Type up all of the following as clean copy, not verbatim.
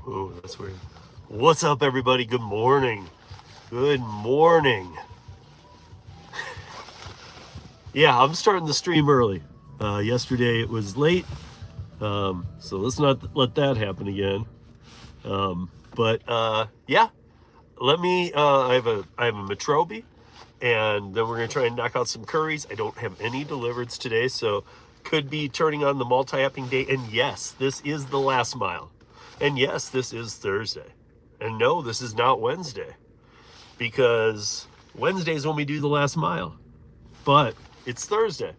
Oh, that's weird. What's up, everybody? Good morning. Good morning. Yeah, I'm starting the stream early. Yesterday it was late, so let's not let that happen again. But yeah, let me. I have a Metrobi, and then we're gonna try and knock out some curries. I don't have any Dlivrds today, so could be turning on the multi-apping day. And yes, this is the last mile. And yes, this is Thursday. And no, this is not Wednesday, because Wednesday's when we do the last mile. But it's Thursday,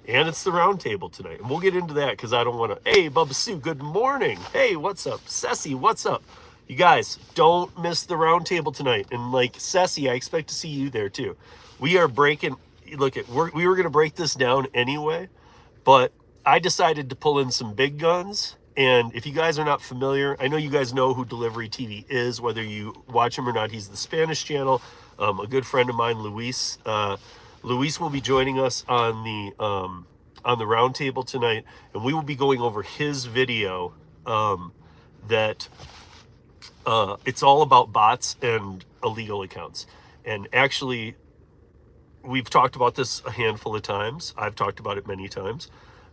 and it's the round table tonight. And we'll get into that because I don't want to. Hey, Bubba Sue, good morning. Hey, what's up? Ceci, what's up? You guys, don't miss the round table tonight. And like Ceci, I expect to see you there too. We are breaking. Look at we were going to break this down anyway, but I decided to pull in some big guns. And if you guys are not familiar, I know you guys know who Delivery TV is, whether you watch him or not. He's the Spanish channel. A good friend of mine, Luis. Luis will be joining us on the round table tonight, and we will be going over his video that it's all about bots and illegal accounts. And actually, we've talked about this a handful of times. I've talked about it many times.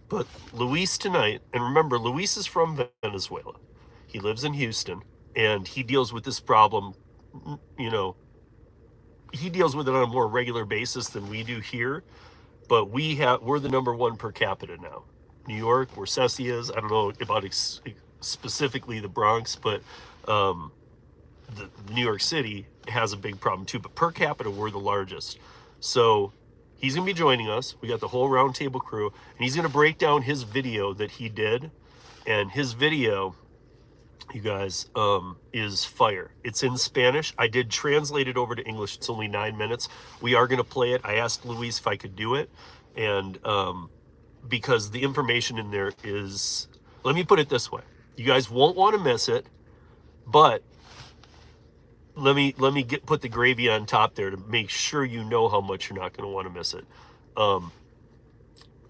But Luis tonight, and remember, Luis is from Venezuela. He lives in Houston, and he deals with this problem, you know, he deals with it on a more regular basis than we do here. But we're the #1 per capita now. New York, where Ceci is, I don't know about specifically the Bronx, but the New York City has a big problem too. But per capita, we're the largest. So he's going to be joining us. We got the whole roundtable crew, and he's going to break down his video that he did. And his video, you guys, is fire. It's in Spanish. I did translate it over to English. It's only 9 minutes. We are going to play it. I asked Luis if I could do it, and because the information in there is, let me put it this way. You guys won't want to miss it, but let me put the gravy on top there to make sure you know how much you're not going to want to miss it.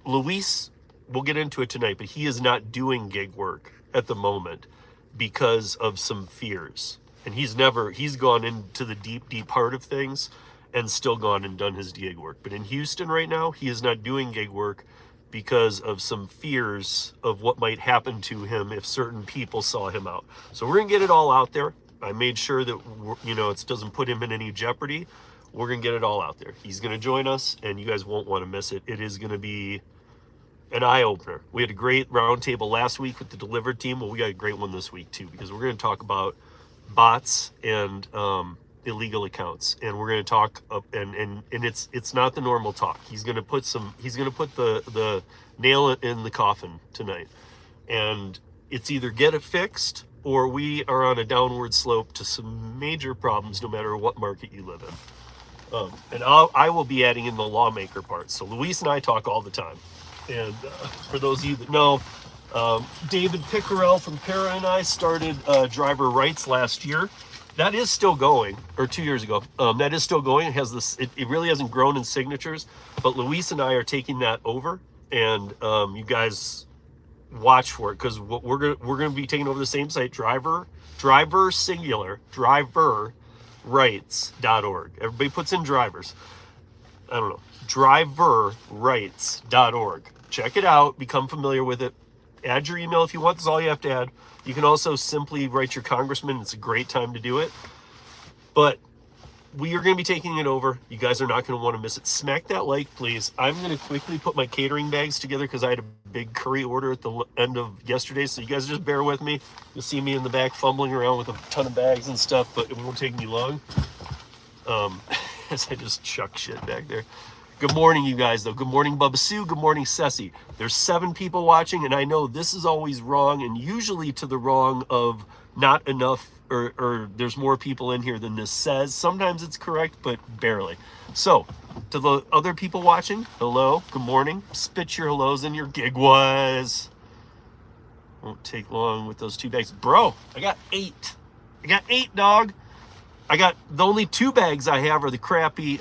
Luis, we'll get into it tonight, but he is not doing gig work at the moment because of some fears. And he's gone into the deep heart of things and still gone and done his gig work. But in Houston right now, he is not doing gig work because of some fears of what might happen to him if certain people saw him out. So we're going to get it all out there. I made sure that, it doesn't put him in any jeopardy. We're going to get it all out there. He's going to join us, and you guys won't want to miss it. It is going to be an eye-opener. We had a great roundtable last week with the Dlivrd team. Well, we got a great one this week, too, because we're going to talk about bots and illegal accounts. And we're going to talk, and it's not the normal talk. He's going to put the nail in the coffin tonight. And it's either get it fixed, or we are on a downward slope to some major problems no matter what market you live in. And I will be adding in the lawmaker part. So Luis and I talk all the time. And for those of you that know, David Pickerel from Para and I started Driver Rights last year. That is still going, or 2 years ago. That is still going. It has this. It really hasn't grown in signatures, but Luis and I are taking that over. And you guys watch for it, because we're gonna be taking over the same site, driver rights.org. Everybody puts in drivers. I don't know, driverrights.org. Check it out, become familiar with it, add your email if you want. That's all you have to add. You can also simply write your congressman. It's a great time to do it. But we are going to be taking it over. You guys are not going to want to miss it. Smack that like, please. I'm going to quickly put my catering bags together because I had a big curry order at the end of yesterday. So you guys just bear with me. You'll see me in the back fumbling around with a ton of bags and stuff, but it won't take me long. As I just chuck shit back there. Good morning, you guys, though. Good morning, Bubba Sue. Good morning, Ceci. There's 7 people watching, and I know this is always wrong, and usually to the wrong of not enough, or there's more people in here than this says. Sometimes it's correct, but barely. So, to the other people watching, hello, good morning. Spit your hellos in your gigwas. Won't take long with those 2 bags. Bro, I got 8. I got 8, dog. I got, the only 2 bags I have are the crappy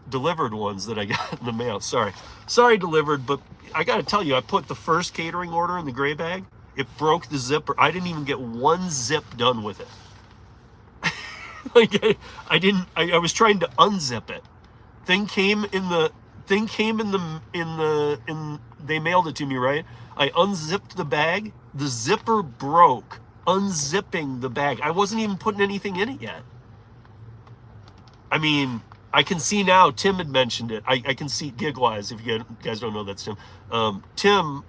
Dlivrd ones that I got in the mail. Sorry Dlivrd, but I gotta tell you, I put the first catering order in the gray bag. It broke the zipper. I didn't even get one zip done with it. Like I was trying to unzip it. Thing came in the they mailed it to me, right? I unzipped the bag. The zipper broke unzipping the bag. I wasn't even putting anything in it yet. I mean, I can see now, Tim had mentioned it. I can see gig-wise, if you guys don't know, that's Tim. Tim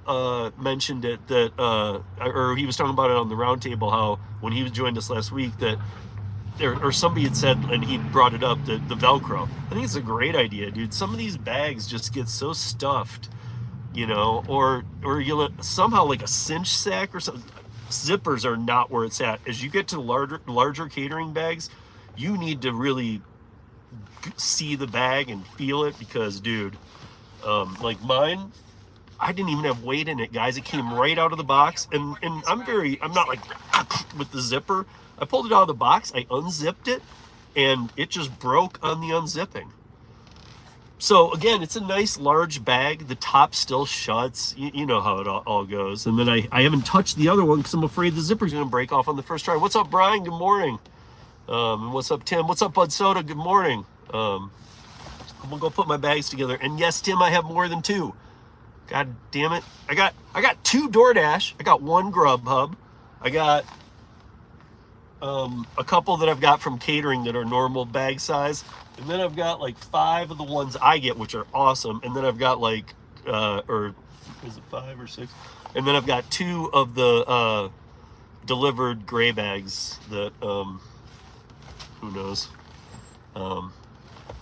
mentioned it, that, or he was talking about it on the roundtable, how when he joined us last week, that, or somebody had said, and he brought it up, the Velcro. I think it's a great idea, dude. Some of these bags just get so stuffed, you know, or you'll somehow like a cinch sack or something. Zippers are not where it's at. As you get to larger catering bags, you need to really see the bag and feel it, because dude, like mine, I didn't even have weight in it, guys. It came right out of the box, and I'm not like with the zipper. I pulled it out of the box, I unzipped it, and it just broke on the unzipping. So again, it's a nice large bag. The top still shuts. You know how it all goes. And then I haven't touched the other one because I'm afraid the zipper's going to break off on the first try. What's up, Brian? Good morning. And what's up, Tim? What's up, Bud Soda? Good morning. I'm going to go put my bags together. And yes, Tim, I have more than two. God damn it. I got 2 DoorDash. I got 1 Grubhub. I got a couple that I've got from catering that are normal bag size. And then I've got like 5 of the ones I get, which are awesome. And then I've got like, or is it 5 or 6? And then I've got 2 of the Dlivrd gray bags that, who knows.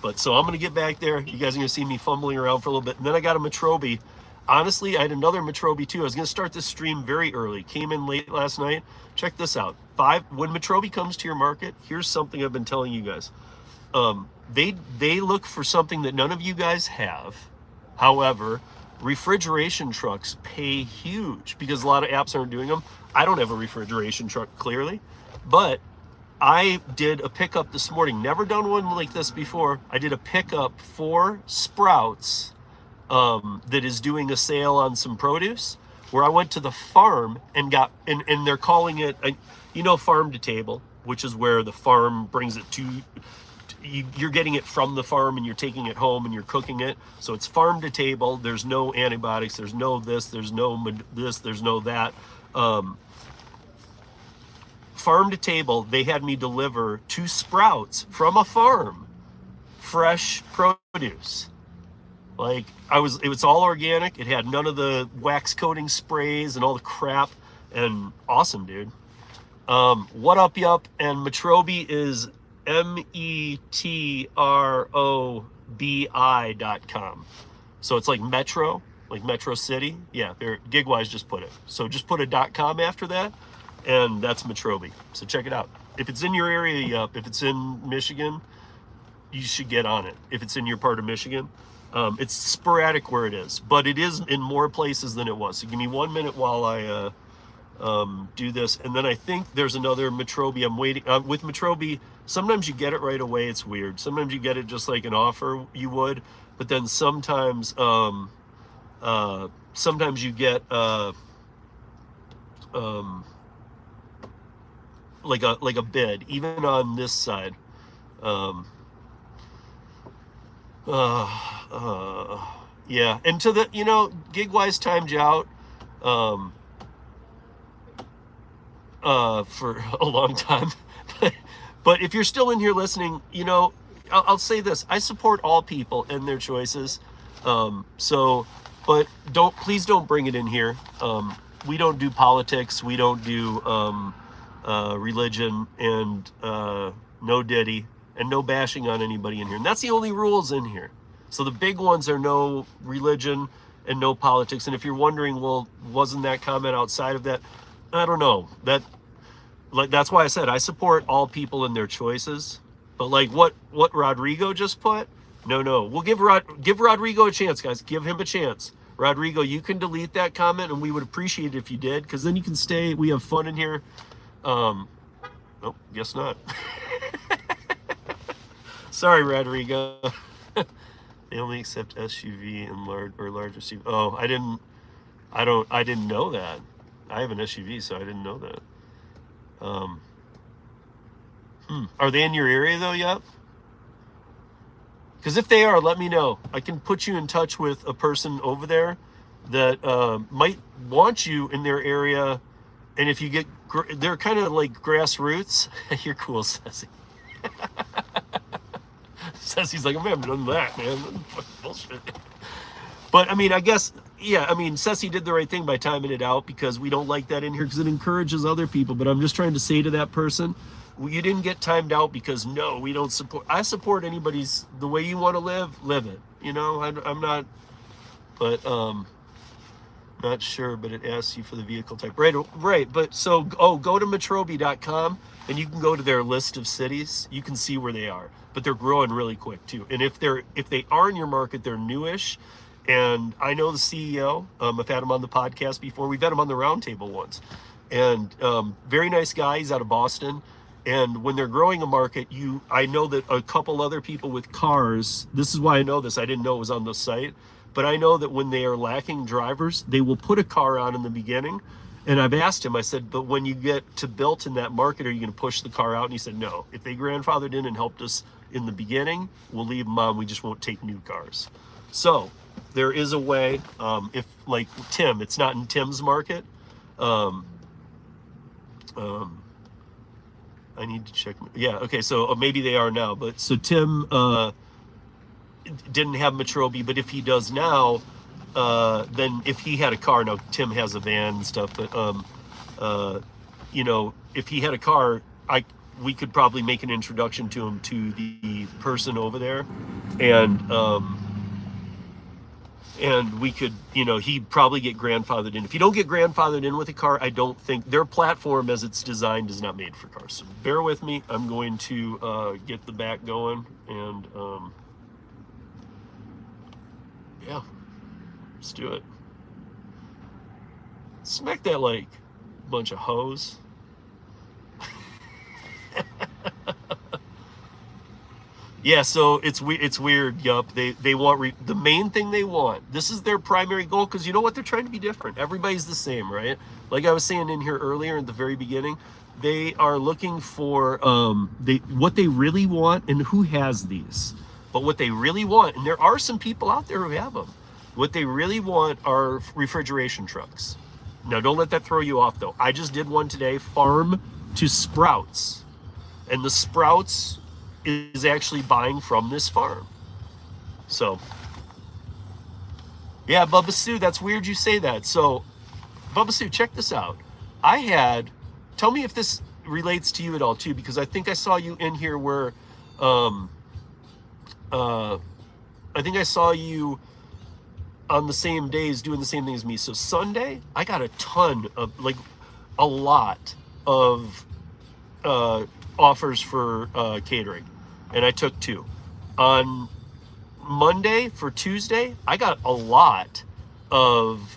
But so I'm going to get back there. You guys are going to see me fumbling around for a little bit. And then I got a Metrobi. Honestly, I had another Metrobi too. I was going to start this stream very early. Came in late last night. Check this out. When Metrobi comes to your market, here's something I've been telling you guys. They look for something that none of you guys have. However, refrigeration trucks pay huge because a lot of apps aren't doing them. I don't have a refrigeration truck, clearly, but I did a pickup this morning. Never done one like this before. I did a pickup for Sprouts that is doing a sale on some produce, where I went to the farm and got, and they're calling it, you know, farm to table, which is where the farm brings it to, you're getting it from the farm and you're taking it home and you're cooking it. So it's farm to table. There's no antibiotics. There's no this. There's no this. There's no that. Farm to table, they had me deliver to Sprouts from a farm fresh produce. Like, it was all organic. It had none of the wax coating sprays and all the crap, and awesome, dude. What up, yup? And Metrobi is metrobi.com. So it's like Metro, like Metro City. Yeah, Gigwise just put it. So just put a .com after that, and that's Metrobi. So check it out. If it's in your area, yup. If it's in Michigan, you should get on it. If it's in your part of Michigan. It's sporadic where it is, but it is in more places than it was. So give me 1 minute while I do this, and then I think there's another Metrobi I'm waiting with Metrobi. Sometimes you get it right away. It's weird. Sometimes you get it just like an offer you would, but then sometimes you get like a bid, even on this side. Yeah, and to the, you know, Gigwise timed you out for a long time. But if you're still in here listening, you know, I'll say this: I support all people and their choices. But please don't bring it in here. We don't do politics. We don't do religion, and no Diddy. And no bashing on anybody in here. And that's the only rules in here. So the big ones are no religion and no politics. And if you're wondering, well, wasn't that comment outside of that? I don't know. That's why I said I support all people and their choices. But like what Rodrigo just put, no. We'll give Rodrigo a chance, guys. Give him a chance. Rodrigo, you can delete that comment, and we would appreciate it if you did, because then you can stay. We have fun in here. Oh, guess not. Sorry, Rodrigo. They only accept SUV and larger SUV. Oh, I didn't know that. I have an SUV, so I didn't know that. Are they in your area though yet? Because if they are, let me know. I can put you in touch with a person over there that might want you in their area. And if you get, they're kind of like grassroots. You're cool, Ceci. Ceci's like, I haven't done that, man. Bullshit. But I mean, I guess, yeah, I mean, Ceci did the right thing by timing it out, because we don't like that in here because it encourages other people. But I'm just trying to say to that person, you didn't get timed out because, no, we don't support. I support anybody's, the way you want to live it. You know, I'm not, but not sure, but it asks you for the vehicle type. Right. But so, go to metrobi.com and you can go to their list of cities. You can see where they are, but they're growing really quick too. And if they are in your market, they're newish. And I know the CEO. I've had him on the podcast before. We've had him on the roundtable once, and very nice guy. He's out of Boston. And when they're growing a market, I know that a couple other people with cars, this is why I know this, I didn't know it was on the site, but I know that when they are lacking drivers, they will put a car on in the beginning. And I've asked him, I said, but when you get to built in that market, are you going to push the car out? And he said, no. If they grandfathered in and helped us in the beginning, we'll leave them on. We just won't take new cars. So there is a way, if like Tim, it's not in Tim's market. I need to check. Yeah, okay, so maybe they are now. But so Tim didn't have Metrobi, but if he does now, then if he had a car, now Tim has a van and stuff, but you know, if he had a car, we could probably make an introduction to him to the person over there, and we could, you know, he'd probably get grandfathered in. If you don't get grandfathered in with a car, I don't think their platform as it's designed is not made for cars. So bear with me. I'm going to get the back going, and yeah, let's do it. Smack that like bunch of hoes. Yeah, so it's weird. Yup, they want the main thing they want. This is their primary goal, because you know what, they're trying to be different. Everybody's the same, right? Like I was saying in here earlier at the very beginning, they are looking for what they really want, and who has these. But what they really want, and there are some people out there who have them. What they really want are refrigeration trucks. Now, don't let that throw you off, though. I just did one today, farm to Sprouts, and the Sprouts is actually buying from this farm. So yeah, Bubba Sue, that's weird you say that. So Bubba Sue, check this out. Tell me if this relates to you at all too, because I think I saw you in here where I think I saw you on the same days doing the same thing as me. So Sunday, I got a lot of offers for catering, and I took 2. On Monday for Tuesday, I got a lot of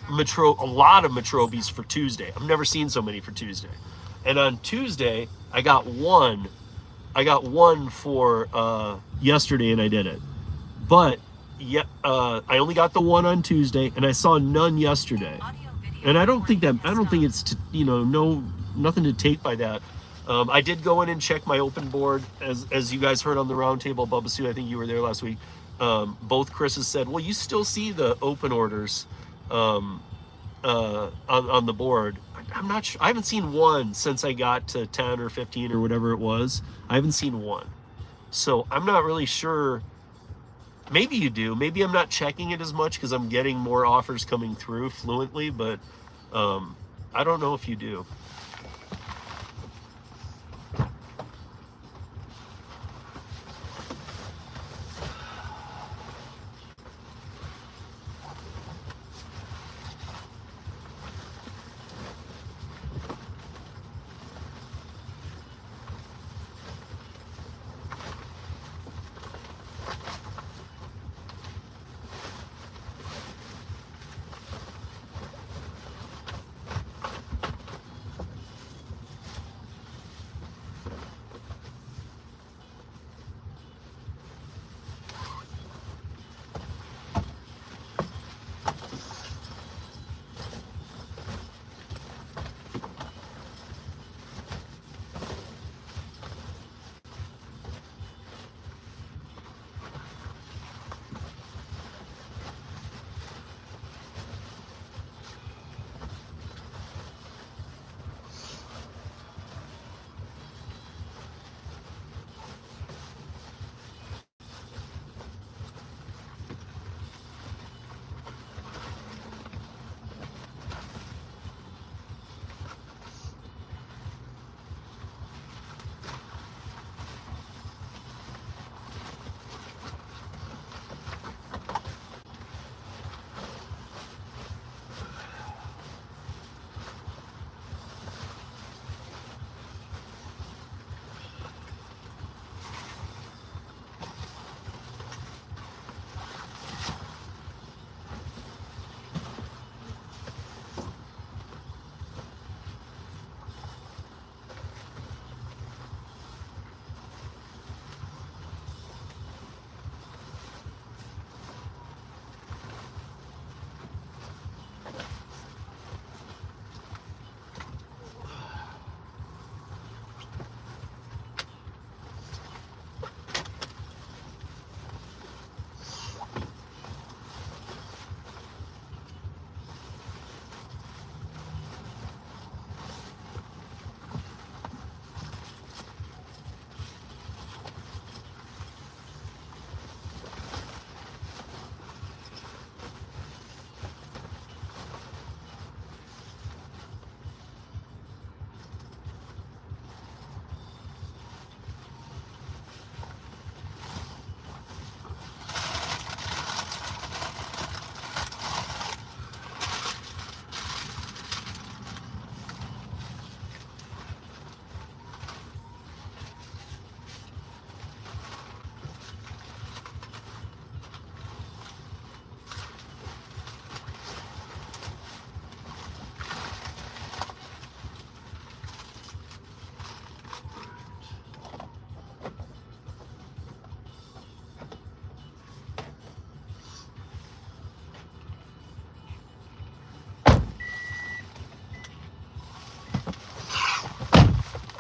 Metrobis for Tuesday. I've never seen so many for Tuesday. And on Tuesday, I got one for yesterday, and I did it. But yeah, I only got the one on Tuesday, and I saw none yesterday. And I don't think it's nothing to take by that. I did go in and check my open board, as you guys heard on the roundtable. Bubba Sue, I think you were there last week. Both Chris's said, well, you still see the open orders on the board. I'm not sure. I haven't seen one since I got to 10 or 15 or whatever it was. I haven't seen one. So I'm not really sure. Maybe you do. Maybe I'm not checking it as much because I'm getting more offers coming through fluently, but I don't know if you do.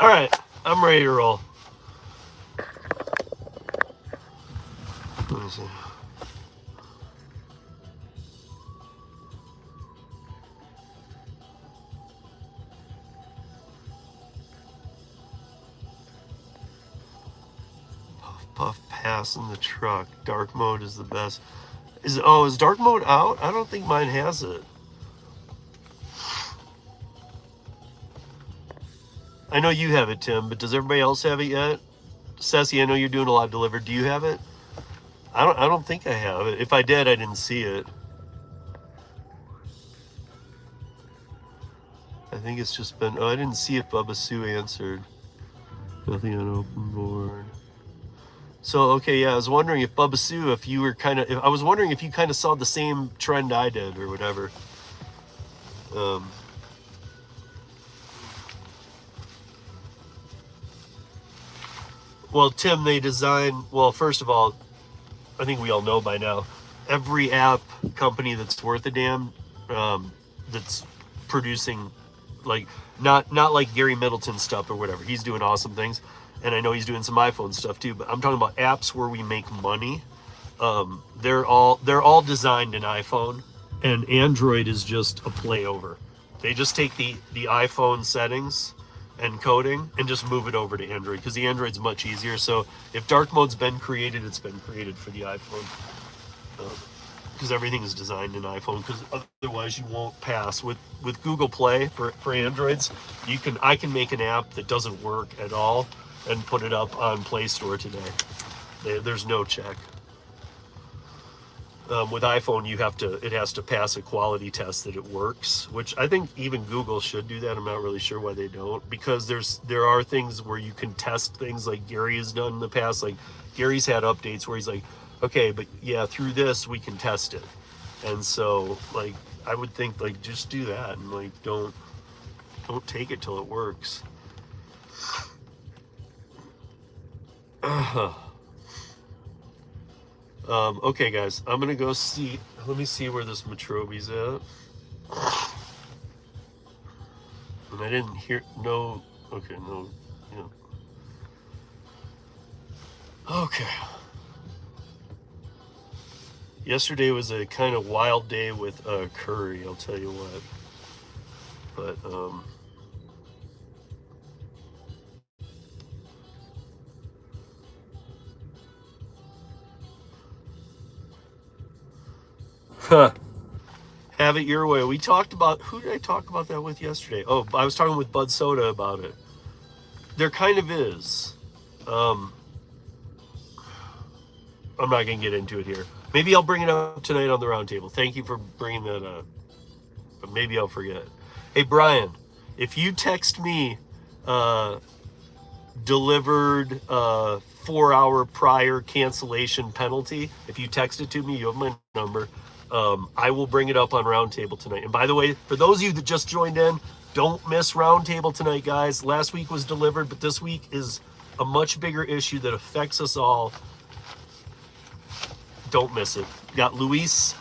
All right, I'm ready to roll. Let me see. Puff pass in the truck. Dark mode is the best. Is dark mode out? I don't think mine has it. I know you have it, Tim, but does everybody else have it yet? Ceci, I know you're doing a lot of Dlivrd. Do you have it? I don't think I have it. If I did, I didn't see it. I think it's just been, I didn't see if Bubba Sue answered. Nothing on open board. So, okay, yeah, I was wondering if Bubba Sue, if you were I was wondering if you kind of saw the same trend I did or whatever. Well, Tim, they design, well, first of all, I think we all know by now, every app company that's worth a damn, that's producing, like, not like Gary Middleton stuff or whatever. He's doing awesome things. And I know he's doing some iPhone stuff too, but I'm talking about apps where we make money. They're all designed in iPhone, and Android is just a playover. They just take the iPhone settings and coding and just move it over to Android, because the Android's much easier. So if dark mode's been created, it's been created for the iPhone, because everything is designed in iPhone, because otherwise you won't pass. With Google Play for Androids, I can make an app that doesn't work at all and put it up on Play Store today. There's no check. With iPhone, it has to pass a quality test that it works, which I think even Google should do that. I'm not really sure why they don't, because there are things where you can test things, like Gary has done in the past. Like Gary's had updates where he's like, okay, but yeah, through this we can test it. And so, like, I would think, like, just do that, and like don't take it till it works. Okay, guys, I'm gonna go see. Let me see where this Metrobi's at. And I didn't hear. No. Okay, no. Yeah. Okay. Yesterday was a kind of wild day with Curri, I'll tell you what. But have it your way. We talked about, who did I talk about that with yesterday? Oh, I was talking with Bud Soda about it. There kind of is. I'm not gonna get into it here. Maybe I'll bring it up tonight on the roundtable. Thank you for bringing that up. But maybe I'll forget. Hey, Brian, if you text me Dlivrd 4-hour prior cancellation penalty, if you text it to me, you have my number. I will bring it up on roundtable tonight. And by the way, for those of you that just joined in, don't miss roundtable tonight, guys. Last week was Dlivrd, but this week is a much bigger issue that affects us all. Don't miss it. Got Luis,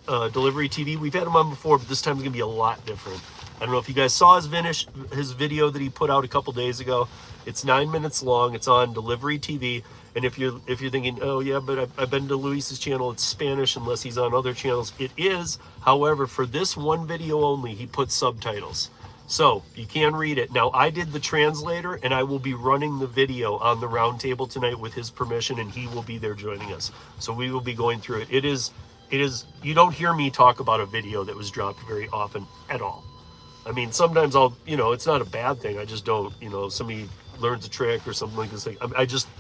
Delivery TV. We've had him on before, but this time it's gonna be a lot different. I don't know if you guys saw his video that he put out a couple days ago. It's 9 minutes long. It's on Delivery TV. And if you're thinking, oh yeah, but I've been to Luis's channel, it's Spanish unless he's on other channels. It is. However, for this one video only, he put subtitles, so you can read it. Now, I did the translator, and I will be running the video on the roundtable tonight with his permission, and he will be there joining us. So we will be going through it. It is. You don't hear me talk about a video that was dropped very often at all. I mean, sometimes it's not a bad thing. I just don't, somebody learns a trick or something like this.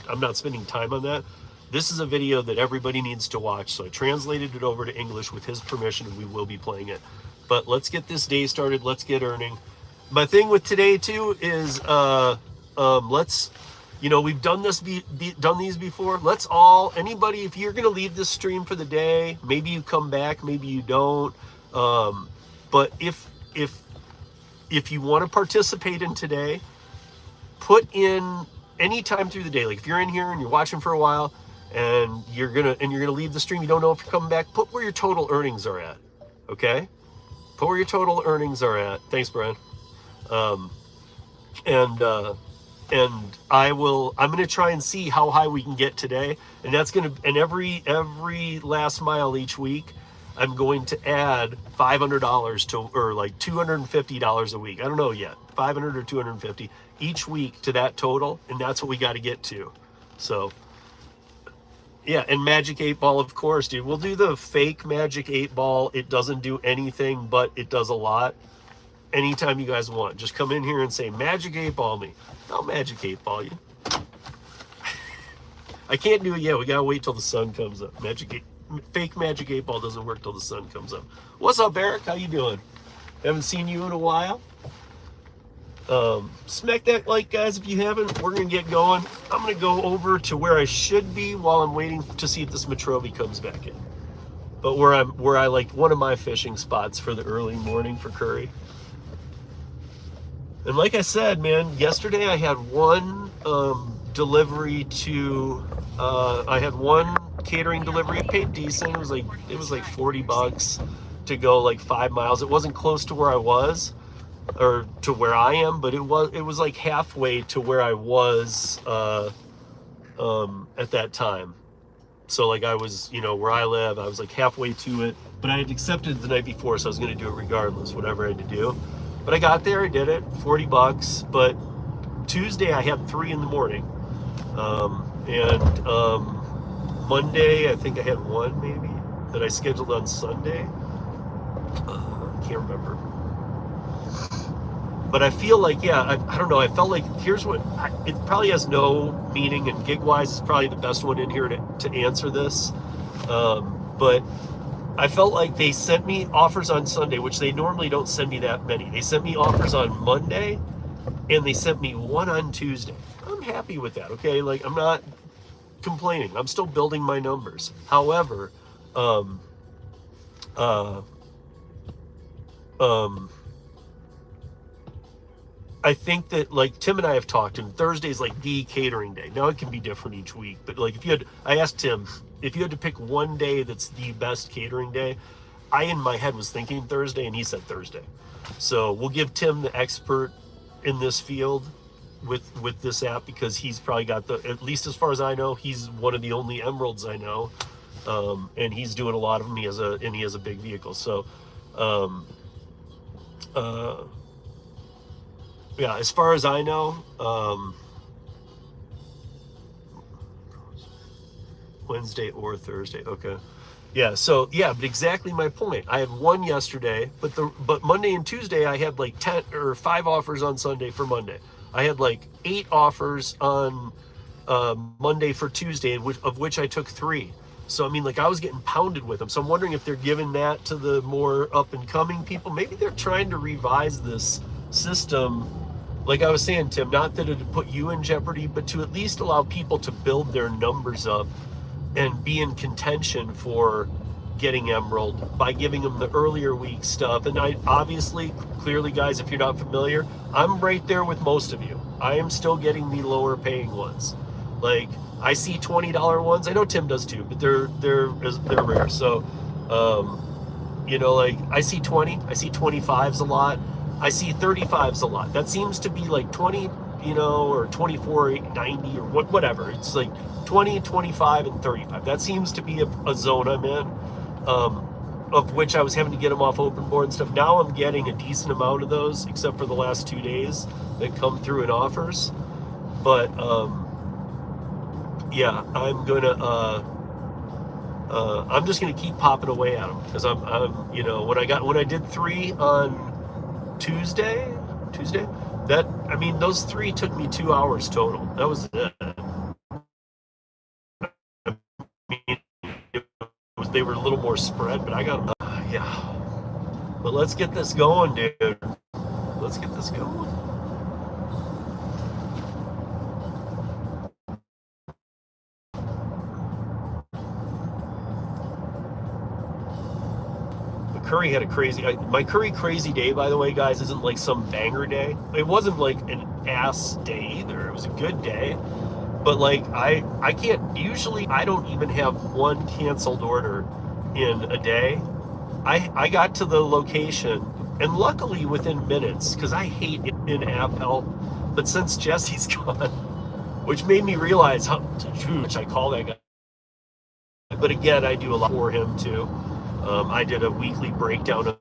I'm not spending time on that. This is a video that everybody needs to watch. So I translated it over to English with his permission, and we will be playing it. But let's get this day started. Let's get earning. My thing with today too is, we've done these before. Let's all, anybody, if you're going to leave this stream for the day, maybe you come back, maybe you don't. But if you want to participate in today, put in any time through the day. Like if you're in here and you're watching for a while and you're gonna leave the stream, you don't know if you're coming back, put where your total earnings are at. Okay? Put where your total earnings are at. Thanks, Brian. and I'm gonna try and see how high we can get today, and that's gonna, and every last mile each week I'm going to add $500 to, or like $250 a week, I don't know yet, 500 or 250 each week to that total, and that's what we got to get to. So yeah, and Magic 8 Ball, of course, dude. We'll do the fake Magic 8 Ball. It doesn't do anything, but it does a lot. Anytime you guys want, just come in here and say Magic 8 Ball me. I'll Magic 8 Ball you. I can't do it yet. We gotta wait till the sun comes up. Fake Magic 8 Ball doesn't work till the sun comes up. What's up, Eric? How you doing? Haven't seen you in a while. Smack that like, guys, if you haven't. We're gonna get going. I'm gonna go over to where I should be while I'm waiting to see if this Metrobi comes back in. But where I like one of my fishing spots for the early morning for Curri. And like I said, man, yesterday I had one delivery to I had one catering delivery. It paid decent. It was like $40 to go like 5 miles. It wasn't close to where I was, or to where I am, but it was like halfway to where I was at that time. So like I was, you know, where I live, I was like halfway to it, but I had accepted the night before, so I was going to do it regardless, whatever I had to do. But I got there, I did it, $40. But Tuesday I had 3 in the morning, and Monday I think I had 1 maybe that I scheduled on Sunday. Can't remember. But I feel like, yeah, I don't know. I felt like, here's what, it probably has no meaning, and GigWise is probably the best one in here to answer this. But I felt like they sent me offers on Sunday, which they normally don't send me that many. They sent me offers on Monday, and they sent me 1 on Tuesday. I'm happy with that, okay? Like, I'm not complaining. I'm still building my numbers. However, I think that, like, Tim and I have talked, and Thursday's like the catering day. Now it can be different each week, but like I asked Tim, if you had to pick one day that's the best catering day, I in my head was thinking Thursday, and he said Thursday. So we'll give Tim the expert in this field with this app, because he's probably got at least as far as I know, he's one of the only Emeralds I know, and he's doing a lot of them. He has a big vehicle, so yeah, as far as I know, Wednesday or Thursday. Okay. Yeah, so yeah, but exactly my point. I had 1 yesterday, but Monday and Tuesday I had like 10 or 5 offers on Sunday for Monday. I had like 8 offers on Monday for Tuesday, of which I took 3. So I mean, like, I was getting pounded with them. So I'm wondering if they're giving that to the more up and coming people. Maybe they're trying to revise this system. Like I was saying, Tim, not that it'd put you in jeopardy, but to at least allow people to build their numbers up and be in contention for getting Emerald by giving them the earlier week stuff. And I obviously, clearly, guys, if you're not familiar, I'm right there with most of you. I am still getting the lower paying ones. Like, I see $20 ones. I know Tim does too, but they're rare. So, you know, like, I see 20, I see 25s a lot. I see 35s a lot. That seems to be like 20, you know, or 24.90 or whatever. It's like 20, 25, and 35. That seems to be a zone I'm in, of which I was having to get them off open board and stuff. Now I'm getting a decent amount of those, except for the last 2 days that come through in offers. But yeah, I'm just gonna keep popping away at them, because I'm you know, when I did 3 on Tuesday, that, I mean, those 3 took me 2 hours total. That was it. I mean, they were a little more spread, but I got them. Yeah. But let's get this going, dude. Let's get this going. Curri had a crazy, my Curri crazy day, by the way, guys, isn't like some banger day. It wasn't like an ass day either. It was a good day, but like I can't, usually I don't even have 1 canceled order in a day. I got to the location, and luckily within minutes, because I hate in-app help. But since Jesse's gone, which made me realize how much I call that guy. But again, I do a lot for him too. I did a weekly breakdown of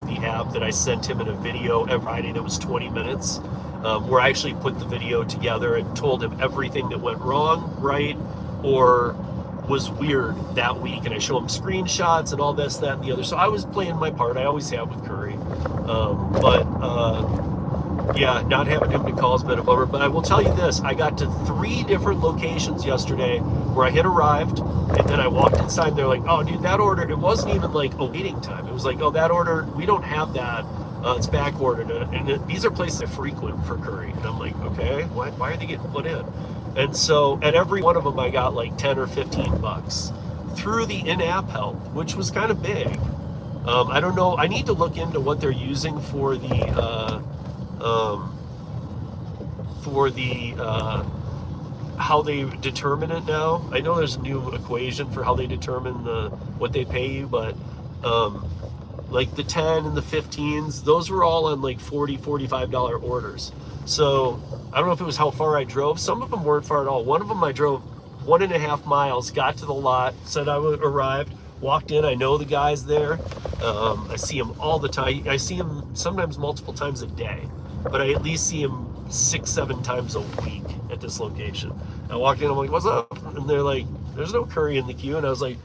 the app that I sent him in a video every Friday that was 20 minutes, where I actually put the video together and told him everything that went wrong, right, or was weird that week. And I show him screenshots and all this, that, and the other. So I was playing my part. I always have with Curri. Yeah, not having him to call has been a bummer. But I will tell you this, I got to 3 different locations yesterday where I had arrived, and then I walked inside, and they're like, oh, dude, that order, it wasn't even like a waiting time. It was like, oh, that order, we don't have that. It's back ordered. And these are places I frequent for Curri. And I'm like, okay, why are they getting put in? And so at every one of them, I got like 10 or 15 bucks through the in-app help, which was kind of big. I don't know. I need to look into what they're using for the how they determine it now. I know there's a new equation for how they determine what they pay you, but like the 10 and the 15s, those were all on like $40-$45 orders. So I don't know if it was how far I drove. Some of them weren't far at all. One of them I drove 1.5 miles, got to the lot, said I arrived, walked in. I know the guys there. I see them all the time. I see them sometimes multiple times a day, but I at least see them 6-7 times a week at this location. I walked in, I'm like, what's up? And they're like, there's no Curri in the queue. And I was like,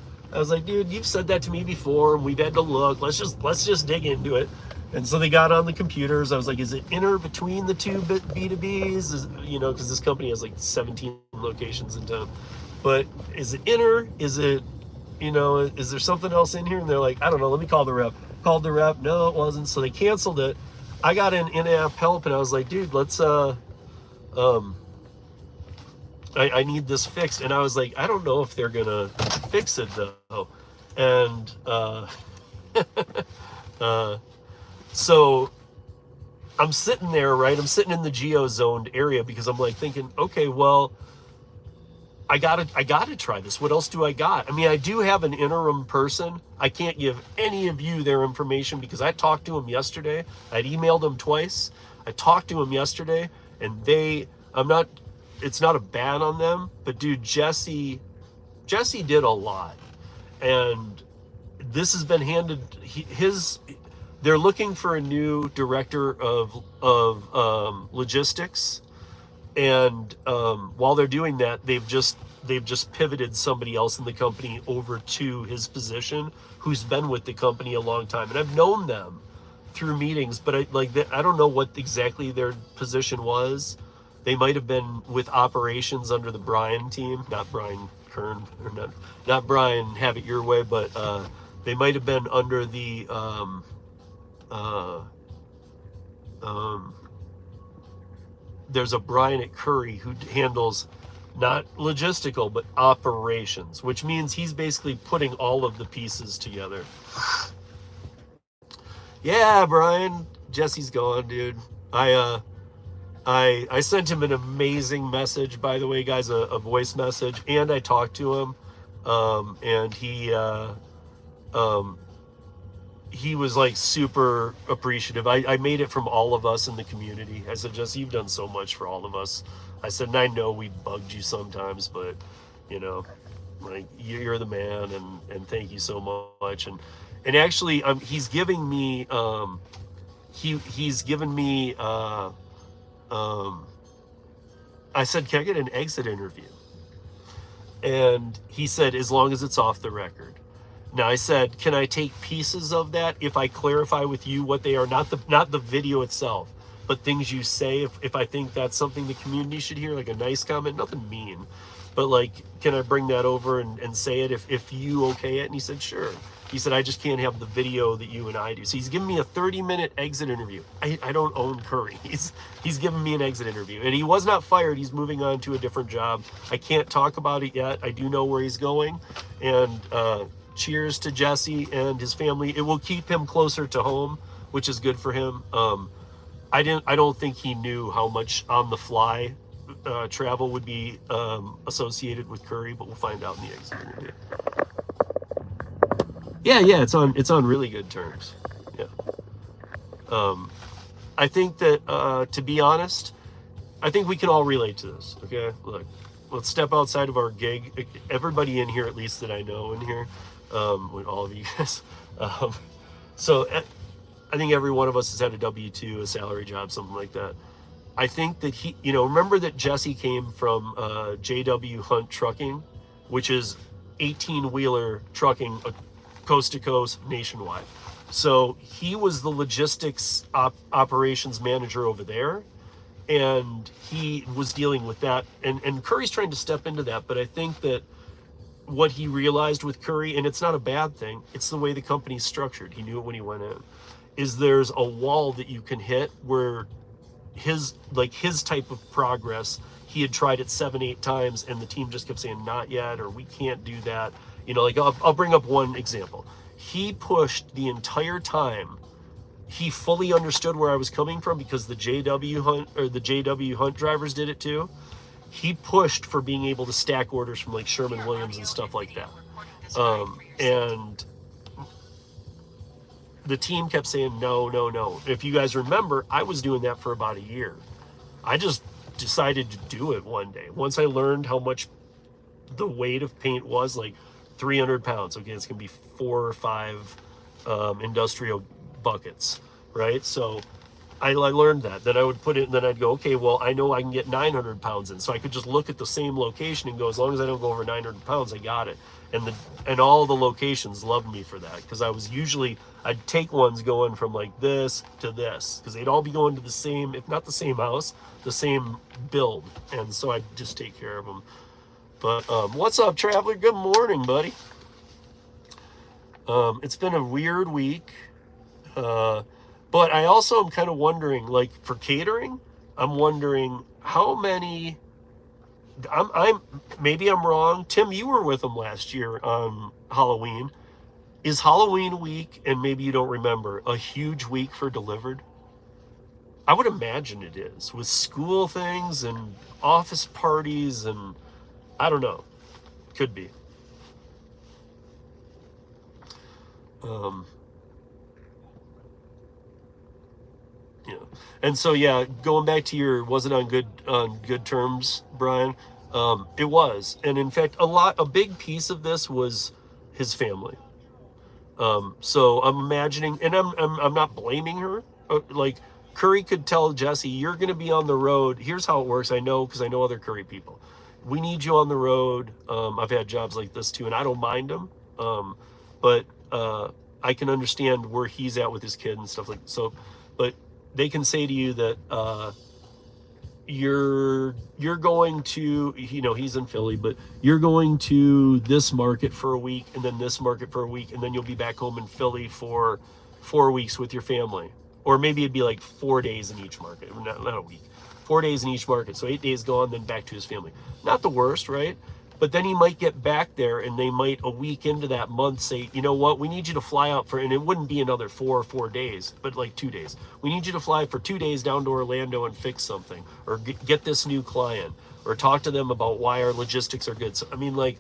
dude, you've said that to me before, and we've had to look. Let's just dig into it. And so they got on the computers. I was like, is it inner between the two B2Bs? You know, because this company has like 17 locations in town. But is it inner? Is it, you know, is there something else in here? And they're like, I don't know, let me call the rep. Called the rep, no, it wasn't. So they canceled it. I got an in-app help, and I was like, dude, let's, I need this fixed. And I was like, I don't know if they're gonna fix it though. And so I'm sitting there, right? I'm sitting in the geo-zoned area because I'm like thinking, okay, well, I gotta try this. What else do I got? I mean, I do have an interim person. I can't give any of you their information because I talked to him yesterday. I'd emailed him twice. I talked to him yesterday, and it's not a ban on them, but dude, Jesse did a lot. And this has been handed, they're looking for a new director of logistics. And while they're doing that, they've just pivoted somebody else in the company over to his position, who's been with the company a long time. And I've known them through meetings, but I don't know what exactly their position was. They might have been with operations under the Brian team, not Brian Kern, or not Brian Have It Your Way, but they might have been under the there's a Brian at Curri who handles not logistical but operations, which means he's basically putting all of the pieces together. Yeah, Brian, Jesse's gone, dude. I sent him an amazing message, by the way, guys, a voice message, and I talked to him, and he was like super appreciative. I made it from all of us in the community. I said, Jesse, you've done so much for all of us. I said, and I know we bugged you sometimes, but you know, like you're the man, and thank you so much. And actually, he's giving me he's given me I said, can I get an exit interview? And he said, as long as it's off the record. Now I said, can I take pieces of that if I clarify with you what they are, not the video itself, but things you say, if I think that's something the community should hear, like a nice comment, nothing mean, but like, can I bring that over and say it if you okay it? And he said, sure. He said, I just can't have the video that you and I do. So he's giving me a 30-minute exit interview. I don't own Curri. He's giving me an exit interview. And he was not fired. He's moving on to a different job. I can't talk about it yet. I do know where he's going. And cheers to Jesse and his family. It will keep him closer to home, which is good for him. I don't think he knew how much on the fly travel would be associated with Curri, but we'll find out in the exit interview. Yeah, it's on really good terms. Yeah. I think that, to be honest, I think we can all relate to this. Okay, look, let's step outside of our gig. Everybody in here, at least that I know in here, with all of you guys. Um, so I think every one of us has had a W-2, a salary job, something like that. I think that remember that Jesse came from JW Hunt Trucking, which is 18-wheeler trucking, coast to coast, nationwide. So he was the logistics operations manager over there, and he was dealing with that. And Curry's trying to step into that, but I think that what he realized with Curri, and it's not a bad thing, it's the way the company's structured. He knew it when he went in, is there's a wall that you can hit where his type of progress, he had tried it 7-8 times and the team just kept saying not yet, or we can't do that. Like I'll bring up one example. He pushed the entire time. He fully understood where I was coming from because the JW Hunt drivers did it too. He pushed for being able to stack orders from like Sherman-Williams and stuff like that. And the team kept saying, no, no, no. If you guys remember, I was doing that for about a year. I just decided to do it one day. Once I learned how much the weight of paint was, like 300 pounds. Okay, it's going to be 4 or 5 industrial buckets, right? So I learned that. Then I would put it, and then I'd go, okay, well, I know I can get 900 pounds in. So I could just look at the same location and go, as long as I don't go over 900 pounds, I got it. And all the locations loved me for that, because I'd take ones going from like this to this, because they'd all be going to the same, if not the same house, the same build. And so I'd just take care of them. But what's up, Traveler? Good morning, buddy. It's been a weird week. But I also am kind of wondering, like for catering, I'm wondering how many, maybe I'm wrong. Tim, you were with them last year on Halloween. Is Halloween week, and maybe you don't remember, a huge week for Dlivrd? I would imagine it is, with school things and office parties, and I don't know, could be. Yeah. And so, yeah, going back to your, was it on good terms, Brian? It was. And in fact, a big piece of this was his family. So I'm imagining, and I'm not blaming her. Like Curri could tell Jesse, you're going to be on the road. Here's how it works. I know, because I know other Curri people. We need you on the road. I've had jobs like this too, and I don't mind them. But I can understand where he's at with his kid and stuff like so. But they can say to you that you're going to, he's in Philly, but you're going to this market for a week, and then this market for a week, and then you'll be back home in Philly for 4 weeks with your family. Or maybe it'd be like 4 days in each market, not a week. 4 days in each market, so 8 days gone, then back to his family. Not the worst, right? But then he might get back there, and they might, a week into that month, say, you know what, we need you to fly out for, and it wouldn't be another 4 days, but like 2 days. We need you to fly for 2 days down to Orlando and fix something, or get this new client, or talk to them about why our logistics are good. So, I mean, like,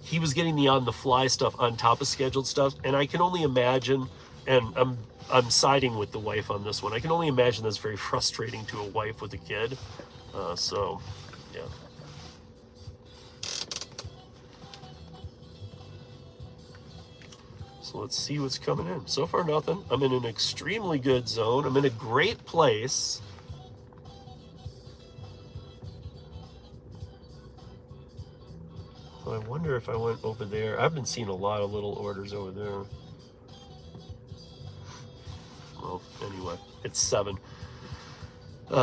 he was getting the on-the-fly stuff on top of scheduled stuff, and I can only imagine, and I'm siding with the wife on this one. I can only imagine that's very frustrating to a wife with a kid. So, yeah. So let's see what's coming in. So far, nothing. I'm in an extremely good zone. I'm in a great place. So I wonder if I went over there. I've been seeing a lot of little orders over there. Well, anyway, it's 7. And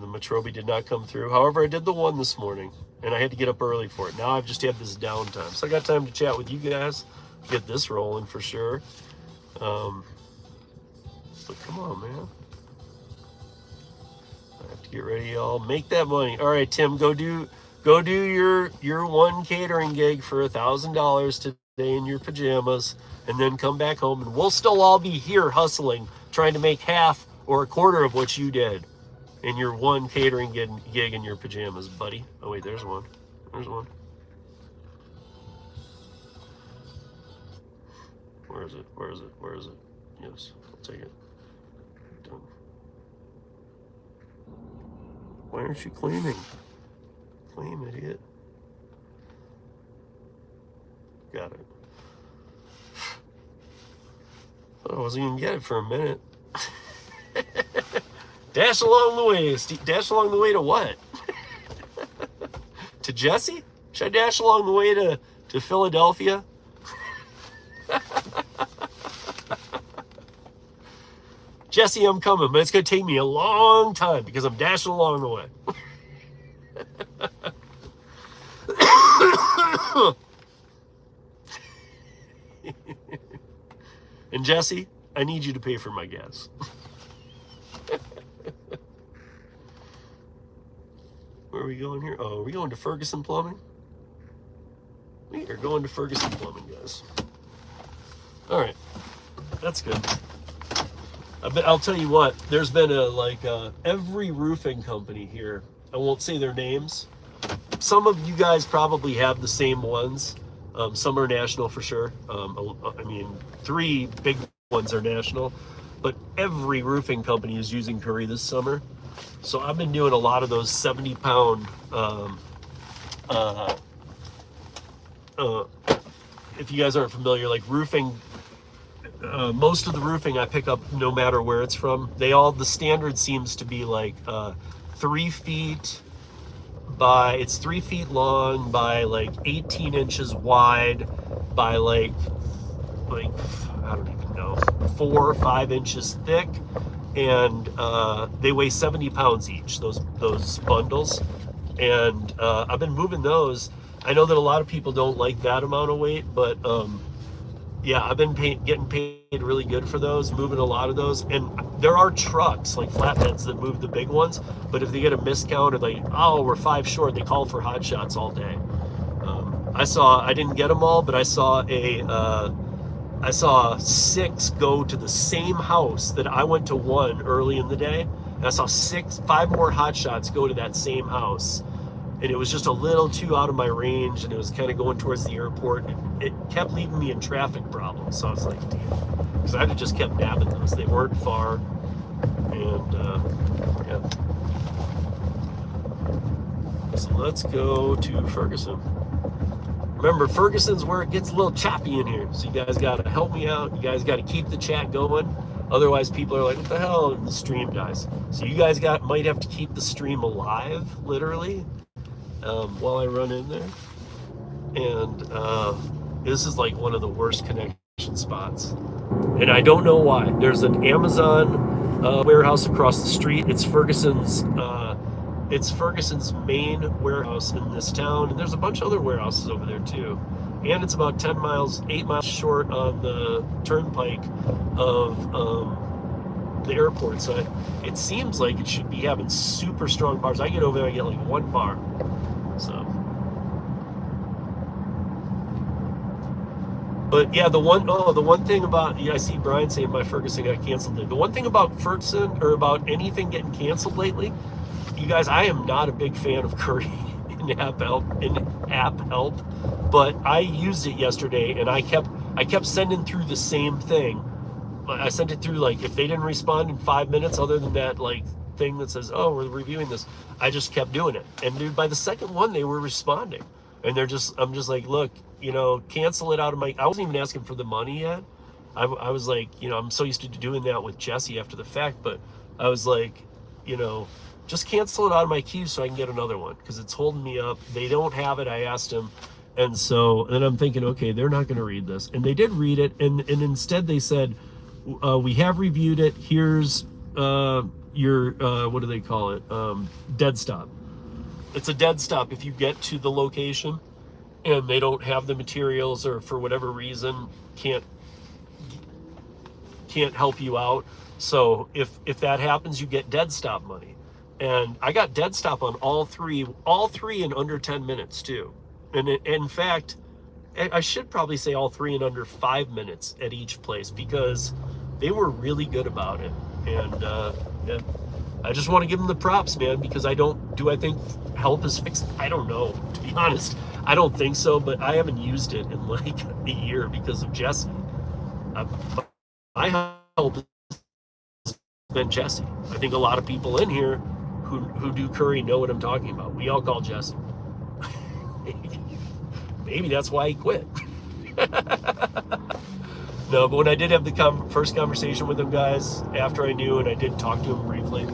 the Metrobi did not come through. However, I did the one this morning, and I had to get up early for it. Now I've just had this downtime. So I got time to chat with you guys, get this rolling for sure. But come on, man. I have to get ready, y'all. Make that money. All right, Tim, go do your one catering gig for $1,000 today in your pajamas, and then come back home, and we'll still all be here hustling, trying to make half or a quarter of what you did in your one catering gig in your pajamas, buddy. Oh wait, there's one. There's one. Where is it? Where is it? Where is it? Yes, I'll take it. done. Why aren't you claiming? Claim, idiot. Got it. I wasn't even get it for a minute. Dash along the way. Dash along the way to what? To Jesse? Should I dash along the way to Philadelphia? Jesse, I'm coming, but it's going to take me a long time because I'm dashing along the way. And Jesse, I need you to pay for my gas. Where are we going here? Oh, are we going to Ferguson Plumbing? We are going to Ferguson Plumbing, guys. All right, that's good. I'll tell you what, there's been every roofing company here. I won't say their names. Some of you guys probably have the same ones. Some are national for sure. I mean, 3 big ones are national, but every roofing company is using Curri this summer. So I've been doing a lot of those 70-pound, if you guys aren't familiar, like roofing, most of the roofing I pick up no matter where it's from. The standard seems to be like 3 feet by, it's 3 feet long by like 18 inches wide by like I don't even know, 4 or 5 inches thick, and they weigh 70 pounds each, those bundles. And I've been moving those. I know that a lot of people don't like that amount of weight, but yeah, I've been getting paid really good for those, moving a lot of those. And there are trucks, like flatbeds, that move the big ones, but if they get a miscount or like, oh, we're 5 short, they call for hot shots all day. I didn't get them all, but I saw 6 go to the same house that I went to 1 early in the day. And I saw 5 more hot shots go to that same house. And it was just a little too out of my range, and it was kind of going towards the airport. It kept leaving me in traffic problems. So I was like, damn. Because I'd have just kept nabbing those. They weren't far. And yeah. So let's go to Ferguson. Remember, Ferguson's where it gets a little choppy in here. So you guys got to help me out. You guys got to keep the chat going. Otherwise, people are like, what the hell? And the stream dies. So you guys might have to keep the stream alive, literally, while I run in there. And this is like one of the worst connection spots. And I don't know why. There's an Amazon warehouse across the street. It's Ferguson's main warehouse in this town, and there's a bunch of other warehouses over there too. And it's about 8 miles short on the turnpike of the airport. So it seems like it should be having super strong bars. I get over there, I get like 1 bar. So, but yeah, the one thing about, I see Brian saying my Ferguson got canceled. The one thing about Ferguson, or about anything getting canceled lately, you guys, I am not a big fan of Curri in app help, but I used it yesterday, and I kept sending through the same thing. I sent it through, like, if they didn't respond in 5 minutes, other than that like thing that says, oh, we're reviewing this, I just kept doing it. And dude, by the second one, they were responding, and I'm just like, look, cancel it out of my. I wasn't even asking for the money yet. I was like, I'm so used to doing that with Jesse after the fact, but I was like, just cancel it out of my queue so I can get another one, because it's holding me up. They don't have it. I asked them. And so then I'm thinking, okay, they're not going to read this. And they did read it. And instead they said, we have reviewed it. Here's your, what do they call it? Dead stop. It's a dead stop if you get to the location and they don't have the materials, or for whatever reason can't help you out. So if that happens, you get dead stop money. And I got dead stop on all three in under 10 minutes too. And in fact, I should probably say all 3 in under 5 minutes at each place, because they were really good about it. And yeah, I just want to give them the props, man, because I think help is fixed. I don't know, to be honest. I don't think so, but I haven't used it in like a year because of Jesse. My help been Jesse. I think a lot of people in here who do Curri know what I'm talking about. We all call Jesse. Maybe that's why he quit. No, but when I did have the first conversation with him, guys, after I knew, and I did talk to him briefly,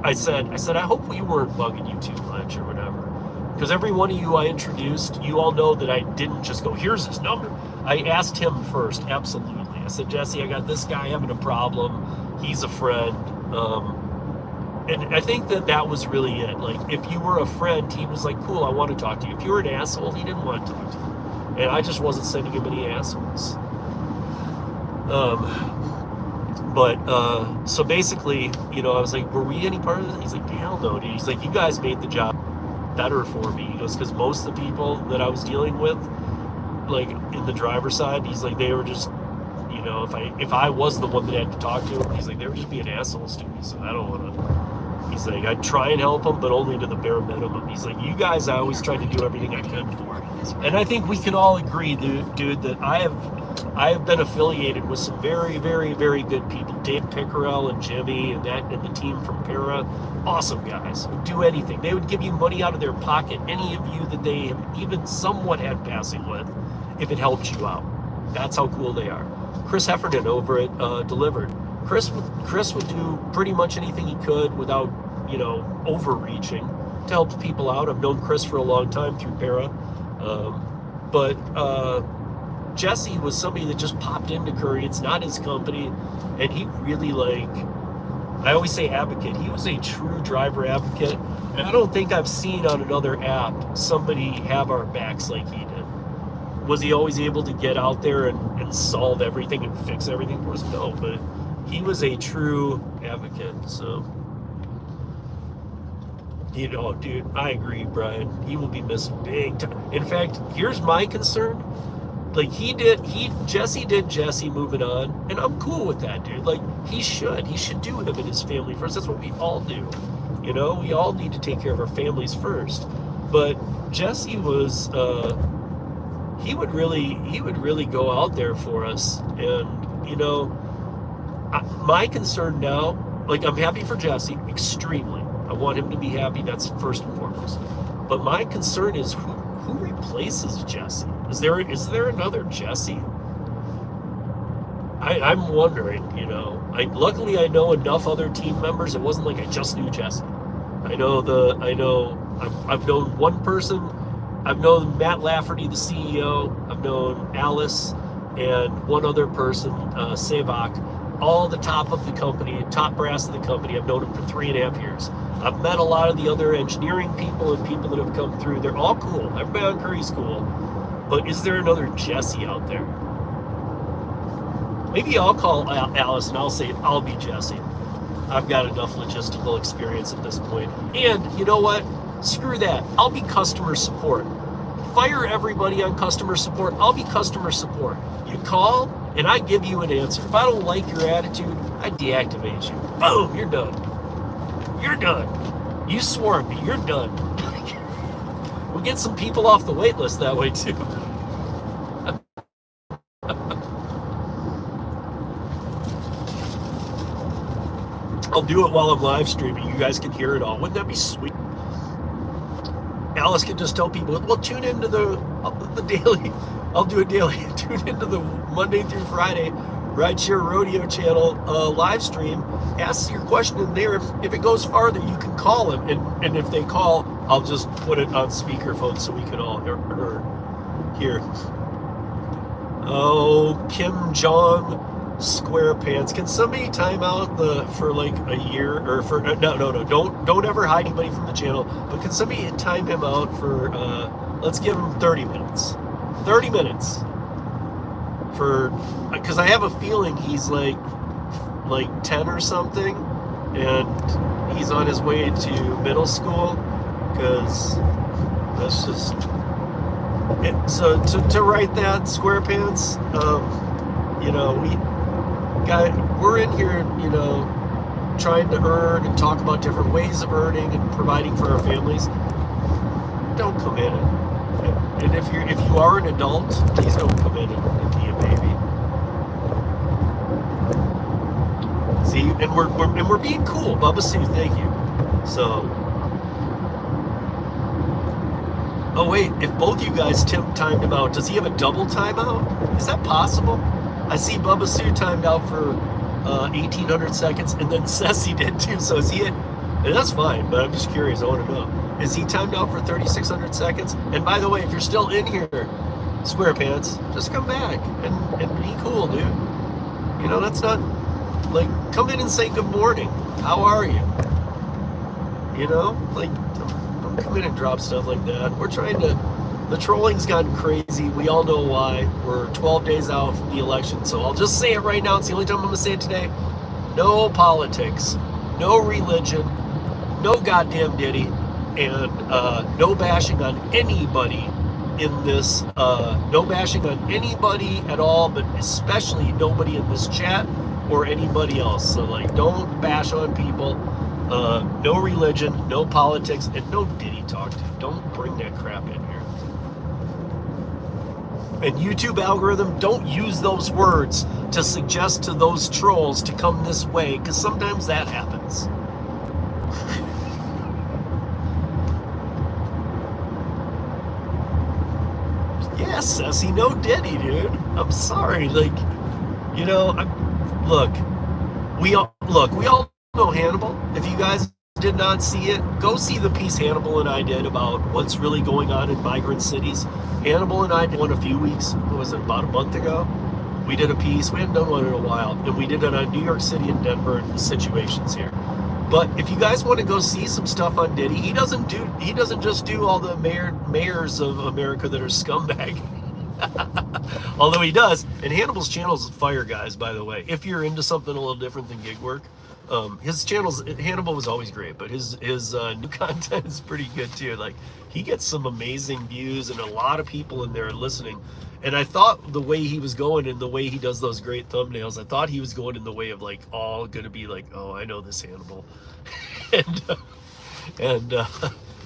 I said, I hope we weren't bugging you too much or whatever. Because every one of you I introduced, you all know that I didn't just go, here's his number. I asked him first, absolutely. I said, Jesse, I got this guy having a problem. He's a friend. And I think that was really it. Like, if you were a friend, he was like, cool, I want to talk to you. If you were an asshole, he didn't want to talk to you. And I just wasn't sending him any assholes. So basically, you know, I was like, were we any part of this? He's like, hell no, dude. He's like, you guys made the job better for me. He goes, because most of the people that I was dealing with, like in the driver's side, he's like, they were just, you know, if I was the one that had to talk to him, he's like, they were just being assholes to me. So I don't want to. He's like, I'd try and help them, but only to the bare minimum. He's like, you guys, I always tried to do everything I could for. And I think we can all agree, dude, that I have been affiliated with some very, very, very good people. Dave Pickerel and Jimmy and the team from Para, awesome guys. Would do anything. They would give you money out of their pocket, any of you that they have even somewhat had passing with, if it helped you out. That's how cool they are. Chris Heffernan over at Dlivrd. Chris would do pretty much anything he could without, you know, overreaching to help people out. I've known Chris for a long time through Para. But Jesse was somebody that just popped into Curri. It's not his company. And he really, like, I always say advocate. He was a true driver advocate. And I don't think I've seen on another app somebody have our backs like he did. Was he always able to get out there and solve everything and fix everything for us? No, but he was a true advocate. So, you know, dude, I agree, Brian. He will be missed big time. In fact, here's my concern. Like, Jesse did Jesse moving on, and I'm cool with that, dude. Like, he should do him and his family first. That's what we all do. You know, we all need to take care of our families first. But Jesse was, he would really go out there for us. And, you know, my concern now, like, I'm happy for Jesse, extremely. I want him to be happy. That's first and foremost. But my concern is who replaces Jesse? Is there another Jesse? I'm wondering. You know, luckily I know enough other team members. It wasn't like I just knew Jesse. I've known one person. I've known Matt Lafferty, the CEO. I've known Alice and one other person, Sevak, all the top of the company, top brass of the company. I've known them for 3.5 years. I've met a lot of the other engineering people and people that have come through. They're all cool. Everybody on Curri's cool. But is there another Jesse out there? Maybe I'll call Alice and I'll say, I'll be Jesse. I've got enough logistical experience at this point. And you know what? Screw that. I'll be customer support. Fire everybody on customer support. I'll be customer support. You call and I give you an answer. If I don't like your attitude, I deactivate you. Boom, you're done. You're done. You swore at me. You're done. We'll get some people off the wait list that way too. I'll do it while I'm live streaming. You guys can hear it all. Wouldn't that be sweet? Alice can just tell people, well, tune into the daily. I'll do it daily. Tune into the Monday through Friday Rideshare Rodeo channel live stream. Ask your question in there. If it goes farther, you can call them. And if they call, I'll just put it on speakerphone so we can all hear. Oh, Kim Jong SquarePants. Can somebody time out for like a year or for no, don't ever hide anybody from the channel, but can somebody time him out for let's give him 30 minutes. 30 minutes because I have a feeling he's like 10 or something and he's on his way to middle school, because that's just it. So to write that, SquarePants, you know, we're in here, you know, trying to earn and talk about different ways of earning and providing for our families. Don't come in and if you are an adult, please don't come in and be a baby. and we're being cool. Bubba Sue, thank you. So, oh wait, if both you guys timed him out, does he have a double timeout? Is that possible? I see Bubba Sue timed out for 1,800 seconds, and then Ceci did too. So is he? And that's fine, but I'm just curious. I want to know: is he timed out for 3,600 seconds? And by the way, if you're still in here, SquarePants, just come back and be cool, dude. You know, that's not like, come in and say good morning. How are you? You know, like, don't come in and drop stuff like that. We're trying to. The trolling's gotten crazy. We all know why. We're 12 days out from the election, so I'll just say it right now. It's the only time I'm going to say it today. No politics, no religion, no goddamn Diddy, and no bashing on anybody in this. No bashing on anybody at all, but especially nobody in this chat or anybody else. So, like, don't bash on people. No religion, no politics, and no Diddy talk to. Don't bring that crap in here. And YouTube algorithm, don't use those words to suggest to those trolls to come this way, because sometimes that happens. Yes, Ceci, no Diddy, dude. I'm sorry. Like, you know, look, we all know Hannibal. If you guys did not see it, go see the piece Hannibal and I did about what's really going on in migrant cities. Hannibal and I did one a few weeks, what was it, about a month ago? We did a piece, we hadn't done one in a while, and we did it on New York City and Denver and the situations here. But if you guys want to go see some stuff on Diddy, he doesn't just do all the mayors of America that are scumbag. Although he does, and Hannibal's channel is fire, guys, by the way. If you're into something a little different than gig work, his channels, Hannibal was always great, but his new content is pretty good too. Like, he gets some amazing views and a lot of people in there listening. And I thought the way he was going and the way he does those great thumbnails, I thought he was going in the way of like all gonna be like, oh, I know this Hannibal, and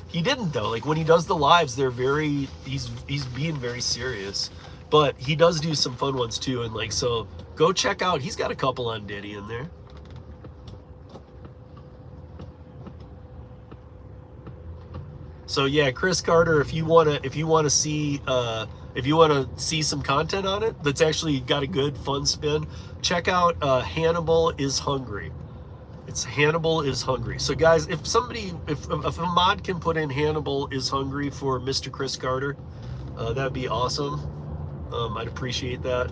he didn't though. Like, when he does the lives, they're very, he's being very serious, but he does do some fun ones too. And like, so go check out. He's got a couple on Diddy in there. So yeah, Chris Carter, if you wanna see some content on it that's actually got a good fun spin, check out Hannibal is Hungry. It's Hannibal is Hungry. So guys, if a mod can put in Hannibal is Hungry for Mr. Chris Carter, that'd be awesome. I'd appreciate that,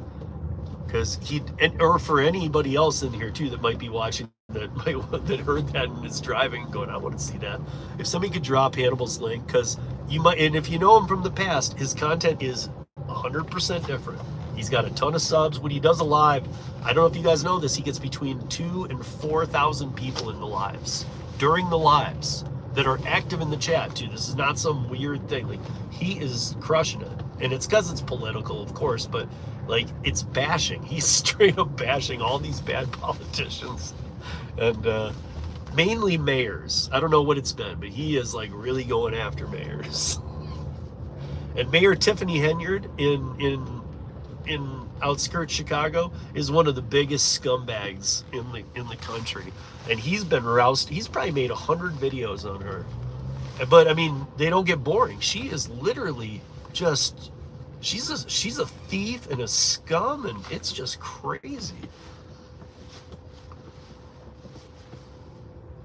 because or for anybody else in here too that might be watching that heard that and is driving going, I want to see that. If somebody could drop Hannibal's link, because you might, and if you know him from the past, his content is 100% different. He's got a ton of subs. When he does a live, I don't know if you guys know this, he gets between 2,000 and 4,000 people in the lives, during the lives, that are active in the chat too. This is not some weird thing. Like, he is crushing it, and it's because it's political, of course, but like, it's bashing. He's straight up bashing all these bad politicians, and mainly mayors. I don't know what it's been, but he is like really going after mayors. And Mayor Tiffany Henyard in outskirts Chicago is one of the biggest scumbags in the country, and he's been roused. He's probably made 100 videos on her, but I mean, they don't get boring. She is literally just, she's a thief and a scum, and it's just crazy.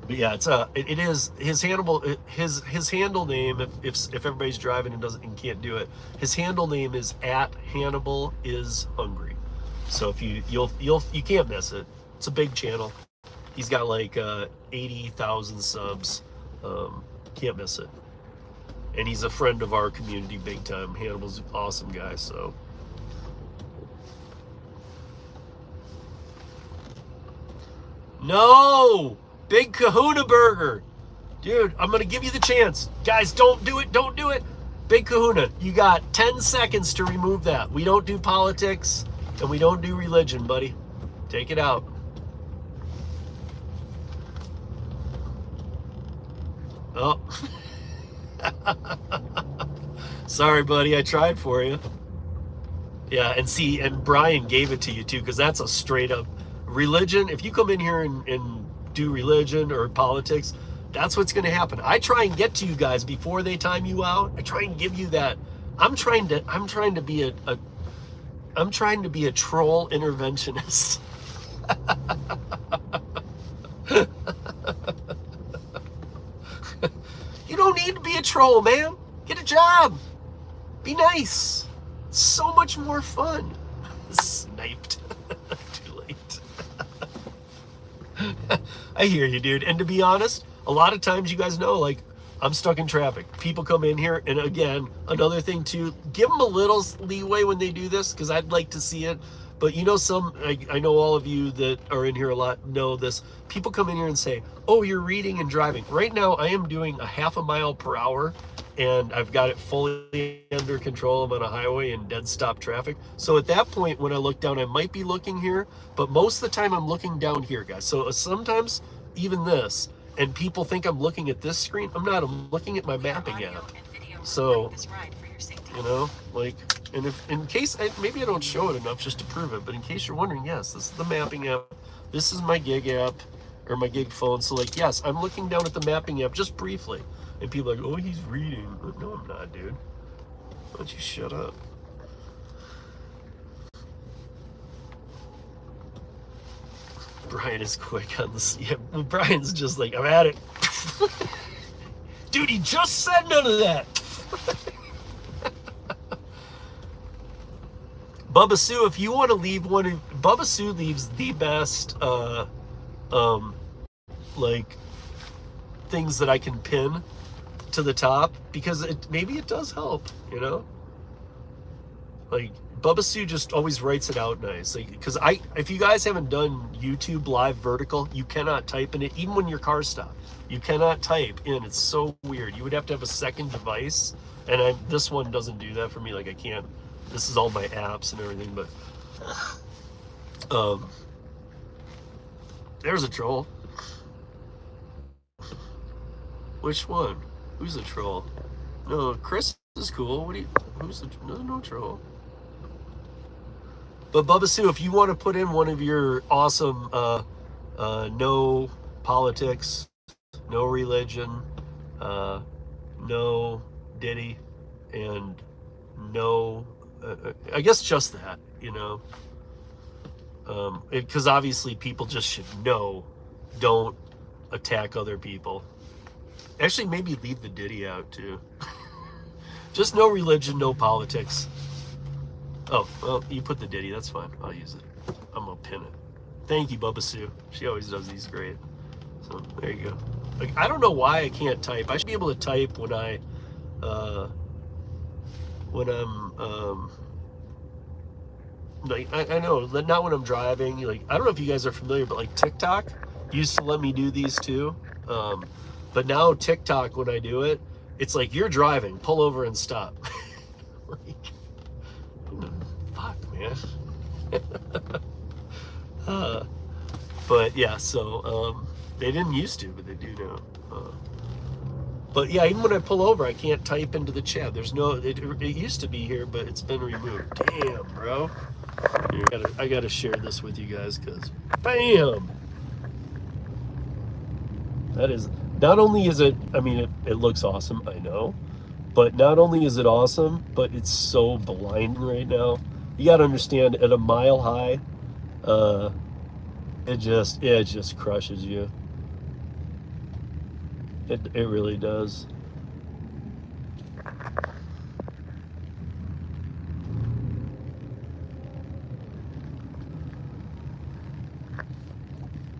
But yeah, it is his Hannibal, his handle name, if everybody's driving and can't do it, his handle name is @Hannibal is Hungry. So if you can't miss it. It's a big channel. He's got like 80,000 subs. Can't miss it. And he's a friend of our community big time. Hannibal's an awesome guy, so. No! Big Kahuna Burger. Dude, I'm going to give you the chance. Guys, don't do it. Don't do it. Big Kahuna, you got 10 seconds to remove that. We don't do politics, and we don't do religion, buddy. Take it out. Oh. Sorry, buddy. I tried for you. Yeah, and Brian gave it to you, too, because that's a straight up religion, if you come in here and do religion or politics, that's what's going to happen. I try and get to you guys before they time you out. I try and give you that. I'm trying to be a troll interventionist. You don't need to be a troll, man. Get a job. Be nice. It's so much more fun. Sniped. Too late. I hear you, dude. And to be honest, a lot of times, you guys know, like, I'm stuck in traffic. People come in here, and again, another thing too, give them a little leeway when they do this, because I'd like to see it. But you know, I know all of you that are in here a lot know this. People come in here and say, oh, you're reading and driving. Right now, I am doing a 0.5 mile per hour, and I've got it fully under control. I'm on a highway in dead stop traffic. So at that point, when I look down, I might be looking here, but most of the time I'm looking down here, guys. So sometimes even this, and people think I'm looking at this screen. I'm not. I'm looking at my mapping app. So, you know, like, and if in case maybe I don't show it enough just to prove it, but in case you're wondering, yes, this is the mapping app. This is my gig app or my gig phone. So, like, yes, I'm looking down at the mapping app just briefly, and people are like, oh, he's reading. But no, I'm not, dude. Why don't you shut up? Brian is quick on this. Yeah, Brian's just like, I'm at it. Dude, he just said none of that. Bubba Sue, if you want to leave one, Bubba Sue leaves the best, like, things that I can pin to the top, because maybe it does help, you know? Like, Bubba Sue just always writes it out nice. Like, because if you guys haven't done YouTube live vertical, you cannot type in it, even when your car stops. You cannot type in. It's so weird. You would have to have a second device, and this one doesn't do that for me. Like, I can't. This is all my apps and everything, but there's a troll. Which one? Who's a troll? No, Chris is cool. No troll. But Bubba Sue, if you want to put in one of your awesome no politics, no religion, no Diddy, and no, I guess just that, you know, because obviously people just should know, don't attack other people. Actually, maybe leave the Diddy out too. Just no religion, no politics. Oh, well, you put the Diddy, that's fine. I'll use it. I'm gonna pin it. Thank you, Bubba Sue. She always does these great. So there you go. Like, I don't know why I can't type. I should be able to type when I'm like, I know, not when I'm driving. Like, I don't know if you guys are familiar, but like TikTok used to let me do these too. But now TikTok, when I do it, it's like, you're driving, pull over and stop. Like, fuck, man. But yeah, so they didn't used to, but they do now. But yeah, even when I pull over, I can't type into the chat. There's no, it used to be here, but it's been removed. Damn, bro. I gotta share this with you guys, because bam. That is, not only is it, I mean, it looks awesome, I know, but not only is it awesome, but it's so blinding right now. You gotta understand, at a mile high, it just crushes you. It really does.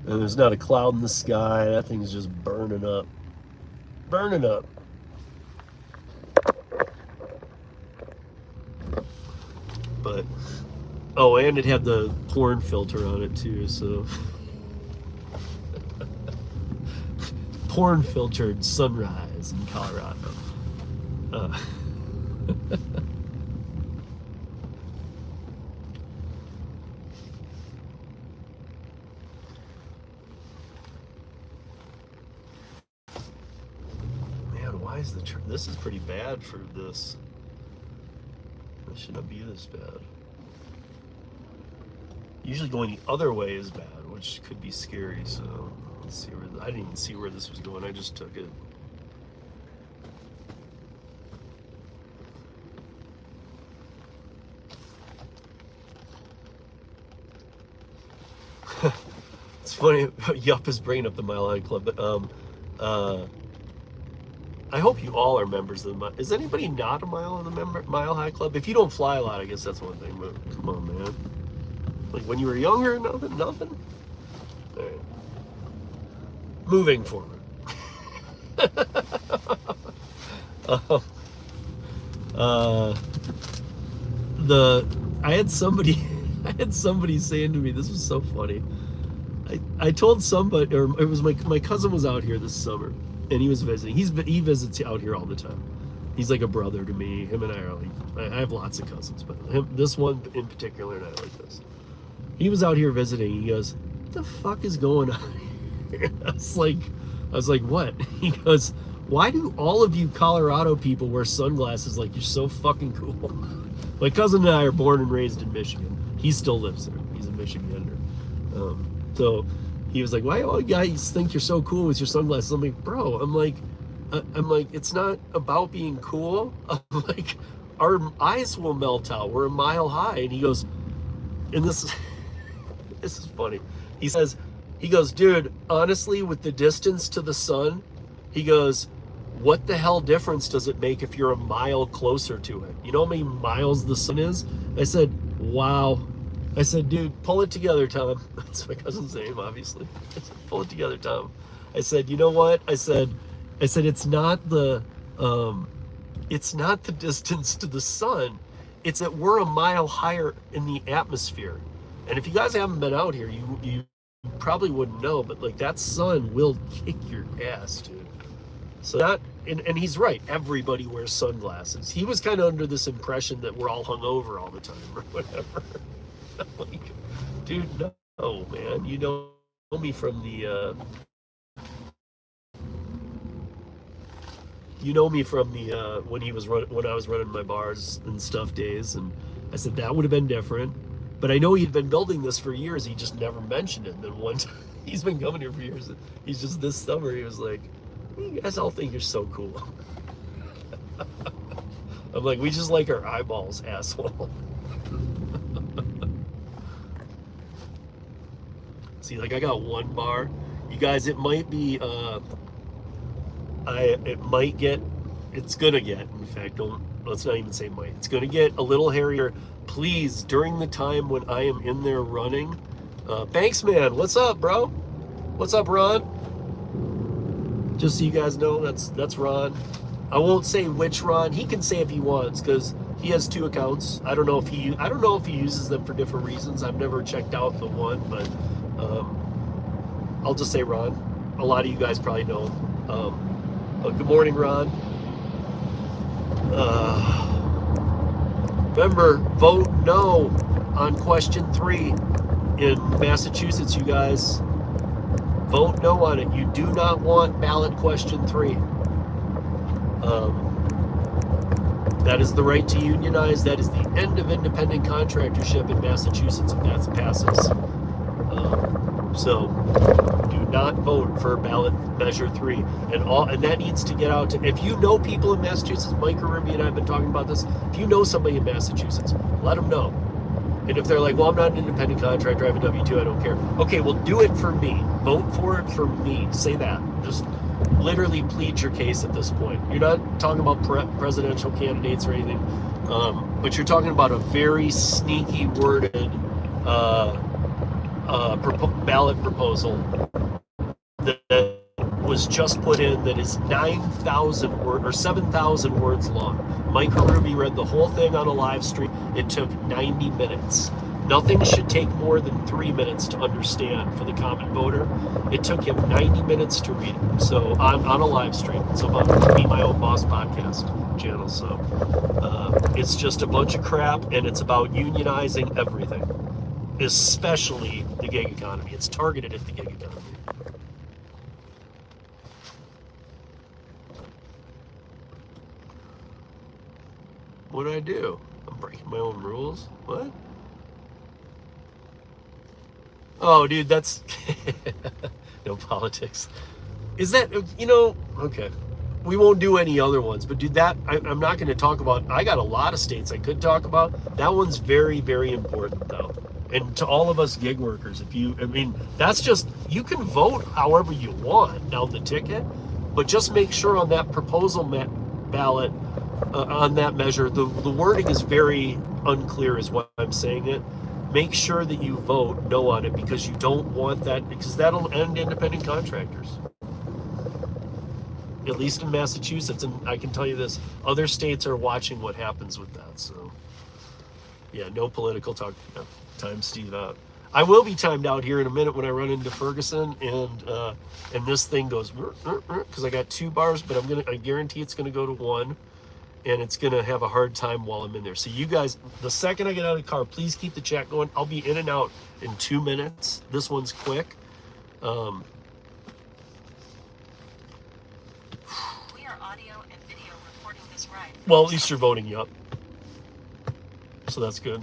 And there's not a cloud in the sky. That thing's just burning up. Burning up. But, oh, and it had the porn filter on it too, so. Porn filtered sunrise in Colorado. Man, why is this is pretty bad for this. This should not be this bad. Usually going the other way is bad. which could be scary. So let's see where I didn't even see where this was going. I just took it. It's funny. Yup is bringing up the MiLE High Club, but I hope you all are members of the MiLE. Is anybody not a MiLE in the MiLE High Club? If you don't fly a lot, I guess that's one thing. But come on, man. Like when you were younger, nothing. All right. Moving forward. I had somebody saying to me, this was so funny. I told somebody, or it was my cousin was out here this summer, and he was visiting. He visits out here all the time. He's like a brother to me. Him and I are like, I have lots of cousins, but this one in particular, and I like this. He was out here visiting. He goes, "What the fuck is going on here?" I was like, "What?" He goes, "Why do all of you Colorado people wear sunglasses like you're so fucking cool?" My cousin and I are born and raised in Michigan. He still lives there. He's a Michigander. So he was like, "Why all you guys think you're so cool with your sunglasses?" I'm like, "Bro," I'm like, it's not about being cool. I'm like, our eyes will melt out. We're a mile high. And he goes, and this is funny. He goes, "Dude, honestly, with the distance to the sun," he goes, "what the hell difference does it make if you're a mile closer to it? You know how many miles the sun is?" I said, "Wow." I said, "Dude, pull it together, Tom." That's my cousin's name, obviously. I said, "Pull it together, Tom." I said, "You know what?" I said, it's not the distance to the sun. It's that we're a mile higher in the atmosphere. And if you guys haven't been out here, you probably wouldn't know, but like that sun will kick your ass, dude. So that, and he's right. Everybody wears sunglasses. He was kind of under this impression that we're all hungover all the time or whatever. Like, dude, no, man. You know me from the when I was running my bars and stuff days, and I said that would have been different. But I know he'd been building this for years. He just never mentioned it. And then one time, he's been coming here for years. He's just this summer, he was like, "You guys all think you're so cool." I'm like, "We just like our eyeballs, asshole." See, like I got one bar. You guys, it might be, it's gonna get, in fact, let's not even say might. It's gonna get a little hairier. Please, during the time when I am in there running, Banks man, what's up, bro? What's up, Ron? Just so you guys know, that's Ron. I won't say which Ron. He can say if he wants, because he has two accounts. I don't know if he uses them for different reasons. I've never checked out the one, but I'll just say Ron. A lot of you guys probably know him. But good morning, Ron. Remember, vote no on question 3 in Massachusetts, you guys. Vote no on it. You do not want ballot question 3. That is the right to unionize. That is the end of independent contractorship in Massachusetts if that passes. So do not vote for ballot measure 3, and that needs to get out to, if you know people in Massachusetts, Mike Curri and I have been talking about this. If you know somebody in Massachusetts, let them know. And if they're like, "Well, I'm not an independent contractor, I have a W-2, I don't care." Okay, well, do it for me. Vote for it for me. Say that. Just literally plead your case at this point. You're not talking about presidential candidates or anything, but you're talking about a very sneaky worded ballot proposal that was just put in that is 9,000 words or 7,000 words long. Mike Ruby read the whole thing on a live stream. It took 90 minutes. Nothing should take more than 3 minutes to understand for the common voter. It took him 90 minutes to read it. So on a live stream. It's about the Be My Own Boss podcast channel. So it's just a bunch of crap, and it's about unionizing everything, especially the gig economy. It's targeted at the gig economy. What did I do? I'm breaking my own rules? What? Oh, dude, that's no politics. Is that, okay. We won't do any other ones, but dude, I'm not going to talk about. I got a lot of states I could talk about. That one's very, very important though. And to all of us gig workers, I mean, that's just, you can vote however you want down the ticket, but just make sure on that proposal ballot, on that measure, the wording is very unclear, is what I'm saying it. Make sure that you vote no on it, because you don't want that, because that'll end independent contractors. At least in Massachusetts, and I can tell you this, other states are watching what happens with that. So, yeah, no political talk. Yeah, time Steve out. I will be timed out here in a minute when I run into Ferguson, and this thing goes because I got 2 bars, but I guarantee it's gonna go to 1, and it's gonna have a hard time while I'm in there. So you guys, the second I get out of the car, please keep the chat going. I'll be in and out in 2 minutes. This one's quick. Well, at least you're voting yup. So that's good.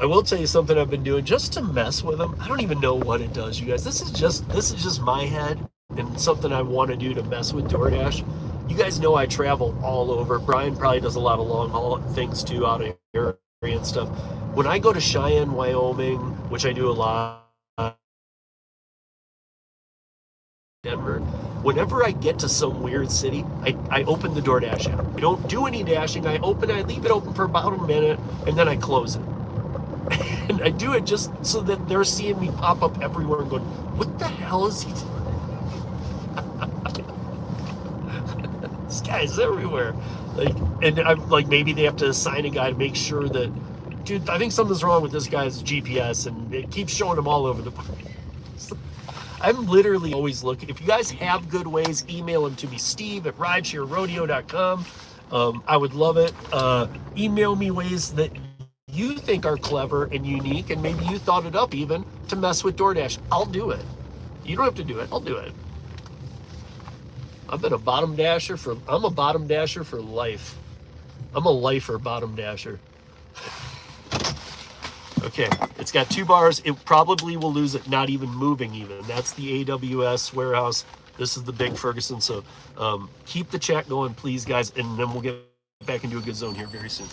I will tell you something I've been doing just to mess with them. I don't even know what it does, you guys. This is just my head and something I want to do to mess with DoorDash. You guys know I travel all over. Brian probably does a lot of long haul things too, out of area and stuff. When I go to Cheyenne, Wyoming, which I do a lot, Denver, whenever I get to some weird city, I open the DoorDash app. I don't do any dashing. I leave it open for about a minute, and then I close it. And I do it just so that they're seeing me pop up everywhere and going, what the hell is he doing? This guy's everywhere. And I'm like, maybe they have to assign a guy to make sure that, dude, I think something's wrong with this guy's GPS, and it keeps showing him all over the place. I'm literally always looking. If you guys have good ways, email them to me, steve@ridesharerodeo.com. I would love it. Email me ways that you think are clever and unique, and maybe you thought it up even to mess with DoorDash. I'll do it. You don't have to do it. I'll do it. I'm a bottom dasher for life. I'm a lifer bottom dasher. Okay, it's got 2 bars. It probably will lose it, not even moving even. That's the AWS warehouse. This is the big Ferguson. So keep the chat going, please, guys, and then we'll get back into a good zone here very soon.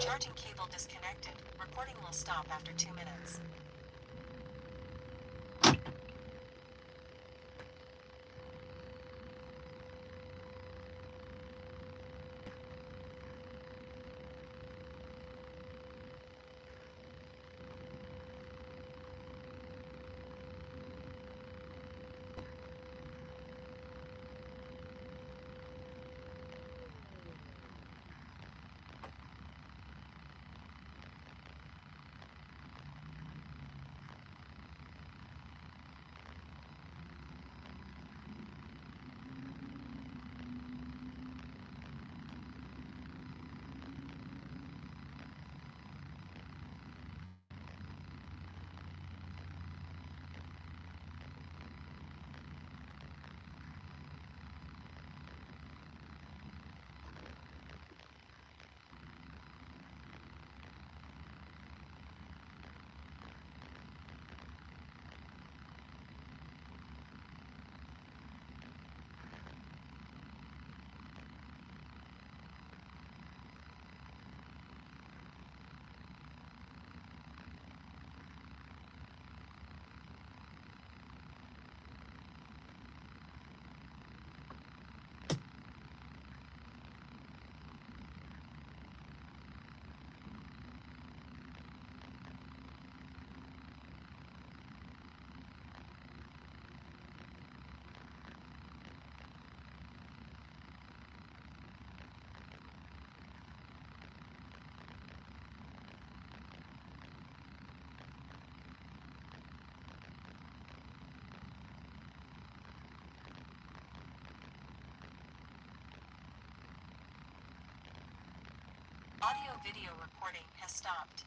Charging cable disconnected. Recording will stop after 2 minutes. Video recording has stopped.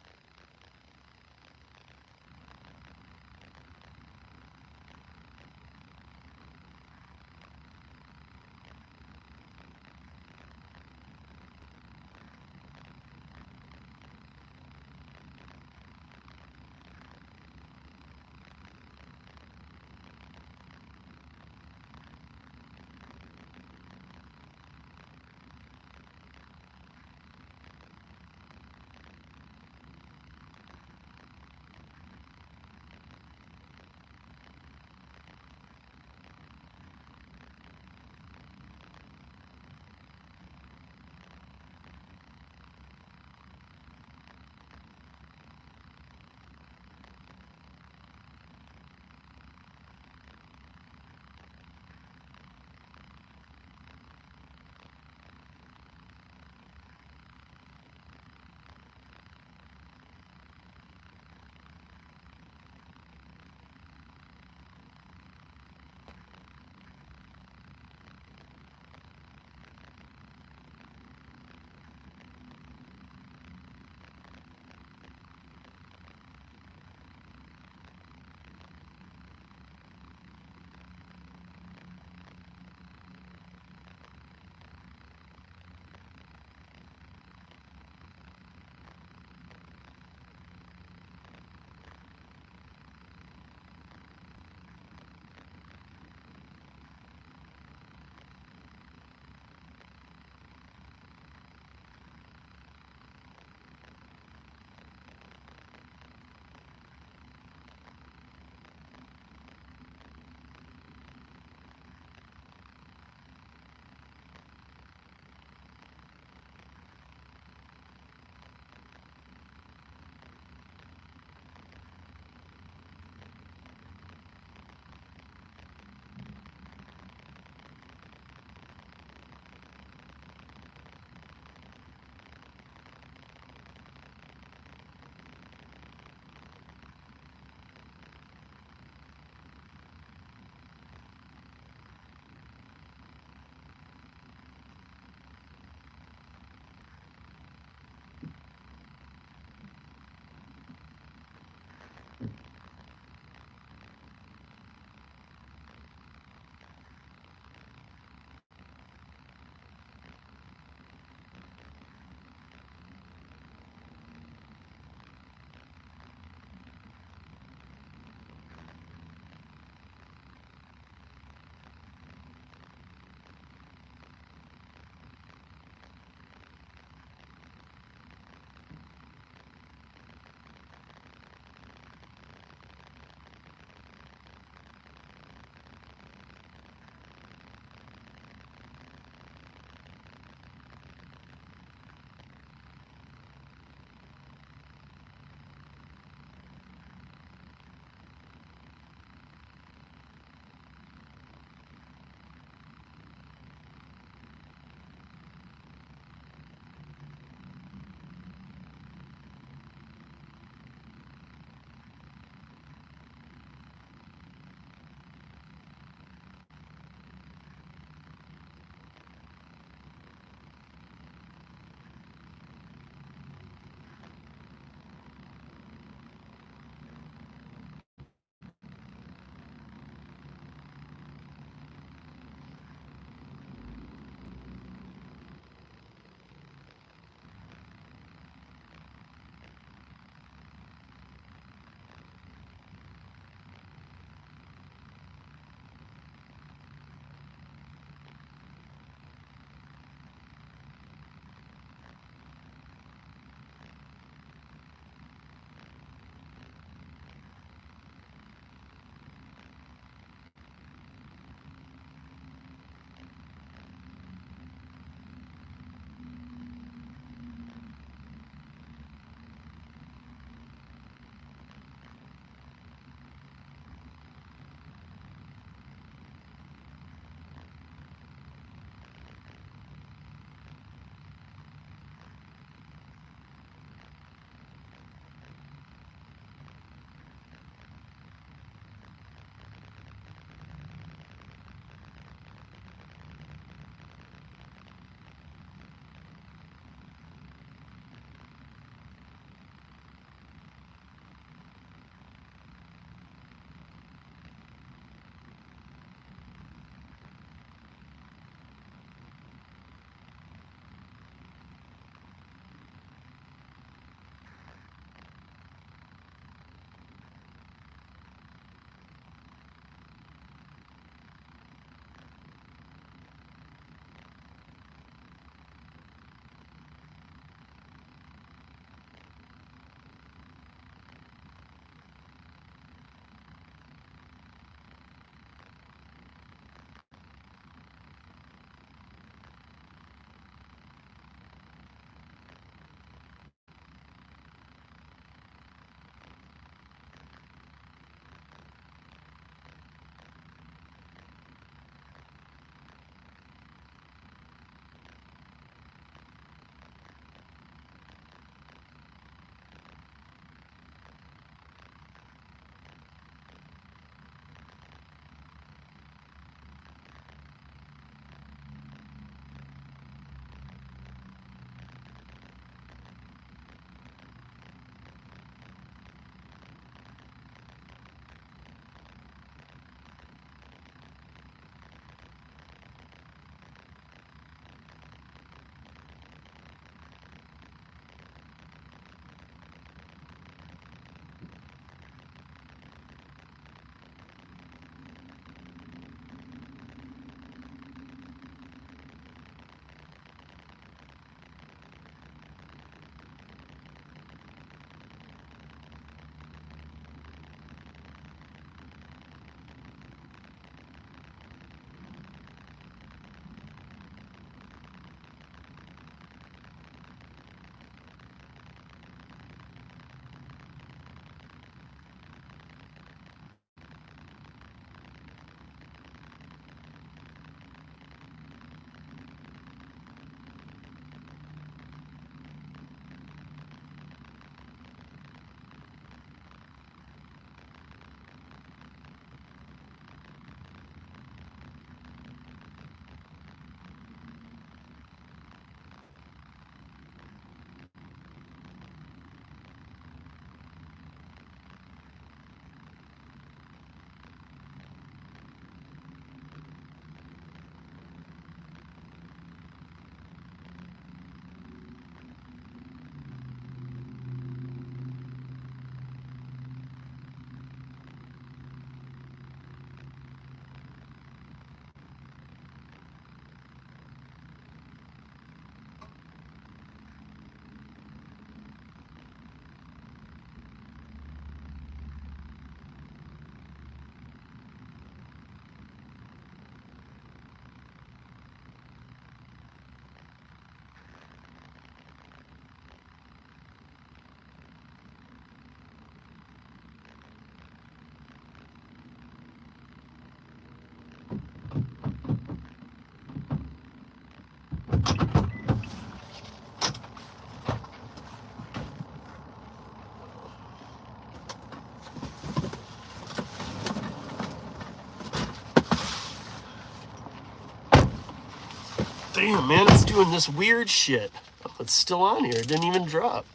Damn, man, it's doing this weird shit. Oh, it's still on here. It didn't even drop.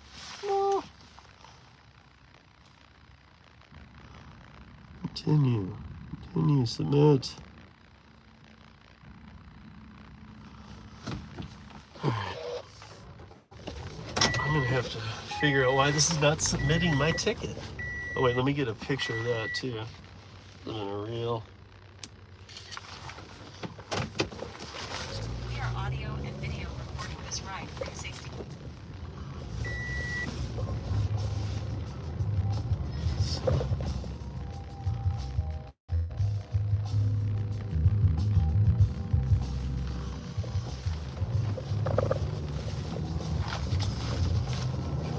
Oh. Continue. Continue. Submit. I'm gonna have to figure out why this is not submitting my ticket. Oh wait, let me get a picture of that too. In a reel. We are audio and video recording this ride for safety.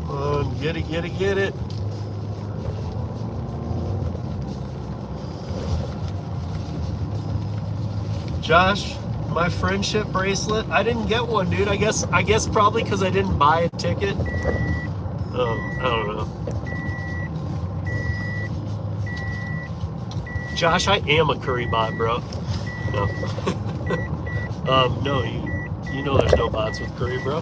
Come on, get it, get it, get it. Josh, my friendship bracelet. I didn't get one, dude. I guess probably because I didn't buy a ticket. I don't know. Josh, I am a Curri bot, bro. No. No, you know there's no bots with Curri, bro.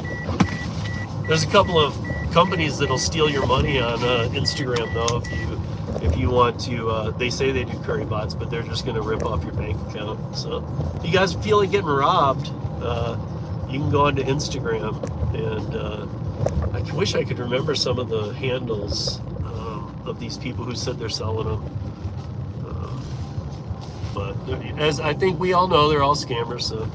There's a couple of companies that'll steal your money on Instagram, though, if you want to. They say they do Curri bots, but they're just gonna rip off your bank account. So, if you guys feel like getting robbed, you can go onto Instagram, and I wish I could remember some of the handles of these people who said they're selling them. But as I think we all know, they're all scammers. So.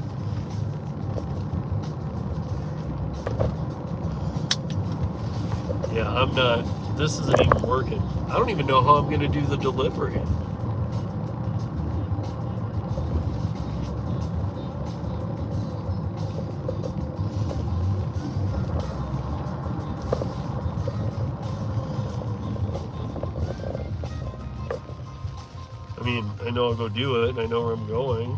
Yeah, I'm not. This isn't even working. I don't even know how I'm going to do the delivery. I mean, I know I'll go do it, and I know where I'm going.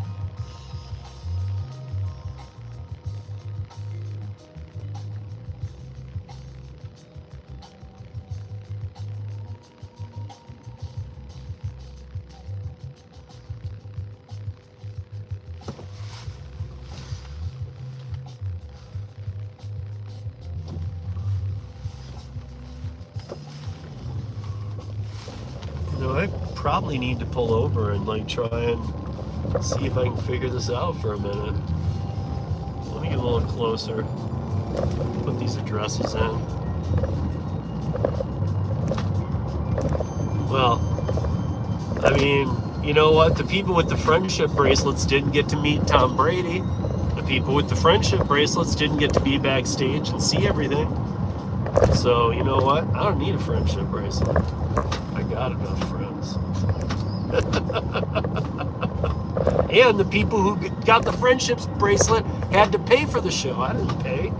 You know, I probably need to pull over and like try and see if I can figure this out for a minute. Let me get a little closer. Put these addresses in. Well, I mean, you know what? The people with the friendship bracelets didn't get to meet Tom Brady. The people with the friendship bracelets didn't get to be backstage and see everything. So, you know what? I don't need a friendship bracelet. I got enough friends. And the people who got the friendship bracelet had to pay for the show. I didn't pay.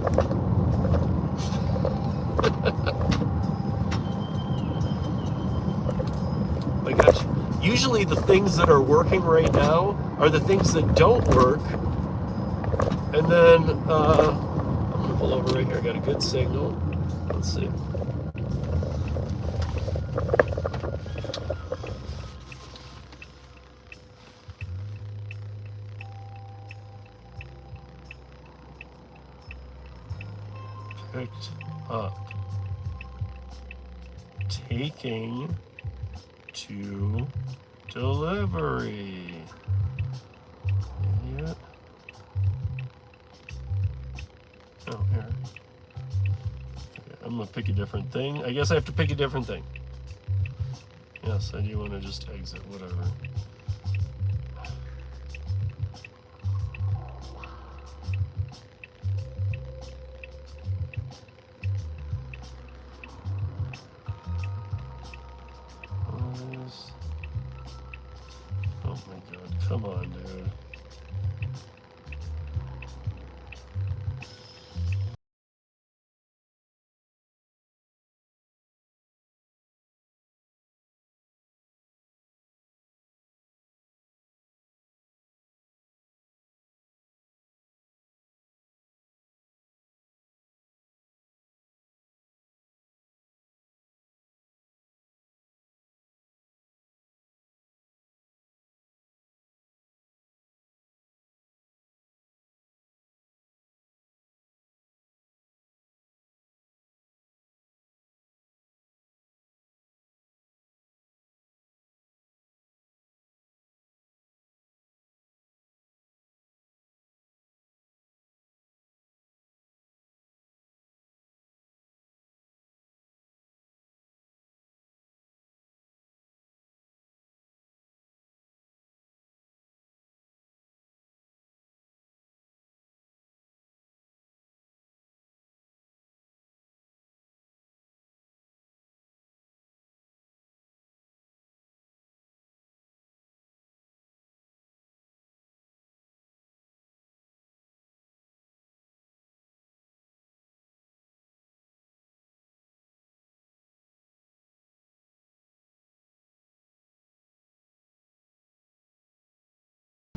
My gosh. Usually the things that are working right now are the things that don't work. And then I'm going to pull over right here. I got a good signal. Let's see. Picked up. Taking to delivery. Idiot. Oh, here. Okay, I'm gonna pick a different thing. I guess I have to pick a different thing. Yes, I do want to just exit, whatever. Oh my god, come on, dude.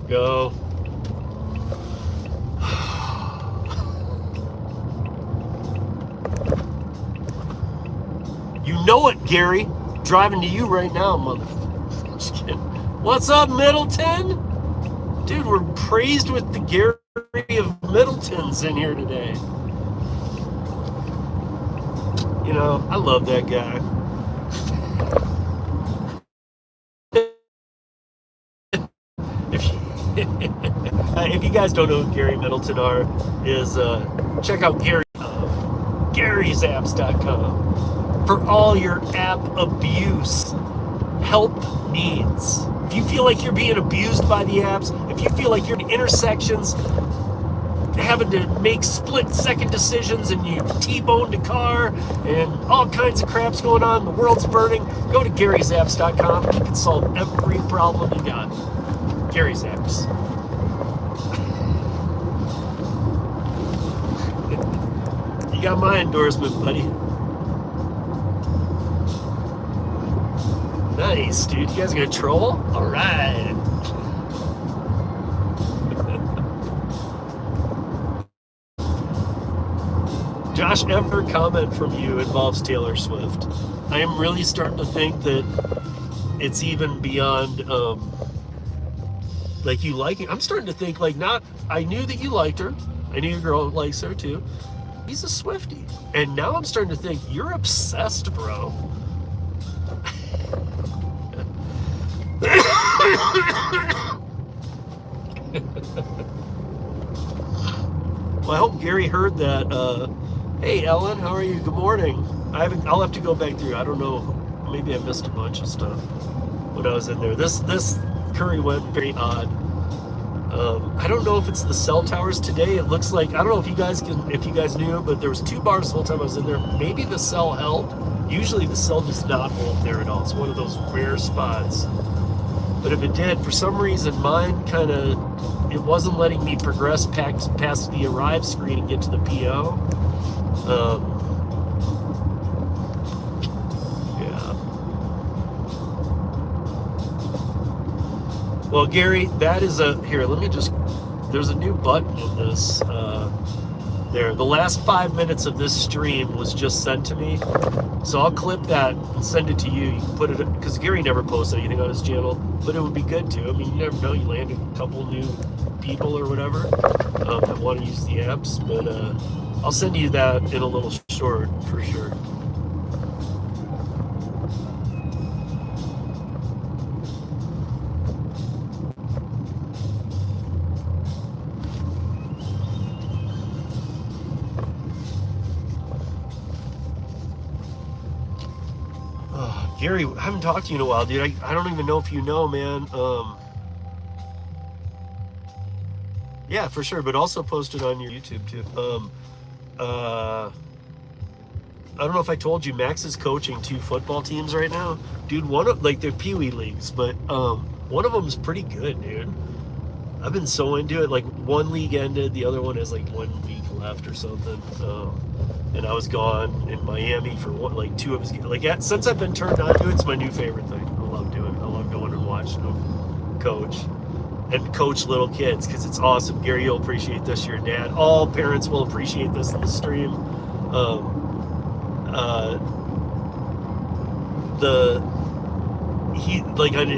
go. You know it, Gary. Driving to you right now, motherfucker. Just kidding. What's up, Middleton? Dude, we're praised with the Gary of Middletons in here today. You know, I love that guy. If you guys don't know who Gary Middleton is check out Gary'sApps.com for all your app abuse help needs. If you feel like you're being abused by the apps, if you feel like you're in intersections having to make split-second decisions and you T-boned a car and all kinds of crap's going on, the world's burning, go to Gary'sApps.com. You can solve every problem you got. Gary's Apps. You got my endorsement, buddy. Nice, dude. You guys gonna troll? All right. Josh, every comment from you involves Taylor Swift. I am really starting to think that it's even beyond, like you liking. I'm starting to think like not. I knew that you liked her. I knew your girl likes her too. He's a Swiftie, and now I'm starting to think you're obsessed, bro. Well, I hope Gary heard that. Hey, Ellen, how are you? Good morning. I'll have to go back through. I don't know. Maybe I missed a bunch of stuff when I was in there. This Curri went very odd. I don't know if it's the cell towers today. It looks like, I don't know if you guys knew, but there was 2 bars the whole time I was in there. Maybe the cell held. Usually the cell does not hold there at all. It's one of those rare spots. But if it did, for some reason, mine it wasn't letting me progress past the arrive screen and get to the PO. Yeah. Well, Gary, that is here, there's a new button in this, there. The last 5 minutes of this stream was just sent to me. So I'll clip that and send it to you. You can put it, because Gary never posts anything on his channel, but it would be good to. I mean, you never know, you land a couple new people or whatever that want to use the apps, but I'll send you that in a little short for sure. Gary, I haven't talked to you in a while, dude. I don't even know if you know, man. Yeah, for sure, but also post it on your YouTube too. I don't know if I told you, Max is coaching 2 football teams right now. Dude, they're Pee Wee leagues, but one of them is pretty good, dude. I've been so into it. Like, one league ended, the other one has like 1 week left or something. And I was gone in Miami for 2 of his games. Like, since I've been turned on to it, it's my new favorite thing. I love doing it. I love going and watching him coach and coach little kids, because it's awesome. Gary, you'll appreciate this. Your dad. All parents will appreciate this in the stream.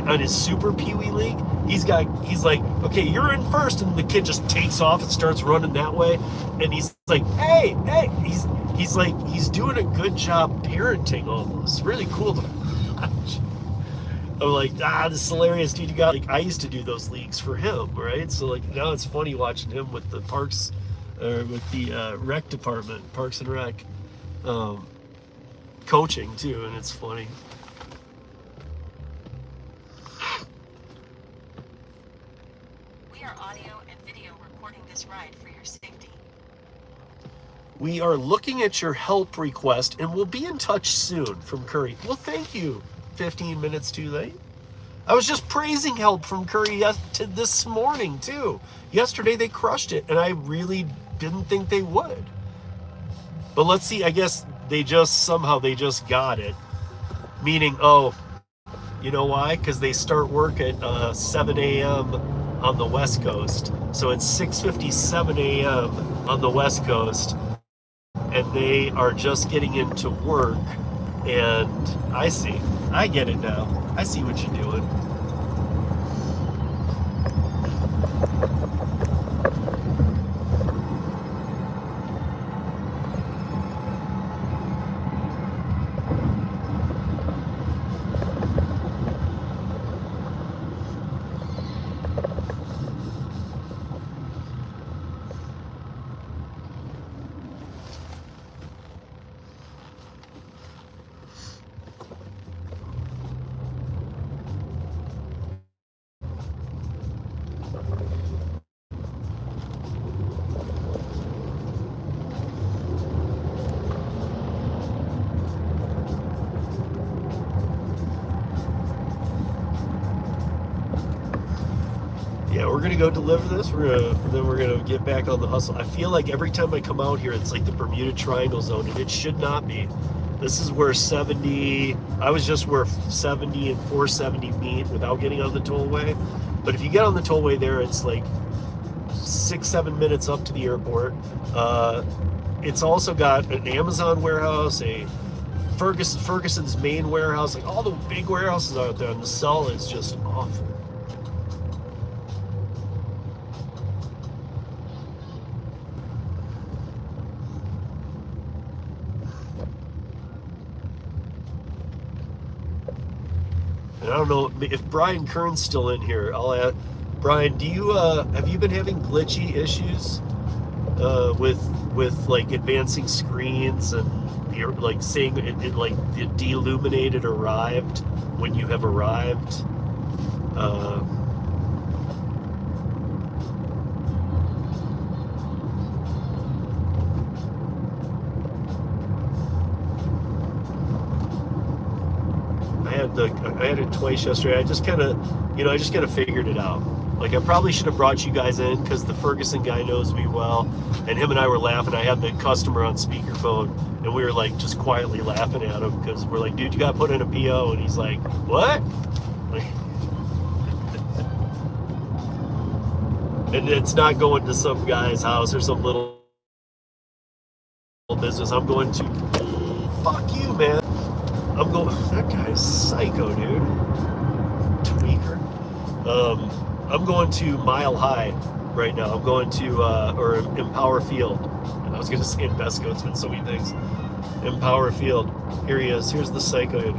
On his Super Pee Wee league, he's like, okay, you're in first, and the kid just takes off and starts running that way, and he's like, hey, he's doing a good job parenting almost. It's really cool to watch. I'm like, this is hilarious, dude. I used to do those leagues for him, right? So like now it's funny watching him with the parks, or with the rec department, Parks and Rec, coaching too, and it's funny. We are audio and video recording this ride for your safety. We are looking at your help request and we'll be in touch soon, from Curri. Well, thank you. 15 minutes too late. I was just praising help from Curri this morning too. Yesterday they crushed it, and I really didn't think they would. But let's see, I guess they just got it. Meaning, you know why? Because they start work at 7 a.m. on the West Coast. So it's 6:57 a.m. on the West Coast, and they are just getting into work. And I get it now. I see what you're doing. Yeah, we're gonna go deliver this. Then we're gonna get back on the hustle. I feel like every time I come out here, it's like the Bermuda Triangle zone, and it should not be. This is where 70. I was just where 70 and 470 meet without getting on the tollway. But if you get on the tollway there, it's like 6-7 minutes up to the airport. It's also got an Amazon warehouse, a Ferguson's main warehouse, like all the big warehouses out there, and the cell is just awful. And I don't know if Brian Kern's still in here. I'll add, Brian, do you have you been having glitchy issues with like advancing screens and you're like saying it like the deluminated arrived when you have arrived? I had it twice yesterday. I just kind of figured it out. Like I probably should have brought you guys in because the Ferguson guy knows me well, and him and I were laughing. I had the customer on speakerphone, and we were like just quietly laughing at him because we're like, dude, you got to put in a PO, and he's like, what? And it's not going to some guy's house or some little business. I'm going to, fuck you, man. I'm going, that guy's psycho, dude. Tweaker. I'm going to Mile High right now. I'm going to, or Empower Field. I was going to say Invesco. It's been so many things. Empower Field. Here he is. Here's the psycho dude.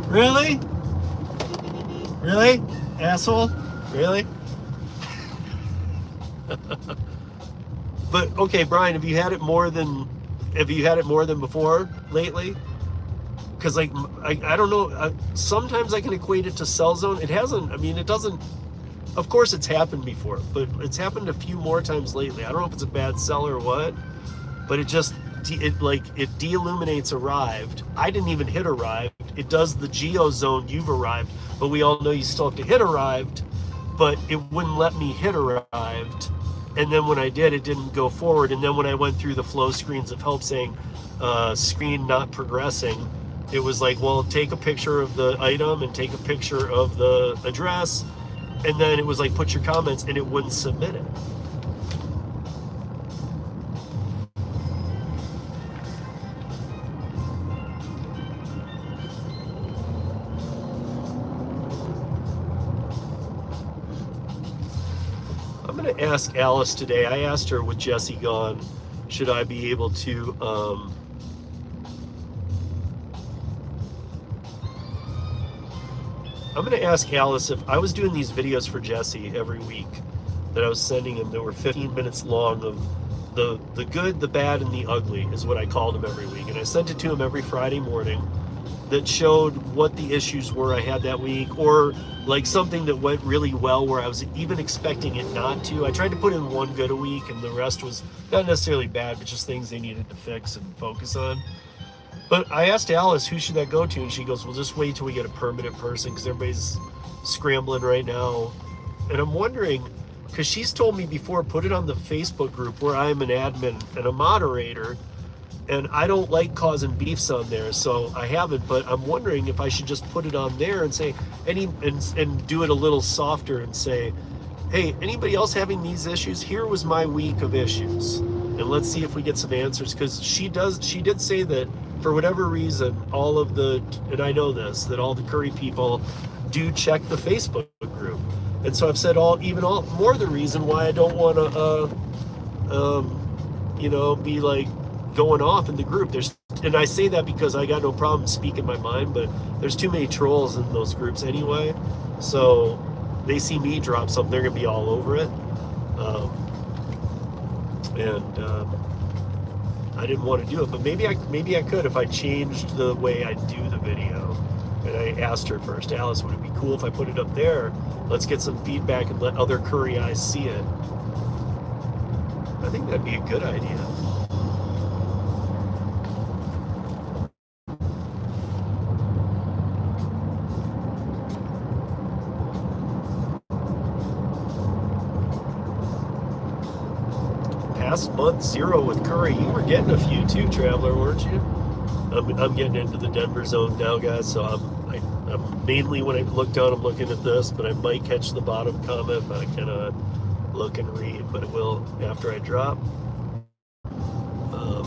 Really? Really? Asshole? Really? But, okay, Brian, have you had it more than before lately? Because like I don't know, sometimes I can equate it to cell zone. It hasn't, I mean, it doesn't, of course it's happened before, but it's happened a few more times lately. I don't know if it's a bad cell or what, but it just it deilluminates arrived. I didn't even hit arrived. It does the geo zone you've arrived, but we all know you still have to hit arrived, but it wouldn't let me hit arrived. And then when I did, it didn't go forward. And then when I went through the flow screens of help saying screen not progressing, it was like, well, take a picture of the item and take a picture of the address. And then it was like, put your comments, and it wouldn't submit it. I'm going to ask Alice today. I asked her with Jesse gone, should I be able to I'm going to ask Alice if I was doing these videos for Jesse every week that I was sending him that were 15 minutes long of the good, the bad, and the ugly is what I called him every week. And I sent it to him every Friday morning that showed what the issues were I had that week, or like something that went really well where I was even expecting it not to. I tried to put in one good a week and the rest was not necessarily bad, but just things they needed to fix and focus on. But I asked Alice, who should I go to? And she goes, well, just wait till we get a permanent person because everybody's scrambling right now. And I'm wondering, because she's told me before, put it on the Facebook group where I'm an admin and a moderator. And I don't like causing beefs on there, so I haven't. But I'm wondering if I should just put it on there and say and do it a little softer and say, hey, anybody else having these issues? Here was my week of issues, and let's see if we get some answers. Because she did say that for whatever reason, all of the, and I know this, that all the Curri people do check the Facebook group, and so I've said more the reason why I don't want to be like going off in the group. And I say that because I got no problem speaking my mind, but there's too many trolls in those groups anyway. So they see me drop something, they're gonna be all over it. I didn't want to do it, but maybe I could if I changed the way I do the video. And I asked her first, Alice, would it be cool if I put it up there? Let's get some feedback and let other Curri eyes see it. I think that'd be a good idea. Month 0 with Curri. You were getting a few too, Traveler, weren't you? I'm getting into the Denver zone now, guys, so I'm mainly, when I look down, I'm looking at this, but I might catch the bottom comment, but I cannot look and read, but it will after I drop. But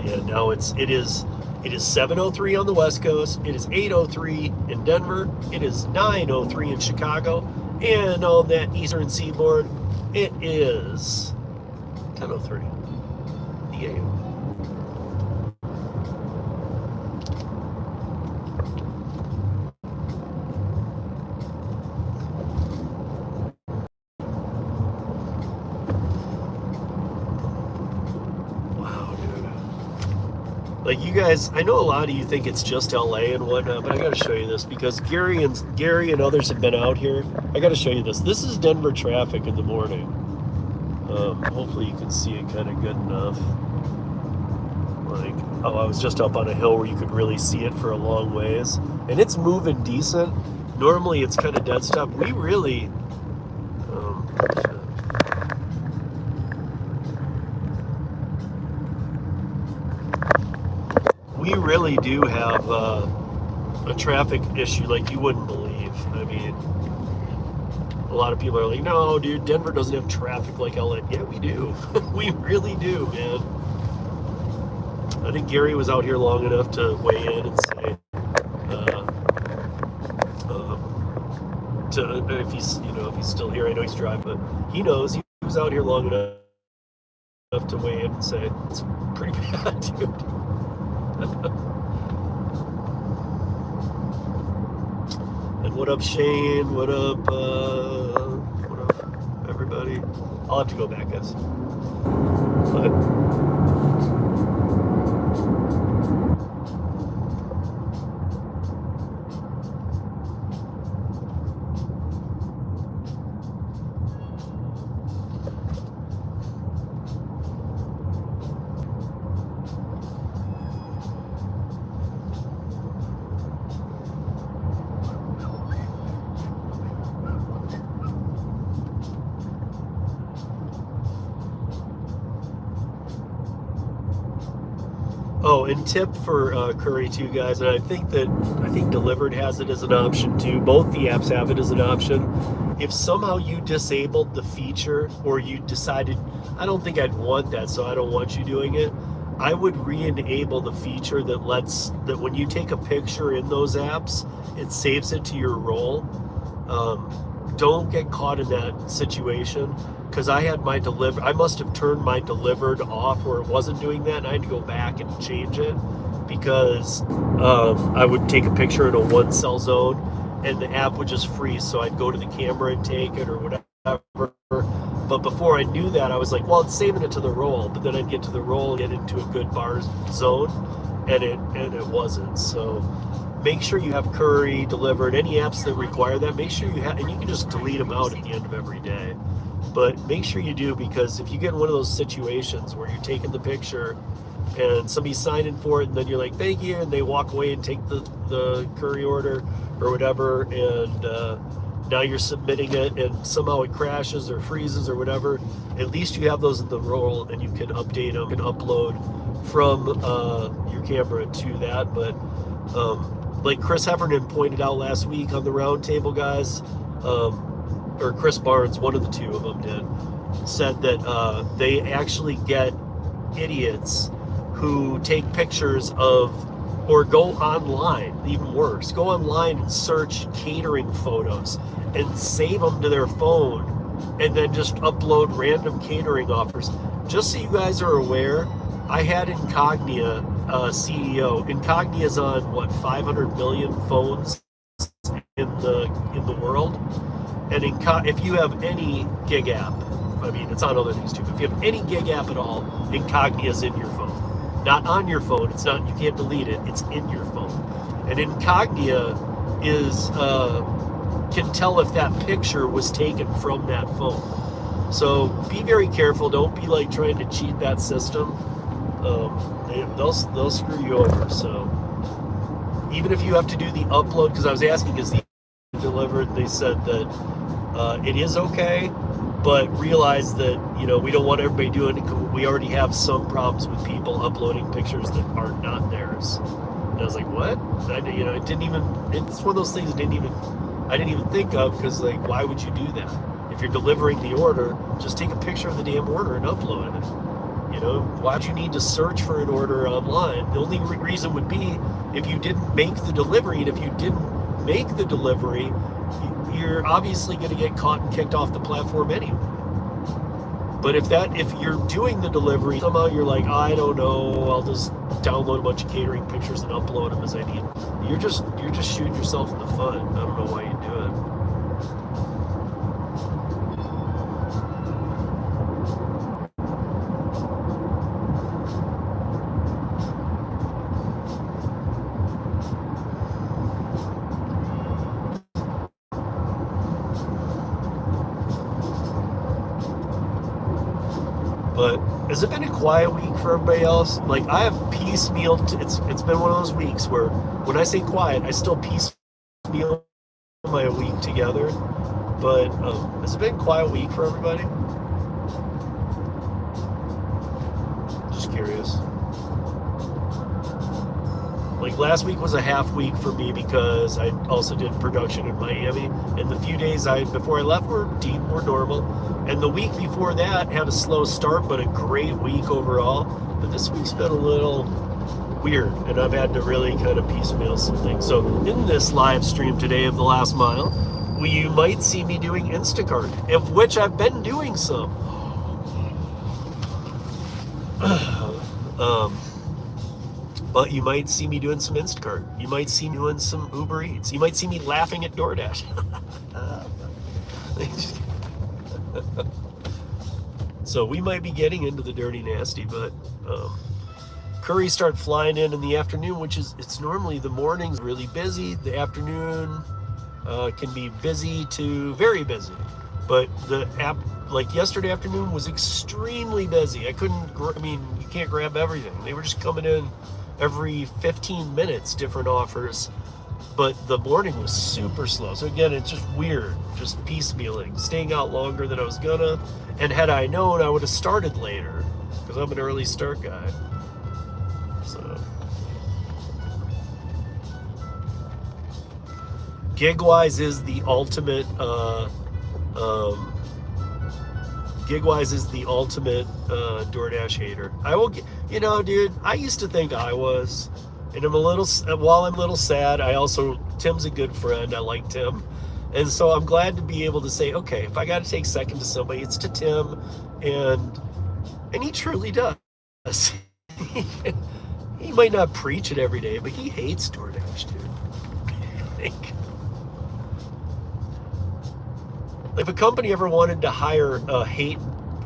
yeah, now it is 7:03 on the West Coast, it is 8:03 in Denver, it is 9:03 in Chicago, and on that eastern seaboard, it is 10:03 the AM. Wow, dude. Like, you guys, I know a lot of you think it's just LA and whatnot, but I gotta show you this because Gary and others have been out here. I gotta show you this. This is Denver traffic in the morning. Hopefully you can see it kind of good enough. Like, I was just up on a hill where you could really see it for a long ways, and it's moving decent. Normally it's kind of dead stop. We really, do have a traffic issue like you wouldn't believe. I mean, a lot of people are like, no, dude, Denver doesn't have traffic like LA. Yeah, we do. We really do, man. I think Gary was out here long enough to weigh in and say, if he's still here. I know he's driving, but he knows. He was out here long enough to weigh in and say it's pretty bad, dude. And what up, Shane? What up, everybody? I'll have to go back, guys. But oh, and tip for Curri too, guys, and I think Dlivrd has it as an option too. Both the apps have it as an option. If somehow you disabled the feature, or you decided, I don't think I'd want that, so I don't want you doing it, I would re-enable the feature that when you take a picture in those apps, it saves it to your roll. Don't get caught in that situation, because I had my Dlivrd, I must have turned my Dlivrd off where it wasn't doing that, and I had to go back and change it, because I would take a picture in a 1 cell zone and the app would just freeze, so I'd go to the camera and take it or whatever. But before I knew that, I was like, well, it's saving it to the roll, but then I'd get to the roll and get into a good bar zone, and it wasn't. So make sure you have Curri, Dlivrd, any apps that require that, make sure you have, and you can just delete them out at the end of every day. But make sure you do, because if you get in one of those situations where you're taking the picture and somebody's signing for it, and then you're like, thank you, and they walk away and take the Curri order or whatever, and now you're submitting it and somehow it crashes or freezes or whatever, at least you have those in the roll and you can update them and upload from your camera to that. But like Chris Heffernan pointed out last week on the roundtable, guys, or Chris Barnes, one of the two of them did, said that they actually get idiots who take pictures of, or go online, even worse, go online and search catering photos and save them to their phone and then just upload random catering offers. Just so you guys are aware, I had Incognia CEO. Incognia's on what, 500 million phones in the world, and if you have any gig app, I mean it's on other things too, but if you have any gig app at all, Incognia's in your phone. Not on your phone, it's not, you can't delete it, it's in your phone. And Incognia is can tell if that picture was taken from that phone. So be very careful, don't be like trying to cheat that system. They'll screw you over. So even if you have to do the upload, because I was asking, is the Dlivrd, they said that it is okay, but realize that, you know, we don't want everybody doing it. We already have some problems with people uploading pictures that are not theirs. And I was like, what? You know, it didn't even, it's one of those things that I didn't even think of, because like, why would you do that? If you're delivering the order, just take a picture of the damn order and upload it. You know, why would you need to search for an order online? The only reason would be if you didn't make the delivery, and if you didn't make the delivery, you're obviously going to get caught and kicked off the platform anyway. But if you're doing the delivery, somehow you're like, I don't know, I'll just download a bunch of catering pictures and upload them as I need. You're just shooting yourself in the foot. I don't know why you do it. But has it been a quiet week for everybody else? Like, I have piecemeal. It's been one of those weeks where when I say quiet, I still piecemeal my week together. But has it been a quiet week for everybody? Just curious. Like, last week was a half week for me because I also did production in Miami, and the few days before I left were normal. And the week before that had a slow start, but a great week overall. But this week's been a little weird, and I've had to really kind of piecemeal some things. So in this live stream today of The Last Mile, you might see me doing Instacart, of which I've been doing some. But you might see me doing some Instacart. You might see me doing some Uber Eats. You might see me laughing at DoorDash. So we might be getting into the dirty nasty, but Curri start flying in the afternoon, which is, it's normally the morning's really busy. The afternoon can be busy to very busy. But the app, like yesterday afternoon, was extremely busy. You can't grab everything. They were just coming in every 15 minutes, different offers. But the morning was super slow. So again, it's just weird, just piecemealing, staying out longer than I was gonna. And had I known, I would have started later, because I'm an early start guy. So Gigwise is the ultimate DoorDash hater. I will get, dude, I used to think I was, and while I'm a little sad, Tim's a good friend. I like Tim. And so I'm glad to be able to say, okay, if I got to take second to somebody, it's to Tim. And he truly does. He might not preach it every day, but he hates DoorDash, dude. I think. If a company ever wanted to hire a hate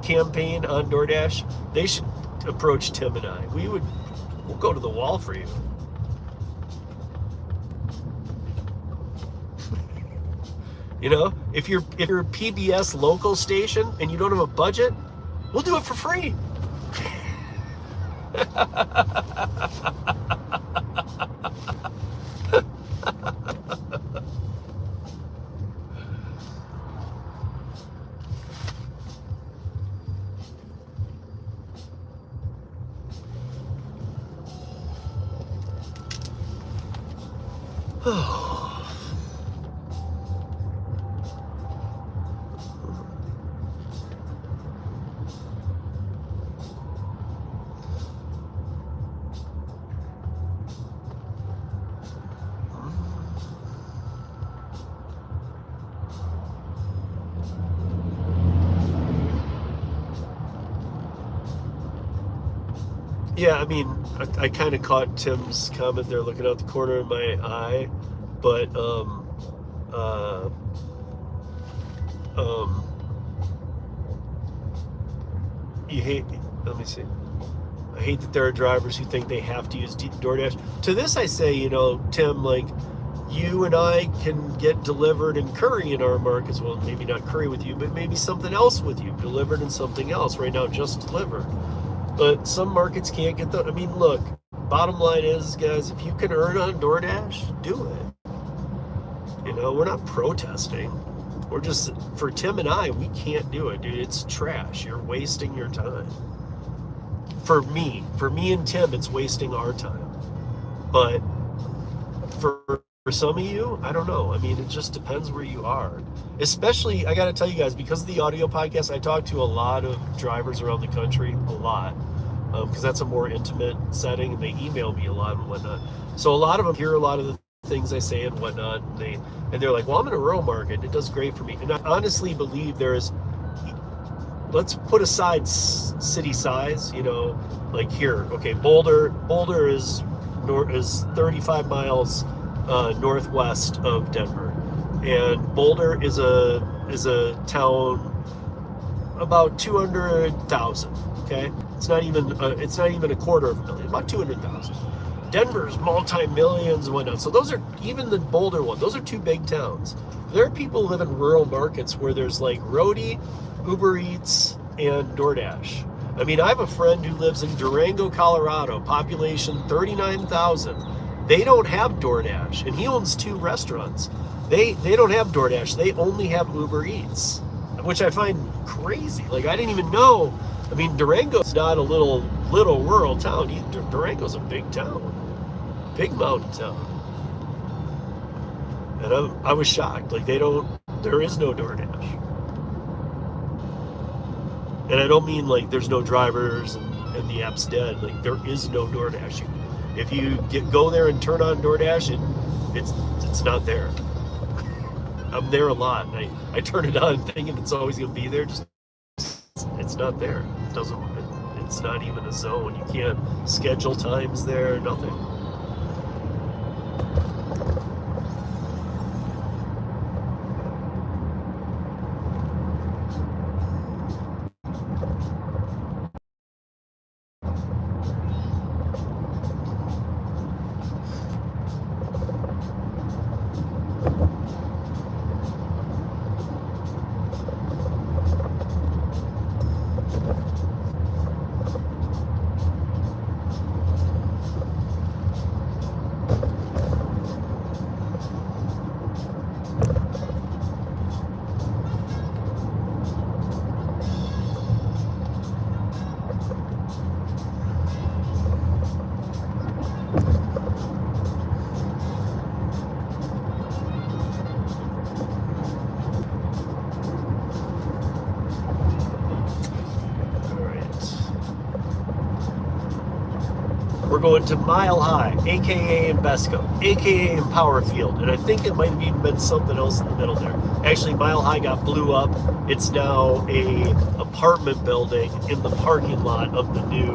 campaign on DoorDash, they should approach Tim and I. We'll go to the wall for you. If you're a PBS local station and you don't have a budget, we'll do it for free. Yeah, I mean, I kind of caught Tim's comment there, looking out the corner of my eye, but uh, you hate. Let me see. I hate that there are drivers who think they have to use DoorDash. To this, I say, you know, Tim, like, you and I can get Dlivrd and Curri in our markets. Well, maybe not Curri with you, but maybe something else with you. Dlivrd and something else. Right now, just Dlivrd. But some markets can't get the. I mean, look, bottom line is, guys, if you can earn on DoorDash, do it. You know, we're not protesting. We're just, for Tim and I, we can't do it, dude. It's trash. You're wasting your time. For me and Tim, it's wasting our time. But for some of you, I don't know. I mean, it just depends where you are. Especially, I got to tell you guys, because of the audio podcast, I talk to a lot of drivers around the country, a lot, because that's a more intimate setting, and they email me a lot and whatnot. So a lot of them hear a lot of the things I say and whatnot, and they're like, well, I'm in a rural market. It does great for me. And I honestly believe let's put aside city size, you know, like here, okay, Boulder is 35 miles northwest of Denver, and Boulder is a town about 200,000. Okay, it's not even a quarter of a million, about 200,000. Denver's multi-millions and whatnot. So those are, even the Boulder one, those are two big towns. There are people who live in rural markets where there's like Rodeo, Uber Eats, and DoorDash. I mean, I have a friend who lives in Durango, Colorado, population 39,000. They don't have DoorDash, and he owns 2 restaurants. They don't have DoorDash. They only have Uber Eats, which I find crazy. Like, I didn't even know. I mean, Durango's not a little rural town. Durango's a big town, big mountain town. And I was shocked. Like, there is no DoorDash. And I don't mean like there's no drivers and the app's dead. Like, there is no DoorDash. If you go there and turn on DoorDash, it's not there. I'm there a lot, and I turn it on thinking it's always gonna be there. Just it's not there. It's not even a zone. You can't schedule times there. Nothing. We're going to Mile High, aka in Vesco, aka in Powerfield, and I think it might have even been something else in the middle there. Actually, Mile High got blew up. It's now a apartment building in the parking lot of the new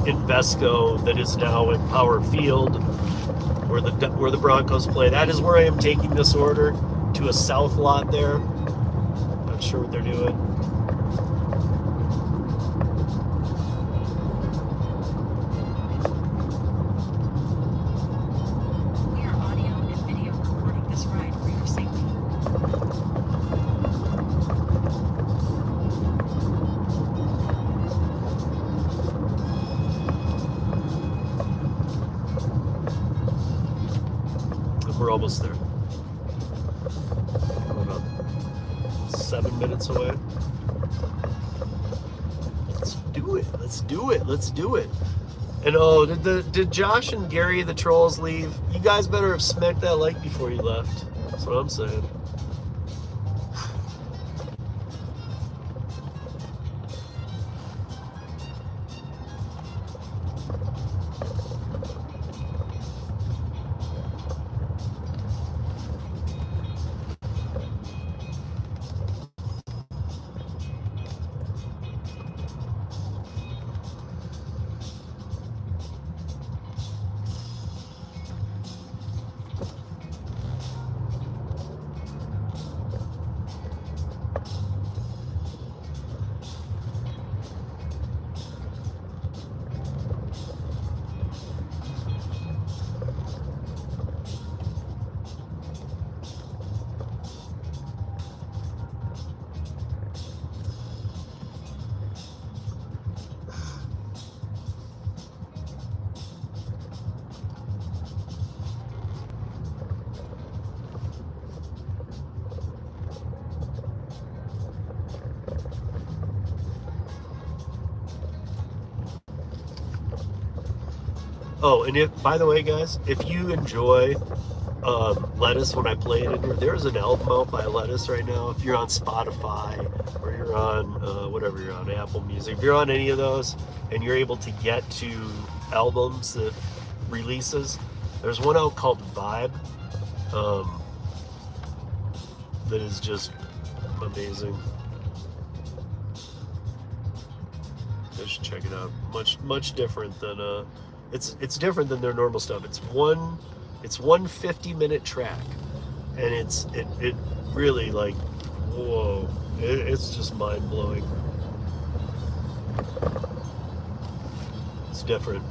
Invesco that is now in Powerfield, where the Broncos play. That is where I am taking this order, to a south lot there. Not sure what they're doing. We're almost there. We're about 7 minutes away. Let's do it. Let's do it. Let's do it. And oh, did Josh and Gary the trolls leave? You guys better have smacked that like before you left. That's what I'm saying. Oh, and by the way, guys, if you enjoy Lettuce when I play it in here, there's an album out by Lettuce right now. If you're on Spotify or you're on whatever you're on, Apple Music, if you're on any of those and you're able to get to albums that releases, there's one out called Vibe that is just amazing. You should check it out. Much different than it's different than their normal stuff. It's one 50-minute track, and it really, like, whoa, it's just mind-blowing. It's different.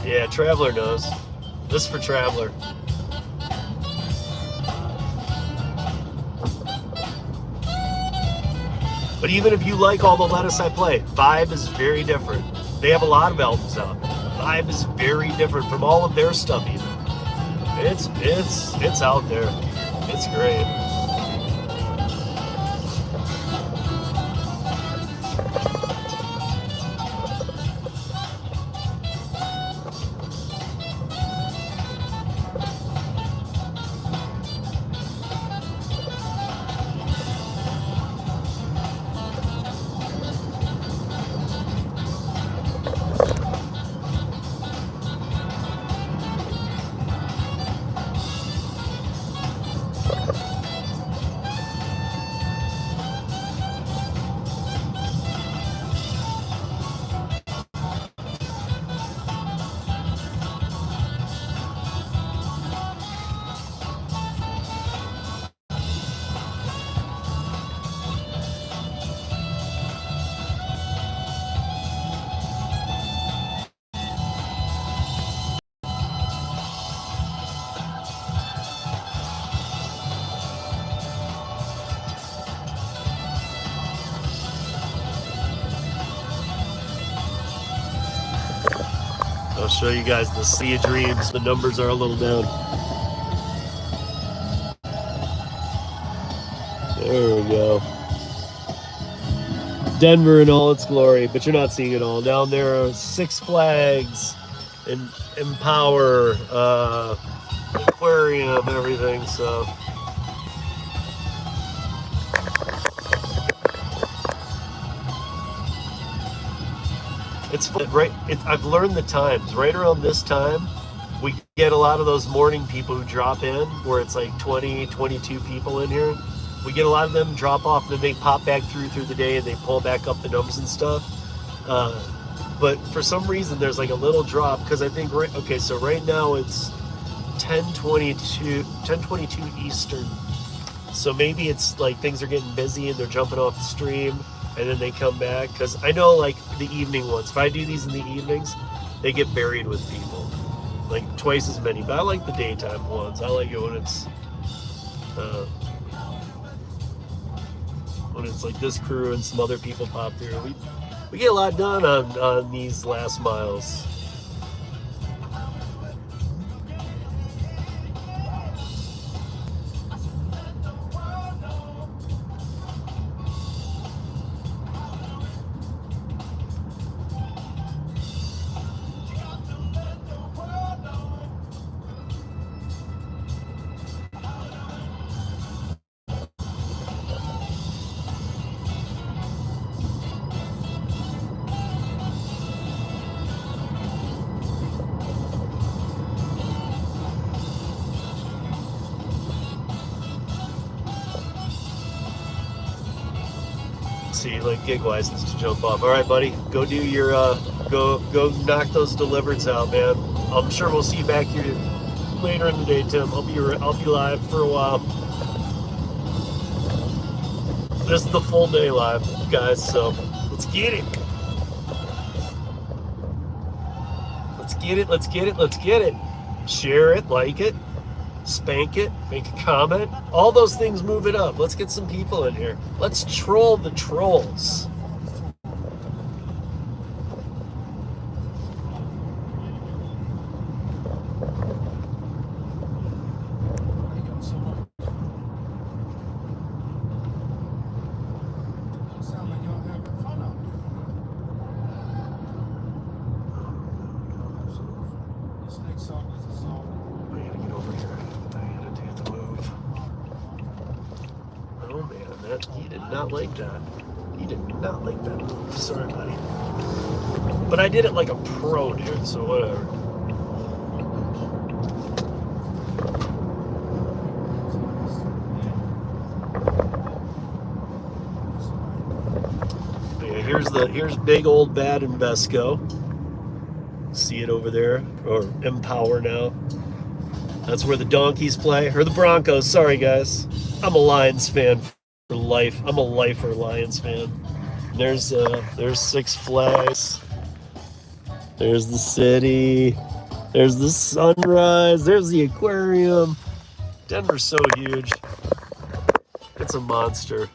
Yeah, Traveler knows. This is for Traveler. But even if you like all the Lettuce I play, Vibe is very different. They have a lot of albums out. Vibe is very different from all of their stuff even. It's out there. It's great. I'll show you guys the Sea of Dreams. The numbers are a little down. There we go. Denver in all its glory, but you're not seeing it all. Down there are Six Flags and Empower, Aquarium, everything, so. It's right. I've learned the times. Right around this time, we get a lot of those morning people who drop in, where it's like 20, 22 people in here. We get a lot of them drop off, and then they pop back through the day, and they pull back up the numbers and stuff. But for some reason, there's like a little drop, because I think, so right now it's 10:22 Eastern. So maybe it's like things are getting busy and they're jumping off the stream and then they come back. Because I know like the evening ones, if I do these in the evenings, they get buried with people. Like twice as many. But I like the daytime ones. I like it when it's like this crew and some other people pop through. We get a lot done on these last miles. See, like gig license to jump off. All right, buddy, go do your go knock those Dlivrds out, man. I'm sure we'll see you back here later in the day, Tim. I'll be live for a while. This is the full day live, guys. So let's get it. Let's get it. Let's get it. Let's get it. Share it, like it, spank it, make a comment. All those things move it up. Let's get some people in here. Let's troll the trolls. He did not like that. He did not like that move. Sorry, buddy. But I did it like a pro, dude, so whatever. But yeah, here's big old bad Invesco. See it over there, or Empower now. That's where the Donkeys play, or the Broncos. Sorry, guys. I'm a Lions fan for life. I'm a lifer Lions fan. There's Six Flags. There's the city. There's the sunrise. There's the aquarium. Denver's so huge. It's a monster.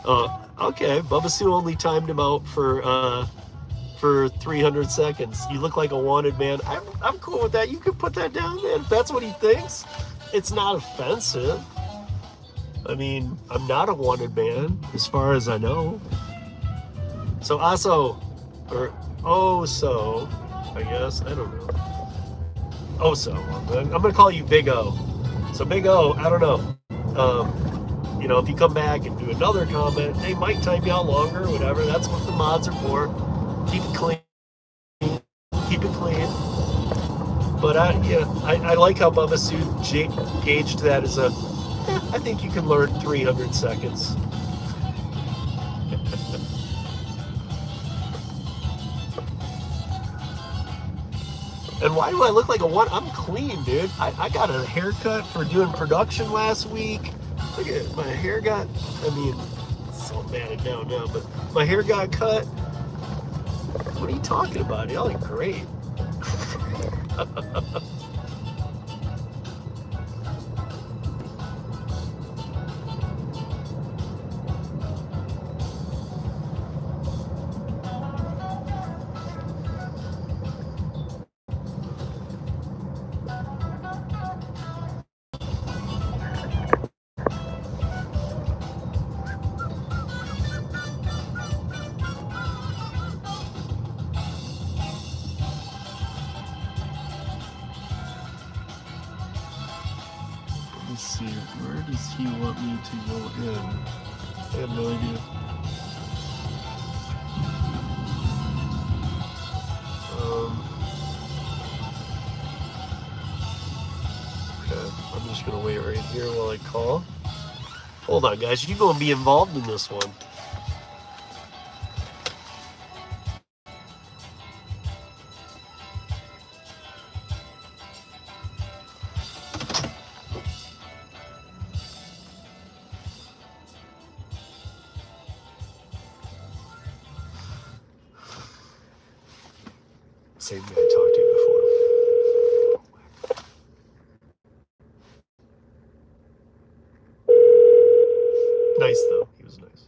Oh, okay. Bubba Sue only timed him out for 300 seconds. You look like a wanted man. I'm cool with that. You could put that down, man. If that's what he thinks, it's not offensive. I mean, I'm not a wanted man, as far as I know. So Oso, or Oso, I guess. I don't know. Oso. I'm gonna call you Big O. So Big O, I don't know. You know, if you come back and do another comment, they might time you out longer, whatever. That's what the mods are for. Keep it clean. Keep it clean. But I like how Bubba Sue gauged that as I think you can learn 300 seconds. And why do I look like a one? I'm clean, dude. I got a haircut for doing production last week. Look at my hair got, I mean, it's so matted down now, but my hair got cut. What are you talking about? Y'all look great. Let's see, where does he want me to go in? I have no idea. Okay, I'm just gonna wait right here while I call. Hold on, guys. You gonna be involved in this one? Same guy I talked to before. Nice though. He was nice.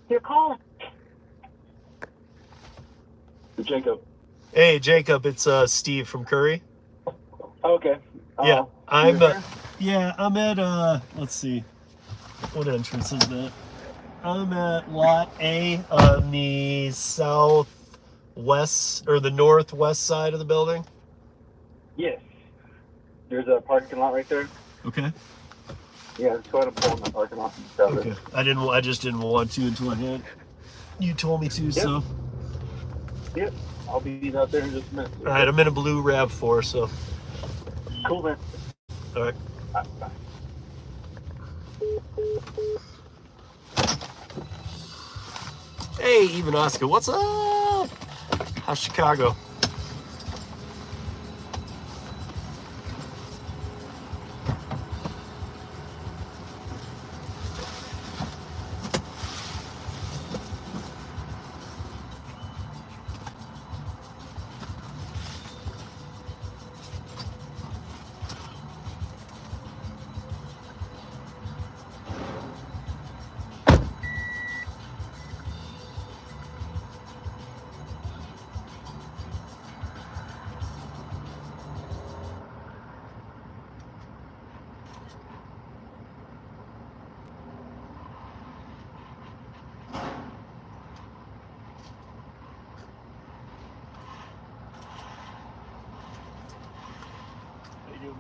You're calling. Jacob. Hey, Jacob. It's Steve from Curri. Okay. Yeah, I'm. you're here? Yeah, I'm at. Let's see. What entrance is that? I'm at Lot A on the southwest or the northwest side of the building. Yes. There's a parking lot right there. Okay. Yeah, let's go ahead and pull in the parking lot and stuff. Okay. I just didn't want to until I had. You told me to, so. Yep. I'll be out there in just a minute. All right, I'm in a blue RAV4, so. Cool, man. All right. All right, bye. Hey, even Oscar, what's up? How's Chicago?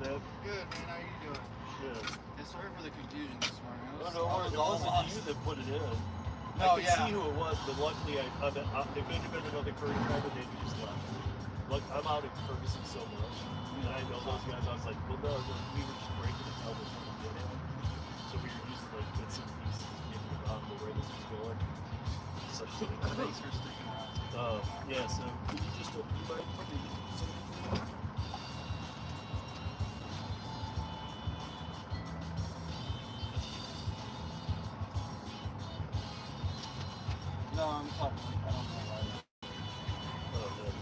Man. Good, man. How you doing? Yeah. Hey, sorry for the confusion this morning. I don't know, it wasn't you that put it in. No, I could see who it was, but luckily, if it had been another Curri driver, they'd just left. Look, I'm out in Ferguson so much, and I know those guys. I was like, well, no, we were just breaking the tell this from the beginning. So we were using like bits and pieces to get around to where this was going. So, Thanks for sticking around. yeah, so could you just, you mind putting No, I'm talking. I don't know why.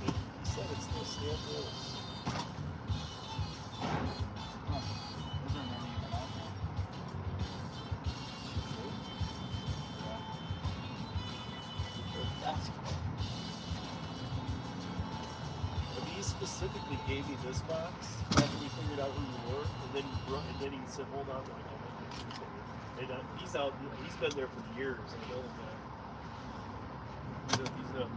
he said it's still stands. Huh. Isn't there even out there? Yeah. That's cool. He specifically gave me this box after we figured out who you were, and then he said, "Hold on, I got one." And he's out. He's been there for years. I know that. He's not.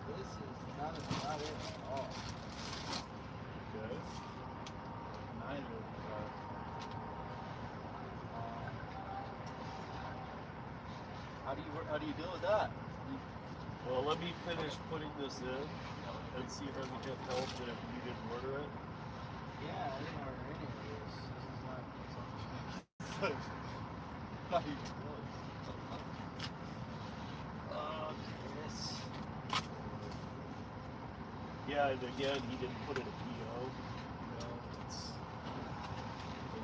This is not it at all. Okay. Neither of them are. How do you deal with that? Well, let me finish putting this in and see if I can get help that if you didn't order it. Yeah, I didn't order any of this. This is not something. Not even close. Chris. Yeah, and again, he didn't put in a PO.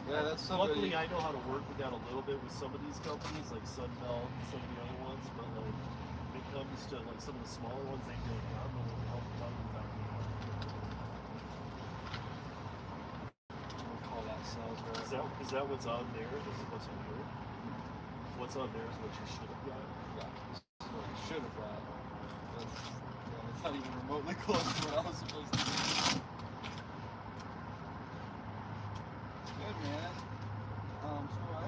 Yeah, that's somebody. Luckily, I know how to work with that a little bit with some of these companies, like Sunbelt and some of the other ones. But like, when it comes to like some of the smaller ones, they do. I'm not going to help them out without me. We'll call that sales rep. Is that what's on there? This is what's on here. What's on there is what you should have got. Yeah, this is what I should have brought. That's not even remotely close to what I was supposed to do. Good, man. So I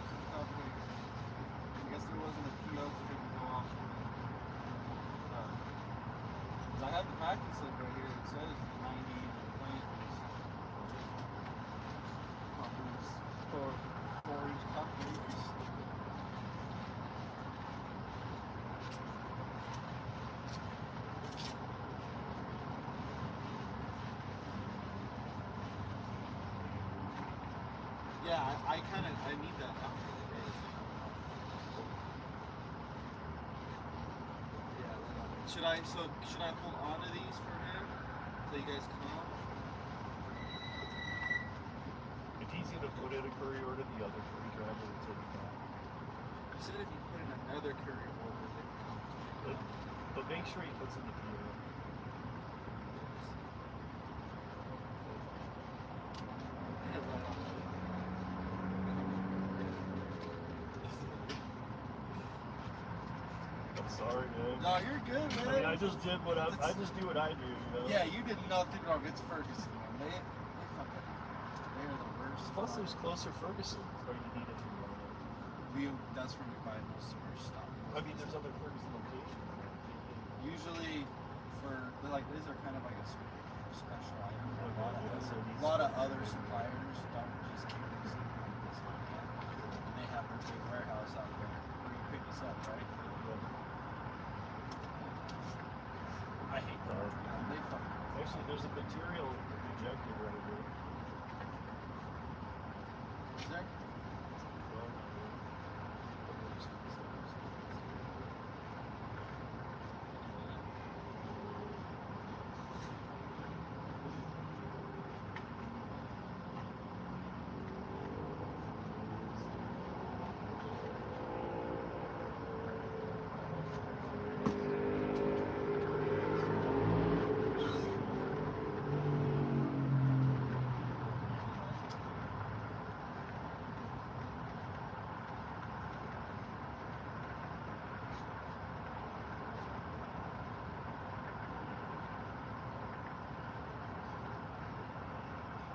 to the company. I guess there wasn't a PO for him to go off of. Because I have the packing slip right here. It says 90 planes. Companies for each company. Yeah, I need that out for the days. Yeah. Should I hold on to these for him till you guys come? If he's gonna put in a Curri order, the other Curri driver will take it back. You said if you put in another Curri order, then But make sure he puts in the PO. I'm sorry, man. No, you're good, man. I mean, I just do what I do, you know? Yeah, you did nothing wrong. It's Ferguson, man. They're the worst. Plus, there's closer Ferguson. Or you need it from That's where we buy most of our stuff. I mean, there's other Ferguson locations. Usually, these are kind of like a special item. A Okay, lot of other suppliers don't just carry something like this like that. And they have their big warehouse out there where you pick this up, right? I hate that. They fucking. Actually, there's a material rejected right here. Is there?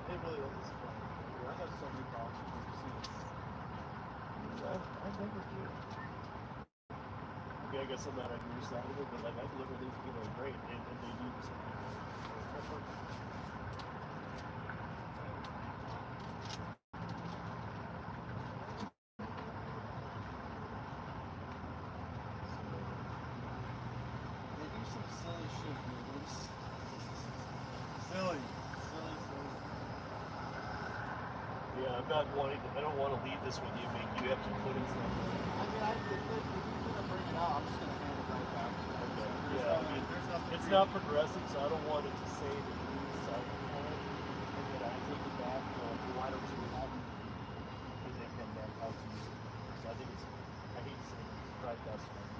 They really don't disappoint me. I have so many boxes overseas. I never do. I mean, I guess I'm not on your side of it, but like I deliver these people are great, and they do the same thing. They do some silly shit, dude. Silly. Yeah, I'm not wanting to, I don't want to leave this with you, make you have to put in something. I mean, if you're gonna bring it out, I'm just gonna hand it right back to you. Okay. There's Yeah, I nothing- mean, there's nothing it's for not you. progressive, so I don't want it to say that you decided on it, and then I take it back, well, why don't you have it? And they come back out to you. So I think it's, I hate to say it, it's probably best for me.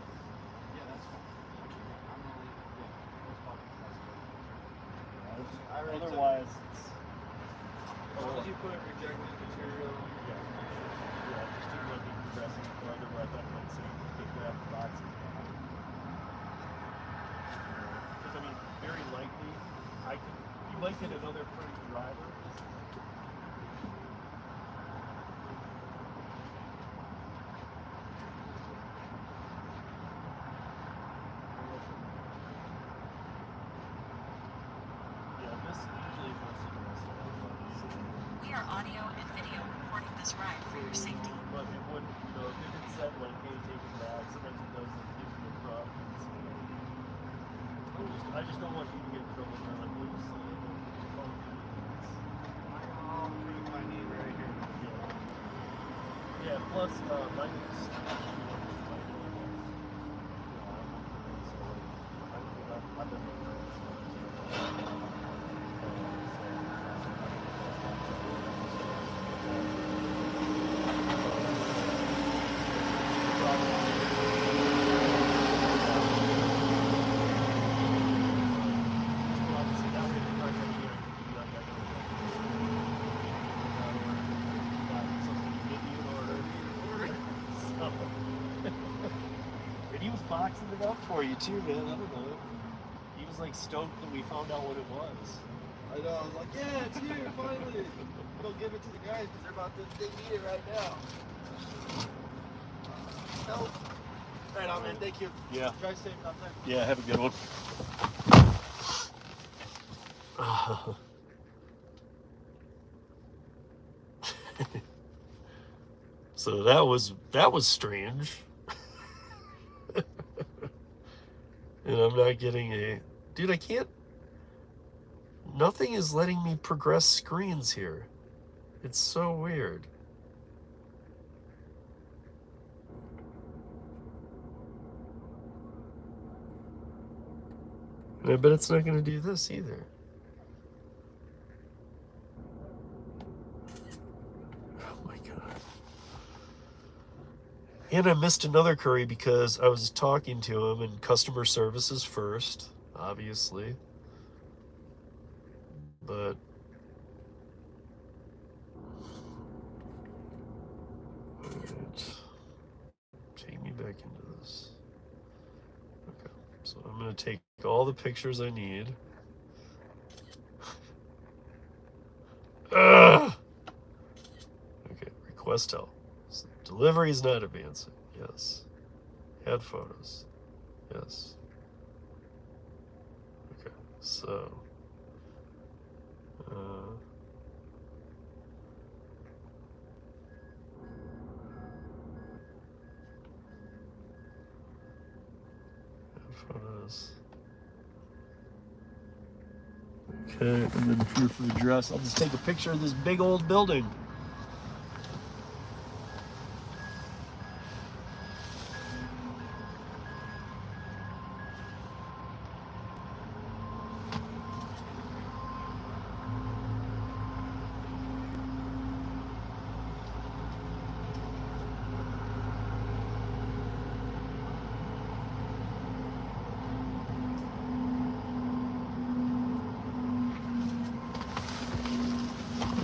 Yeah, that's fine. I'm gonna leave it. Yeah, those pockets, that's good. I already took- Otherwise, it's, As long as you put rejected material. yeah, just do what the progressive, or otherwise I might say, get grab the boxes. Because I mean, very likely, you might get another pretty driver. Yeah, this usually goes to the rest of the We are audio and video recording this ride for your safety. But it wouldn't, you know, if it had said like, hey, take it back, sometimes it does like give you a prop. I just don't want you to get in trouble. They're like, what are you saying? I'll bring my knee right here. Yeah, plus, my name's I've been and he was boxing it up for you too, man. I don't know. He was like stoked that we found out what it was. I know, I was like, yeah, it's here, finally. go give it to the guys because they need it right now. No. Right on, man. Thank you. Yeah. Drive safe out there. Yeah, have a good one. So that was strange. And I'm not getting a... Dude, I can't... Nothing is letting me progress screens here. It's so weird. And I bet it's not going to do this either. Oh my God. And I missed another Curri because I was talking to him, and customer service is first, obviously. But alright. Take me back into this. Okay. So I'm gonna take all the pictures I need. Ugh! Okay, request help. So delivery is not advancing. Yes. Add photos. Yes. Okay, so add photos. Okay, and then proof of address. I'll just take a picture of this big old building.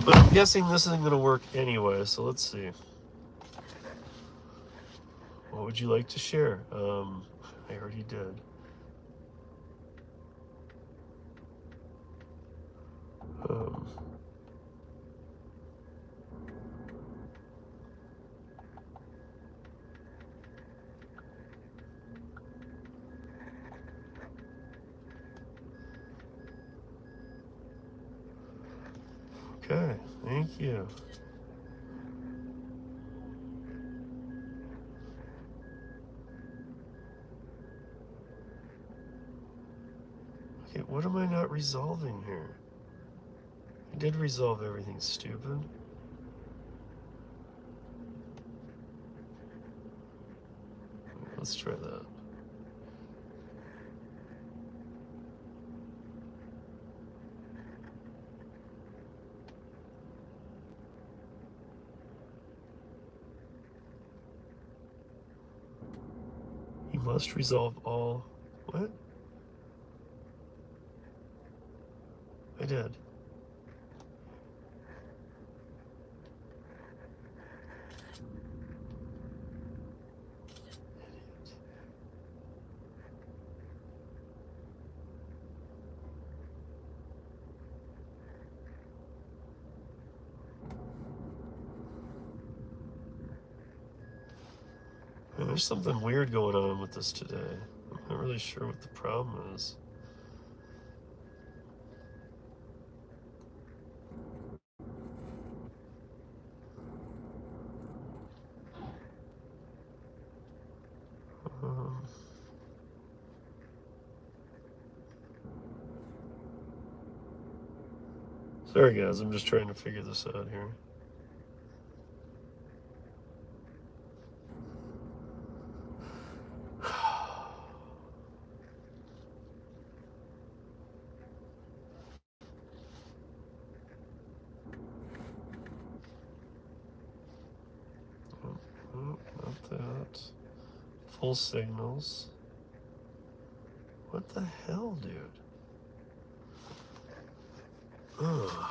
But I'm guessing this isn't going to work anyway, so let's see. What would you like to share? I already did. Okay, thank you. Okay, what am I not resolving here? I did resolve everything stupid. Let's try that. You must resolve all... What? I did. Yeah, there's something weird going on with this today. I'm not really sure what the problem is. Sorry guys, I'm just trying to figure this out here. Oh, not that. Full signals. What the hell, dude? Ugh.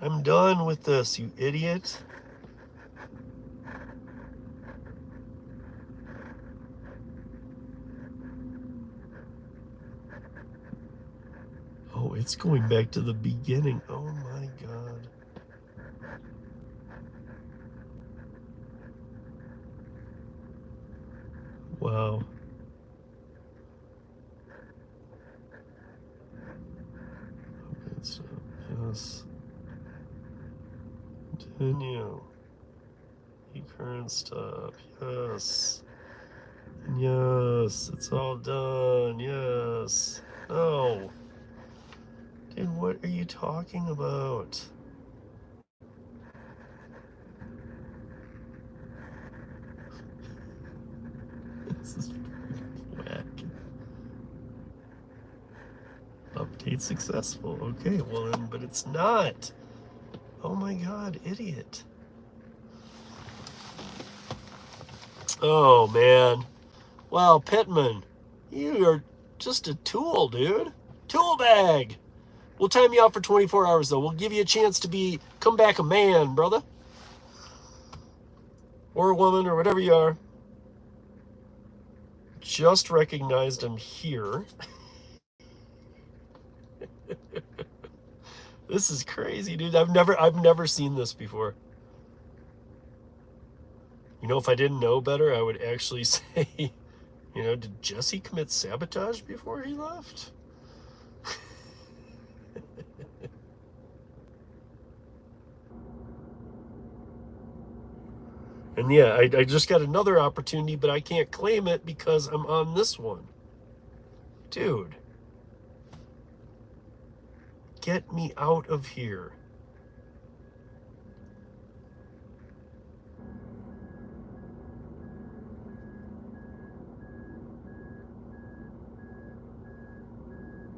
I'm done with this, you idiot. Oh, it's going back to the beginning. Oh my God. Wow. Okay, so yes. Continue. Current stop. Yes. And yes. It's all done. Yes. No. Dude, what are you talking about? This is whack. Update successful. Okay, well then, but it's not. Oh my God, idiot. Oh man. Well, Pittman, you are just a tool, dude. Tool bag. We'll time you out for 24 hours though. We'll give you a chance to come back a man, brother. Or a woman, or whatever you are. Just recognized him here. This is crazy, dude. I've never seen this before. You know, if I didn't know better, I would actually say, you know, did Jesse commit sabotage before he left? And yeah, I just got another opportunity, but I can't claim it because I'm on this one. Dude. Get me out of here.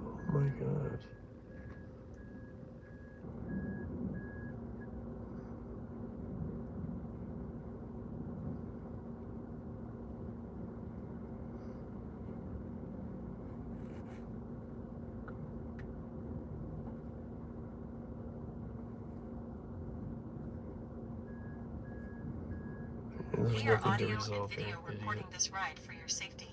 Oh my God. There's We are nothing to audio and resolve here, video idiot. recording this ride for your safety.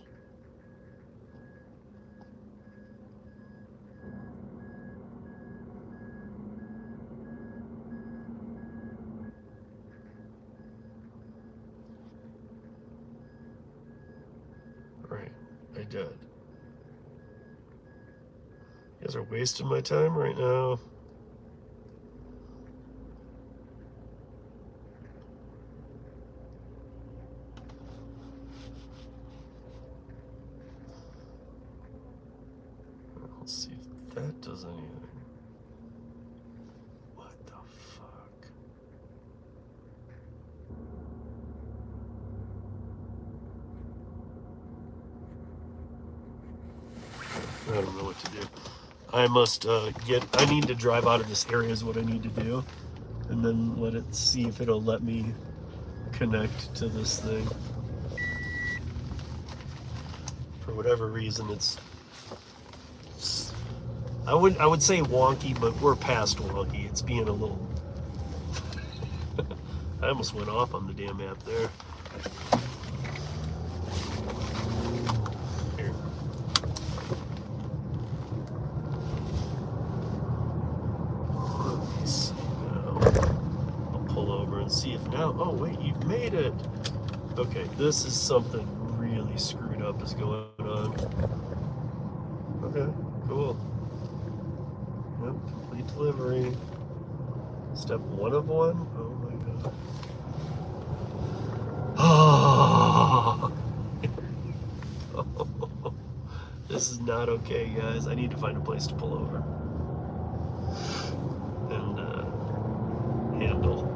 Right, I did. You guys are wasting my time right now. Let's see if that does anything. What the fuck? I don't know what to do. I must I need to drive out of this area is what I need to do. And then let it see if it'll let me connect to this thing. For whatever reason, I would say wonky, but we're past wonky. It's being a little. I almost went off on the damn app there. Here. Let's see now. I'll pull over and see if now. Oh wait, you've made it. Okay, this is something really screwed up is going on. Okay, cool. Yep, complete delivery. Step 1 of 1? Oh my god. This is not okay, guys. I need to find a place to pull over. And, handle.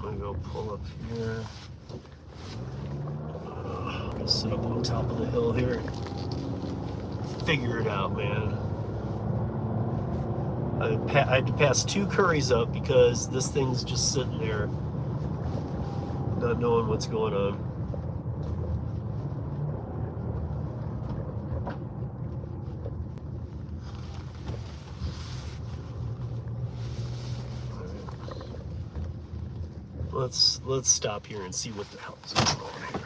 I'm gonna go pull up here. I'll sit up on top of the hill here and figure it out, man. I had to pass 2 Curries up because this thing's just sitting there, not knowing what's going on. Let's stop here and see what the hell is going on here.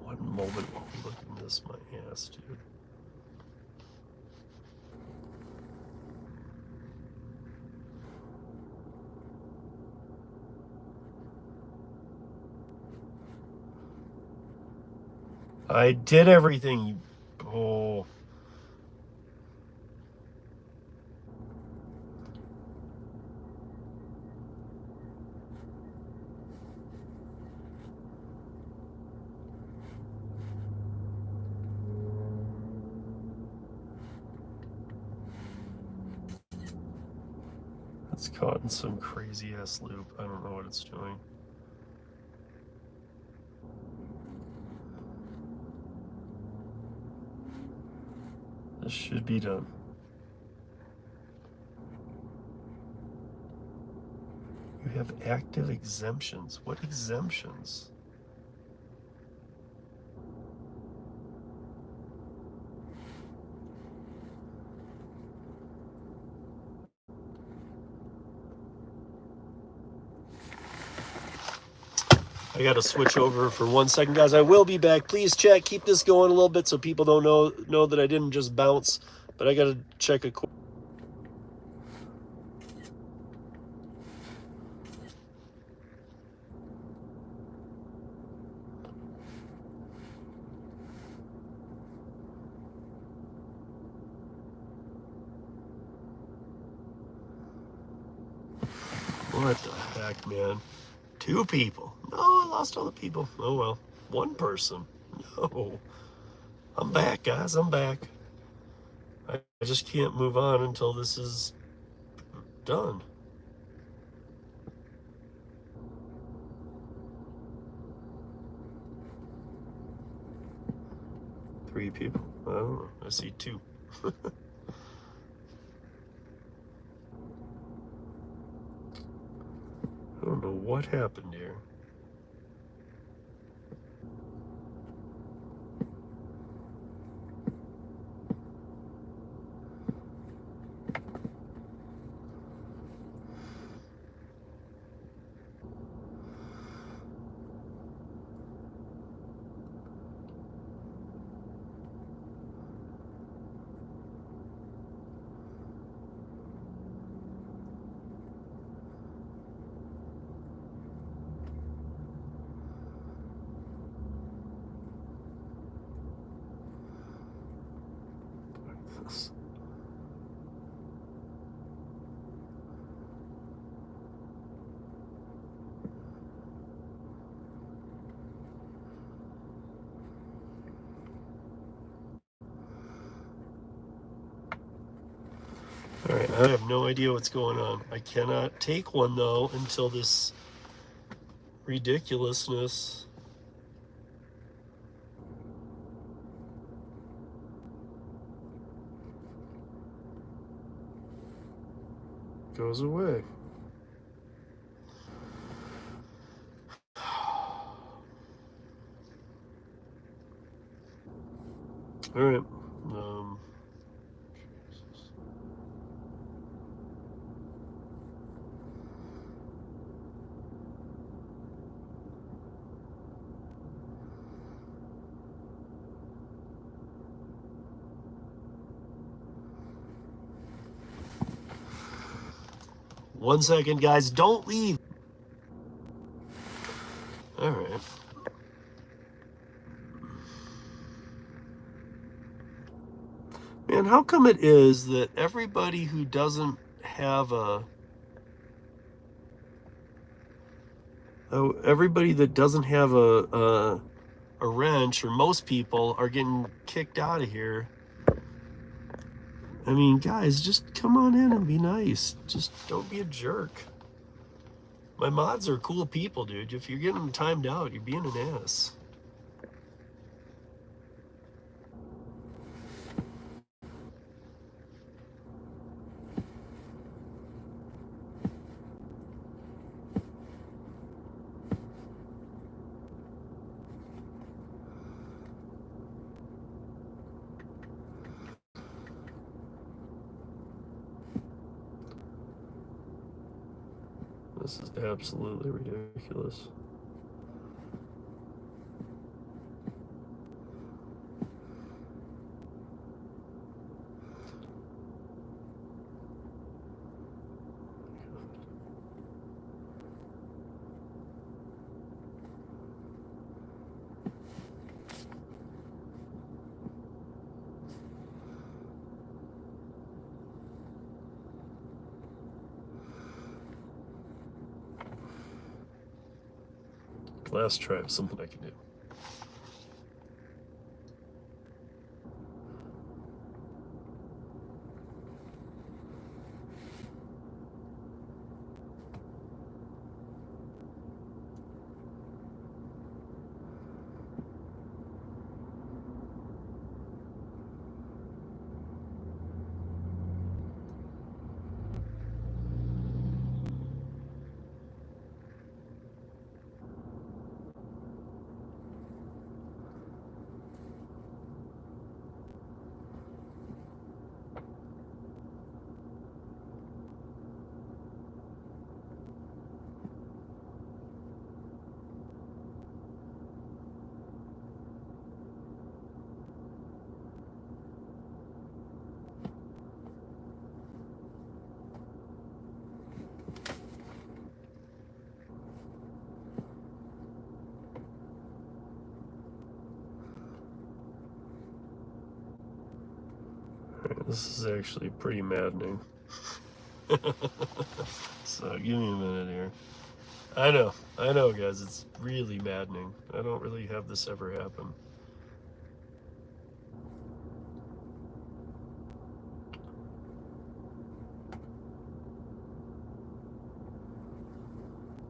One moment while we look at this, my ass, dude. I did everything. Oh. It's caught in some crazy ass loop. I don't know what it's doing. This should be done. You have active exemptions. What exemptions? I got to switch over for 1 second, guys. I will be back. Please check. Keep this going a little bit so people don't know that I didn't just bounce. But I got to check a quick. What the heck, man? 2 people. No, I lost all the people. Oh, well. 1 person. No. I'm back, guys. I'm back. I just can't move on until this is done. Three people. I don't know. I see 2. I don't know what happened here. this. All right, I have no idea what's going on. I cannot take one though until this ridiculousness goes away. All right. One second, guys. Don't leave. All right. Man, how come it is that everybody who doesn't have everybody that doesn't have a wrench, or most people, are getting kicked out of here? I mean, guys, just come on in and be nice. Just don't be a jerk. My mods are cool people, dude. If you're getting them timed out, you're being an ass. This is absolutely ridiculous. Last try of something I can do. This is actually pretty maddening. So give me a minute here. I know, guys, it's really maddening. I don't really have this ever happen.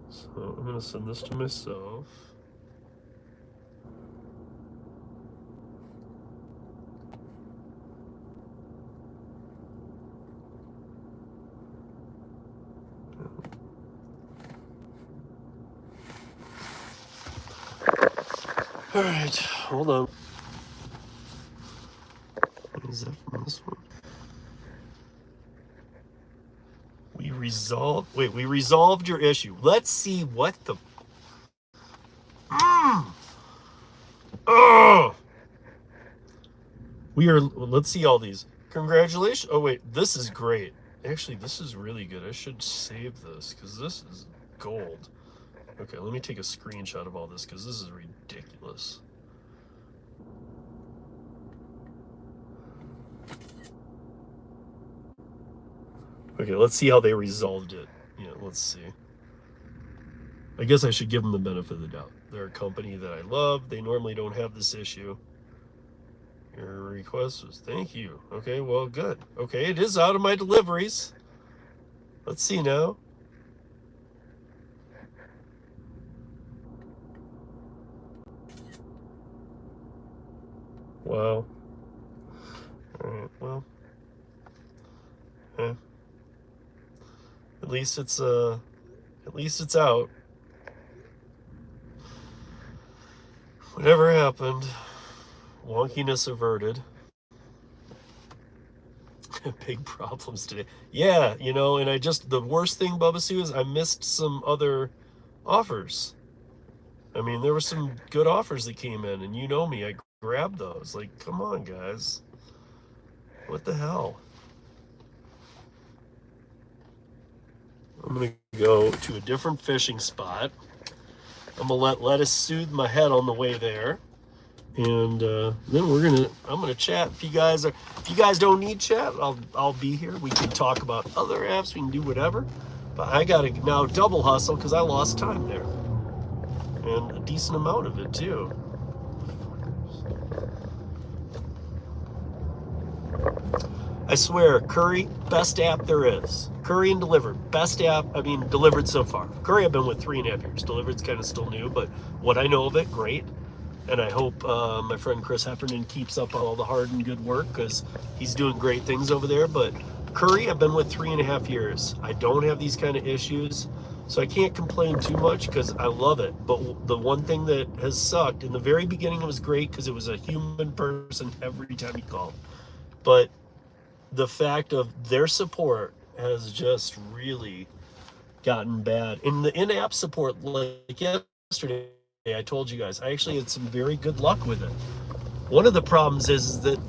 So I'm gonna send this to myself. All right, hold on. Is that from this one? We resolved your issue. Let's see what the... Let's see all these. Congratulations. Oh, wait, this is great. Actually, this is really good. I should save this because this is gold. Okay, let me take a screenshot of all this because this is ridiculous. Okay, let's see how they resolved it. Yeah, let's see. I guess I should give them the benefit of the doubt. They're a company that I love. They normally don't have this issue. Your request was thank you. Okay, well, good. Okay, it is out of my deliveries. Let's see now. Wow. All right, well. Eh. At least it's out. Whatever happened, wonkiness averted. Big problems today. Yeah, you know, and the worst thing, Bubba Sue, is I missed some other offers. I mean, there were some good offers that came in, and you know me, I grabbed those. Like, come on, guys. What the hell? I'm going to go to a different fishing spot. I'm going to let lettuce soothe my head on the way there. And then I'm gonna chat. If you guys don't need chat, I'll be here. We can talk about other apps. We can do whatever. But I gotta now double hustle because I lost time there, and a decent amount of it too. I swear, Curri, best app there is. Curri and Dlivrd, best app. I mean, Dlivrd so far. Curri I've been with 3.5 years. Dlivrd's kind of still new, but what I know of it, great. And I hope my friend Chris Heffernan keeps up all the hard and good work because he's doing great things over there. But Curri, I've been with 3.5 years. I don't have these kind of issues, so I can't complain too much because I love it. But the one thing that has sucked, in the very beginning it was great because it was a human person every time you called. But the fact of their support has just really gotten bad. In the in-app support, like yesterday, I told you guys, I actually had some very good luck with it. One of the problems is that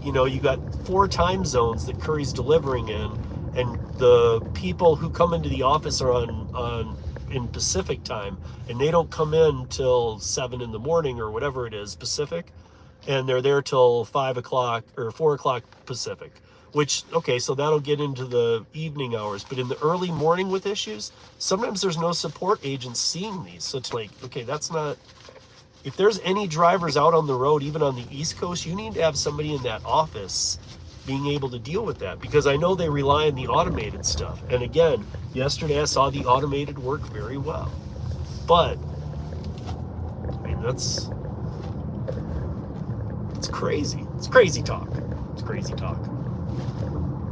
you got 4 time zones that Curri's delivering in, and the people who come into the office are in Pacific time, and they don't come in till 7 in the morning or whatever it is Pacific, and they're there till 5 o'clock or 4 o'clock Pacific. Which, okay, so that'll get into the evening hours, but in the early morning with issues, sometimes there's no support agents seeing these. So it's like, okay, that's not, if there's any drivers out on the road, even on the East Coast, you need to have somebody in that office being able to deal with that, because I know they rely on the automated stuff. And again, yesterday I saw the automated work very well. But, I mean, it's crazy. It's crazy talk. It's crazy talk.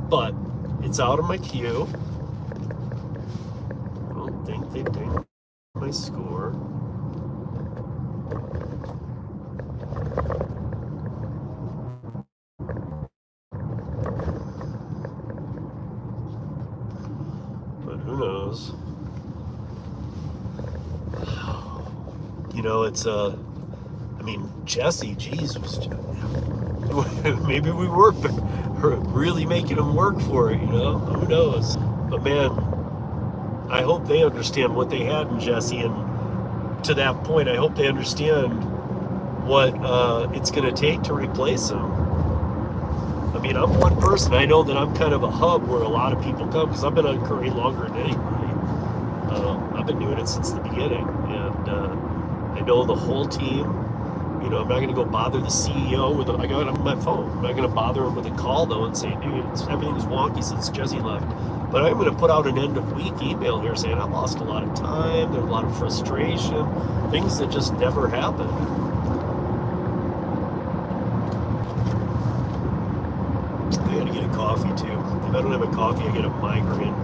But it's out of my queue. I don't think they dinged my score. But who knows? You know, it's I mean, Jesse, geez, was maybe we were really making them work for it, you know? Who knows? But man, I hope they understand what they had in Jesse, and to that point, I hope they understand what it's going to take to replace him. I mean, I'm one person. I know that I'm kind of a hub where a lot of people come because I've been on Curri longer than anybody. I've been doing it since the beginning, and I know the whole team. You know, I'm not going to go bother the CEO with I got it on my phone. I'm not going to bother him with a call, though, and say, dude, everything's wonky since Jesse left. But I'm going to put out an end-of-week email here saying I lost a lot of time, there's a lot of frustration, things that just never happened. I got to get a coffee, too. If I don't have a coffee, I get a migraine.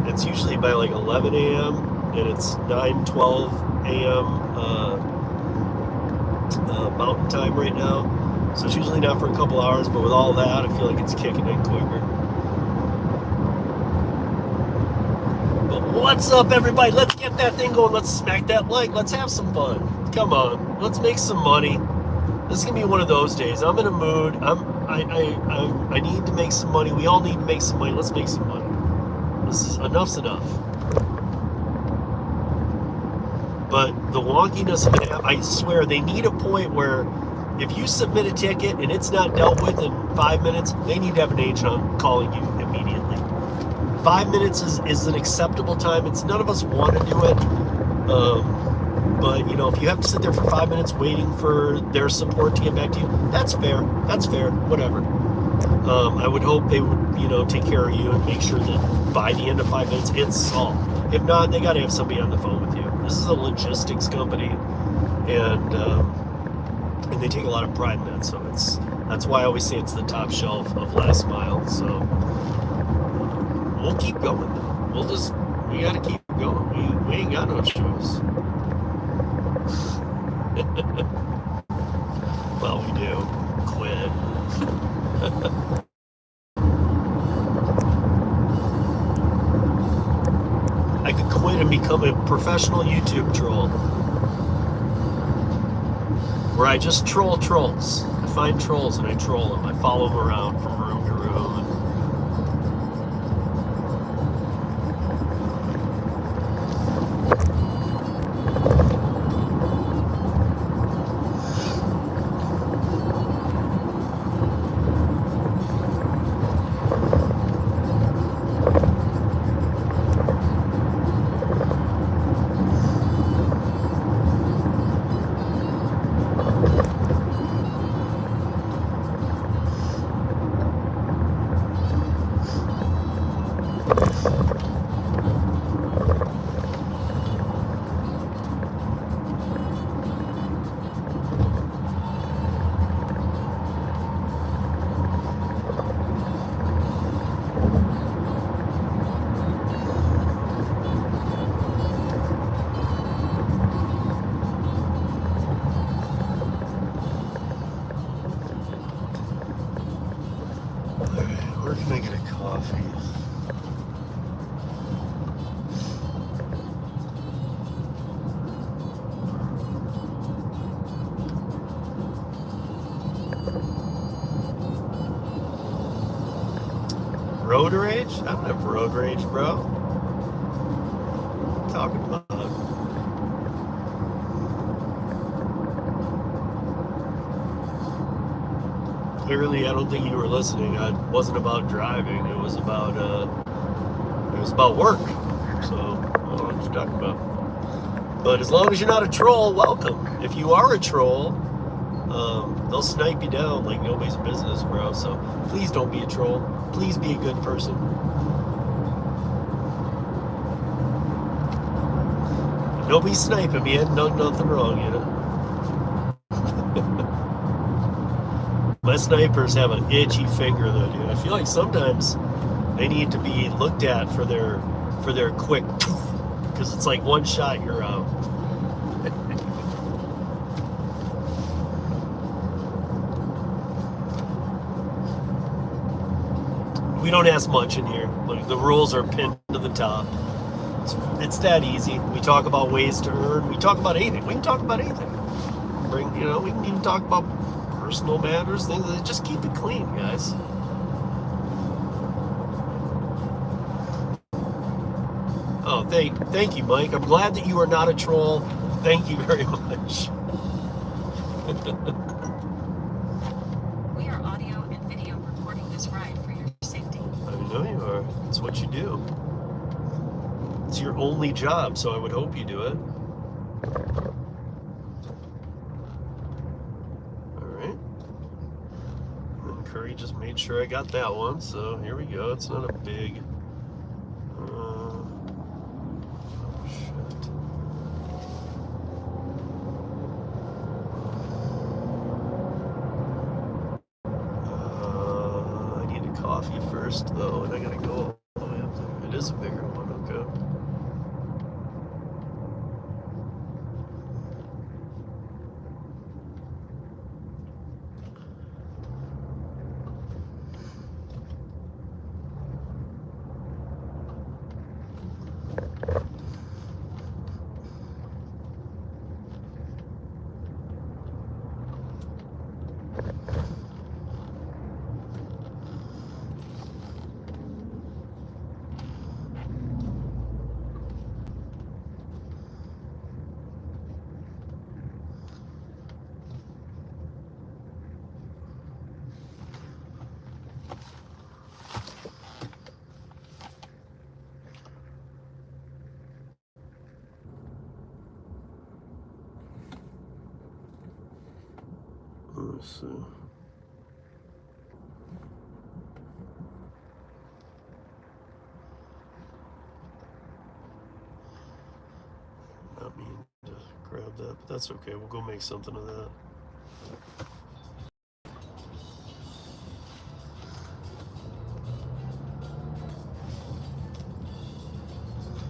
It's usually by like 11 a.m., and it's 9:12 a.m., Mountain Time right now, so it's usually not for a couple hours, but with all that, I feel like it's kicking in quicker. But what's up, everybody? Let's get that thing going. Let's smack that like. Let's have some fun. Come on, let's make some money. This is gonna be one of those days. I'm in a mood. I need to make some money. We all need to make some money. Let's make some money. Enough's enough. But the wonkiness of the app, I swear, they need a point where if you submit a ticket and it's not dealt with in 5 minutes, they need to have an agent on calling you immediately. 5 minutes is an acceptable time. It's none of us want to do it. But you know, if you have to sit there for 5 minutes waiting for their support to get back to you, that's fair. That's fair. Whatever. I would hope they would, you know, take care of you and make sure that by the end of 5 minutes it's solved. If not, they got to have somebody on the phone with you. This is a logistics company, and they take a lot of pride in that. So that's why I always say it's the top shelf of last mile. So we'll keep going. We got to keep going. We ain't got no choice. Well, we do. Quit. I could quit and become a professional YouTube troll, where I just troll trolls. I find trolls and I troll them. I follow them around from room to room. Where can I get a coffee? Road rage? I don't have road rage, bro. What are you talking about? Clearly, I don't think you were listening. It wasn't about driving. It was about work. So I don't know what you're talking about. But as long as you're not a troll, welcome. If you are a troll, they'll snipe you down like nobody's business, bro. So please don't be a troll. Please be a good person. Nobody's sniping me. I hadn't done nothing wrong, you know. My snipers have an itchy finger, though, dude. I feel like sometimes they need to be looked at for their quick, because it's like one shot, you're out. We don't ask much in here. Like, the rules are pinned to the top. It's that easy. We talk about ways to earn. We talk about anything. We can talk about anything. We can even talk about personal matters, things. Just keep it clean, guys. Oh, thank you, Mike. I'm glad that you are not a troll. Thank you very much. We are audio and video recording this ride for your safety. I know you are. It's what you do. It's your only job, so I would hope you do it. Curry just made sure I got that one, so here we go. It's not a big shit. I need a coffee first though, and I gotta go all the way up there. It is a bigger one, okay. see. Not mean to grab that, but that's okay. We'll go make something of that.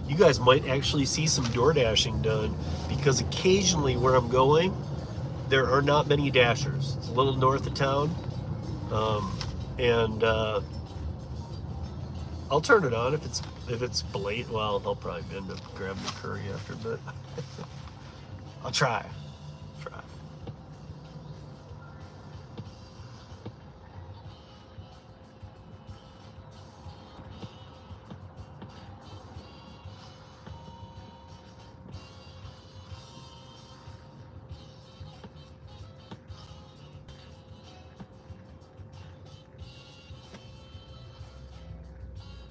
You guys might actually see some door dashing done, because occasionally where I'm going, there are not many dashers. It's a little north of town, and I'll turn it on if it's blatant. Well, I'll probably end up grabbing the Curri after, but I'll try.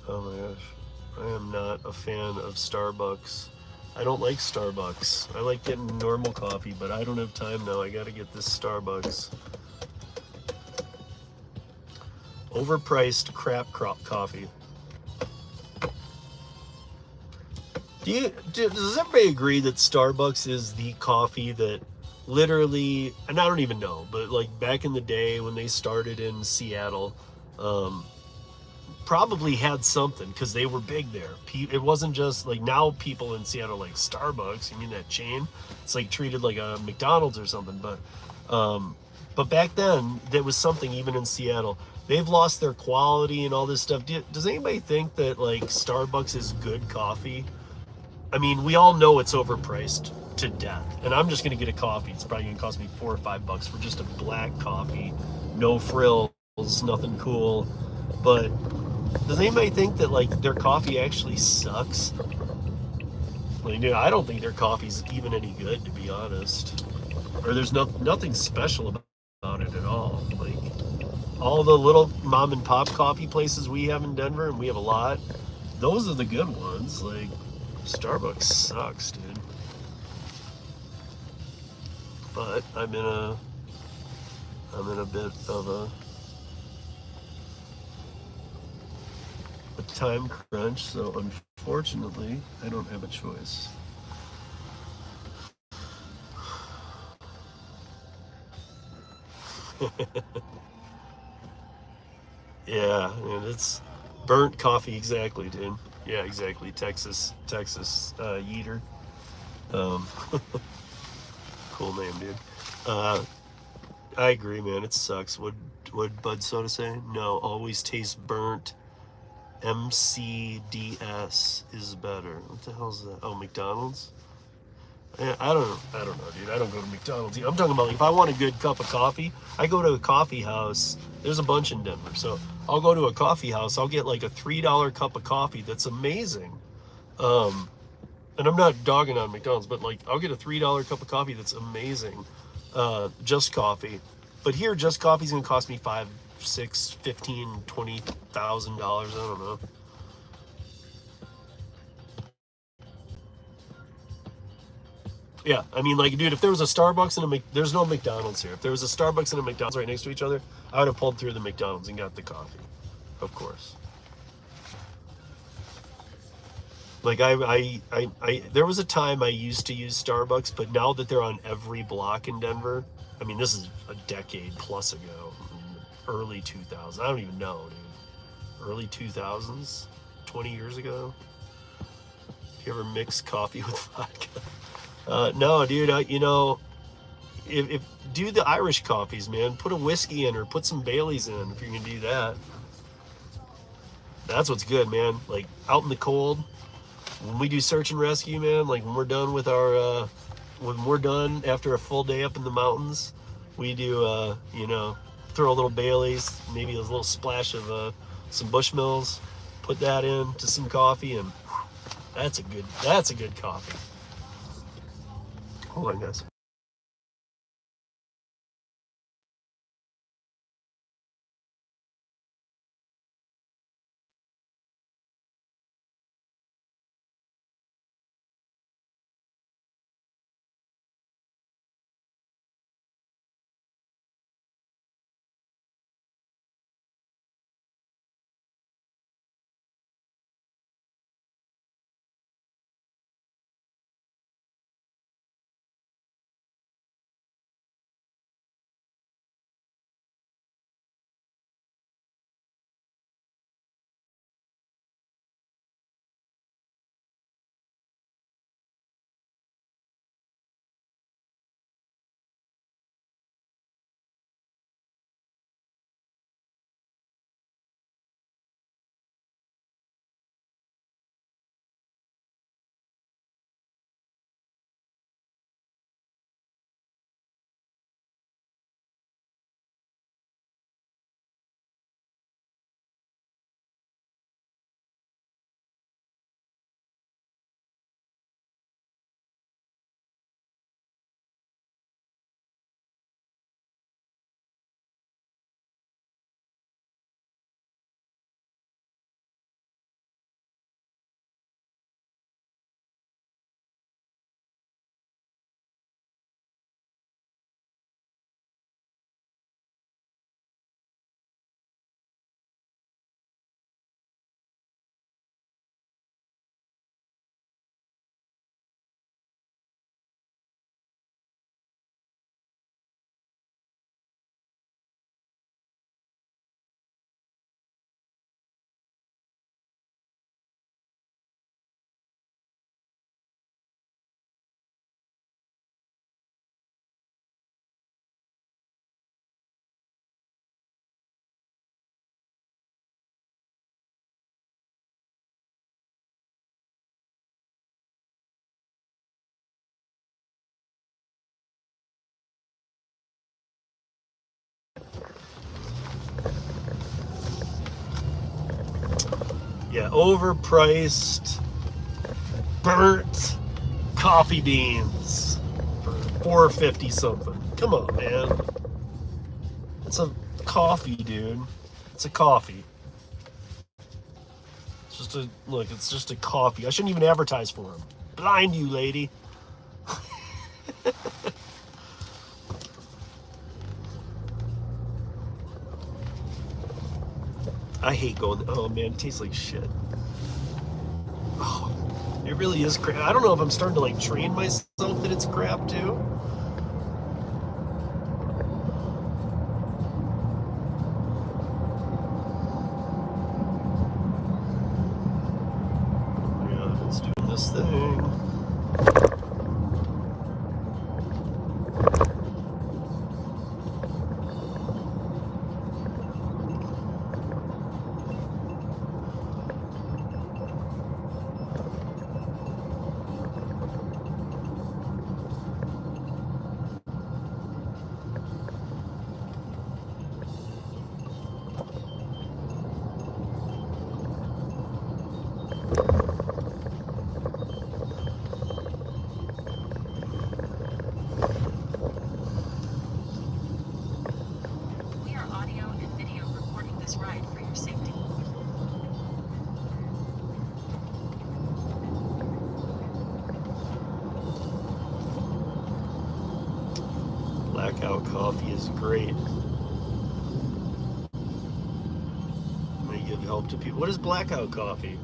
Oh my gosh, I am not a fan of Starbucks. I don't like Starbucks. I like getting normal coffee, but I don't have time now. I gotta get this Starbucks. Overpriced crap coffee. Does everybody agree that Starbucks is the coffee that literally, and I don't even know, but like back in the day when they started in Seattle, probably had something, because they were big there. It wasn't just like now people in Seattle like Starbucks. You mean that chain? It's like treated like a McDonald's or something. But back then there was something even in Seattle. They've lost their quality and all this stuff. Does anybody think that like Starbucks is good coffee? I mean, we all know it's overpriced to death, and I'm just gonna get a coffee. It's probably gonna cost me $4 or $5 for just a black coffee, no frills, nothing cool. But does anybody think that like their coffee actually sucks? Like, dude, I don't think their coffee's even any good, to be honest. Or there's nothing special about it at all. Like all the little mom and pop coffee places we have in Denver, and we have a lot, those are the good ones. Like Starbucks sucks, dude. But I'm in a bit of a time crunch, so unfortunately I don't have a choice. Yeah, and it's burnt coffee, exactly, dude. Yeah, exactly. Texas Yeeter. Um, cool name, dude. I agree, man. It sucks. Would Bud Soda say? No, always tastes burnt. MCDS is better. What the hell is that? Oh, McDonald's? I don't know, dude. I don't go to McDonald's. I'm talking about like, if I want a good cup of coffee, I go to a coffee house. There's a bunch in Denver, so I'll go to a coffee house. I'll get like a $3 cup of coffee that's amazing. And I'm not dogging on McDonald's, but like I'll get a $3 cup of coffee that's amazing. Just coffee. But here, just coffee's gonna cost me $5, $6, $15, $20,000. I don't know. Yeah, I mean, like, dude, if there was a Starbucks and there's no McDonald's here. If there was a Starbucks and a McDonald's right next to each other, I would have pulled through the McDonald's and got the coffee, of course. Like, there was a time I used to use Starbucks, but now that they're on every block in Denver, I mean, this is a decade plus ago, early 2000s. I don't even know, dude. Early 2000s, 20 years ago. You ever mix coffee with vodka? No, dude. If do the Irish coffees, man. Put a whiskey in or put some Baileys in if you're gonna do that. That's what's good, man. Like out in the cold, when we do search and rescue, man. Like when we're done with our, when we're done after a full day up in the mountains, we do, throw a little Baileys, maybe a little splash of some Bushmills, put that in to some coffee, and that's a good coffee. Hold on, guys. Yeah, overpriced, burnt coffee beans for $4.50 something. Come on, man. It's a coffee, dude. It's a coffee. It's just a look. It's just a coffee. I shouldn't even advertise for them. Blind you, lady. I hate going. Oh man, it tastes like shit. Oh, it really is crap. I don't know if I'm starting to like train myself that it's crap too. Yeah, it's doing this thing. We are audio and video recording this ride for your safety. Blackout coffee is great. May give help to people. What is blackout coffee?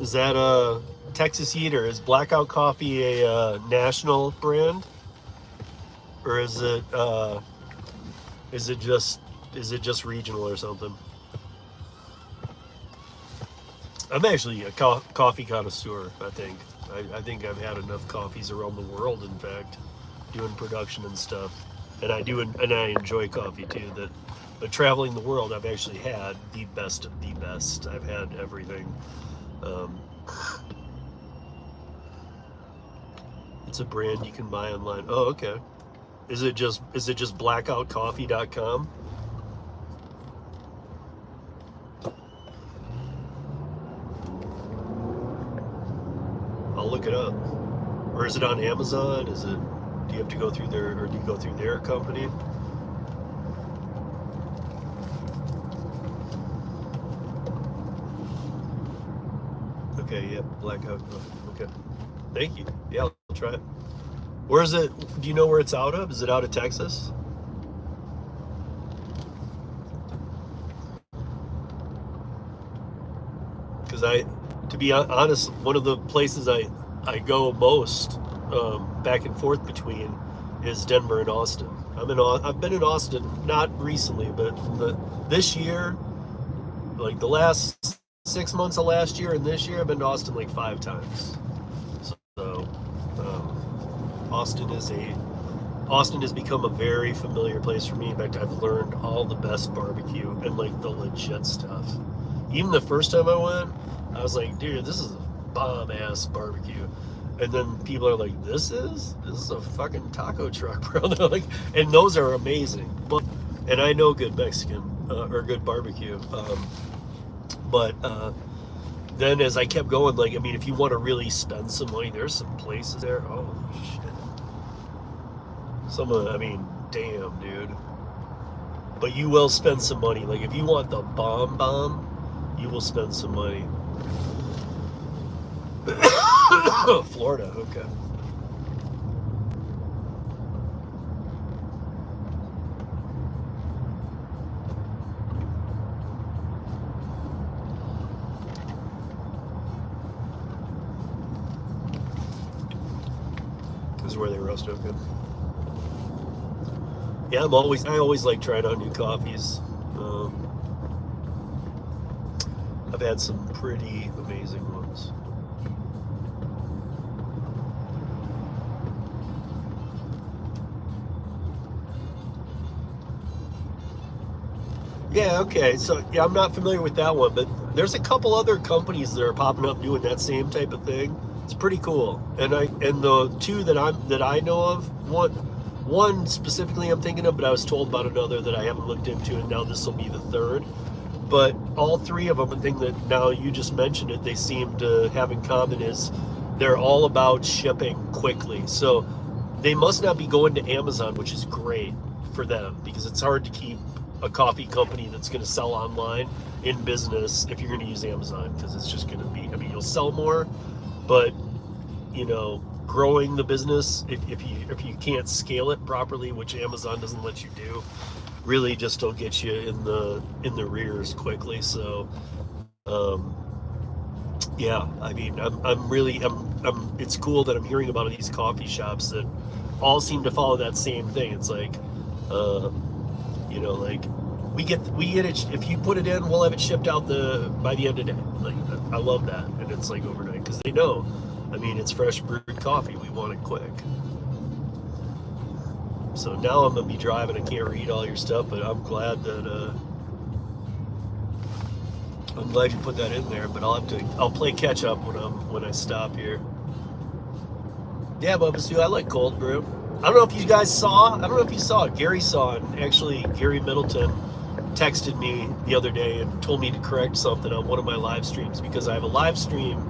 Is that a Texas Eater? Is blackout coffee a national brand, or is it just regional or something? I'm actually a coffee connoisseur. I think I've had enough coffees around the world. In fact, doing production and stuff, and I enjoy coffee too. But traveling the world, I've actually had the best of the best. I've had everything. It's a brand you can buy online. Oh, okay. Is it just blackoutcoffee.com? I'll look it up. Or is it on Amazon? Do you have to go through do you go through their company? Okay, yep, blackout coffee. Okay. Thank you. Yeah, I'll try it. Where is it? Do you know where it's out of? Is it out of Texas? Because to be honest, one of the places I go most back and forth between is Denver and Austin. I've been in Austin, not recently, but this year, like the last 6 months of last year and this year, I've been to Austin like 5 times. So Austin has become a very familiar place for me. In fact, I've learned all the best barbecue and like the legit stuff. Even the first time I went, I was like, dude, this is a bomb ass barbecue. And then people are like, this is a fucking taco truck, bro. They're like, and those are amazing. And I know good Mexican or good barbecue. But then as I kept going, like, I mean, if you want to really spend some money, there's some places there. Oh shit. I mean, damn, dude. But you will spend some money. Like, if you want the bomb, you will spend some money. Florida, okay. This is where they roast, okay. Yeah, I always like trying out new coffees. I've had some pretty amazing ones. Yeah, okay. So, yeah, I'm not familiar with that one, but there's a couple other companies that are popping up doing that same type of thing. It's pretty cool. And the two that I know of, one specifically I'm thinking of, but I was told about another that I haven't looked into, and now this will be the third. But all three of them, the thing that now you just mentioned it, they seem to have in common is they're all about shipping quickly. So they must not be going to Amazon, which is great for them because it's hard to keep a coffee company that's going to sell online in business if you're going to use Amazon, because it's just going to be, I mean, you'll sell more, but growing the business, if you can't scale it properly, which Amazon doesn't let you do, really just will get you in the rears quickly. So yeah, I mean, I'm it's cool that I'm hearing about these coffee shops that all seem to follow that same thing. It's like like we get it, if you put it in, we'll have it shipped out by the end of the day. Like, I love that. And it's like overnight, because they know, I mean, it's fresh brewed coffee, we want it quick. So now I'm gonna be driving, I can't read all your stuff, but I'm glad that I'm glad you put that in there. But I'll play catch up when I stop here. Yeah, Bubba Sue, I like cold brew. I don't know if you guys saw, Gary saw it. Actually, Gary Middleton texted me the other day and told me to correct something on one of my live streams, because I have a live stream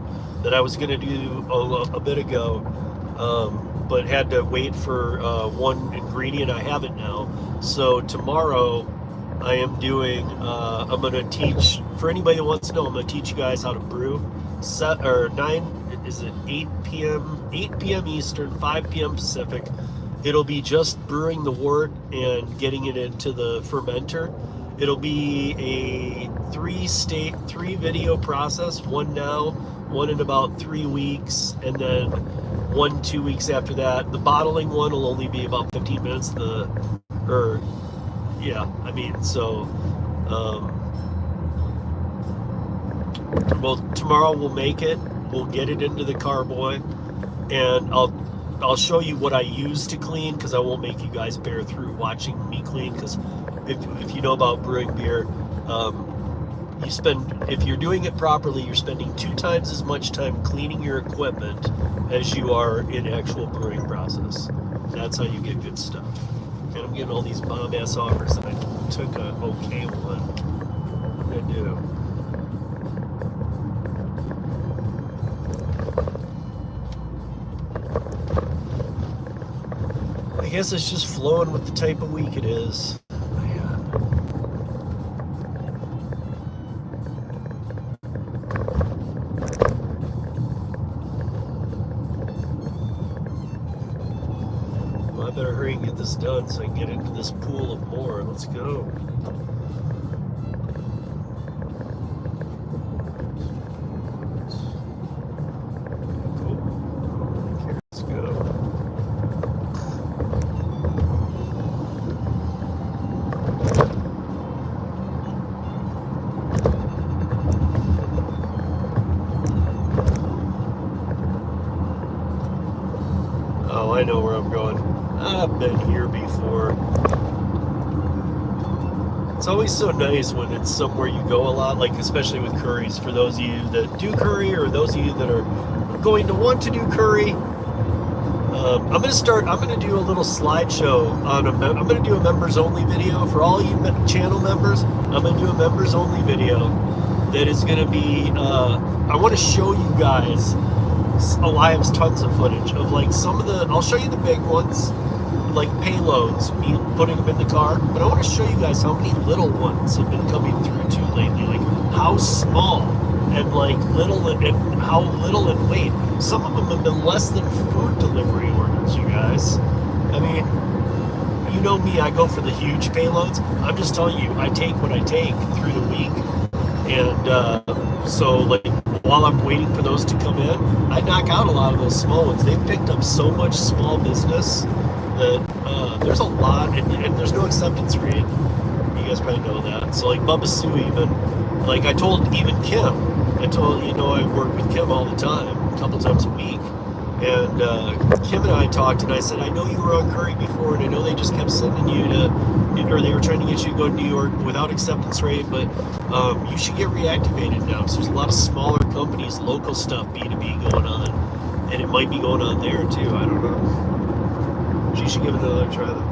that I was going to do a bit ago, but had to wait for one ingredient. I have it now. So tomorrow I am doing, I'm going to teach, for anybody that wants to know, I'm going to teach you guys how to brew. 8 p.m. Eastern, 5 p.m. Pacific. It'll be just brewing the wort and getting it into the fermenter. It'll be a 3 video process, one now, one in about 3 weeks, and then 1-2 weeks after that. The bottling one will only be about 15 minutes. Well, tomorrow we'll make it. We'll get it into the carboy, and I'll show you what I use to clean, because I won't make you guys bear through watching me clean, because if you know about brewing beer, if you're doing it properly, you're spending 2 times as much time cleaning your equipment as you are in actual brewing process. That's how you get good stuff. And I'm getting all these bomb-ass offers, and I took a okay one. I do. I guess it's just flowing with the type of week it is. Man. Well, I better hurry and get this done so I can get into this pool of more. Let's go. I know where I'm going. I've been here before. It's always so nice when it's somewhere you go a lot, like especially with curries. For those of you that do curry, or those of you that are going to want to do curry, I'm going to do a little slideshow on I'm going to do a members only video for all you channel members. I'm going to do a members only video that is going to be, I want to show you guys. I have tons of footage of like some of I'll show you the big ones, like payloads, me putting them in the car, but I want to show you guys how many little ones have been coming through too lately, like how small and like little and how little in weight. Some of them have been less than food delivery orders, you guys. I mean, you know me, I go for the huge payloads. I'm just telling you, I take what I take through the week, and so like, while I'm waiting for those to come in, I knock out a lot of those small ones. They've picked up so much small business that there's a lot, and there's no acceptance rate. You guys probably know that. So like Bubba Sue, even, like I told even Kim, I work with Kim all the time, a couple times a week. And Kim and I talked, and I said, I know you were on Curri before, and I know they just kept sending you or they were trying to get you to go to New York without acceptance rate, but you should get reactivated now, because there's a lot of smaller companies, local stuff, B2B going on, and it might be going on there too. I don't know. You should give it another try though.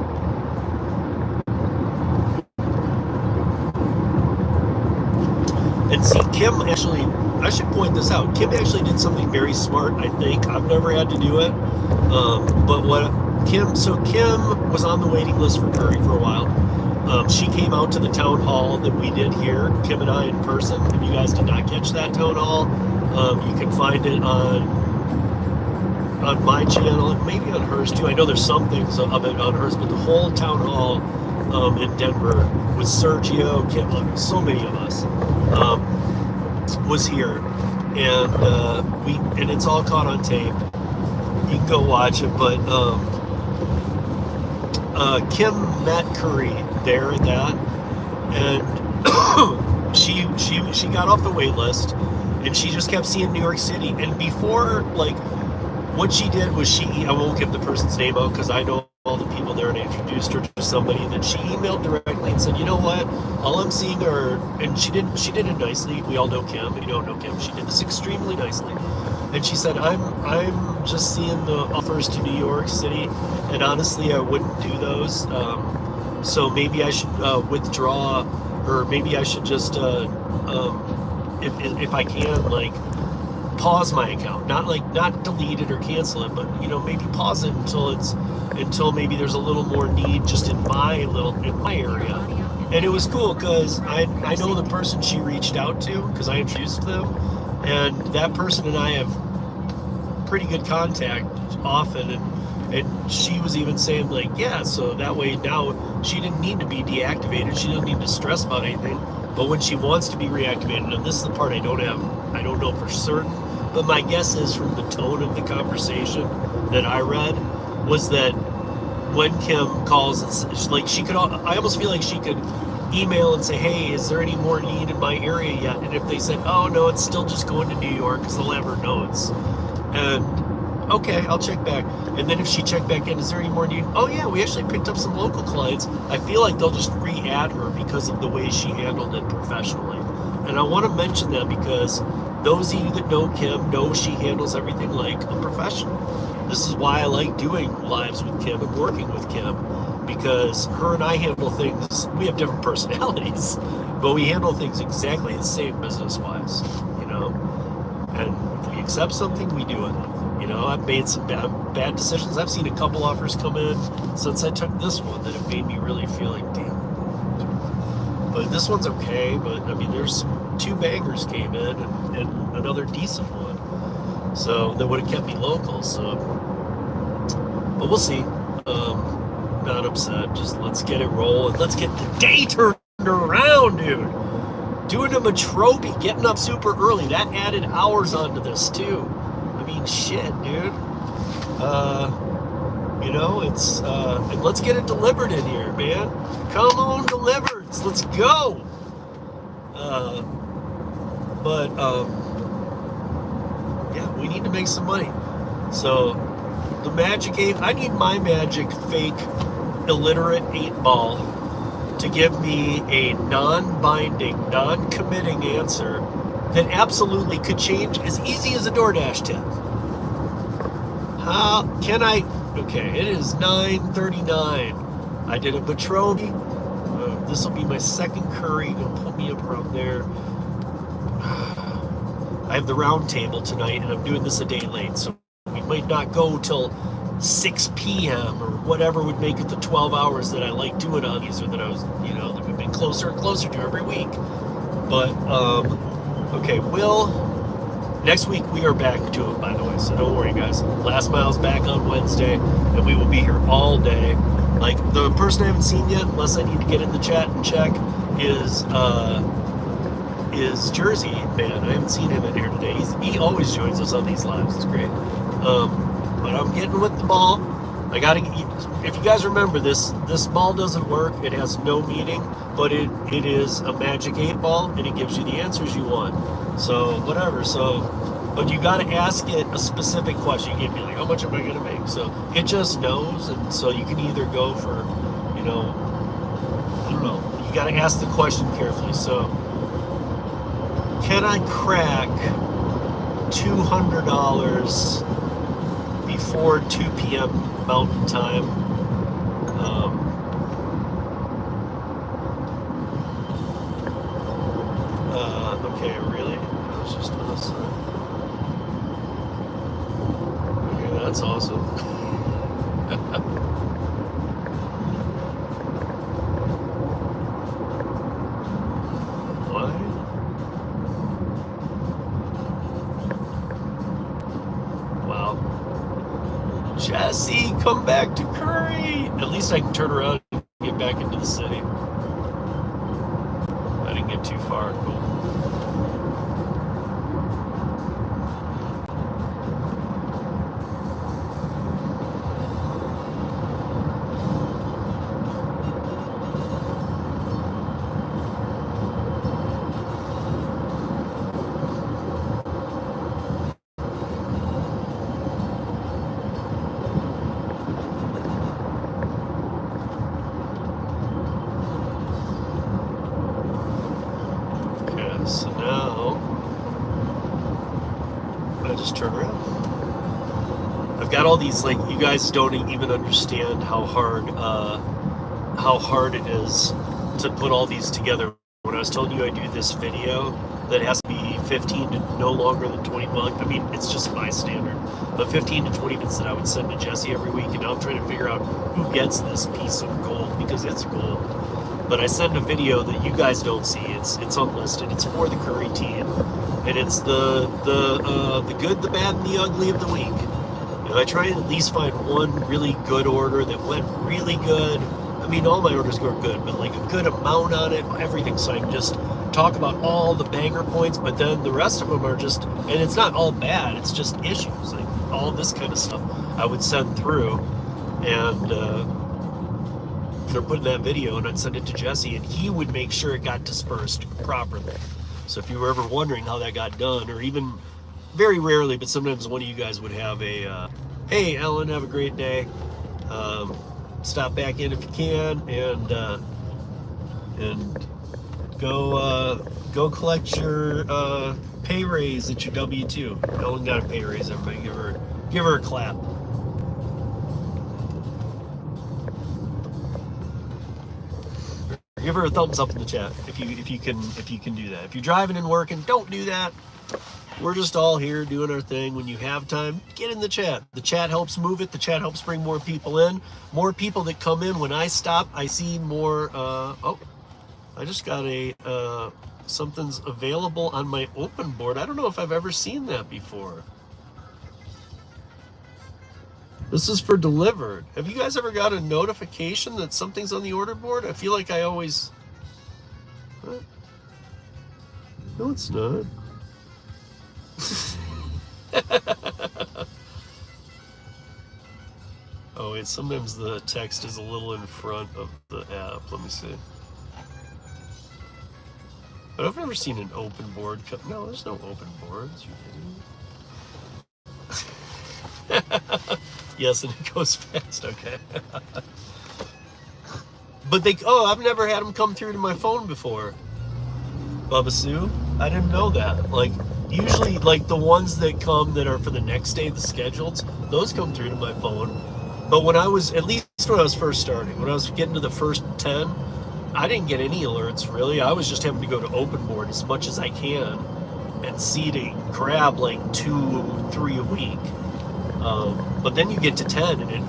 And see, Kim actually, I should point this out. Kim actually did something very smart, I think. I've never had to do it. But what Kim was on the waiting list for Curri for a while. She came out to the town hall that we did here, Kim and I in person. If you guys did not catch that town hall, you can find it on my channel and maybe on hers too. I know there's some things of it on hers, but the whole town hall in Denver with Sergio, Kim, so many of us was here, and it's all caught on tape. You can go watch it, but Kim met Curri there at that, and she got off the wait list, and she just kept seeing New York City. And before, like, what she did was I won't give the person's name out because I know all the people there, and I introduced her to somebody that she emailed directly and said, you know what, all I'm seeing are, and she did it nicely. We all know Kim. If you don't know Kim, she did this extremely nicely. And she said, I'm just seeing the offers to New York City, and honestly, I wouldn't do those. So maybe I should withdraw, or maybe I should just, if I can, like, pause my account, not delete it or cancel it, but maybe pause it until maybe there's a little more need just in my area. And it was cool because I know the person she reached out to because I introduced them, and that person and I have pretty good contact often, and she was even saying, like, yeah, so that way now she didn't need to be deactivated, she didn't need to stress about anything. But when she wants to be reactivated, and this is the part I don't know for certain, but my guess is from the tone of the conversation that I read was that when Kim calls, and like, I almost feel like she could email and say, hey, is there any more need in my area yet? And if they said, oh no, it's still just going to New York, because they'll have her notes. And okay, I'll check back. And then if she checked back in, is there any more need? Oh yeah, we actually picked up some local clients. I feel like they'll just re-add her because of the way she handled it professionally. And I want to mention that because those of you that know Kim know she handles everything like a professional. This is why I like doing lives with Kim and working with Kim, because her and I handle things, we have different personalities, but we handle things exactly the same business-wise, and if we accept something, we do it. I've made some bad decisions. I've seen a couple offers come in since I took this one that have made me really feel like, damn. But this one's okay, but I mean, there's 2 bangers came in and another decent one. So that would have kept me local, so. But we'll see. Not upset. Just let's get it rolling. Let's get the day turned around, dude. Doing a Metrobi, getting up super early. That added hours onto this, too. I mean, shit, dude. It's, and let's get it delivered in here, man. Come on, Dlivrd. Let's go. Yeah, we need to make some money. So, the Magic 8, I need my Magic fake illiterate 8-ball to give me a non-binding, non-committing answer that absolutely could change as easy as a DoorDash tip. How can I? Okay, it is 9:39. I did a Metrobi. This will be my second Curri. Gonna put me up around there. I have the round table tonight, and I'm doing this a day late, so we might not go till 6 p.m. or whatever would make it the 12 hours that I like doing on these, or that I was, that we've been closer and closer to every week. But okay, next week we are back to it, by the way, so don't worry, guys. Last Mile's back on Wednesday, and we will be here all day. Like, the person I haven't seen yet, unless I need to get in the chat and check, is Jersey Man. I haven't seen him in here today. He always joins us on these lives. It's great. But I'm getting with the ball. I gotta. If you guys remember, this ball doesn't work. It has no meaning, but it is a Magic 8-ball, and it gives you the answers you want. So whatever. So, but you gotta ask it a specific question. You can't be like, how much am I gonna make? So it just knows, and so you can either go for, I don't know. You gotta ask the question carefully. So, can I crack $200 before 2 p.m. Mountain Time? Okay, really? I was just on the side. Okay, that's awesome. Why? Wow. Jesse, come back to Curri! At least I can turn around and get back into the city. I didn't get too far. Cool. Okay, so now I just turn around. I've got all these, like, you guys don't even understand how hard it is to put all these together. When I was telling you I do this video that has to be 15 to no longer than 20 bucks, I mean, it's just my standard, but 15 to 20 minutes that I would send to Jesse every week, and now I'm trying to figure out who gets this piece of gold, because it's gold. But I send a video that you guys don't see. It's unlisted. It's for the Curri team, and it's the good, the bad, and the ugly of the week. And I try and at least find one really good order that went really good. I mean, all my orders go good, but like a good amount on it, everything. So I can just talk about all the banger points, but then the rest of them are just, and it's not all bad. It's just issues, like all this kind of stuff. I would send through, and they're putting that video, and I'd send it to Jesse, and he would make sure it got dispersed properly. So if you were ever wondering how that got done, or even very rarely, but sometimes one of you guys would have a, hey, Ellen, have a great day. Stop back in if you can, and go collect your pay raise at your W-2. Ellen got a pay raise. Everybody, give her a clap. Give her a thumbs up in the chat if you can do that. If you're driving and working, don't do that. We're just all here doing our thing. When you have time, get in the chat. The chat helps move it. The chat helps bring more people in. More people that come in. When I stop, I see more. Oh, I just got a something's available on my open board. I don't know if I've ever seen that before. This is for Dlivrd. Have you guys ever got a notification that something's on the order board? I feel like I always... What? No, it's not. Oh, wait, sometimes the text is a little in front of the app. Let me see. But I've never seen an open board. No, there's no open boards. You kidding? Yes, and it goes fast. Okay. But I've never had them come through to my phone before. Bubba Sue, I didn't know that. Like, usually, like, the ones that come that are for the next day, the scheduled, those come through to my phone. But when I was, at least when I was first starting, when I was getting to the first 10, I didn't get any alerts, really. I was just having to go to open board as much as I can and seeding, grab like 2, 3 a week. But then you get to 10, and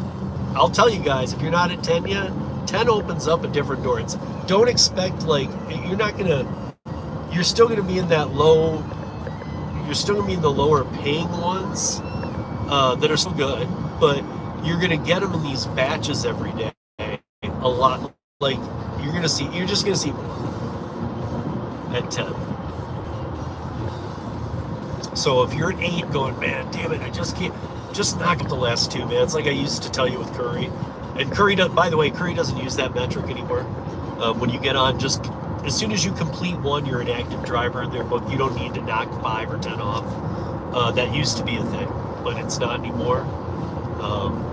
I'll tell you guys, if you're not at 10 yet, 10 opens up a different door. Don't expect, like, you're still gonna be in that low, you're still gonna be in the lower paying ones that are still good, but you're gonna get them in these batches every day, a lot. Like, you're just gonna see at 10. So if you're at 8 going, man, damn it, I just can't, just knock up the last 2, man. It's like I used to tell you with Curri. And Curri, by the way, Curri doesn't use that metric anymore. When you get on, just as soon as you complete 1, you're an active driver in their book. You don't need to knock 5 or 10 off. That used to be a thing, but it's not anymore.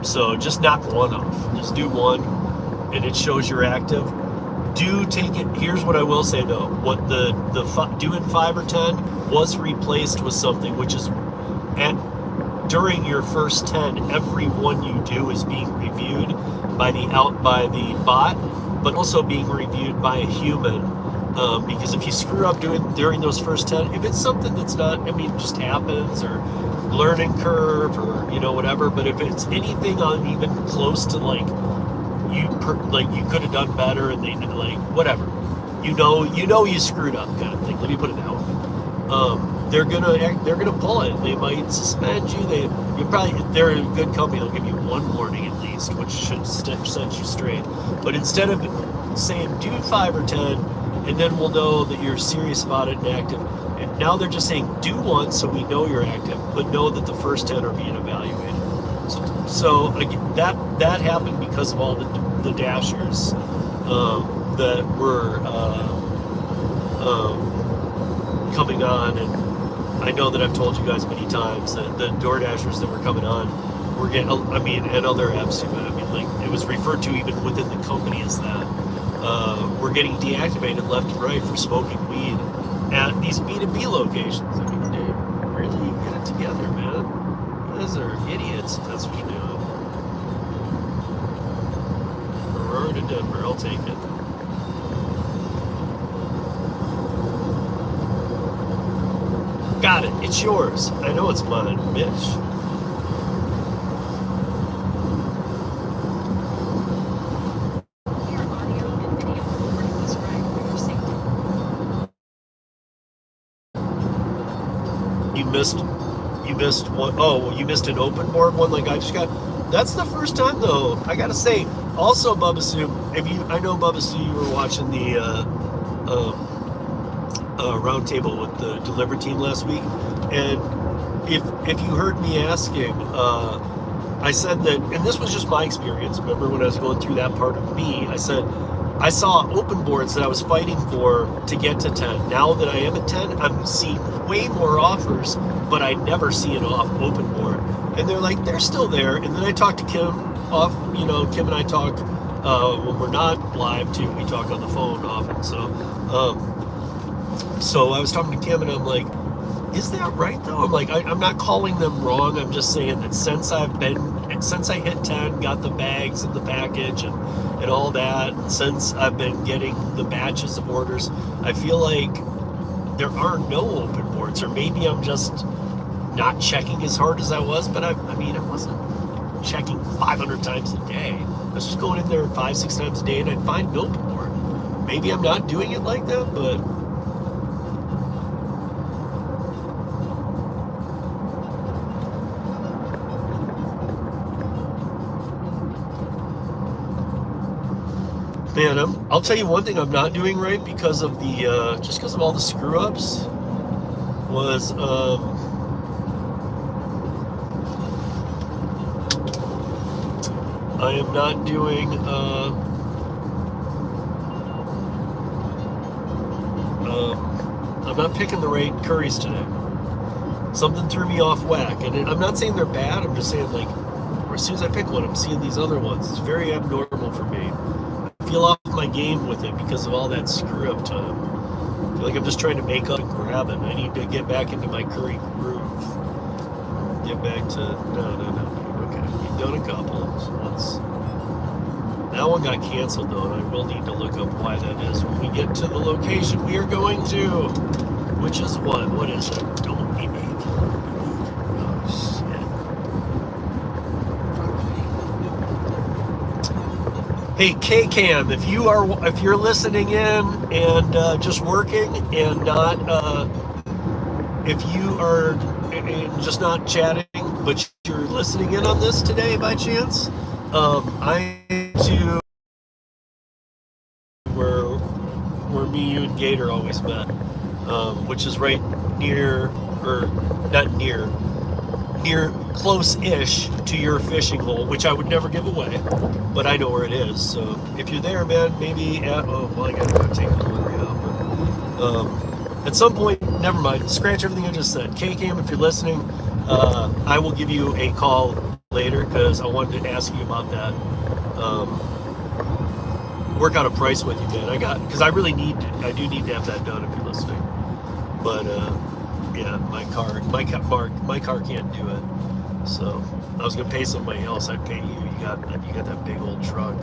So just knock 1 off. Just do 1, and it shows you're active. Do take it. Here's what I will say though: what doing 5 or 10 was replaced with something, which is during your first 10, every one you do is being reviewed by the bot, but also being reviewed by a human Because if you screw up during those first 10, if it's something that's not, I mean, just happens, or learning curve, or whatever. But if it's anything on even close to like you could have done better, and they like whatever, you screwed up kind of thing. Let me put it that way. They're gonna pull it. They might suspend you. They're a good company. They'll give you one warning at least, which should set you straight. But instead of saying do 5 or 10, and then we'll know that you're serious about it and active. And now they're just saying do 1, so we know you're active, but know that the first 10 are being evaluated. So again, that happened because of all the dashers that were coming on, and I know that I've told you guys many times that the DoorDashers that were coming on were getting, and other apps too. Like it was referred to even within the company as that. We're getting deactivated left and right for smoking weed at these B2B locations. I mean, dude, really? Get it together, man. You guys are idiots if that's what you're doing. Aurora to Denver, I'll take it. Got it, it's yours. I know it's mine, bitch. You missed one. Oh, you missed an open board one like I just got. That's the first time though. I gotta say. Also, Bubba Sue, I know Bubba Sue, you were watching the roundtable with the Dlivrd team last week, and if you heard me asking, I said that, and this was just my experience. Remember when I was going through that part of me, I said I saw open boards that I was fighting for to get to 10. Now that I am at 10, I'm seeing way more offers, but I never see an open board. And they're like, they're still there. And then I talked to Kim Kim and I talk when we're not live too. We talk on the phone often. So I was talking to Kim, and I'm like, is that right though? I'm like, I'm not calling them wrong. I'm just saying that since I hit 10, got the bags and the package and all that, and since I've been getting the batches of orders, I feel like there are no open boards, or maybe I'm just not checking as hard as I was. But I wasn't checking 500 times a day. I was just going in there 5-6 times a day, and I'd find an open board. Maybe I'm not doing it like that, but man, I'll tell you one thing I'm not doing right because of the just because of all the screw ups was I am not doing I'm not picking the right curries today. Something threw me off whack, and I'm not saying they're bad. I'm just saying, like, as soon as I pick one, I'm seeing these other ones. It's very abnormal for me. I feel off my game with it because of all that screw up time. I feel like I'm just trying to make up and grab it. I need to get back into my curry groove. Get back to no. Okay, we've done a couple. So that one got canceled though, and I will need to look up why that is when we get to the location we are going to, which is what? What is it? Don't be me. Oh shit. Hey K-Cam, if you're listening in and just working and not if you are just not chatting, but you're listening in on this today by chance, I to where me, you, and Gator always met, which is right near, or not near close-ish to your fishing hole, which I would never give away, but I know where it is. So if you're there, man, maybe I gotta go take the delivery out. But at some point, never mind. Scratch everything I just said. K-Cam, if you're listening, I will give you a call later because I wanted to ask you about that. Work out a price with you, man. Because I do need to have that done if you're listening. But yeah, my car can't do it. So I was gonna pay somebody else. I'd pay you. You got that big old truck.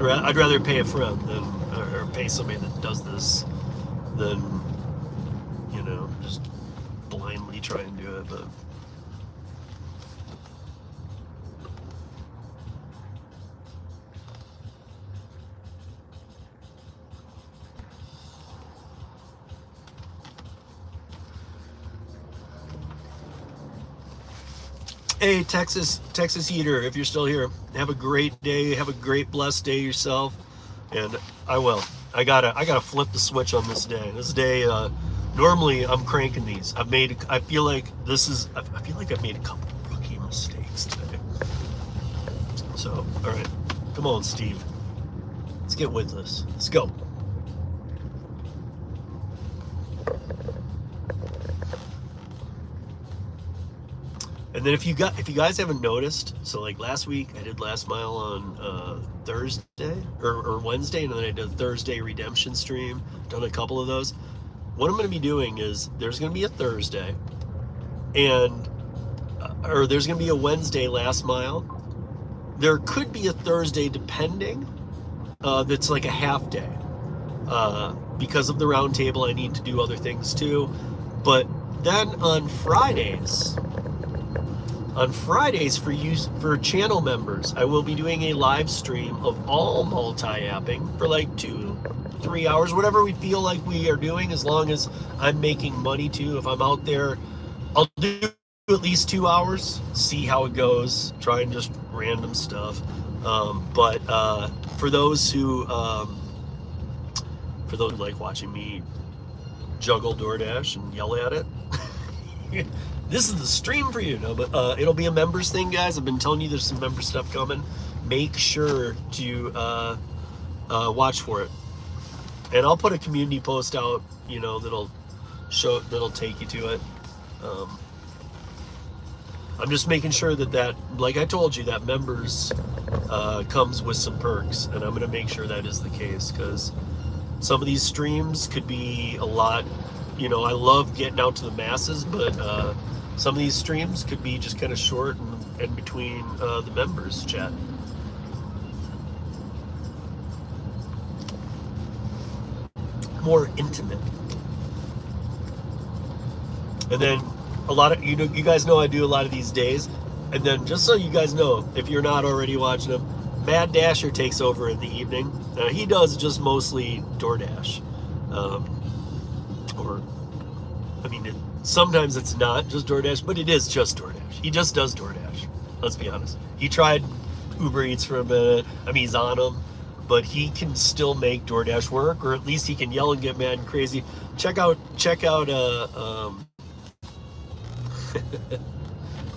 I'd rather pay a friend than or pay somebody that does this than, you know, just blindly try and do it. But hey, Texas Heater, if you're still here, have a great day. Have a great, blessed day yourself. And I will. I gotta flip the switch on this day. This day, normally I'm cranking these. I feel like I've made a couple rookie mistakes today. So, all right, come on, Steve. Let's get with this. Let's go. And then if you guys haven't noticed, so like last week I did Last Mile on Thursday or Wednesday, and then I did a Thursday redemption stream, done a couple of those. What I'm going to be doing is there's going to be a Thursday and or there's going to be a Wednesday Last Mile. There could be a Thursday depending, that's like a half day. Because of the round table, I need to do other things too. But then on Fridays for channel members, I will be doing a live stream of all multi-apping for like 2-3 hours, whatever we feel like we are doing, as long as I'm making money too. If I'm out there, I'll do at least 2 hours, see how it goes, try and just random stuff. But for those who like watching me juggle DoorDash and yell at it, this is the stream for you. No, but it'll be a members thing, guys. I've been telling you there's some member stuff coming. Make sure to watch for it. And I'll put a community post out, you know, that'll take you to it. I'm just making sure that, like I told you, that members comes with some perks, and I'm going to make sure that is the case, because some of these streams could be a lot. You know, I love getting out to the masses, but some of these streams could be just kind of short and between the members chat. More intimate. And then a lot of, you guys know I do a lot of these days. And then just so you guys know, if you're not already watching them, Mad Dasher takes over in the evening. He does just mostly DoorDash. Sometimes it's not just DoorDash, but it is just DoorDash. He just does DoorDash. Let's be honest. He tried Uber Eats for a minute. I mean, he's on them, but he can still make DoorDash work, or at least he can yell and get mad and crazy. Check out.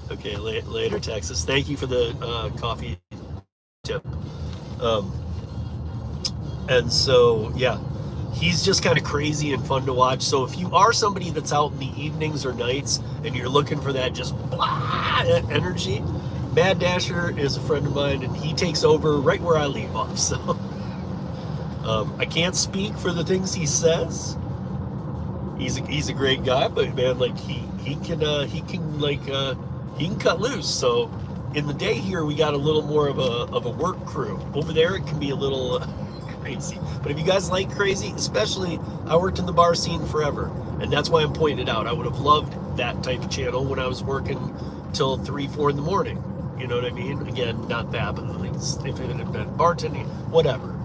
Okay, later, Texas. Thank you for the coffee tip. And so, yeah. He's just kind of crazy and fun to watch. So if you are somebody that's out in the evenings or nights and you're looking for that just blah energy, Mad Dasher is a friend of mine, and he takes over right where I leave off. So I can't speak for the things he says. He's a great guy, but man, like he can cut loose. So in the day here, we got a little more of a work crew. Over there, it can be a little crazy. But if you guys like crazy, especially, I worked in the bar scene forever, and that's why I'm pointing it out. I would have loved that type of channel when I was working till 3-4 in the morning. You know what I mean? Again, not that, but like if it had been bartending, whatever.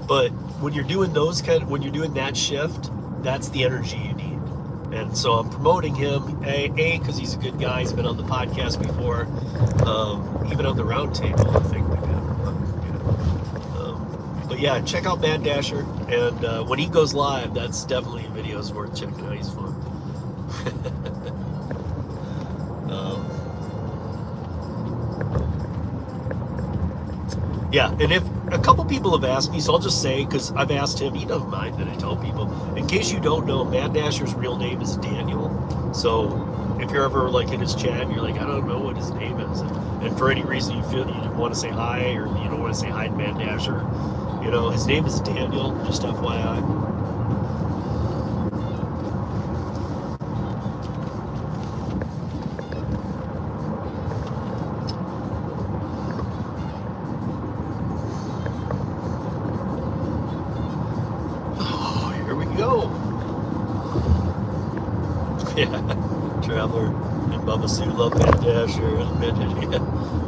But when you're doing when you're doing that shift, that's the energy you need. And so I'm promoting him, A, because he's a good guy. He's been on the podcast before, even on the round table, I think. But yeah, check out Mad Dasher, and when he goes live, that's definitely videos worth checking out. He's fun. Yeah, and if a couple people have asked me, so I'll just say, because I've asked him, he doesn't mind that I tell people. In case you don't know, Mad Dasher's real name is Daniel. So if you're ever like in his chat and you're like, I don't know what his name is, and for any reason you feel you want to say hi, or you don't want to say hi to Mad Dasher, you know, his name is Daniel, just FYI. Yeah, Traveler and Bubba Sue love Matt Dasher. Yeah.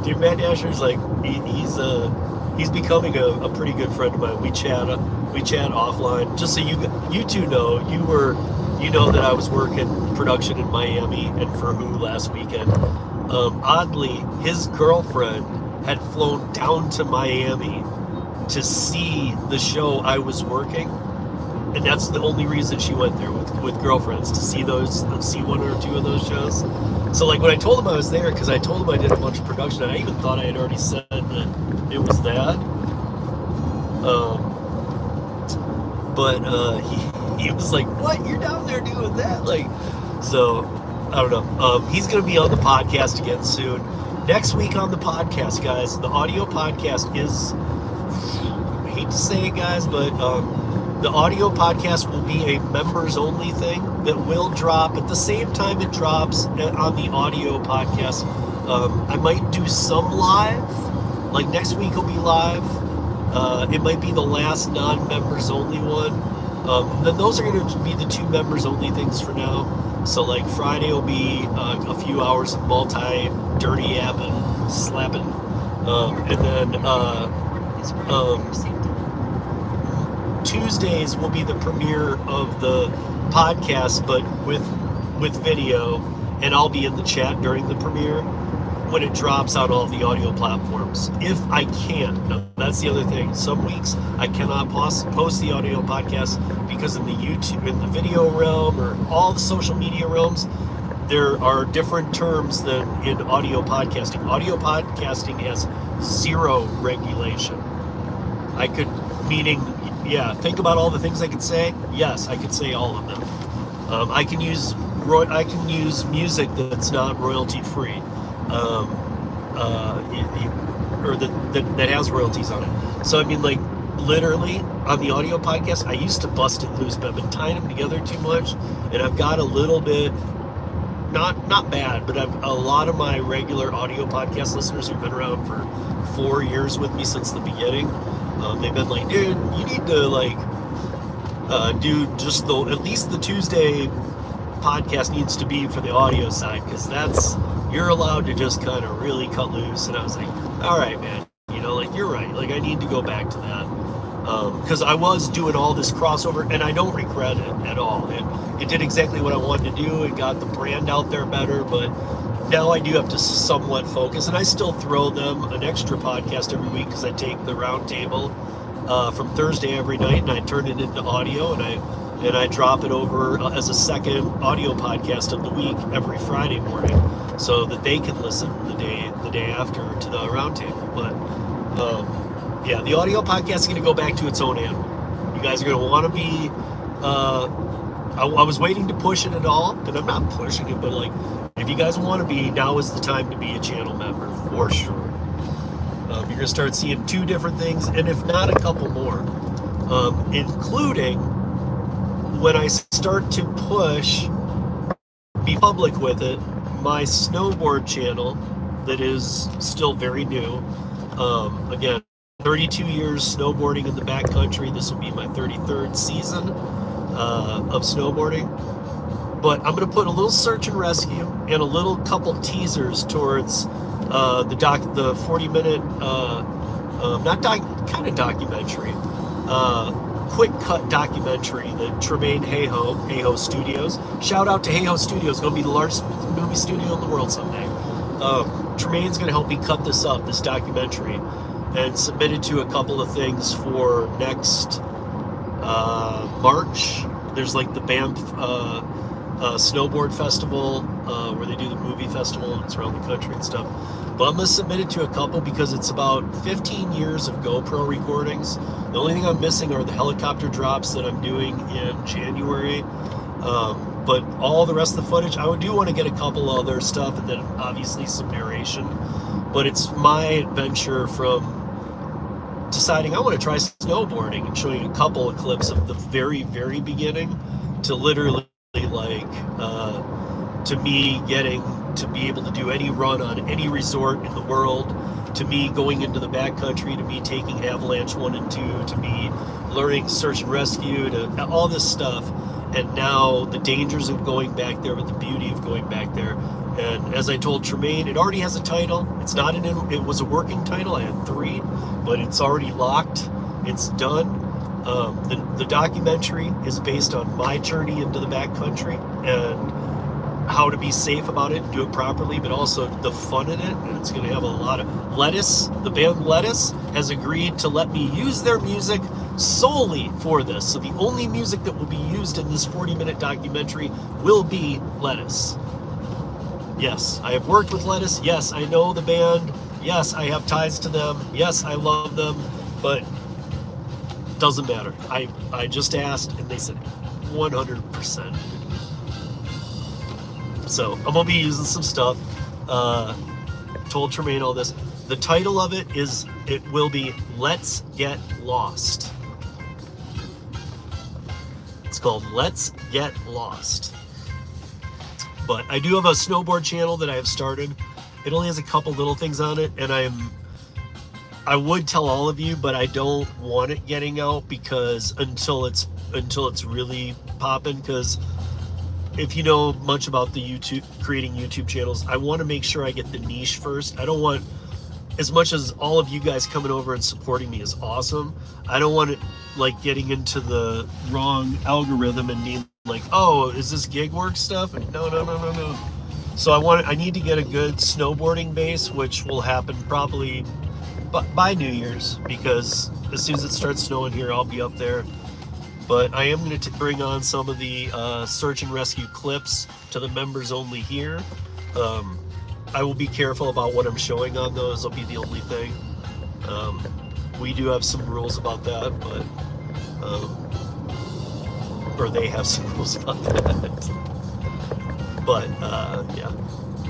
Dude, Matt Dasher's like he's becoming a pretty good friend of mine. We chat offline. Just so you two know, you know that I was working production in Miami and for Who last weekend. Oddly, his girlfriend had flown down to Miami to see the show I was working, and that's the only reason she went there with girlfriends, to see one or two of those shows. So like when I told him I was there, because I told him I did a bunch of production, I even thought I had already said that it was that. But he was like, "What? You're down there doing that?" Like, so I don't know. He's gonna be on the podcast again soon. Next week on the podcast, guys, the audio podcast is, I hate to say it, guys, but the audio podcast will be a members only thing that will drop at the same time it drops on the audio podcast. I might do some live, like next week will be live. It might be the last non-members only one. Then those are going to be the 2 members only things for now. So like Friday will be a few hours of dirty appin, slapping, and then Is running for safety. Tuesdays will be the premiere of the podcast, but with video, and I'll be in the chat during the premiere when it drops on all the audio platforms, if I can. Now, that's the other thing. Some weeks I cannot post the audio podcast because in the video realm or all the social media realms, there are different terms than in audio podcasting. Audio podcasting has 0 regulation. Think about all the things I could say. Yes, I could say all of them. I can use music that's not royalty free. Or that has royalties on it. So I mean, like, literally on the audio podcast, I used to bust and loose, but I've been tying them together too much, and I've got a little bit, not bad, but a lot of my regular audio podcast listeners who've been around for 4 years with me since the beginning, they've been like, dude, you need to like do just at least the Tuesday podcast needs to be for the audio side, because you're allowed to just kind of really cut loose. And I was like, all right, man, like, you're right, like, I need to go back to that, because I was doing all this crossover, and I don't regret it at all. It did exactly what I wanted to do. It got the brand out there better, but now I do have to somewhat focus, and I still throw them an extra podcast every week, because I take the roundtable from Thursday every night, and I turn it into audio, and I drop it over as a second audio podcast of the week every Friday morning, so that they can listen the day after to the roundtable. But yeah, the audio podcast is going to go back to its own animal. You guys are going to want to be. I was waiting to push it at all, and I'm not pushing it, but like, if you guys want to be, now is the time to be a channel member for sure. You're going to start seeing 2 different things, and if not, a couple more, including when I start to be public with it, my snowboard channel that is still very new. Again, 32 years snowboarding in the backcountry. This will be my 33rd season of snowboarding. But I'm going to put a little search and rescue and a little couple teasers towards the 40-minute, documentary, quick cut documentary that Tremaine Hayho Studios. Shout out to Hayho Studios. Going to be the largest movie studio in the world someday. Tremaine's going to help me cut this documentary, and submit it to a couple of things for next March. There's like the Banff snowboard festival where they do the movie festival, and it's around the country and stuff. But I'm going to submit it to a couple because it's about 15 years of GoPro recordings. The only thing I'm missing are the helicopter drops that I'm doing in January. But all the rest of the footage, I do want to get a couple other stuff, and then obviously some narration. But it's my adventure from deciding I want to try snowboarding and showing a couple of clips of the very, very beginning to literally like to me getting to be able to do any run on any resort in the world, to me going into the backcountry, to me taking Avalanche 1 and 2, to me learning search and rescue, to all this stuff. and now the dangers of going back there, but the beauty of going back there. And as I told Tremaine, it already has a title. It's not it was a working title. I had 3, but it's already locked. It's done. The documentary is based on my journey into the backcountry and how to be safe about it and do it properly, but also the fun in it. And it's going to have a lot of Lettuce. The band Lettuce has agreed to let me use their music solely for this. So the only music that will be used in this 40-minute documentary will be Lettuce. Yes, I have worked with Lettuce. Yes, I know the band. Yes, I have ties to them. Yes, I love them, but doesn't matter. I just asked and they said 100%. So I'm gonna be using some stuff. Told Tremaine all this. The title of it will be Let's Get Lost. It's called Let's Get Lost. But I do have a snowboard channel that I have started. It only has a couple little things on it, and I would tell all of you, but I don't want it getting out because until it's really popping. Because if you know much about the creating YouTube channels, I want to make sure I get the niche first. I don't want, as much as all of you guys coming over and supporting me is awesome, I don't want it like getting into the wrong algorithm and being like, oh, is this gig work stuff? And no. So I need to get a good snowboarding base, which will happen probably by New Year's, because as soon as it starts snowing here, I'll be up there. But I am going to bring on some of the search and rescue clips to the members only here. I will be careful about what I'm showing on those. Will be the only thing. We do have some rules about that, but or they have some rules about that. But yeah,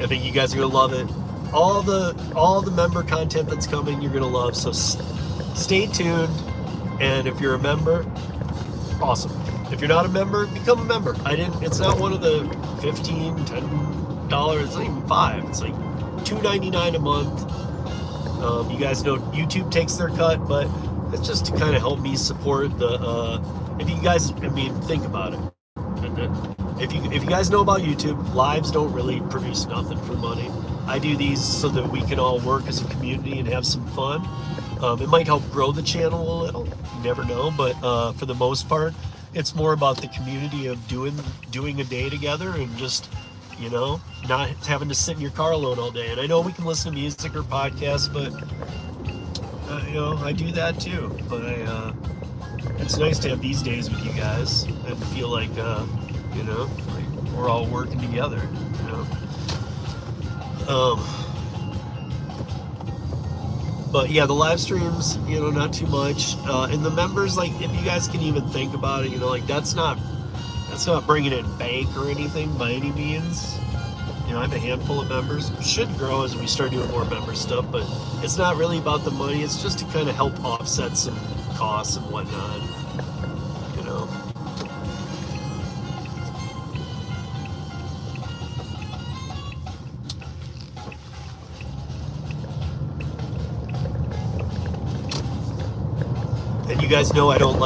I think you guys are gonna love it. All the member content that's coming, you're gonna love. So stay tuned. And if you're a member, awesome. If you're not a member, become a member. It's not one of the $15, $10. It's not even $5. It's like $2.99 a month. You guys know YouTube takes their cut, but it's just to kind of help me support the. If you guys, think about it. If you guys know about YouTube, lives don't really produce nothing for money. I do these so that we can all work as a community and have some fun. It might help grow the channel a little. You never know, but for the most part, it's more about the community of doing a day together and just, not having to sit in your car alone all day. And I know we can listen to music or podcasts, but I do that too. But it's nice to have these days with you guys and feel like like we're all working together. But yeah, the live streams, not too much. And the members, like, if you guys can even think about it, that's not bringing in bank or anything by any means. I have a handful of members. Should grow as we start doing more member stuff, but it's not really about the money. It's just to kind of help offset some costs and whatnot. And you guys know I don't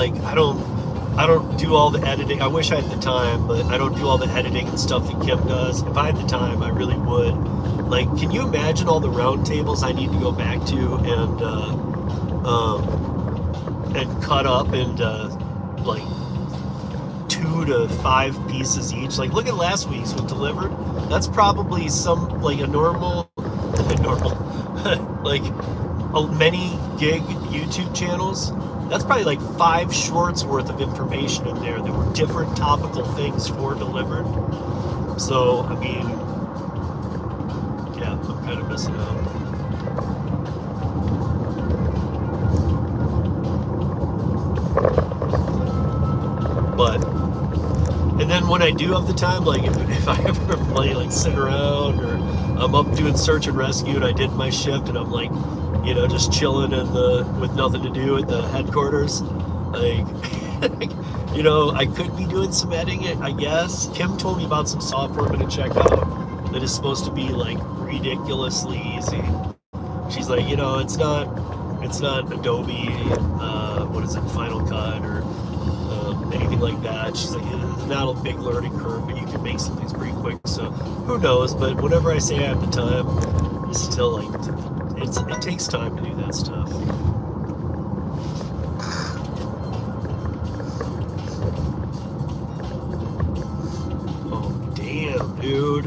do all the editing. I wish I had the time, but I don't do all the editing and stuff that Kim does. If I had the time, I really would. Like, can you imagine all the round tables I need to go back to and cut up into like 2 to 5 pieces each? Like, look at last week's with Dlivrd. That's probably a normal like many gig YouTube channels. That's probably like 5 shorts worth of information in there that were different topical things for Dlivrd. So, yeah, I'm kind of missing out. But, and then when I do have the time, like if I ever play, like sit around, or I'm up doing search and rescue and I did my shift and I'm like, just chilling with nothing to do at the headquarters. Like, I could be doing some editing, I guess. Kim told me about some software I'm gonna check out that is supposed to be like ridiculously easy. She's like, it's not Adobe, what is it, Final Cut or anything like that. She's like, it's not a big learning curve, but you can make some things pretty quick. So who knows? But whenever I say I have the time, it's still like it takes time to do that stuff. Oh damn, dude!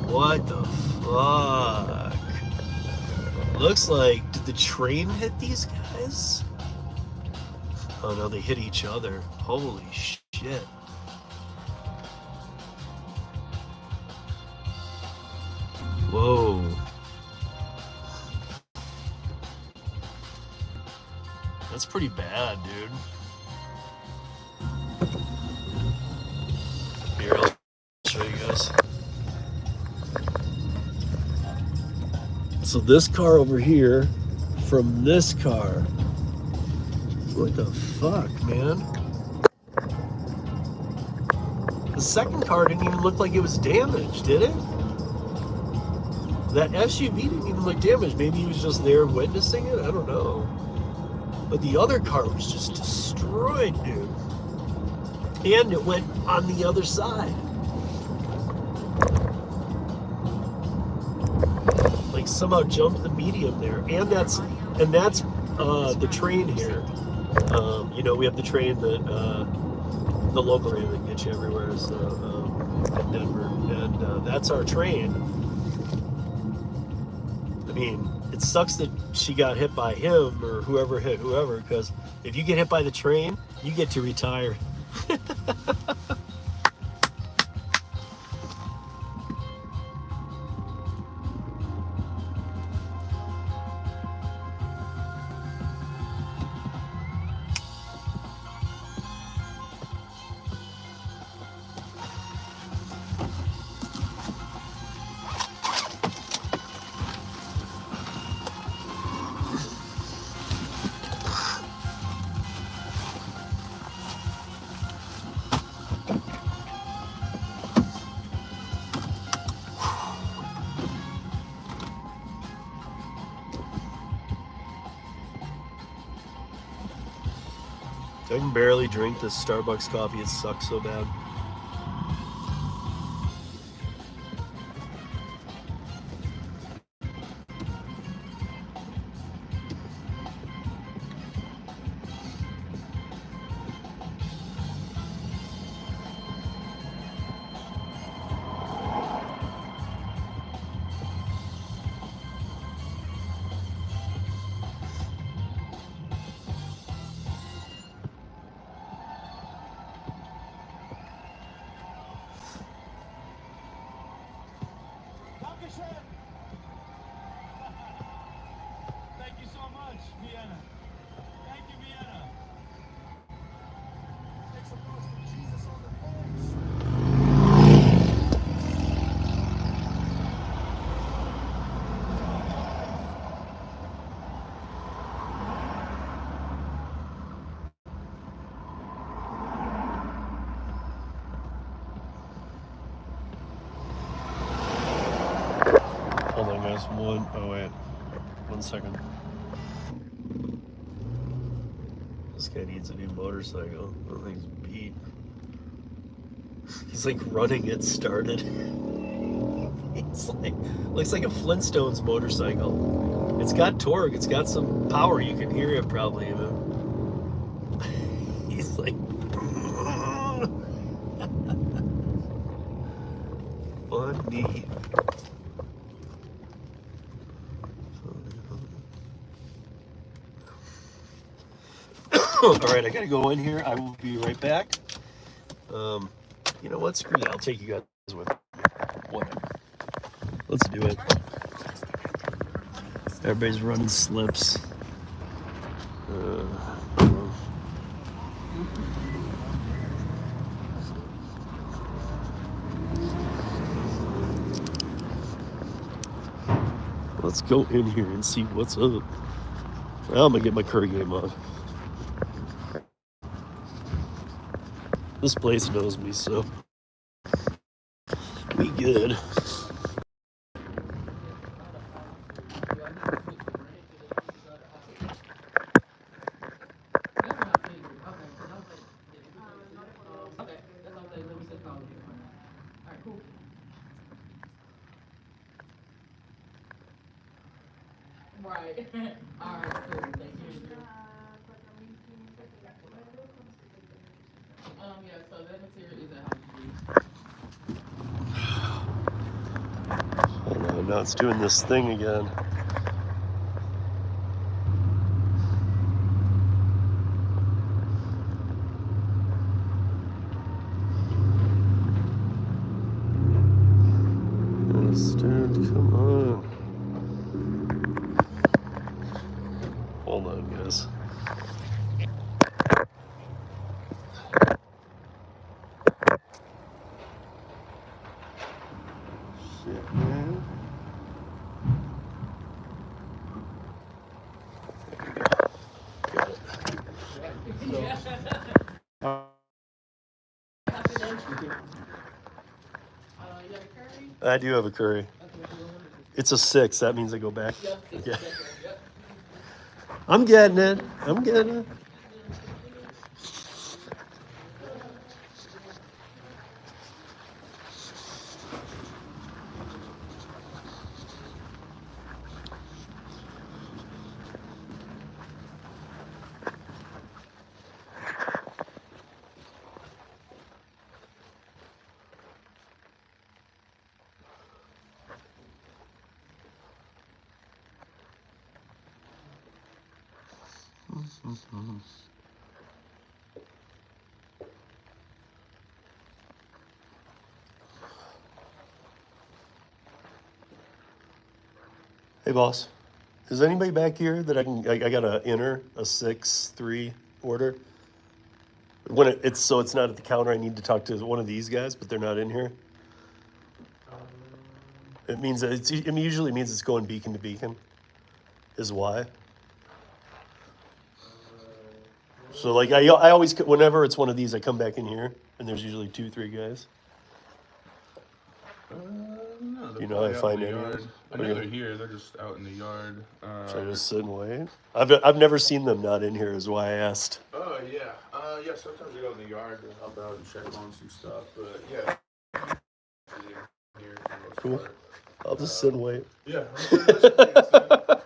What the fuck? Looks like, did the train hit these guys? Oh no, they hit each other. Holy shit. Whoa. That's pretty bad, dude. Here, I'll show you guys. So this car over here from this car. What the fuck, man? The second car didn't even look like it was damaged, did it? That SUV didn't even look damaged. Maybe he was just there witnessing it? I don't know. But the other car was just destroyed, dude. And it went on the other side. Like somehow jumped the medium there. And that's the train here. You know, we have the train that the local train that gets you everywhere is in Denver, and that's our train. I mean, it sucks that she got hit by him or whoever hit whoever, because if you get hit by the train, you get to retire. I can barely drink this Starbucks coffee. It sucks so bad. Thank you so much, Vienna. Thank you, Vienna. Take some notes from Jesus on the Hold on, guys. Oh wait. 1 second. This guy needs a new motorcycle. That thing's beat. He's like running it started. He's like, looks like a Flintstones motorcycle. It's got torque. It's got some power. You can hear it probably even. He's like, funny. All right, I gotta go in here. I will be right back. You know what? Screw that. I'll take you guys with me. Whatever. Let's do it. Everybody's running slips. Let's go in here and see what's up. Well, I'm gonna get my Curri game on. This place knows me, so we good. Right. All right, cool. Thank you. Yeah, so that material is at home, please. Oh no, now it's doing this thing again. Dude, come on. Hold on, guys. Shit, man. Got it. You got a curry? I do have a curry. It's a 6. That means I go back. Yeah. I'm getting it. I'm getting it. Hey, boss. Is anybody back here that I gotta enter a 6-3 order? When it's so it's not at the counter, I need to talk to one of these guys, but they're not in here. It means that it usually means it's going beacon to beacon. Is why. So like I always, whenever it's one of these, I come back in here, and there's usually 2-3 guys. No, You know, I find in any the of yard. those. I know they're here. They're just out in the yard. Should I just sit and wait? I've never seen them not in here. Is why I asked. Oh yeah, yeah. Sometimes they go in the yard to help out and check on some stuff. But yeah, here for the most Cool. part. I'll just sit and wait. Yeah. Okay,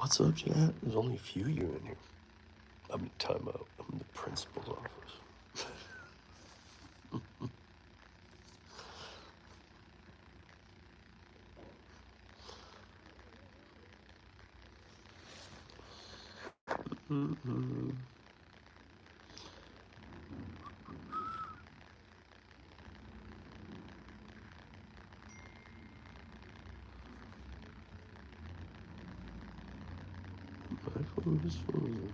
What's up, Chad? There's only a few of you in here. I'm in timeout. I'm in the principal's office. My phone is frozen.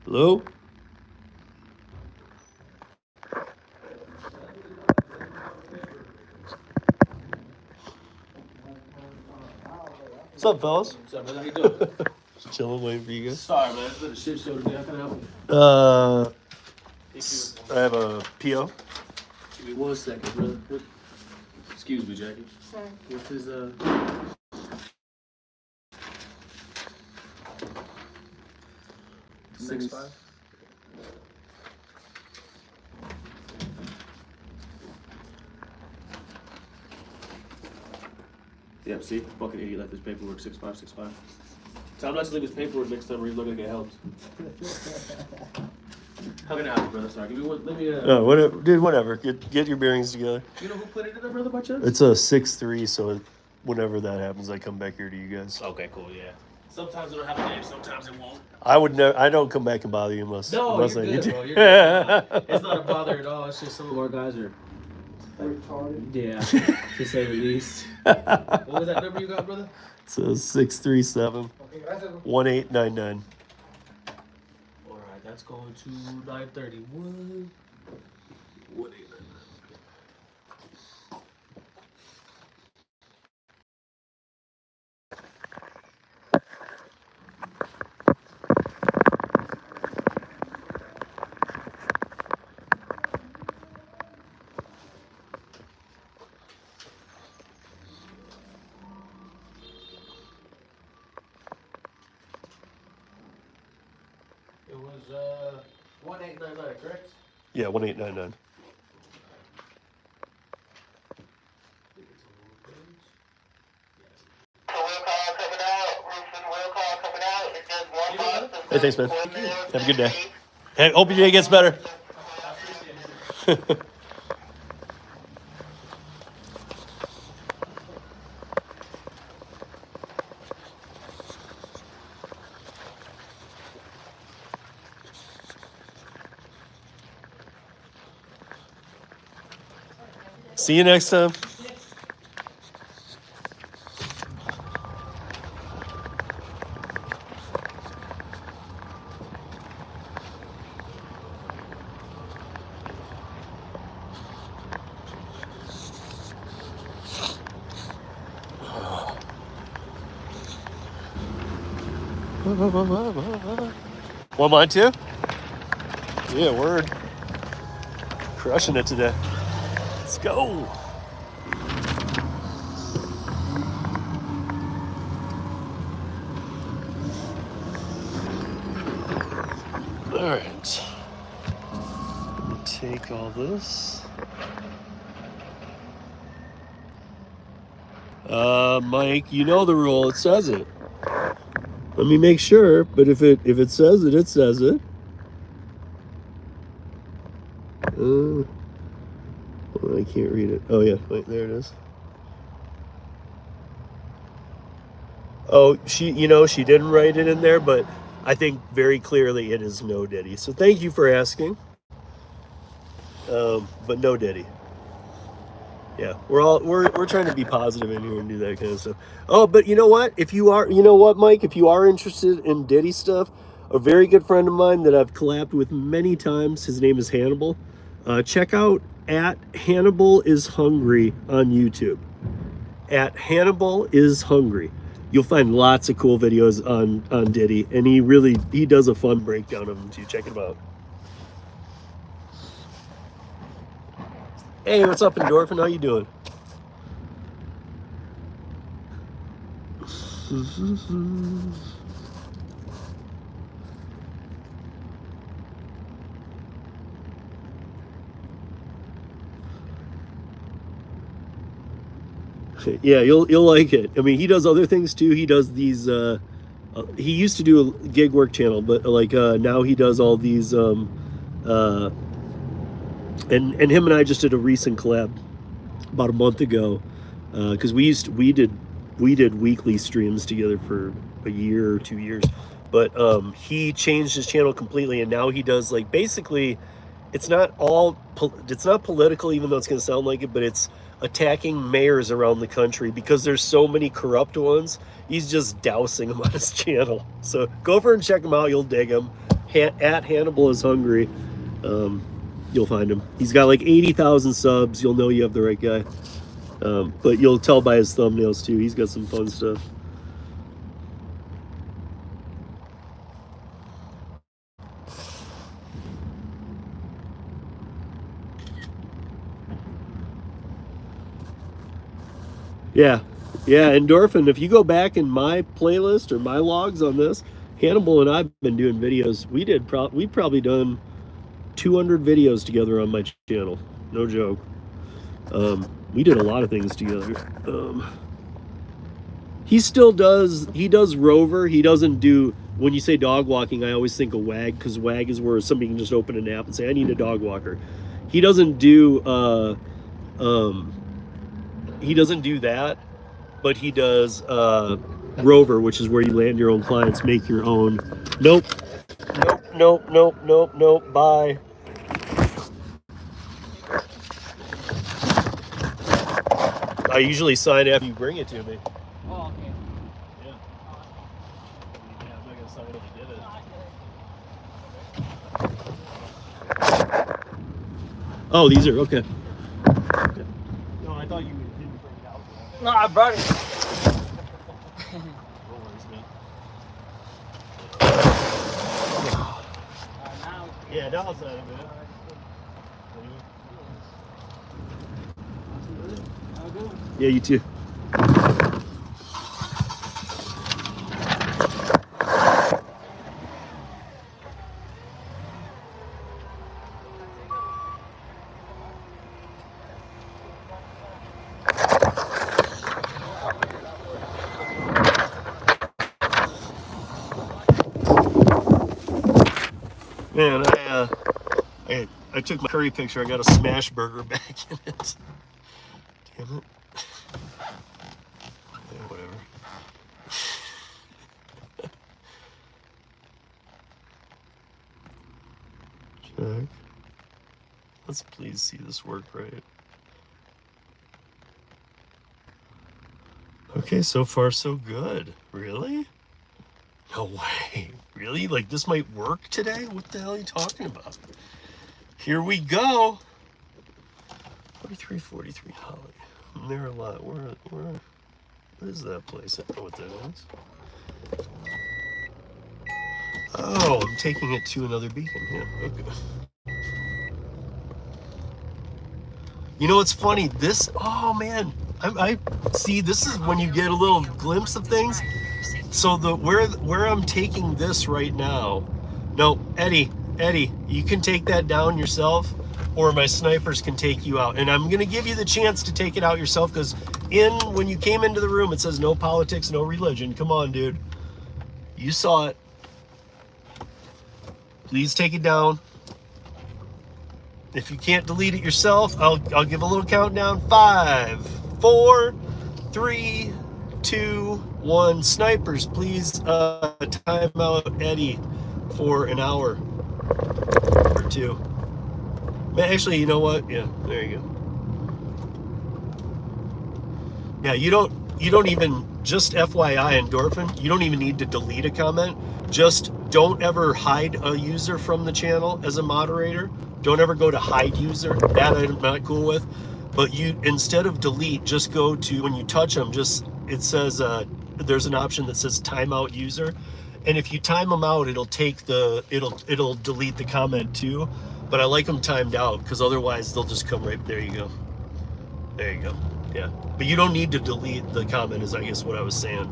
Hello? What's up, fellas? What's up, man? How you doing? Just chilling, waiting for you guys. Sorry, man. It's been a shit show today. How can I help you? I have a PO. Give me 1 second, brother. Excuse me, Jackie. Sorry. What's his, 6'5"? Yep, see? Fucking idiot left his paperwork 6'5", 6'5". Tom, let's leave his paperwork next time where he's looking to get helped. How can I help you, brother? Sorry, give me one. Let me. No, whatever, dude. Whatever. Get your bearings together. You know who put it in there, brother, by chance? It's a 6-3, so whenever that happens, I come back here to you guys. Okay, cool. Yeah. Sometimes it'll have a name. Sometimes it won't. I would never. I don't come back and bother you unless No, unless you're I good, need to. bro. You're good. It's not a bother at all. It's just some of our guys are retarded. Yeah, to say the least. What was that number you got, brother? So 637 1899. All right, that's going to 931. 189. It was 1899, correct? Yeah, 1899. Hey, thanks, man. Have a good day. Hey, hope your day gets better. See you next time. Want mine too? Yeah, word. Crushing it today. Let's go. All right. Let me take all this. Mike, you know the rule. It says it. Let me make sure, but if it says it, it says it. Well, I can't read it. Oh yeah, wait, there it is. Oh, she didn't write it in there, but I think very clearly it is no Diddy. So thank you for asking. But no Diddy. Yeah, we're trying to be positive in here and do that kind of stuff. Oh, but you know what? If you are interested in Diddy stuff, a very good friend of mine that I've collabed with many times, his name is Hannibal. Check out at Hannibal is Hungry on YouTube. At Hannibal is Hungry. You'll find lots of cool videos on Diddy, and he does a fun breakdown of them too. Check it out. Hey, what's up, Endorphin? How you doing? Yeah, you'll like it. I mean, he does other things too. He does these. He used to do a gig work channel, but now he does all these. And him and I just did a recent collab about a month ago, because we did weekly streams together for a year or 2 years, but he changed his channel completely, and now he does basically, it's not political, even though it's going to sound like it, but it's attacking mayors around the country because there's so many corrupt ones. He's just dousing them on his channel. So go over and check him out. You'll dig him. At Hannibal is Hungry. You'll find him. He's got 80,000 subs. You'll know you have the right guy. But you'll tell by his thumbnails too. He's got some fun stuff. Yeah, Endorphin. If you go back in my playlist or my logs on this, Hannibal and I've been doing videos. We've probably done 200 videos together on my channel. No joke. We did a lot of things together. He does Rover. He doesn't do when you say dog walking, I always think of WAG, because WAG is where somebody can just open an app and say, I need a dog walker. He doesn't do that, but he does Rover, which is where you land your own clients, make your own. Nope. Bye. I usually sign after you bring it to me. Oh, okay. Yeah. I'm not gonna sign if you did it. Oh, these are okay. No, I thought you didn't bring it out. No, I brought it. No worries, man. Now, Yeah, now it's not a minute. Yeah, you too. Man, I took my Curri picture. I got a smash burger back in it. Damn it. Yeah, whatever. Check. Let's please see this work right. Okay, so far so good. Really? No way. Really? Like this might work today? What the hell are you talking about? Here we go. 4343 Holly. And there are a lot. Where is that place? I don't know what that is. Oh, I'm taking it to another beacon. Yeah, okay. You know what's funny? This, oh man, I see. This is when you get a little glimpse of things. So the where I'm taking this right now. No, Eddie, you can take that down yourself, or my snipers can take you out. And I'm gonna give you the chance to take it out yourself, because when you came into the room, it says no politics, no religion. Come on, dude. You saw it. Please take it down. If you can't delete it yourself, I'll give a little countdown. 5, 4, 3, 2, 1. Snipers, please time out Eddie for an hour or two. Actually, you know what? Yeah, there you go. Yeah, you don't even, just FYI, Endorphin, you don't even need to delete a comment. Just don't ever hide a user from the channel as a moderator. Don't ever go to hide user. That I'm not cool with. But you, instead of delete, just go to, when you touch them, it says, there's an option that says timeout user. And if you time them out, it'll delete the comment too. But I like them timed out, because otherwise they'll just come right, there you go. There you go. Yeah, but you don't need to delete the comment, is I guess what I was saying.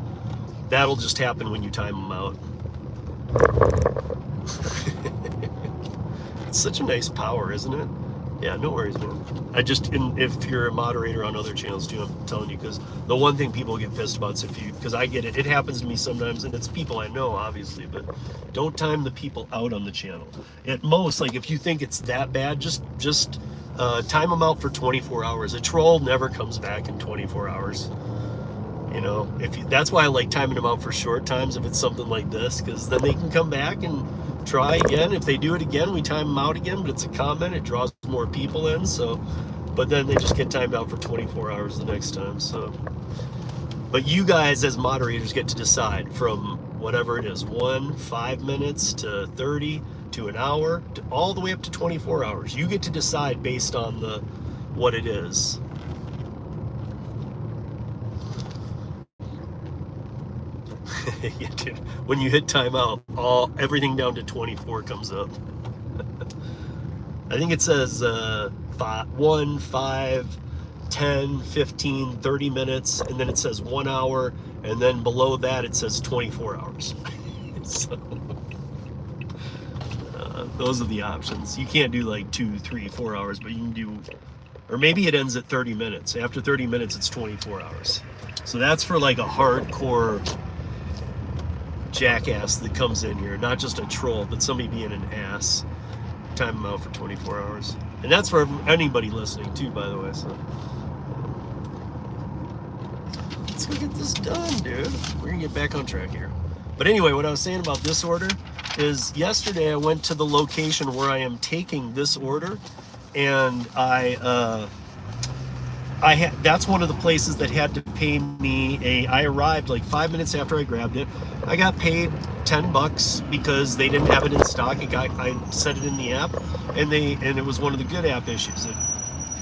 That'll just happen when you time them out. It's such a nice power, isn't it? Yeah, no worries, man. If you're a moderator on other channels too, I'm telling you, because the one thing people get pissed about is because I get it. It happens to me sometimes, and it's people I know, obviously, but don't time the people out on the channel. At most, like if you think it's that bad, just time them out for 24 hours. A troll never comes back in 24 hours. You know, that's why I like timing them out for short times if it's something like this, because then they can come back and try again. If they do it again, we time them out again, but it's a comment, it draws more people in, so, but then they just get timed out for 24 hours the next time. So, but you guys as moderators get to decide from whatever it is, 5 minutes to 30 to an hour, to all the way up to 24 hours. You get to decide based on what it is. Yeah, dude. When you hit timeout, everything down to 24 comes up. I think it says 1, 5, 10, 15, 30 minutes, and then it says 1 hour, and then below that it says 24 hours. So, those are the options. You can't do like 2, 3, 4 hours, but you can do, or maybe it ends at 30 minutes. After 30 minutes, it's 24 hours. So that's for like a hardcore jackass that comes in here, not just a troll, but somebody being an ass. Time them out for 24 hours. And that's for anybody listening too, by the way. So let's go get this done, dude. We're gonna get back on track here. But anyway, what I was saying about this order is yesterday I went to the location where I am taking this order, and that's one of the places that had to pay me I arrived like 5 minutes after I grabbed it. I got paid $10 because they didn't have it in stock. I set it in the app, and it was one of the good app issues. It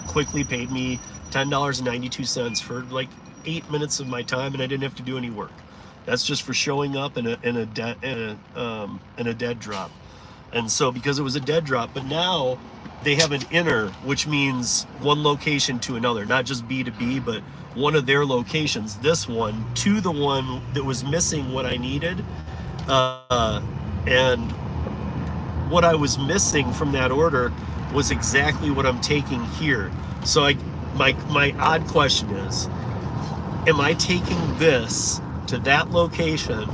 quickly paid me $10.92 for like 8 minutes of my time, and I didn't have to do any work. That's just for showing up in a dead drop. And so because it was a dead drop, but now they have an inner, which means one location to another, not just B2B, but one of their locations, this one, to the one that was missing what I needed. And what I was missing from that order was exactly what I'm taking here. So my odd question is, am I taking this to that location?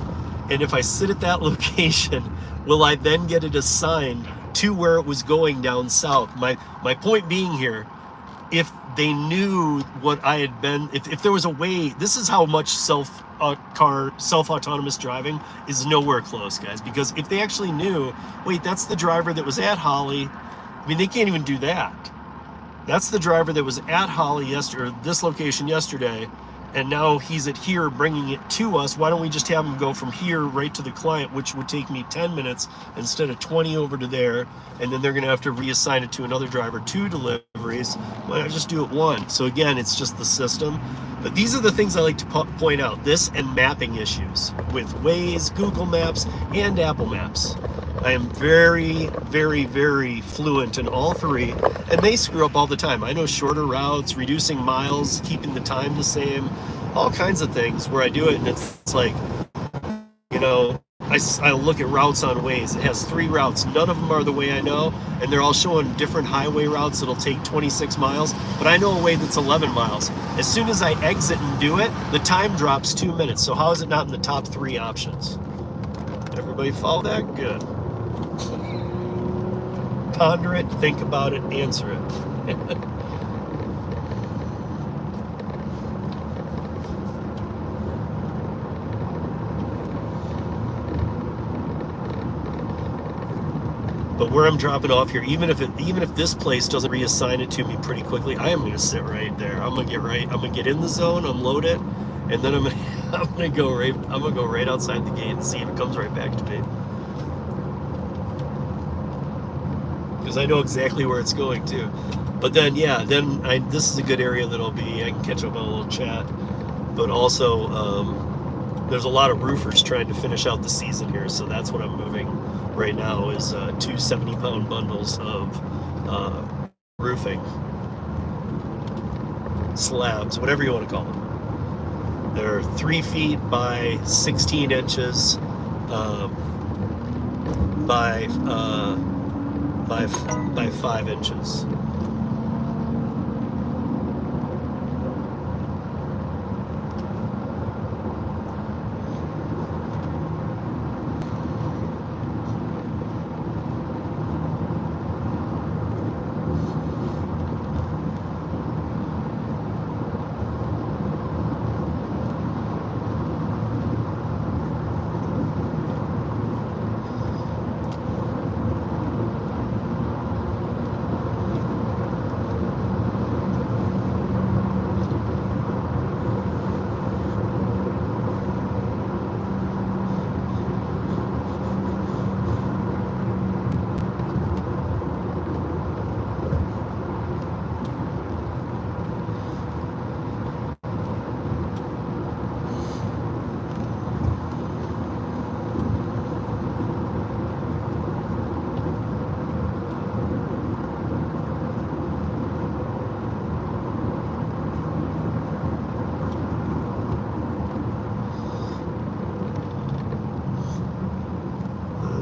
And if I sit at that location, will I then get it assigned to where it was going down south? My point being here, if they knew what I had been, if there was a way, this is how much self-autonomous driving is nowhere close, guys. Because if they actually knew, wait, that's the driver that was at Holly. I mean, they can't even do that. That's the driver that was at Holly yesterday, or this location yesterday, and now he's at here bringing it to us. Why don't we just have him go from here right to the client, which would take me 10 minutes instead of 20 over to there, and then they're going to have to reassign it to another driver, 2 deliveries. Why not just do it 1? So again, it's just the system. But these are the things I like to point out. This and mapping issues with Waze, Google Maps, and Apple Maps. I am very, very, very fluent in all 3, and they screw up all the time. I know shorter routes, reducing miles, keeping the time the same, all kinds of things where I do it, and it's like, you know, I look at routes on Waze. It has 3 routes. None of them are the way I know, and they're all showing different highway routes that'll take 26 miles, but I know a way that's 11 miles. As soon as I exit and do it, the time drops 2 minutes. So how is it not in the top 3 options? Everybody follow that? Good. Ponder it, think about it, answer it. But where I'm dropping off here, even if this place doesn't reassign it to me pretty quickly, I am gonna sit right there. I'm gonna get in the zone, unload it, and then I'm gonna go right outside the gate and see if it comes right back to me. Because I know exactly where it's going to. But then, yeah, this is a good area that I can catch up on a little chat. But also, there's a lot of roofers trying to finish out the season here, so that's what I'm moving right now is 2 70-pound bundles of roofing slabs, whatever you want to call them. They're 3 feet by 16 inches by 5 inches.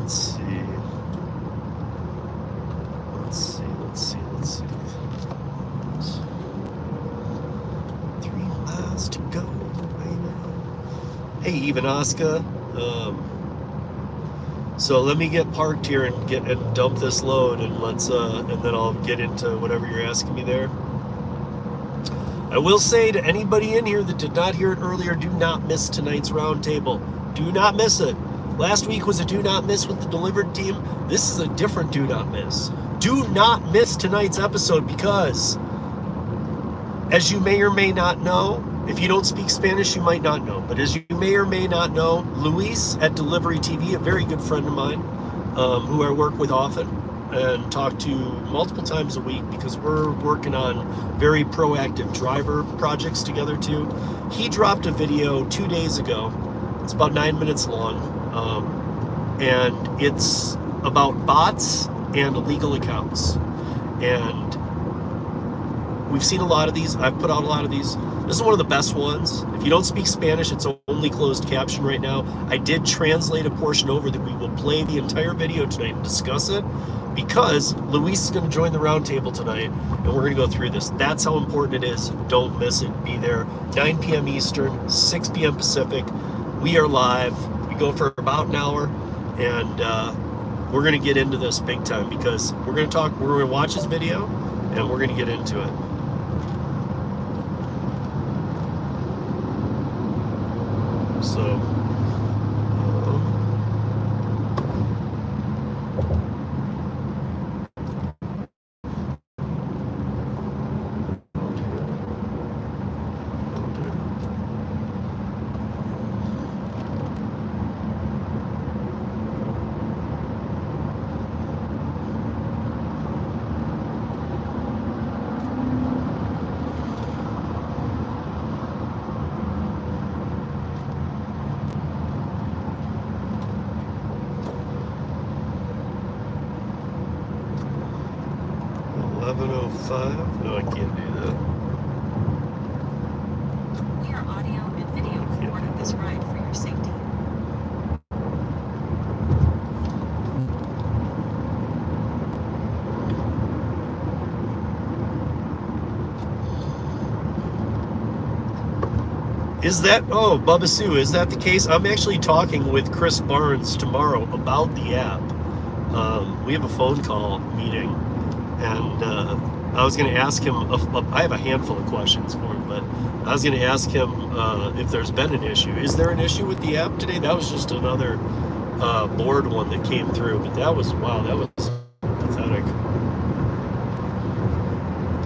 Let's see. 3 miles to go right now. Hey, even Oscar. So let me get parked here and dump this load, and and then I'll get into whatever you're asking me there. I will say to anybody in here that did not hear it earlier, do not miss tonight's roundtable. Do not miss it. Last week was a do not miss with the Dlivrd team. This is a different do not miss. Do not miss tonight's episode because, as you may or may not know, if you don't speak Spanish, you might not know, but as you may or may not know, Luis at Delivery TV, a very good friend of mine, who I work with often and talk to multiple times a week because we're working on very proactive driver projects together too. He dropped a video 2 days ago. It's about 9 minutes long, and it's about bots and illegal accounts. And we've seen a lot of these. I've put out a lot of these. This is one of the best ones. If you don't speak Spanish, it's only closed caption right now. I did translate a portion over that we will play the entire video tonight and discuss it because Luis is going to join the roundtable tonight and we're going to go through this. That's how important it is. Don't miss it. Be there. 9 p.m. Eastern, 6 p.m. Pacific. We are live. We go for about an hour and we're going to get into this big time because we're going to watch his video and we're going to get into it. So, no, I can't do that. We are audio and video recording this ride for your safety. Is that, oh, Bubba Sue, is that the case? I'm actually talking with Chris Barnes tomorrow about the app. We have a phone call meeting, and I was going to ask him, I have a handful of questions for him, but I was going to ask him if there's been an issue. Is there an issue with the app today? That was just another board one that came through, but that was, wow, that was pathetic.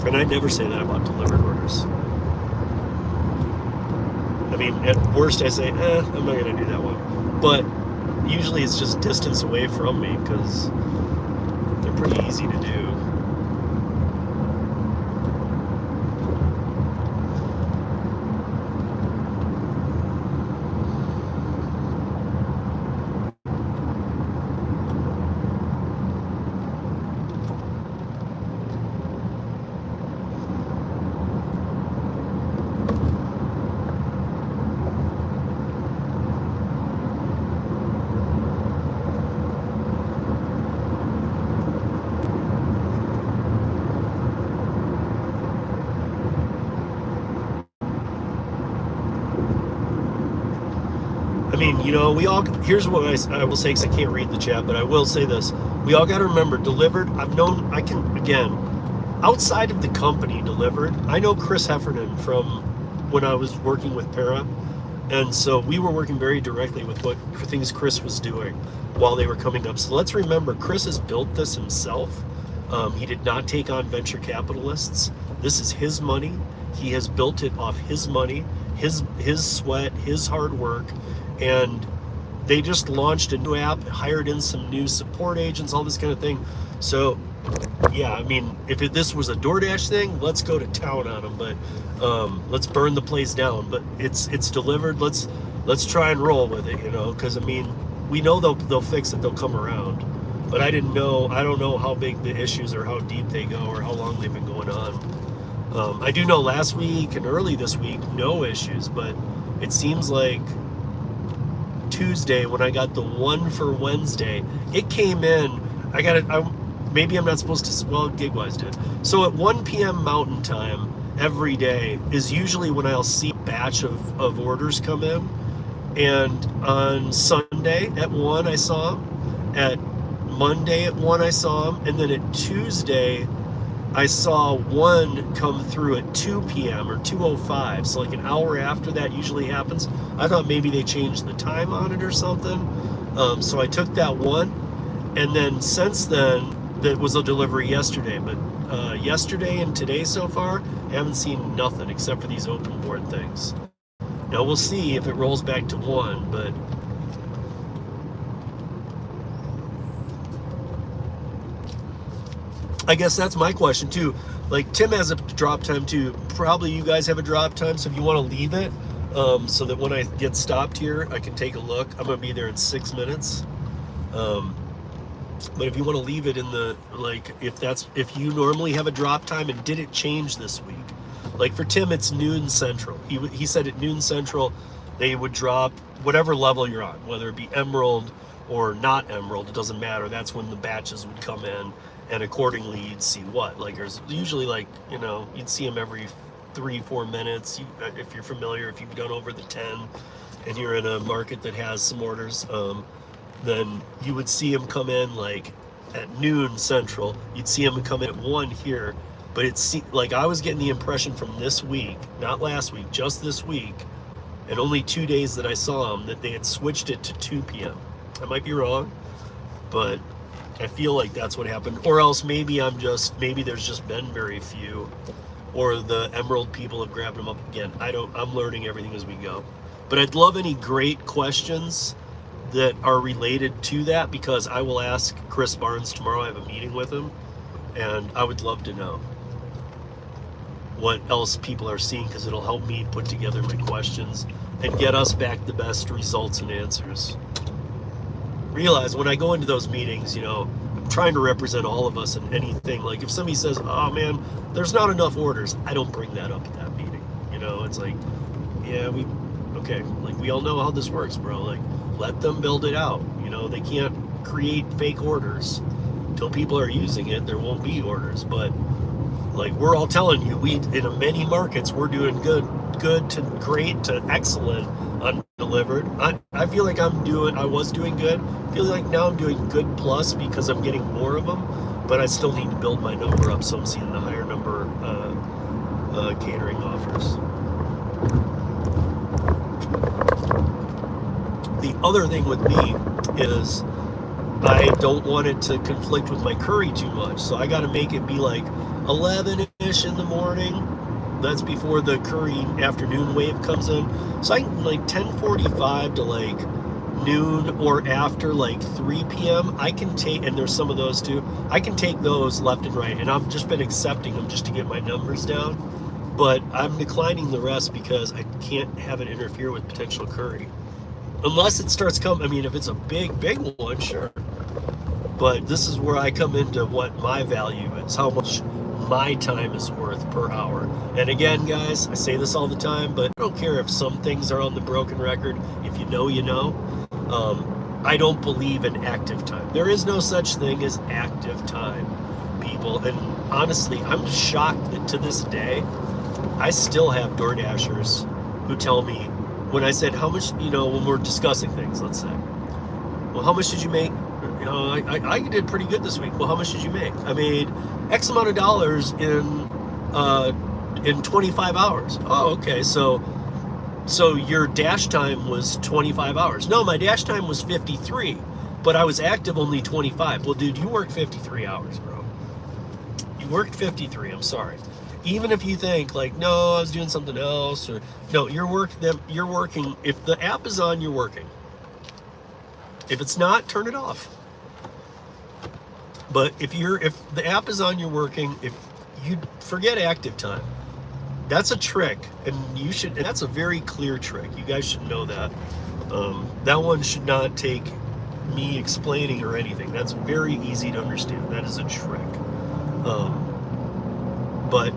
And I never say that about delivered orders. I mean, at worst I say, I'm not going to do that one. But usually it's just distance away from me because they're pretty easy to do. I mean, you know, here's what I will say, because I can't read the chat, but I will say this. We all got to remember, Dlivrd, outside of the company Dlivrd, I know Chris Heffernan from when I was working with Para, and so we were working very directly with what things Chris was doing while they were coming up. So let's remember, Chris has built this himself. He did not take on venture capitalists. This is his money. He has built it off his money, his sweat, his hard work. And they just launched a new app, hired in some new support agents, all this kind of thing. So, yeah, I mean, if this was a DoorDash thing, let's go to town on them. But let's burn the place down. But it's Dlivrd. Let's try and roll with it, you know. Because I mean, we know they'll fix it. They'll come around. But I don't know how big the issues or how deep they go or how long they've been going on. I do know last week and early this week, no issues. But it seems like Tuesday when I got the one for Wednesday, it came in. Maybe I'm not supposed to, well, Gigwise did. So at 1 p.m. Mountain Time every day is usually when I'll see a batch of orders come in. And on Sunday at 1 I saw them. at Monday at 1 I saw him, and then at Tuesday I saw one come through at 2 p.m. or 2:05, so like an hour after that usually happens. I thought maybe they changed the time on it or something, so I took that one, and then since then, that was a delivery yesterday, but yesterday and today so far, I haven't seen nothing except for these open board things. Now we'll see if it rolls back to 1, but I guess that's my question too. Like Tim has a drop time too. Probably you guys have a drop time, so if you want to leave it, so that when I get stopped here, I can take a look. I'm gonna be there in 6 minutes. But if you want to leave it in the, like, if you normally have a drop time and did it change this week, like for Tim, it's noon central. He said at noon central, they would drop whatever level you're on, whether it be emerald or not emerald, it doesn't matter. That's when the batches would come in, and accordingly you'd see what. Like there's usually like, you know, you'd see them every 3-4 minutes. If you're familiar, if you've done over the 10 and you're in a market that has some orders, then you would see them come in like at noon central. You'd see them come in at 1 here, but it's like I was getting the impression from this week, not last week, just this week, and only 2 days that I saw them, that they had switched it to 2 p.m. I might be wrong, but I feel like that's what happened. Or else maybe there's just been very few, or the emerald people have grabbed them up again. I'm learning everything as we go. But I'd love any great questions that are related to that, because I will ask Chris Barnes tomorrow. I have a meeting with him, and I would love to know what else people are seeing, because it'll help me put together my questions and get us back the best results and answers. Realize when I go into those meetings, you know, I'm trying to represent all of us in anything. Like if somebody says, oh man, there's not enough orders, I don't bring that up at that meeting. You know, it's like, yeah, okay, like we all know how this works, bro. Like let them build it out. You know, they can't create fake orders. Until people are using it, there won't be orders. But like we're all telling you, in many markets, we're doing good to great to excellent on Dlivrd. I feel like I was doing good. I feel like now I'm doing good plus, because I'm getting more of them, but I still need to build my number up, so I'm seeing the higher number catering offers. The other thing with me is I don't want it to conflict with my curry too much, so I got to make it be like 11-ish in the morning. That's before the curry afternoon wave comes in. So I can like 10:45 to like noon, or after like 3 p.m. I can take, and there's some of those too, I can take those left and right, and I've just been accepting them just to get my numbers down. But I'm declining the rest because I can't have it interfere with potential curry. Unless it starts coming, I mean, if it's a big one, sure. But this is where I come into what my value is, how much my time is worth per hour. And again, guys, I say this all the time, but I don't care if some things are on the broken record. If you know, you know. I don't believe in active time. There is no such thing as active time, people. And honestly, I'm shocked that to this day, I still have DoorDashers who tell me, when I said, how much, you know, when we're discussing things, let's say, well, how much did you make? You know, I did pretty good this week. Well, how much did you make? I made X amount of dollars in 25 hours. Oh, okay. So your dash time was 25 hours. No, my dash time was 53, but I was active only 25. Well, dude, you worked 53 hours, bro. You worked 53. I'm sorry. Even if you think like, no, I was doing something else, or no, you're working. If the app is on, you're working. If it's not, turn it off. But if the app is on, you're working. If you forget active time, that's a trick, and that's a very clear trick. You guys should know that. That one should not take me explaining or anything. That's very easy to understand. That is a trick. But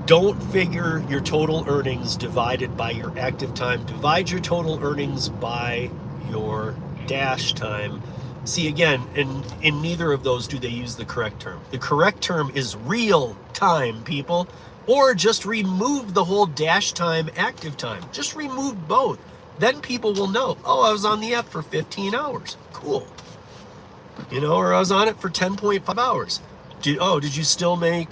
don't figure your total earnings divided by your active time. Divide your total earnings by your dash time. See, again, in neither of those do they use the correct term. The correct term is real time, people. Or just remove the whole dash time, active time. Just remove both. then people will know, oh, I was on the app for 15 hours. Cool. You know, or I was on it for 10.5 hours. Did you still make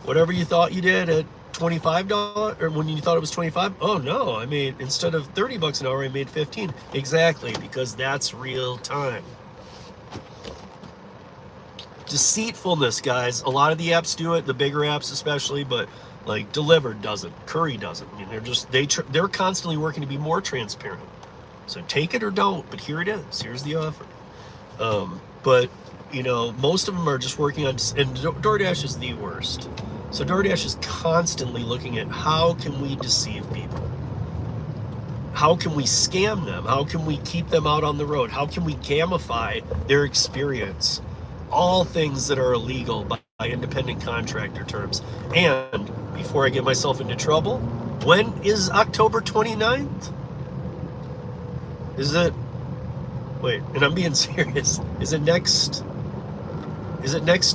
whatever you thought you did at $25, or when you thought it was 25? Oh no, I made, instead of $30 an hour, I made 15. Exactly, because that's real time. Deceitfulness, guys. A lot of the apps do it, the bigger apps especially, but like Dlivrd doesn't, Curri doesn't. I mean, they're constantly working to be more transparent. So take it or don't, but here it is. Here's the offer. But you know, most of them are just working on, and DoorDash is the worst. So DoorDash is constantly looking at how can we deceive people? How can we scam them? How can we keep them out on the road? How can we gamify their experience? All things that are illegal by independent contractor terms. And before I get myself into trouble, when is October 29th? Is it, wait, and I'm being serious, is it next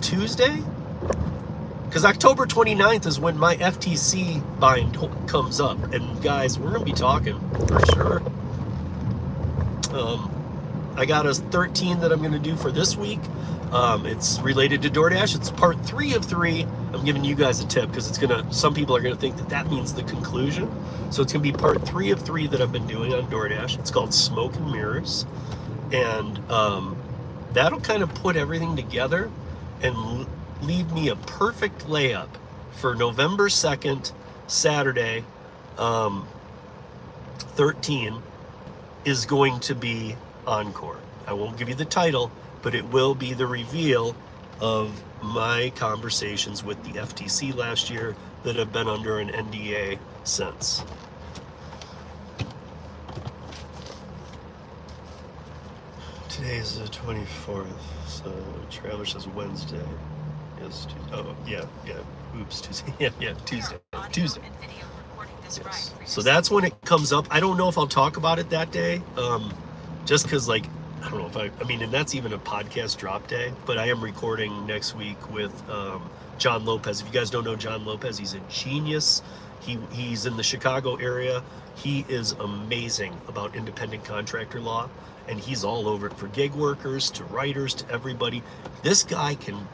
Tuesday? Because October 29th is when my FTC bind comes up. And guys, we're going to be talking for sure. I got a 13 that I'm going to do for this week. It's related to DoorDash. It's part 3 of 3. I'm giving you guys a tip because it's going to, some people are going to think that that means the conclusion. So it's going to be part 3 of 3 that I've been doing on DoorDash. It's called Smoke and Mirrors. And that'll kind of put everything together and leave me a perfect layup for November 2nd, Saturday, 13 is going to be Encore. I won't give you the title, but it will be the reveal of my conversations with the FTC last year that have been under an NDA since. Today is the 24th, so Traveler says Wednesday. Yes, Tuesday. Oh, yeah. Oops, Tuesday. Yeah, Tuesday. Tuesday. Yes. So that's when it comes up. I don't know if I'll talk about it that day, just because, like, I don't know if I mean, and that's even a podcast drop day, but I am recording next week with John Lopez. If you guys don't know John Lopez, he's a genius. He's in the Chicago area. He is amazing about independent contractor law, and he's all over it for gig workers, to writers, to everybody. This guy can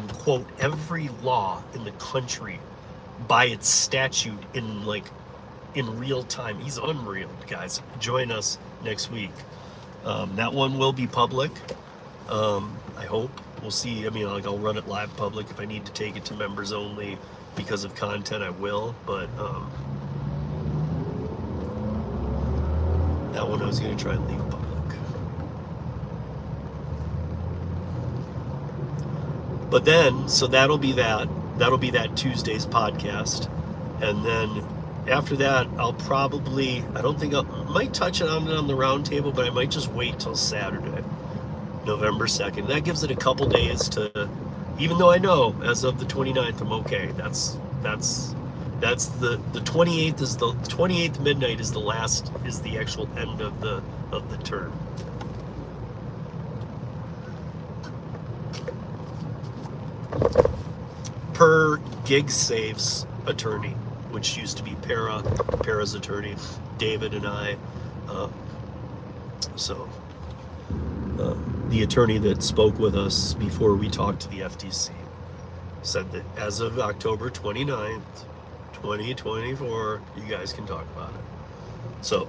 quote every law in the country by its statute in real time. He's unreal, guys. Join us next week. That one will be public. I hope. We'll see. I mean, like, I'll run it live public. If I need to take it to members only because of content, I will. But that one I was going to try and leave public. But then, so that'll be that Tuesday's podcast. And then after that, I'll probably, I don't think I might touch on it on the round table, but I might just wait till Saturday, November 2nd. That gives it a couple days to, even though I know as of the 29th, I'm okay. That's the 28th is the 28th midnight is the actual end of the term. Per GigSafe's attorney, which used to be Para's attorney, David and I. The attorney that spoke with us before we talked to the FTC said that as of October 29th, 2024, you guys can talk about it. So,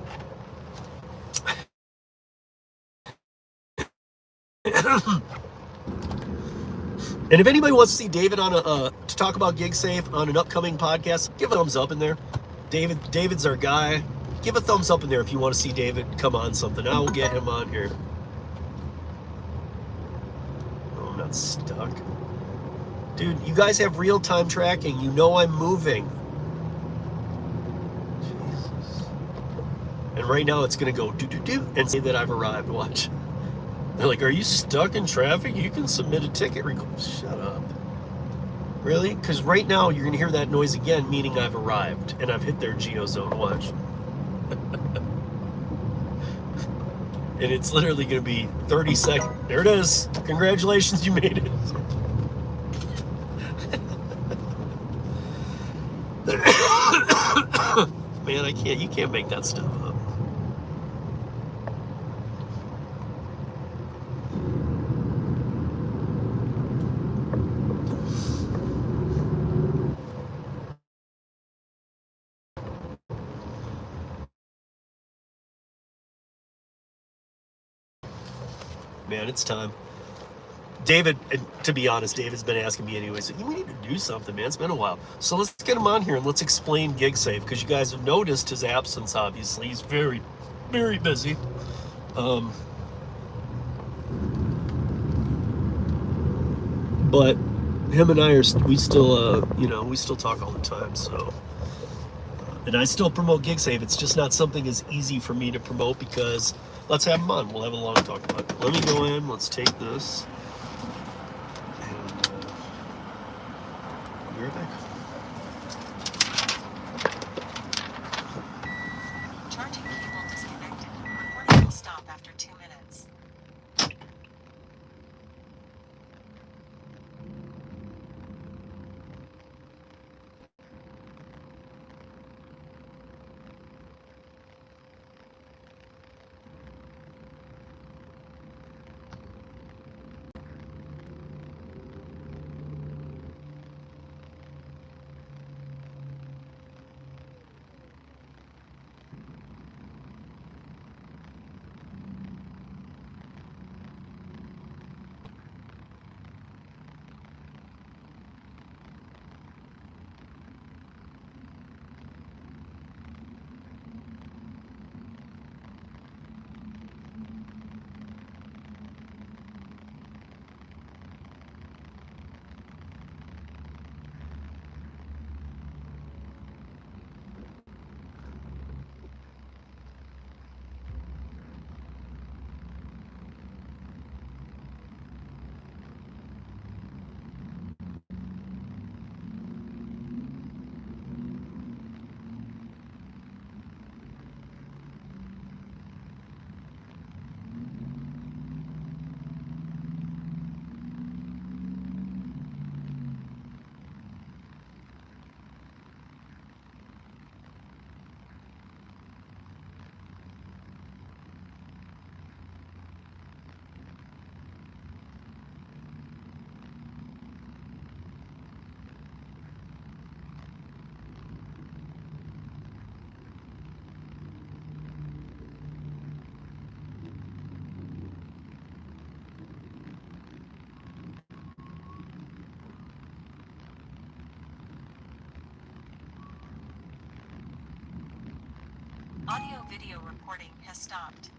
and if anybody wants to see David on to talk about GigSafe on an upcoming podcast, give a thumbs up in there. David's our guy. Give a thumbs up in there if you want to see David come on something. I will get him on here. Oh, I'm not stuck. Dude, you guys have real-time tracking. You know I'm moving. Jesus. And right now it's going to go do-do-do and say that I've arrived. Watch. They're like, are you stuck in traffic? You can submit a ticket request. Shut up. Really? Because right now you're going to hear that noise again, meaning I've arrived and I've hit their geozone. Watch. And it's literally going to be 30 seconds. There it is. Congratulations, you made it. Man, you can't make that stuff up. man. It's time. David, to be honest, David's been asking me anyway. So we need to do something, man. It's been a while. So let's get him on here and let's explain GigSafe, because you guys have noticed his absence. Obviously, he's very, very busy. But him and I we still talk all the time. So, and I still promote GigSafe. It's just not something as easy for me to promote because let's have him on. We'll have a long talk about it. Let me go in. Let's take this. Be right back. Charging cable disconnected. Recording will stop after 2 minutes. Audio-video recording has stopped.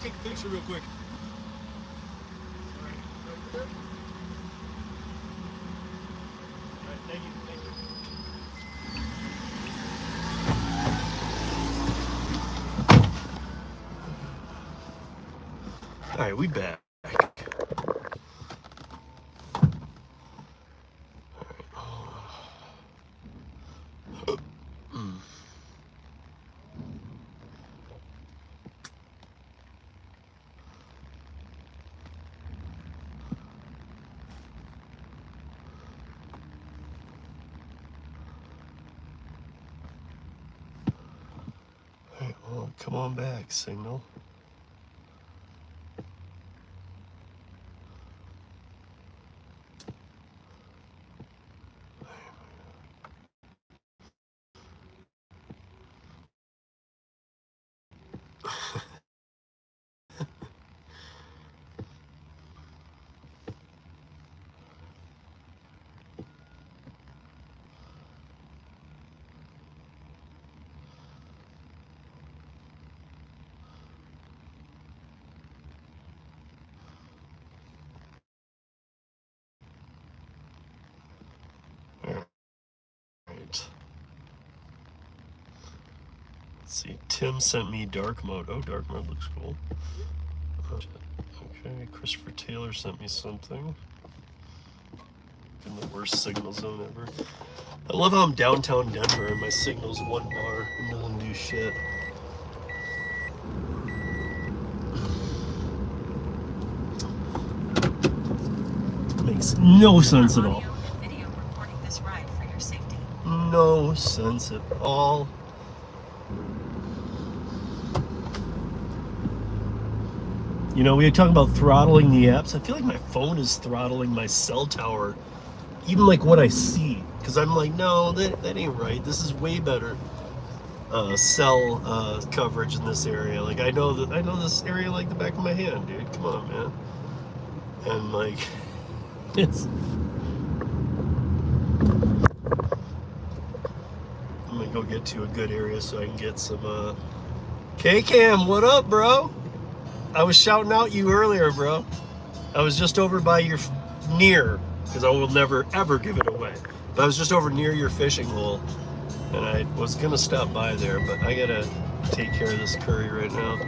take a picture real quick. Alright, thank you. Alright, we back. Alright, well, come on back, signal. Alright. Let's see, Tim sent me dark mode. Oh, dark mode looks cool. Okay, Christopher Taylor sent me something. In the worst signal zone ever. I love how I'm downtown Denver and my signal's 1 bar and doesn't do shit. Makes no sense at all. Audio and video recording this ride for your safety. No sense at all. You know, we talk about throttling the apps. I feel like my phone is throttling my cell tower, even like what I see. Because I'm like, no, that ain't right. This is way better cell coverage in this area. Like I know this area like the back of my hand, dude. Come on, man. And like, it's. I'm gonna go get to a good area so I can get some. K-Cam, what up, bro? I was shouting out you earlier, bro. I was just over by your near, because I will never ever give it away. But I was just over near your fishing hole, and I was gonna stop by there, but I gotta take care of this curry right now.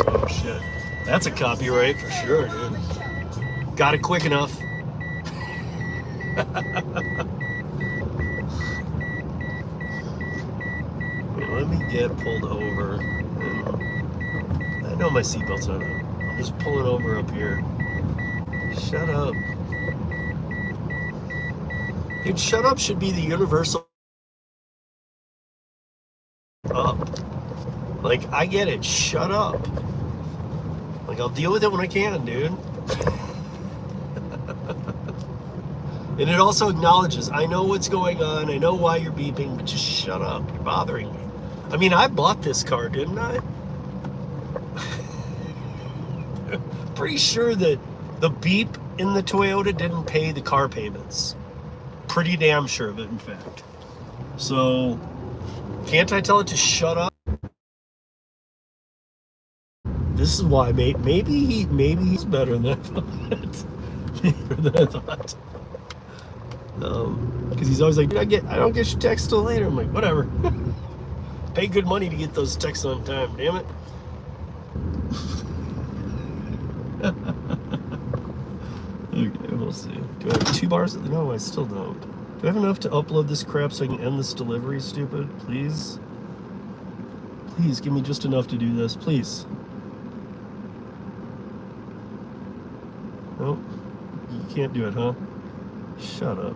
Oh shit, that's a copyright for sure, dude. Got it quick enough. Let me get pulled over. I know my seatbelt's not on. I'm just pulling over up here. Shut up. Dude, shut up should be the universal up. Like, I get it. Shut up. Like, I'll deal with it when I can, dude. And it also acknowledges, I know what's going on. I know why you're beeping, but just shut up. You're bothering me. I mean, I bought this car, didn't I? Pretty sure that the beep in the Toyota didn't pay the car payments. Pretty damn sure of it, in fact. So, can't I tell it to shut up? This is why, maybe he's better than I thought. Because he's always like, I don't get your text till later. I'm like, whatever. Pay good money to get those texts on time, damn it. Okay, we'll see. Do I have 2 bars? No, I still don't. Do I have enough to upload this crap so I can end this delivery, stupid? Please? Please, give me just enough to do this, please. Nope. You can't do it, huh? Shut up.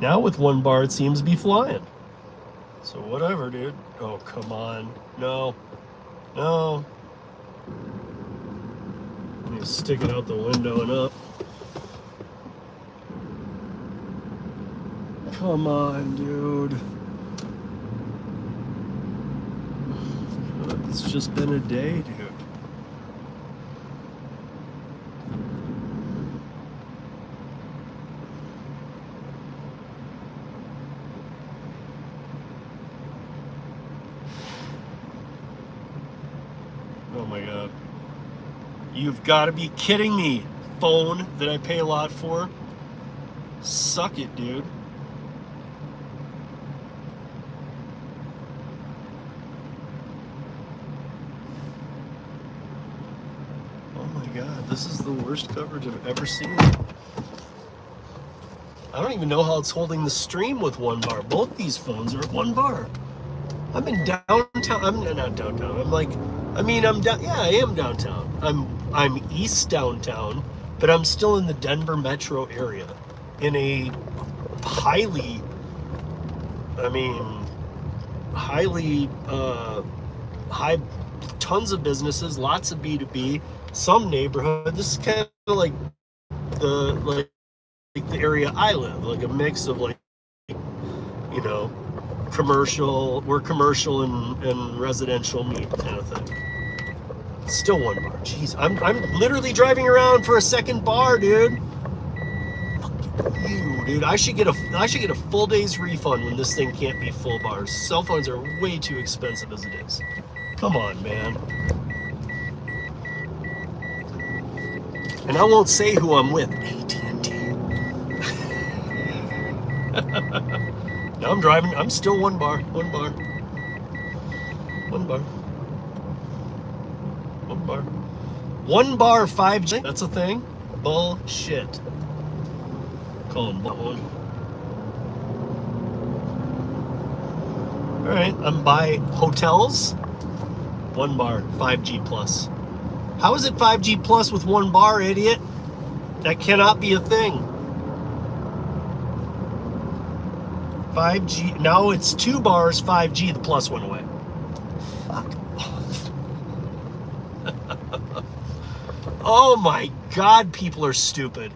Now with 1 bar, it seems to be flying. So whatever, dude. Oh, come on. No. No. Let me stick it out the window and up. Come on, dude. God, it's just been a day, dude. Oh my god. You've got to be kidding me. Phone that I pay a lot for. Suck it, dude. Oh my god, this is the worst coverage I've ever seen. I don't even know how it's holding the stream with 1 bar. Both these phones are at 1 bar. I'm in downtown. I'm not downtown. I'm down. Yeah, I am downtown. I'm east downtown, but I'm still in the Denver metro area, in a highly, high, tons of businesses, lots of B2B, some neighborhood. This is kind of like the area I live, like a mix of commercial, where commercial and residential meet kind of thing. Still 1 bar. Jeez, I'm literally driving around for a 2nd bar, dude. Fuck you, dude. I should get a full day's refund when this thing can't be full bars. Cell phones are way too expensive as it is. Come on, man. And I won't say who I'm with. AT&T. Now I'm driving. I'm still 1 bar. 1 bar. 1 bar. 1 bar. 1 bar 5G. That's a thing. Bullshit. Call him one. All right. I'm by hotels. 1 bar 5G plus. How is it 5G plus with 1 bar, idiot? That cannot be a thing. 5G, now it's 2 bars, 5G, the plus went away. Fuck off. Oh my god, people are stupid.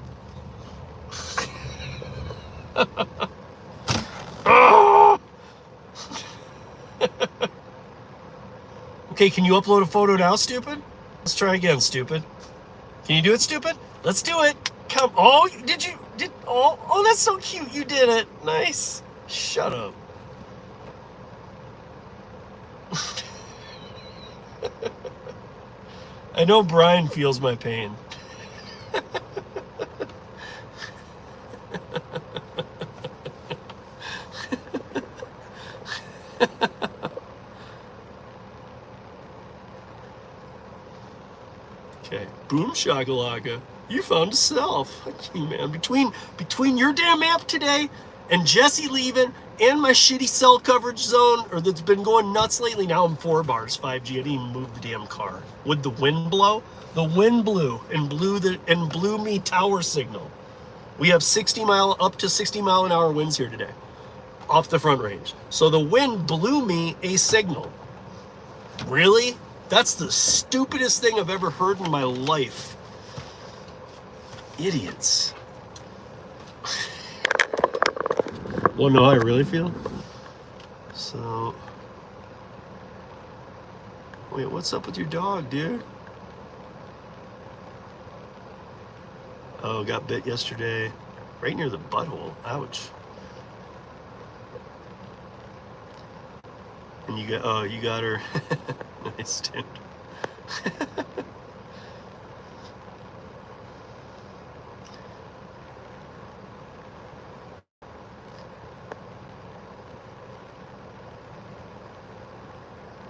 Okay, can you upload a photo now, stupid? Let's try again, stupid. Can you do it, stupid? Let's do it. Come. Oh, oh, that's so cute. You did it. Nice. Shut up. I know Brian feels my pain. Okay, boom shakalaka. You found a self. Fuck you, man. Between your damn app today and Jesse leaving and my shitty cell coverage zone, or that's been going nuts lately, now I'm 4 bars 5G. I didn't even move the damn car. Would the wind blow? The wind blew and blew me tower signal. We have up to 60 mile an hour winds here today, off the front range. So the wind blew me a signal. Really? That's the stupidest thing I've ever heard in my life. Idiots. Wanna know how I really feel? So, wait, what's up with your dog, dude? Oh, got bit yesterday, right near the butthole. Ouch. And you got her. Nice, dude.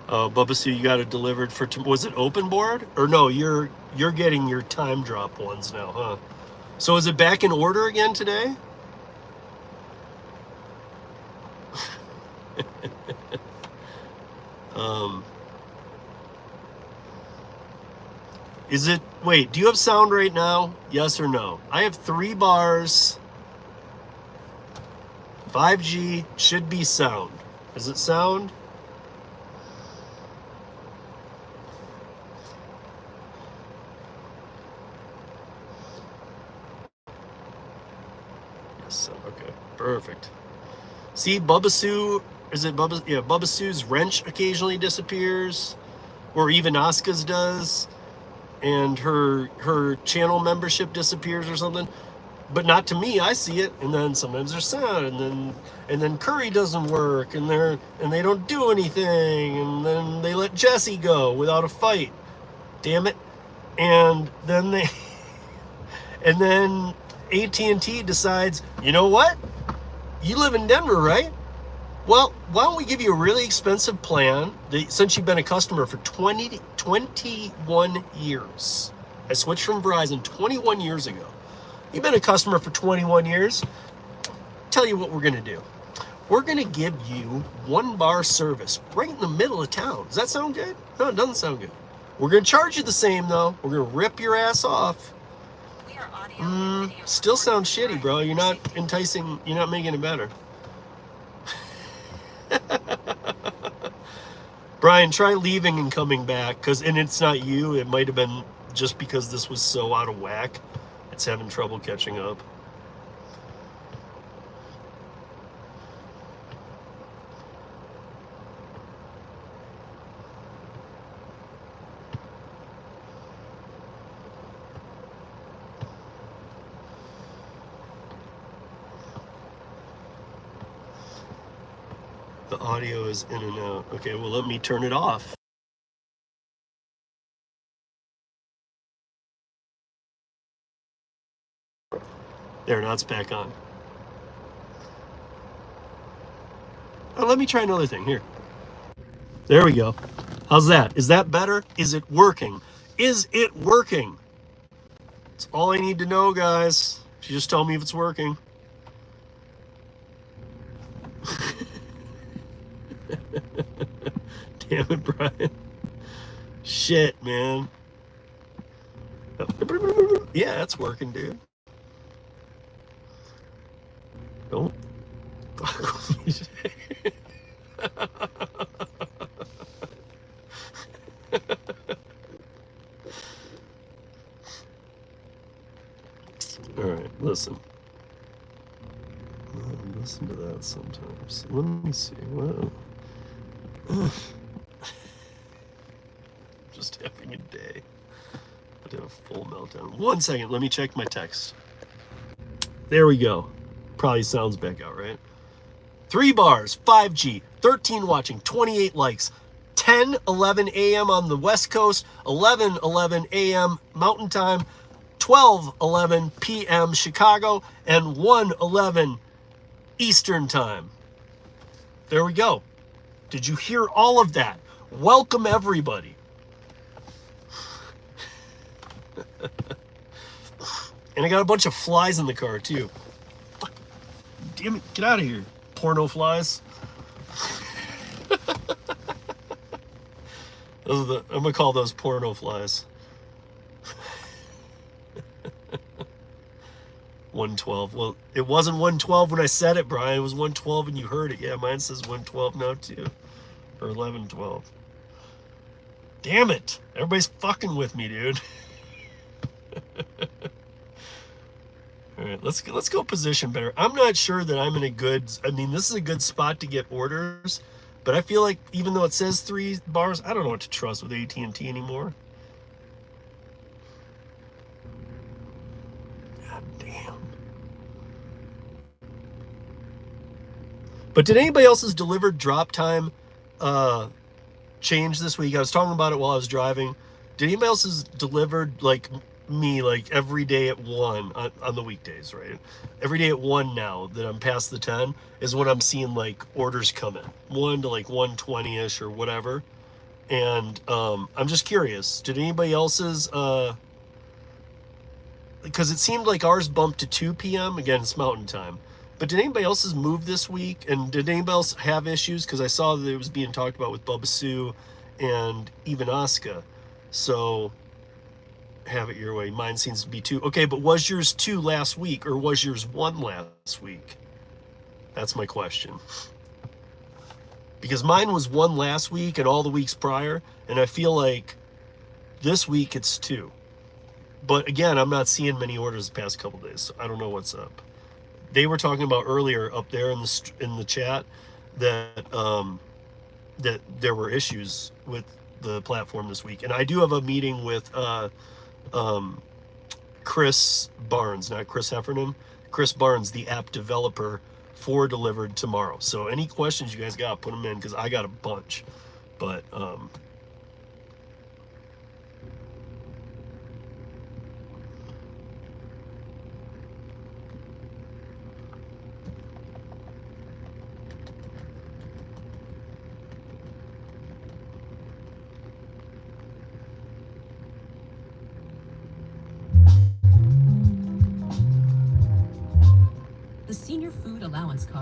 Oh, Bubba Sue, you got it delivered for. Was it open board or no? You're getting your time drop ones now, huh? So is it back in order again today? Is it? Wait, do you have sound right now? Yes or no? I have 3 bars. 5G should be sound. Is it sound? Yes, okay, perfect. See, Bubba Sue, is it Bubba? Yeah, Bubba Sue's wrench occasionally disappears, or even Asuka's does, and her channel membership disappears or something. But not to me. I see it, and then sometimes there's sound, and then Curri doesn't work, and they don't do anything, and then they let Jesse go without a fight. damn it. And then and then AT&T decides, you know what? You live in Denver, right? Well, why don't we give you a really expensive plan since you've been a customer for 21 years. I switched from Verizon 21 years ago. You've been a customer for 21 years. Tell you what we're going to do. We're going to give you 1-bar service right in the middle of town. Does that sound good? No, it doesn't sound good. We're going to charge you the same, though. We're going to rip your ass off. We are audio and video Still sounds recording shitty, bro. You're not safety. enticing. You're not making it better. Brian, try leaving and coming back, and it's not you. It might have been just because this was so out of whack. It's having trouble catching up. The audio is in and out. Okay, well, let me turn it off. There, now it's back on. Oh, let me try another thing. Here. There we go. How's that? Is that better? Is it working? Is it working? That's all I need to know, guys. You just tell me if it's working. Damn it, Brian. Shit, man. Yeah, that's working, dude. Don't fuck with me today. All right, listen. Listen to that sometimes. Let me see. Wow. Just having a day. I did a full meltdown. 1 second, let me check my text. There we go. Probably sounds back out, right? 3 bars, 5G, 13 watching, 28 likes, 10:11 a.m. on the West Coast, 11:11 a.m. Mountain Time, 12:11 p.m. Chicago, and 1:11 Eastern Time. There we go. Did you hear all of that? Welcome, everybody. And I got a bunch of flies in the car, too. Fuck. Damn it, get out of here, porno flies. I'm going to call those porno flies. 112. Well, it wasn't 112 when I said it, Brian. It was 112 and you heard it. Yeah, mine says 112 now, too. Or 11:12. Damn it. Everybody's fucking with me, dude. All right, let's go position better. I'm not sure that I'm in a good, I mean, this is a good spot to get orders, but I feel like even though it says 3 bars, I don't know what to trust with AT&T anymore. God damn. But did anybody else's Dlivrd drop time change this week? I was talking about it while I was driving. Did anybody else's Dlivrd, like me, like every day at 1 on the weekdays, right? Every day at 1 now that I'm past the 10 is when I'm seeing like orders come in. 1 to like 1:20-ish or whatever. And I'm just curious, did anybody else's, because it seemed like ours bumped to 2 p.m. Again, it's Mountain Time. But did anybody else's move this week? And did anybody else have issues? Because I saw that it was being talked about with Bubba Sue and even Asuka. So have it your way. Mine seems to be 2. Okay, but was yours 2 last week or was yours 1 last week? That's my question. Because mine was 1 last week and all the weeks prior, and I feel like this week it's 2. But again, I'm not seeing many orders the past couple days, so I don't know what's up. They were talking about earlier up there in the chat that that there were issues with the platform this week, and I do have a meeting with Chris Barnes, not Chris Heffernan, Chris Barnes, the app developer for Dlivrd tomorrow. So any questions you guys got, put them in because I got a bunch. But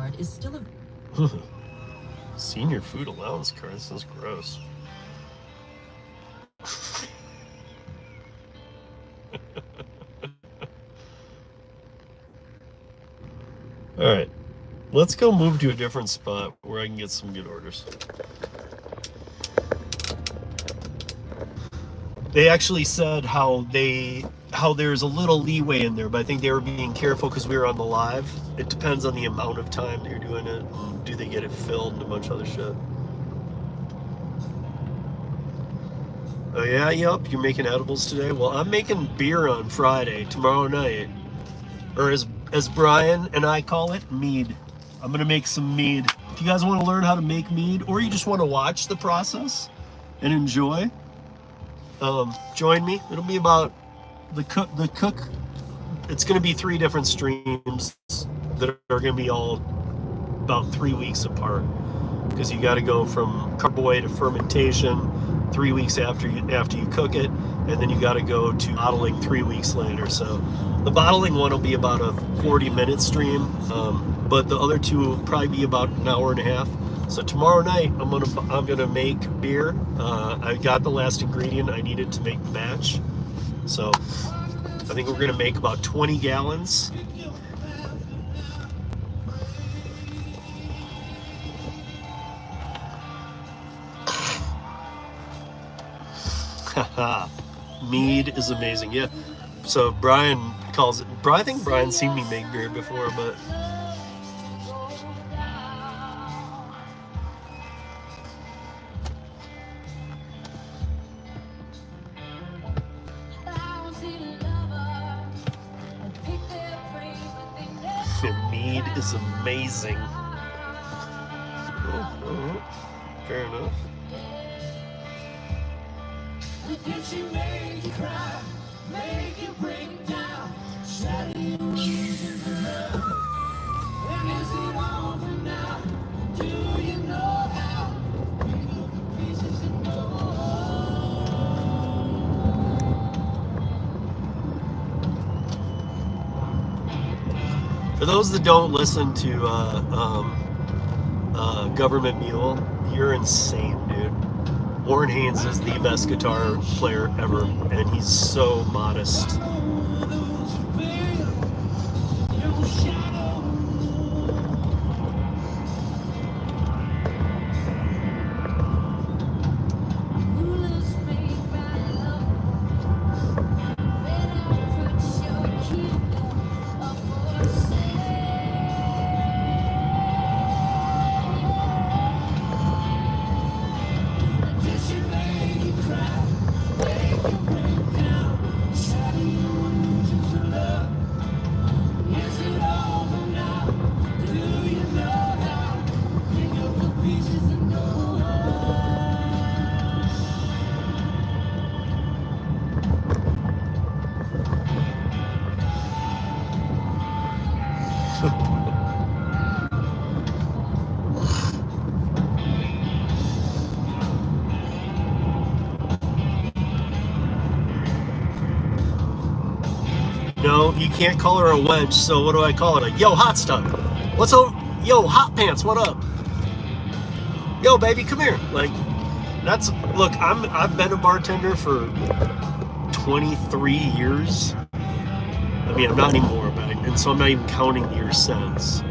card is still a Senior food allowance card. This is gross. All right, let's go move to a different spot where I can get some good orders. They actually said how there's a little leeway in there, but I think they were being careful because we were on the live. It depends on the amount of time that you're doing it. And do they get it filled and a bunch of other shit? Oh yeah, yep, you're making edibles today? Well, I'm making beer on Friday, tomorrow night. Or as Brian and I call it, mead. I'm gonna make some mead. If you guys want to learn how to make mead, or you just want to watch the process and enjoy, join me. It'll be about the cook. It's gonna be 3 different streams that are gonna be all about 3 weeks apart, because you got to go from carboy to fermentation 3 weeks after you cook it, and then you got to go to bottling 3 weeks later. So the bottling one will be about a 40-minute stream, but the other 2 will probably be about an hour and a half. So tomorrow night I'm gonna make beer. I got the last ingredient I needed to make the batch, so I think we're gonna make about 20 gallons. Haha, mead is amazing. Yeah. So Brian calls it. I think Brian's seen me make beer before, but. Mead is amazing. Oh, fair enough. For those that don't listen to Government Mule, you're insane, dude. Warren Haynes is the best guitar player ever, and he's so modest. No, you can't call her a wedge, so what do I call it? A yo, hot stuff. What's up? Yo, hot pants, what up? Yo, baby, come here. Like, that's, look, I've been a bartender for 23 years. I mean, I'm not anymore, and so I'm not even counting the years since.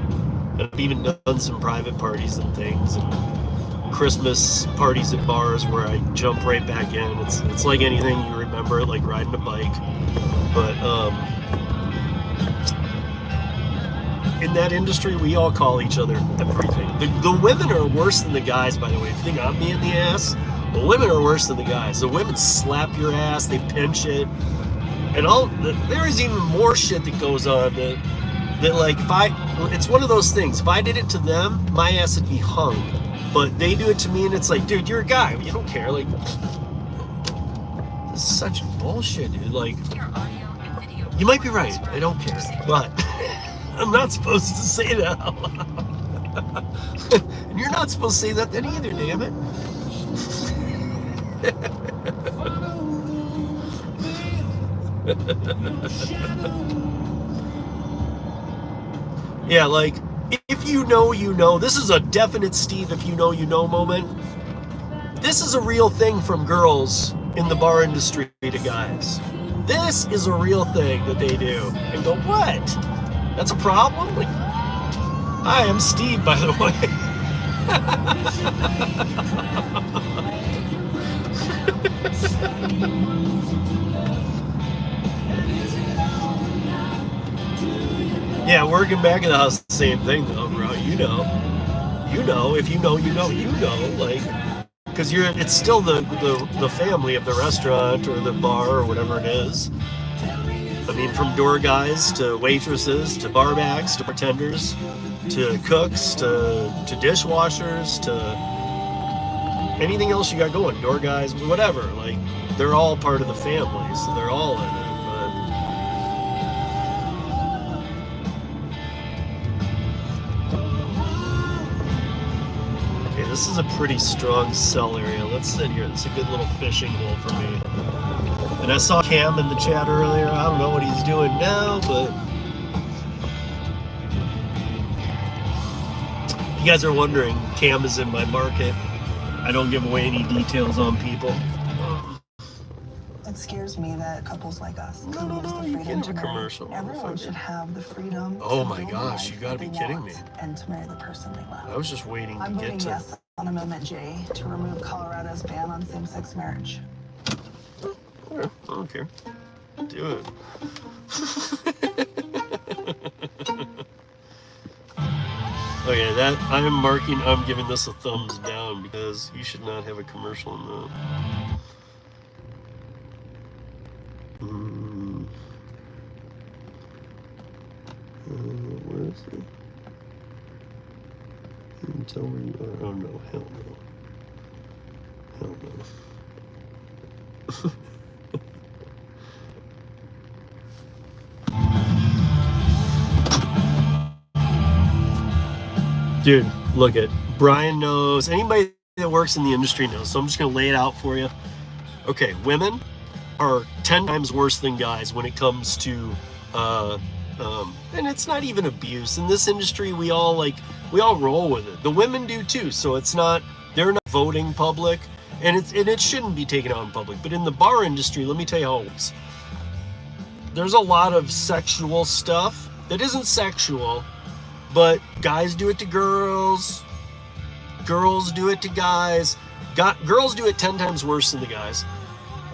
I've even done some private parties and things, and Christmas parties at bars where I jump right back in. It's like anything you remember, like riding a bike. But in that industry, we all call each other everything. The women are worse than the guys, by the way. If you think I'm me in the ass, the women are worse than the guys. The women slap your ass, they pinch it, and there is even more shit that goes on that like, it's one of those things. If I did it to them, my ass would be hung. But they do it to me, and it's like, dude, you're a guy. You don't care. Like, this is such bullshit, dude. Like, you might be right. I don't care, but I'm not supposed to say that out loud. And you're not supposed to say that then either, damn it. Yeah, like, if If you know, you know. This is a definite Steve if you know, you know moment. This is a real thing from girls in the bar industry to guys. This is a real thing that they do. And go, what? That's a problem? Like, hi, I'm Steve, by the way. Yeah, working back in the house, same thing though, bro. You know, if you know, you know, like, because it's still the family of the restaurant or the bar or whatever it is. I mean, from door guys to waitresses to barbacks to bartenders to cooks to dishwashers to anything else you got going, door guys, whatever. Like, they're all part of the family, so they're all in it. This is a pretty strong cell area. Let's sit here. It's a good little fishing hole for me. And I saw Cam in the chat earlier. I don't know what he's doing now, but if you guys are wondering, Cam is in my market. I don't give away any details on people. It scares me that couples like us No, can lose the you freedom can't to do marry. commercial. Everyone should have the freedom. Oh to my build a gosh, life you gotta that be they kidding want me. And to marry the person they love. I was just waiting to I'm get voting to... yes on Amendment J to remove Colorado's ban on same-sex marriage. I don't care. Do it. Okay, that I'm giving this a thumbs down because you should not have a commercial in that. Where is it? You can tell where you are. Oh no, hell no. Hell no. Dude, look at Brian knows. Anybody that works in the industry knows. So I'm just gonna lay it out for you. Okay, women are 10 times worse than guys when it comes to, and it's not even abuse. In this industry, we all roll with it. The women do too. So they're not voting public, and it shouldn't be taken out in public. But in the bar industry, let me tell you how it works. There's a lot of sexual stuff that isn't sexual. But guys do it to girls, girls do it to guys, girls do it 10 times worse than the guys.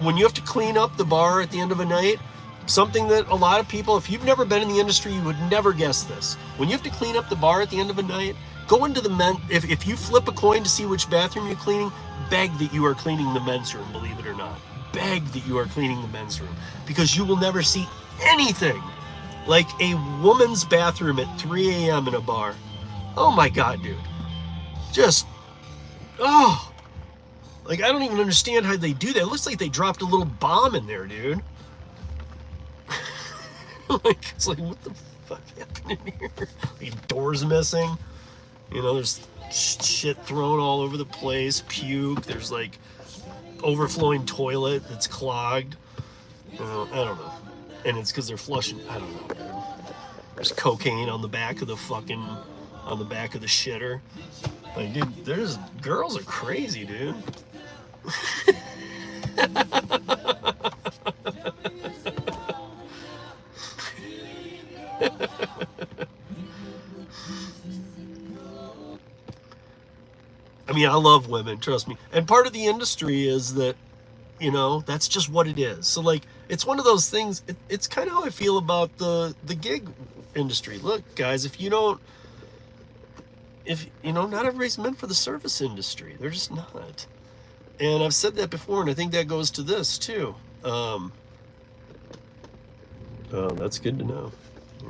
When you have to clean up the bar at the end of a night, something that a lot of people, if you've never been in the industry, you would never guess this. When you have to clean up the bar at the end of a night, go into the if you flip a coin to see which bathroom you're cleaning, beg that you are cleaning the men's room, believe it or not. Beg that you are cleaning the men's room, because you will never see anything like a woman's bathroom at 3 a.m. in a bar. Oh my God, dude. Just, like, I don't even understand how they do that. It looks like they dropped a little bomb in there, dude. Like, it's like, what the fuck happened in here? Like, doors missing. You know, there's shit thrown all over the place. Puke. There's like overflowing toilet that's clogged. I don't know. And it's because they're flushing. I don't know, dude. There's cocaine on the back of the shitter. Like, dude, girls are crazy, dude. I mean, I love women, trust me. And part of the industry is that, you know, that's just what it is. So, like, it's one of those things. It's kind of how I feel about the gig industry. Look, guys, not everybody's meant for the service industry. They're just not. And I've said that before, and I think that goes to this too. That's good to know.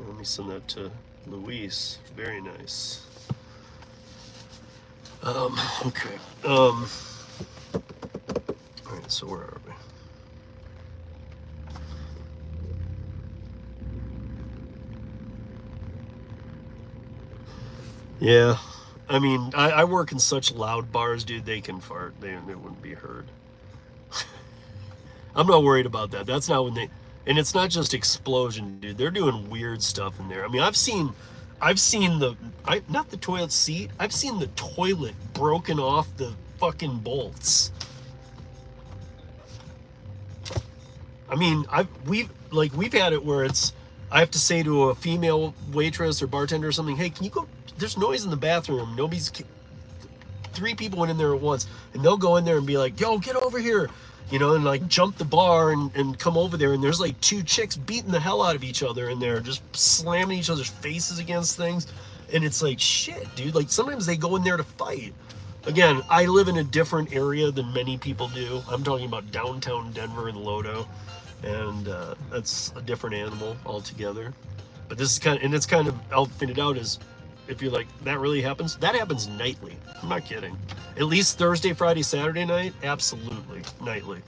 Let me send that to Luis. Very nice. Okay. All right, so where are we? Yeah, I mean, I work in such loud bars, dude. They can fart. They wouldn't be heard. I'm not worried about that. That's not when and it's not just explosion, dude. They're doing weird stuff in there. I mean, I've seen I've seen not the toilet seat. I've seen the toilet broken off the fucking bolts. I mean, we've had it where I have to say to a female waitress or bartender or something, hey, can you go? There's noise in the bathroom. Three people went in there at once, and they'll go in there and be like, yo, get over here, and like jump the bar and come over there, and there's like two chicks beating the hell out of each other in there, just slamming each other's faces against things. And it's like, shit, dude, like sometimes they go in there to fight. Again, I live in a different area than many people do. I'm talking about downtown Denver and Lodo, and that's a different animal altogether. But this is it's kind of outfitted out as, if you're like, that really happens? That happens nightly. I'm not kidding. At least Thursday, Friday, Saturday night, absolutely, nightly.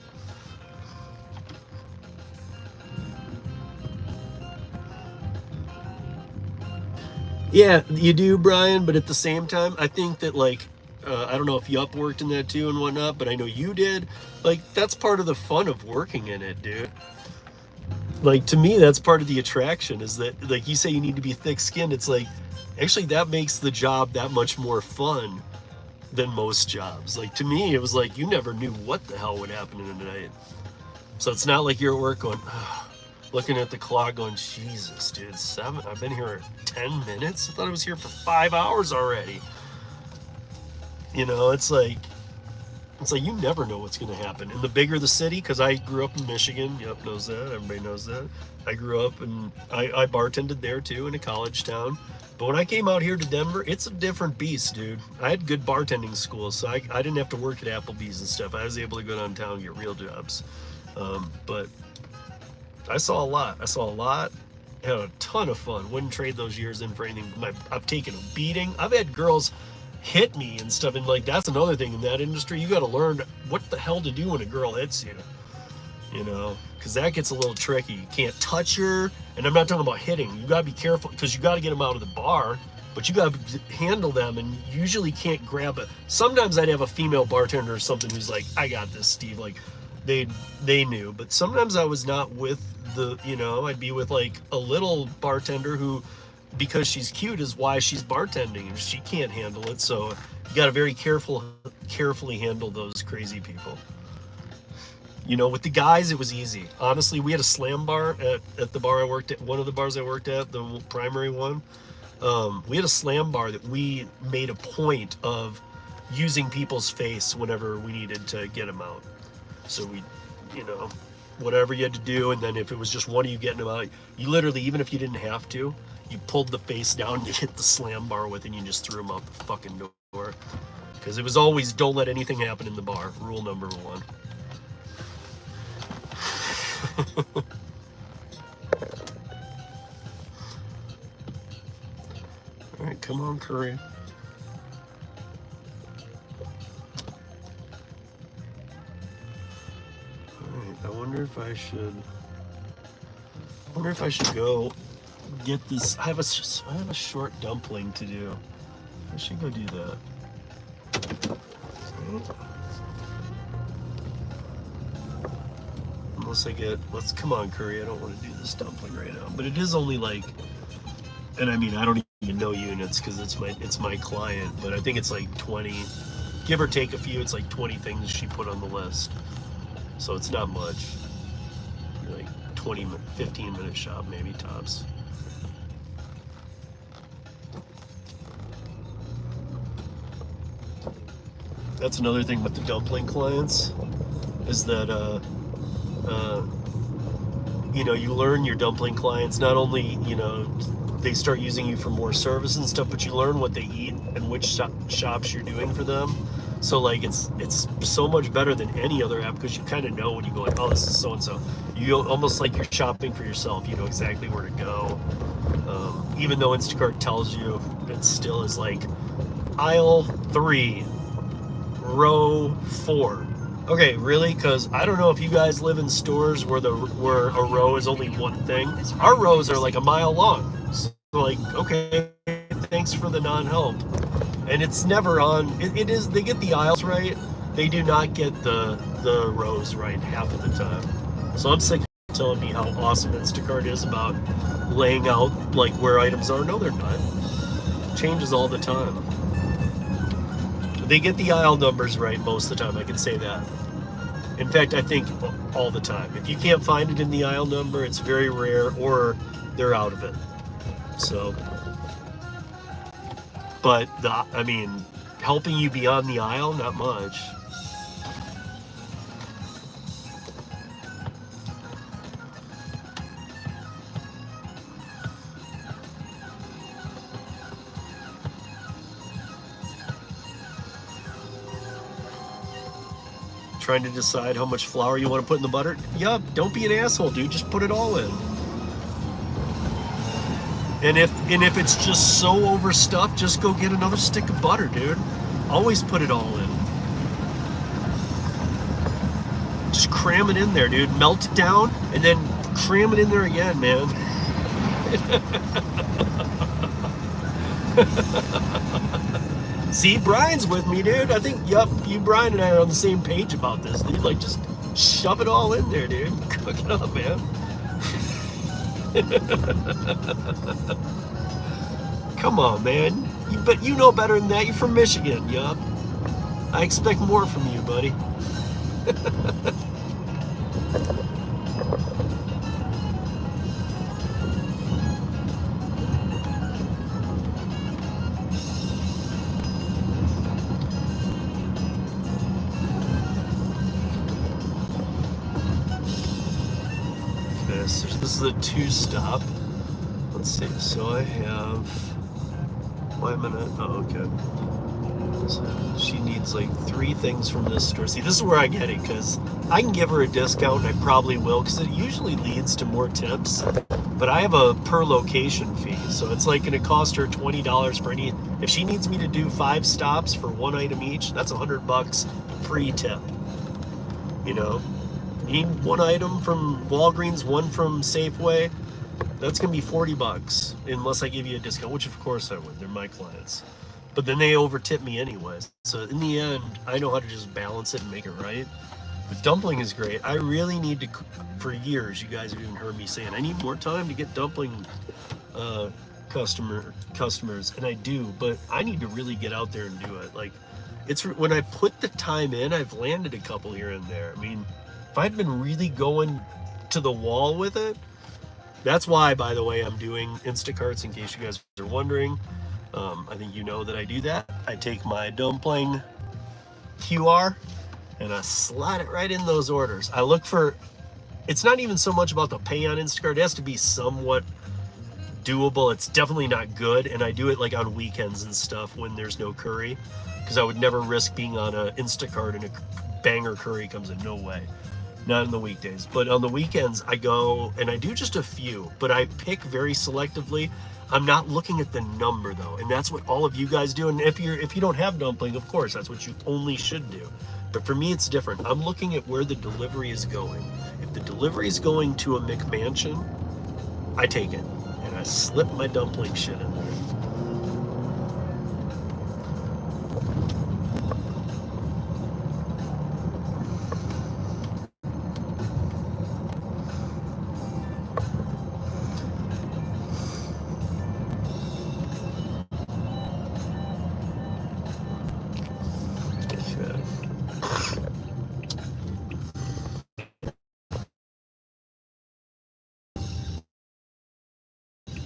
Yeah, you do, Brian, but at the same time, I think that, like, I don't know if Yup worked in that too and whatnot, but I know you did. Like, that's part of the fun of working in it, dude. Like, to me, that's part of the attraction, is that, like, you say you need to be thick-skinned. It's like, actually, that makes the job that much more fun than most jobs. Like, to me, it was like, you never knew what the hell would happen in the night. So it's not like you're at work going, looking at the clock going, Jesus, dude, 7, I've been here 10 minutes? I thought I was here for 5 hours already. It's like you never know what's going to happen. And the bigger the city, because I grew up in Michigan, Yup knows that, everybody knows that. I grew up and I bartended there too, in a college town. But when I came out here to Denver, it's a different beast, dude. I had good bartending schools, so I didn't have to work at Applebee's and stuff. I was able to go downtown and get real jobs. But I saw a lot. Had a ton of fun. Wouldn't trade those years in for anything. I've taken a beating. I've had girls hit me and stuff, and like, that's another thing in that industry. You got to learn what the hell to do when a girl hits you. Because that gets a little tricky. You can't touch her, and I'm not talking about hitting. You got to be careful, because you got to get them out of the bar, but you got to handle them, and usually can't grab it. Sometimes I'd have a female bartender or something who's like, I got this, Steve. Like, they knew, but sometimes I was not with I'd be with like a little bartender who, because she's cute, is why she's bartending, and she can't handle it. So you got to very carefully handle those crazy people. With the guys, it was easy. Honestly, we had a slam bar at the bar I worked at, one of the bars I worked at, the primary one. We had a slam bar that we made a point of using people's face whenever we needed to get them out. So we, whatever you had to do, and then if it was just one of you getting them out, you literally, even if you didn't have to, you pulled the face down to hit the slam bar with, and you just threw them out the fucking door. Because it was always, don't let anything happen in the bar. Rule number 1. All right, come on, Curri. All right, I wonder if I should go get this. I have a short dumpling to do. I should go do that. Unless come on, Curri, I don't want to do this dumpling right now. But it is only like, and I mean, I don't even know units because it's my client, but I think it's like 20, give or take a few, it's like 20 things she put on the list. So it's not much. Like 15-minute shop, maybe tops. That's another thing with the dumpling clients, is that you learn your dumpling clients, not only, they start using you for more service and stuff, but you learn what they eat and which shops you're doing for them. So like, it's so much better than any other app, because you kind of know when you go like, oh, this is so-and-so. You almost like you're shopping for yourself. You know exactly where to go. Even though Instacart tells you, it still is like aisle 3, row 4. Okay, really? Because I don't know if you guys live in stores where a row is only one thing. Our rows are like a mile long. So like, okay, thanks for the non-help. And it's never on. It is. They get the aisles right. They do not get the rows right half of the time. So I'm sick of telling me how awesome Instacart is about laying out like where items are. No, they're not. Changes all the time. They get the aisle numbers right most of the time, I can say that. In fact, I think all the time. If you can't find it in the aisle number, it's very rare, or they're out of it. So, but I mean, helping you beyond the aisle, not much. Trying to decide how much flour you want to put in the butter? Yup, don't be an asshole, dude. Just put it all in. And if it's just so overstuffed, just go get another stick of butter, dude. Always put it all in. Just cram it in there, dude. Melt it down and then cram it in there again, man. See, Brian's with me, dude. I think, yup, you, Brian, and I are on the same page about this, dude. Like, just shove it all in there, dude. Cook it up, man. Come on, man. But you know better than that. You're from Michigan, yup. I expect more from you, buddy. This is a 2-stop. Let's see. So I have. Wait a minute. Oh, okay. So she needs like 3 things from this store. See, this is where I get it, because I can give her a discount, and I probably will, because it usually leads to more tips. But I have a per location fee, so it's like going to cost her $20 for any. If she needs me to do 5 stops for 1 item each, that's $100 pre-tip. You know. Need 1 item from Walgreens, 1 from Safeway, that's gonna be $40 unless I give you a discount, which of course I would. They're my clients, but then they over-tip me anyways. So in the end, I know how to just balance it and make it right. But dumpling is great. I really need to, for years, you guys have even heard me saying, I need more time to get dumpling customers, and I do, but I need to really get out there and do it. Like, it's when I put the time in, I've landed a couple here and there. I mean, if I'd been really going to the wall with it, that's why, by the way, I'm doing Instacarts, in case you guys are wondering. I think you know that I do that. I take my dumpling QR and I slide it right in those orders. I look for, it's not even so much about the pay on Instacart. It has to be somewhat doable. It's definitely not good. And I do it like on weekends and stuff when there's no curry, because I would never risk being on a Instacart and a banger curry comes in. No way. Not on the weekdays, but on the weekends I go and I do just a few, but I pick very selectively. I'm not looking at the number though, and that's what all of you guys do. And if you don't have dumpling, of course, that's what you only should do. But for me, it's different. I'm looking at where the delivery is going. If the delivery is going to a McMansion, I take it and I slip my dumpling shit in there.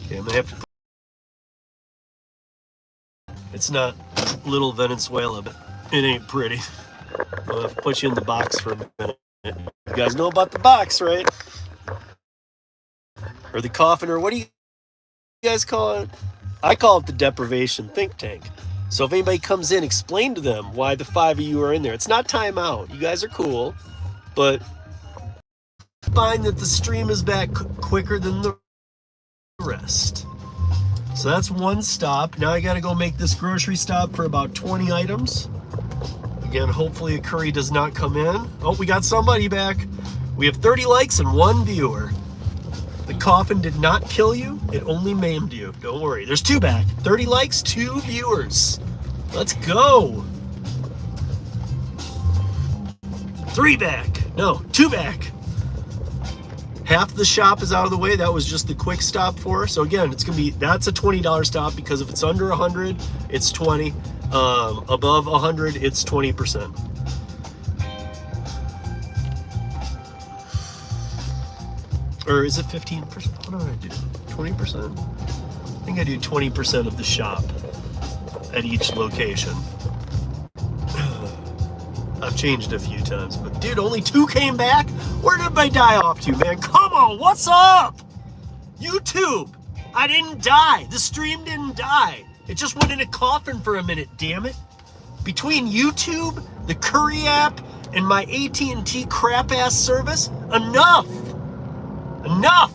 Okay, I'm gonna have to. It's not little Venezuela, but it ain't pretty. I'll have to put you in the box for a minute. You guys know about the box, right? Or the coffin, or what do you guys call it? I call it the deprivation think tank. So if anybody comes in, explain to them why the 5 of you are in there. It's not timeout. You guys are cool, but find that the stream is back quicker than the rest. So that's 1 stop. Now I gotta go make this grocery stop for about 20 items. Again, hopefully a curry does not come in. Oh, we got somebody back. We have 30 likes and 1 viewer. The coffin did not kill you, it only maimed you. Don't worry, there's 2 back. 30 likes, 2 viewers. Let's go. 3 back. No, 2 back. half the shop is out of the way. That was just the quick stop for her. So again, it's gonna be, that's a $20 stop, because if it's under 100, it's 20. Above 100, it's 20%. Or is it 15%? What did I do? 20%? I think I do 20% of the shop at each location. I've changed a few times, but dude, only 2 came back? Where did my die off to, man? Come on, what's up? YouTube, I didn't die. The stream didn't die. It just went in a coffin for a minute, damn it. Between YouTube, the Curri app, and my AT&T crap-ass service, enough. Enough.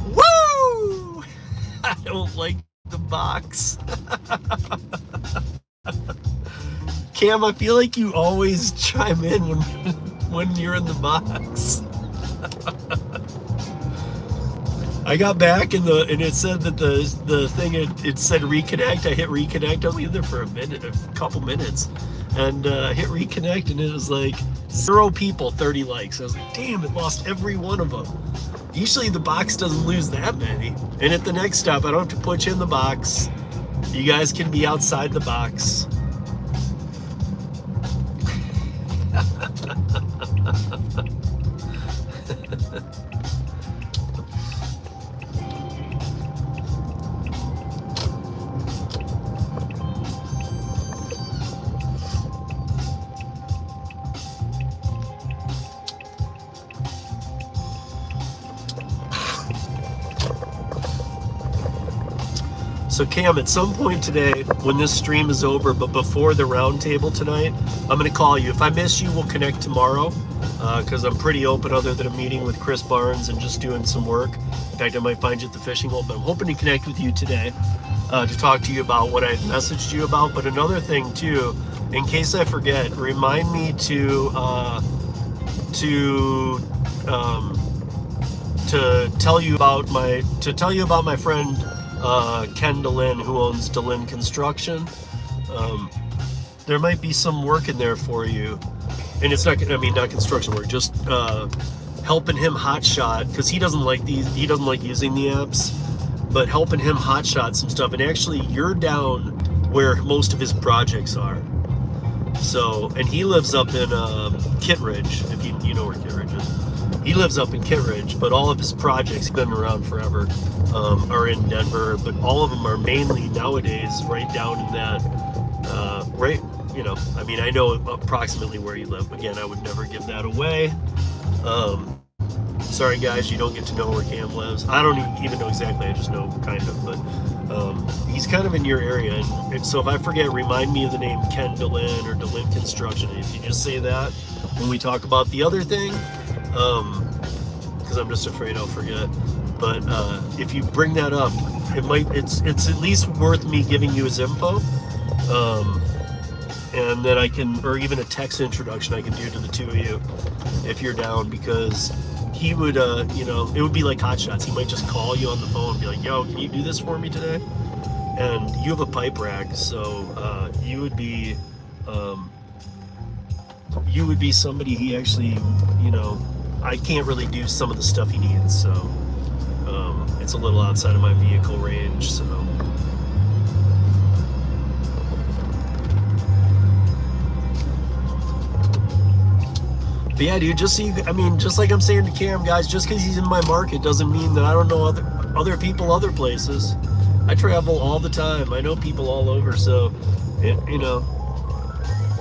Woo! I don't like the box. Cam, I feel like you always chime in when you're in the box. I got back and it said that the thing it said reconnect. I hit reconnect. I was in there for a couple minutes, and I hit reconnect, and it was like 0 people, 30 likes. I was like, damn, it lost every one of them. Usually the box doesn't lose that many. And at the next stop, I don't have to put you in the box. You guys can be outside the box. So Cam, at some point today, when this stream is over, but before the roundtable tonight, I'm going to call you. If I miss you, we'll connect tomorrow, because I'm pretty open other than a meeting with Chris Barnes and just doing some work. In fact, I might find you at the fishing hole, but I'm hoping to connect with you today to talk to you about what I messaged you about. But another thing too, in case I forget, remind me to tell you about my friend Ken Dlivrd, who owns Dlivrd Construction. There might be some work in there for you, and it's not construction work, just helping him hotshot, because he doesn't like using the apps, but helping him hotshot some stuff. And actually, you're down where most of his projects are. So, and he lives up in Kittredge, if you know where Kittredge is. He lives up in Kittredge, but all of his projects, he's been around forever, are in Denver, but all of them are mainly nowadays right down in that, I know approximately where you live. Again, I would never give that away. Sorry guys, you don't get to know where Cam lives. I don't even know exactly, I just know kind of, but he's kind of in your area, and so if I forget, remind me of the name Ken Dlivrd or Dlivrd Construction. If you just say that when we talk about the other thing, because I'm just afraid I'll forget. But if you bring that up, it's at least worth me giving you his info, and then I can, or even a text introduction I can do to the two of you if you're down, because he would, it would be like hot shots. He might just call you on the phone and be like, yo, can you do this for me today? And you have a pipe rack, so you would be somebody he actually, I can't really do some of the stuff he needs, so it's a little outside of my vehicle range, so. But yeah, dude, just like I'm saying to Cam, guys, just because he's in my market doesn't mean that I don't know other people other places. I travel all the time. I know people all over, so,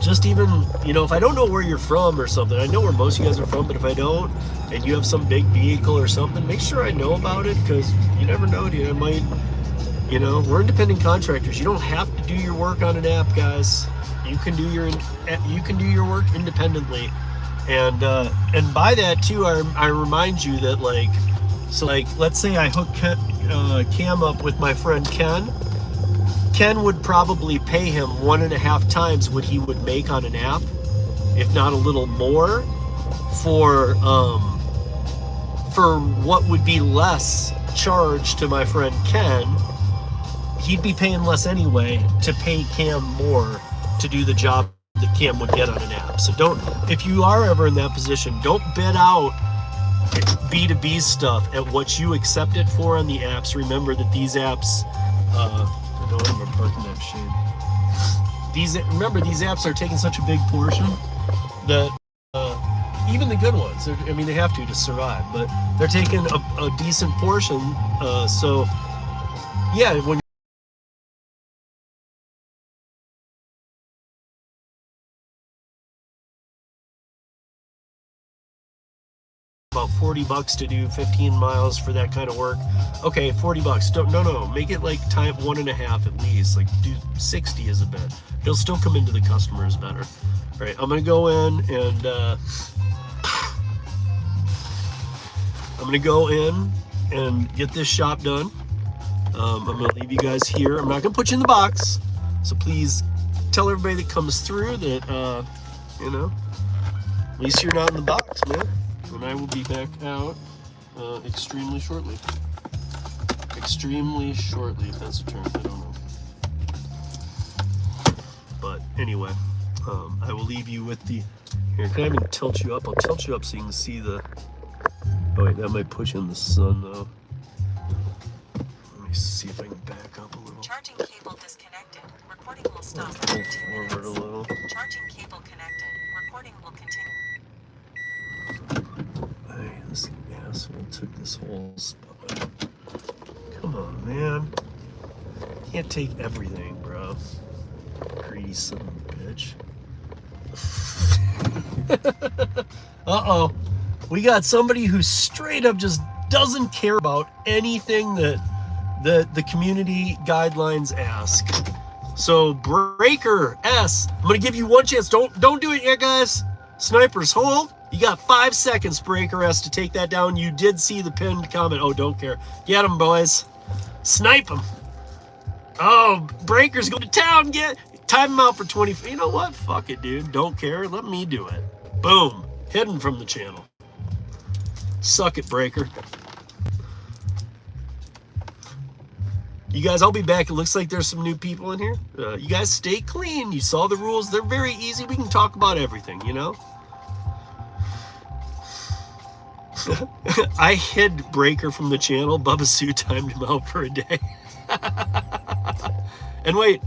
just even, if I don't know where you're from or something, I know where most of you guys are from, but if I don't, and you have some big vehicle or something, make sure I know about it, because you never know, dude. I might, we're independent contractors. You don't have to do your work on an app, guys. You can do your work independently, and by that too, I remind you that let's say I hook Cam up with my friend Ken. Ken would probably pay him 1.5 times what he would make on an app, if not a little more, for what would be less charge to my friend Ken. He'd be paying less anyway to pay Cam more to do the job that Cam would get on an app. So if you are ever in that position, don't bid out B2B stuff at what you accept it for on the apps. Remember that these apps, I don't remember parking that shade. Remember, these apps are taking such a big portion that even the good ones, I mean, they have to survive, but they're taking a decent portion. So, yeah, when about $40 to do 15 miles for that kind of work. Okay, $40. No. Make it like time 1.5 at least. Like do 60 as a bet. It'll still come into the customers better. All right, I'm gonna go in and get this shop done. I'm gonna leave you guys here. I'm not gonna put you in the box, so please tell everybody that comes through that at least you're not in the box, man. And I will be back out extremely shortly. Extremely shortly, if that's a term, I don't know. But anyway, I will leave you with the. Here, can I even tilt you up? I'll tilt you up so you can see the. Oh wait, that might push in the sun though. Let me see if I can back up a little. Charging cable disconnected. Recording will stop after 2 minutes. Forward a little. Charging cable connected. Recording will continue. Hey, this asshole took this whole spot. Come on, man. Can't take everything, bro. Greedy son of a bitch. Uh-oh. We got somebody who straight up just doesn't care about anything that the community guidelines ask. So Breaker S, I'm gonna give you one chance. Don't do it yet, guys. Snipers, hold. You got 5 seconds, Breaker S, to take that down. You did see the pinned comment. Oh, don't care. Get him, boys. Snipe him. Oh, Breaker's going to town. Time him out for 20. You know what? Fuck it, dude. Don't care. Let me do it. Boom. Hidden from the channel. Suck it, Breaker. You guys, I'll be back. It looks like there's some new people in here. You guys stay clean. You saw the rules. They're very easy. We can talk about everything, you know? I hid Breaker from the channel. Bubba Sue timed him out for a day. And wait,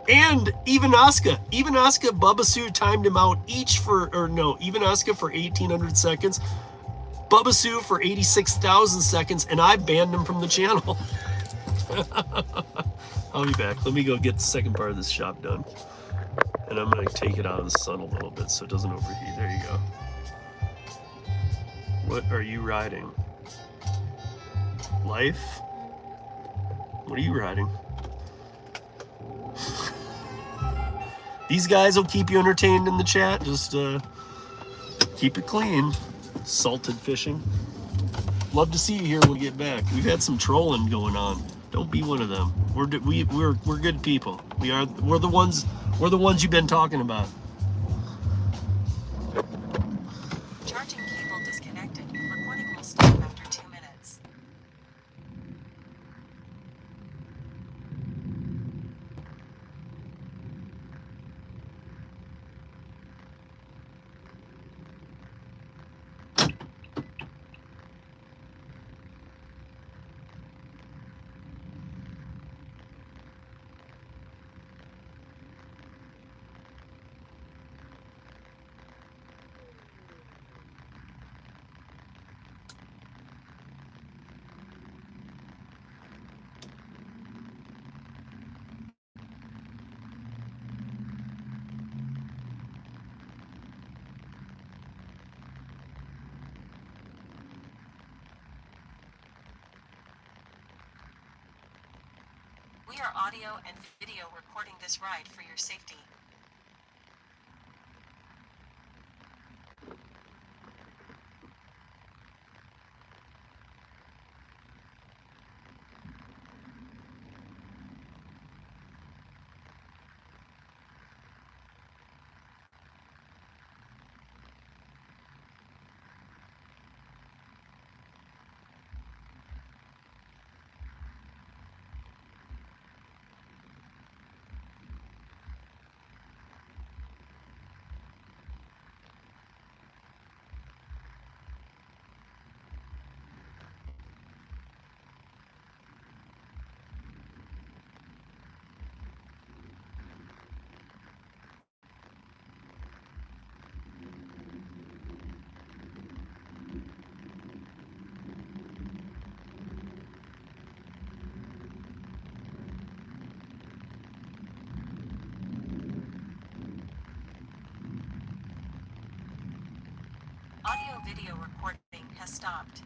and even Asuka, Bubba Sue timed him out each for, or no, even Asuka for 1,800 seconds, Bubba Sue for 86,000 seconds, and I banned him from the channel. I'll be back. Let me go get the second part of this shop done. And I'm going to take it out of the sun a little bit so it doesn't overheat. There you go. What are you riding? Life? What are you riding? These guys will keep you entertained in the chat. Just keep it clean. Salted fishing. Love to see you here when we get back. We've had some trolling going on. Don't be one of them. We're good people. We're the ones you've been talking about. Charging cable disconnected. Recording will stop after 2 minutes. We are audio and video recording this ride for your safety. Audio video recording has stopped.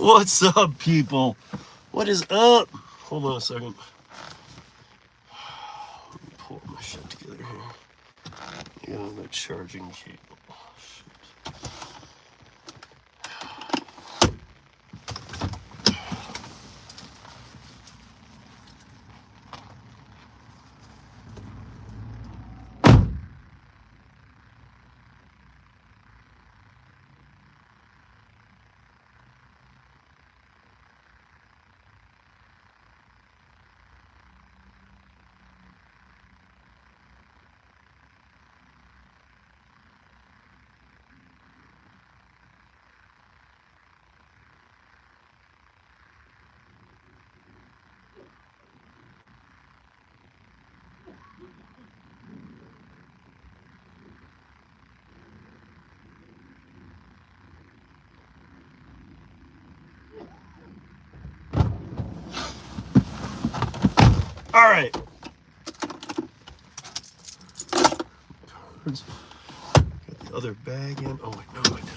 What's up, people? What is up? Hold on a second. Let me pull my shit together here. I got no charging cable. Shit. All right. Cards. Got the other bag in. Oh, wait, no, I didn't.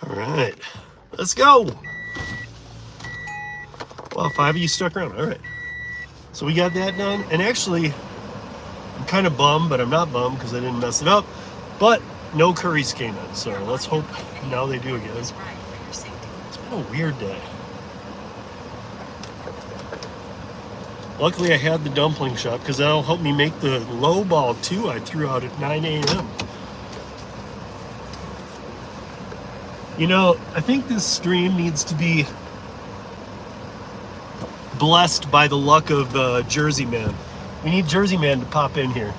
All right, let's go. Well, 5 of you stuck around. All right. So we got that done. And actually, I'm kind of bummed, but I'm not bummed because I didn't mess it up. But no Curries came in. So let's hope now they do again. Is right for your safety. It's been a weird day. Luckily, I had the dumpling shop because that'll help me make the low ball too I threw out at 9 a.m. You know, I think this stream needs to be blessed by the luck of Jersey Man. We need Jersey Man to pop in here.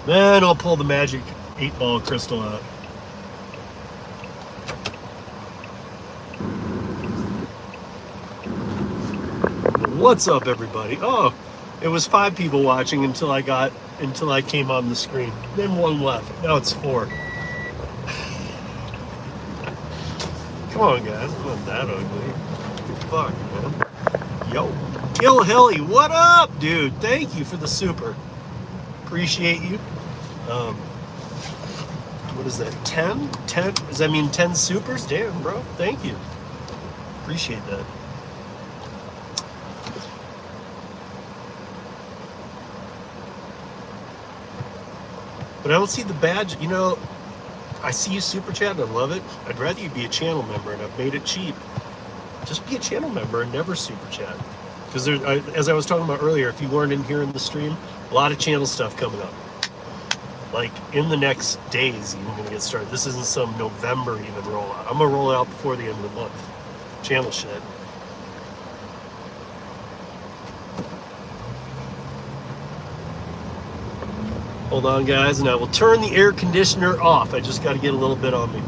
Then I'll pull the magic 8-ball crystal out. What's up, everybody? Oh, it was 5 people watching until I came on the screen. Then 1 left. Now it's 4. Come on, guys. It's not that ugly. Fuck, man. Yo. Kill Hilly, what up, dude? Thank you for the super. Appreciate you. What is that? 10? 10? Does that mean 10 supers? Damn, bro. Thank you. Appreciate that. But I don't see the badge. You know, I see you super chat and I love it. I'd rather you be a channel member, and I've made it cheap. Just be a channel member and never super chat. Because as I was talking about earlier, if you weren't in here in the stream, a lot of channel stuff coming up. Like in the next days, even gonna get started. This isn't some November even rollout. I'm gonna roll it out before the end of the month. Channel shit. Hold on, guys, and I will turn the air conditioner off. I just got to get a little bit on me.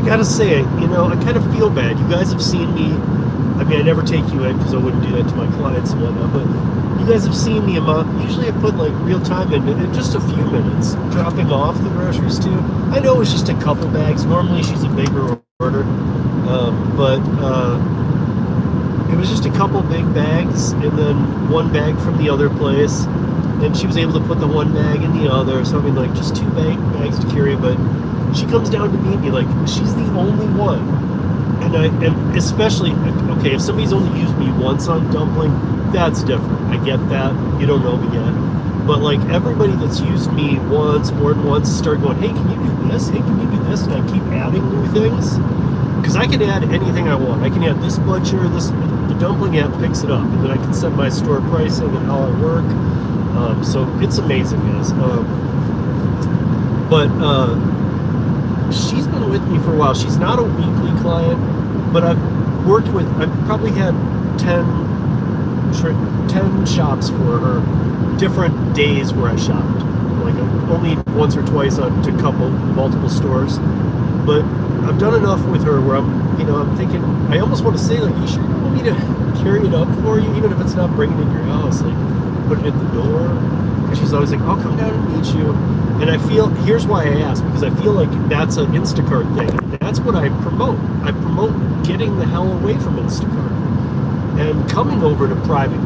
gotta say, you know, I kind of feel bad. You guys have seen me. I mean, I never take you in because I wouldn't do that to my clients and whatnot, but you guys have seen the amount. Usually I put like real time in just a few minutes, dropping off the groceries too. I know it's just a couple bags. Normally she's a bigger order, but it was just a couple big bags and then one bag from the other place. And she was able to put the one bag in the other. So I mean, like just two bags to carry, but she comes down to meet me like she's the only one. And especially, okay, if somebody's only used me once on dumpling, that's different. I get that. You don't know me yet. But like everybody that's used me once, more than once, start going, hey, can you do this? Hey, can you do this? And I keep adding new things. Because I can add anything I want. I can add this butcher, the dumpling app picks it up. And then I can set my store pricing and how I work. So it's amazing, guys. She's been with me for a while. She's not a weekly client, but I've probably had 10 shops for her, different days where I shopped. Like only once or twice on to multiple stores. But I've done enough with her where I'm thinking, I almost want to say, like, you sure you want me to carry it up for you, even if it's not bringing it in your house, like put it at the door? Because she's always like, I'll come down and meet you. And I feel, here's why I ask, because I feel like that's an Instacart thing. And that's what I promote. I promote getting the hell away from Instacart and coming over to private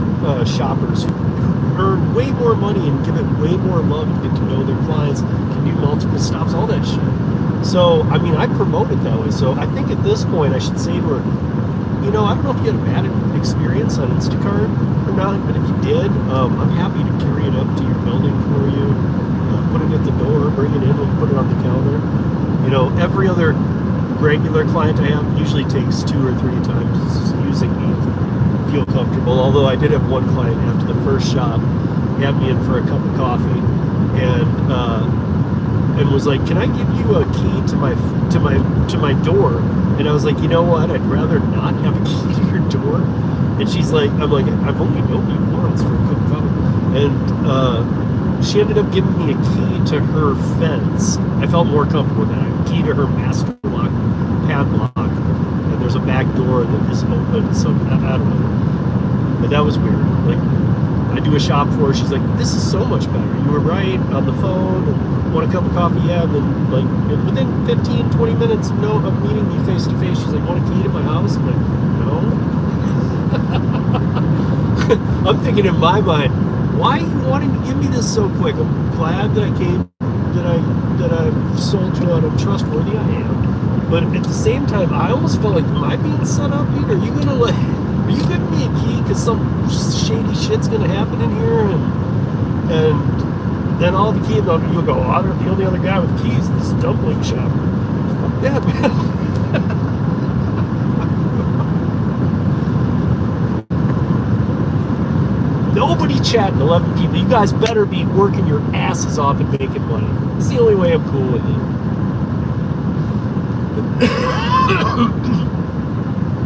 shoppers who earn way more money and give it way more love and get to know their clients, can do multiple stops, all that shit. So, I mean, I promote it that way. So I think at this point I should say to her, I don't know if you had a bad experience on Instacart or not, but if you did, I'm happy to carry it up to your building for you. Put it at the door, bring it in, and put it on the counter. Every other regular client I have usually takes 2 or 3 times using me to feel comfortable. Although I did have one client after the first shop, he had me in for a cup of coffee, and was like, "Can I give you a key to my door?" And I was like, "You know what? I'd rather not have a key to your door." And she's like, "I'm like, I've only known you once for a cup of coffee," and she ended up giving me a key to her fence. I felt more comfortable with that. I have a key to her master lock padlock, and there's a back door that is open, so I don't know. But that was weird. Like, I do a shop for her, she's like, "This is so much better. You were right on the phone, and want a cup of coffee?" Yeah, and then, like, within 15, 20 minutes of meeting me face to face, she's like, "Want a key to my house?" I'm like, "No." I'm thinking in my mind, why are you wanting to give me this so quick? I'm glad that I've sold you out. I'm trustworthy. I am. But at the same time, I almost felt like, am I being set up, Pete? Are you giving me a key because some shady shit's gonna happen in here? And then all the keys, you'll go, oh, I'm the only other guy with keys, this dumpling shop. Fuck that, man. Nobody chatting, 11 people. You guys better be working your asses off and making money. It's the only way I'm cool with it.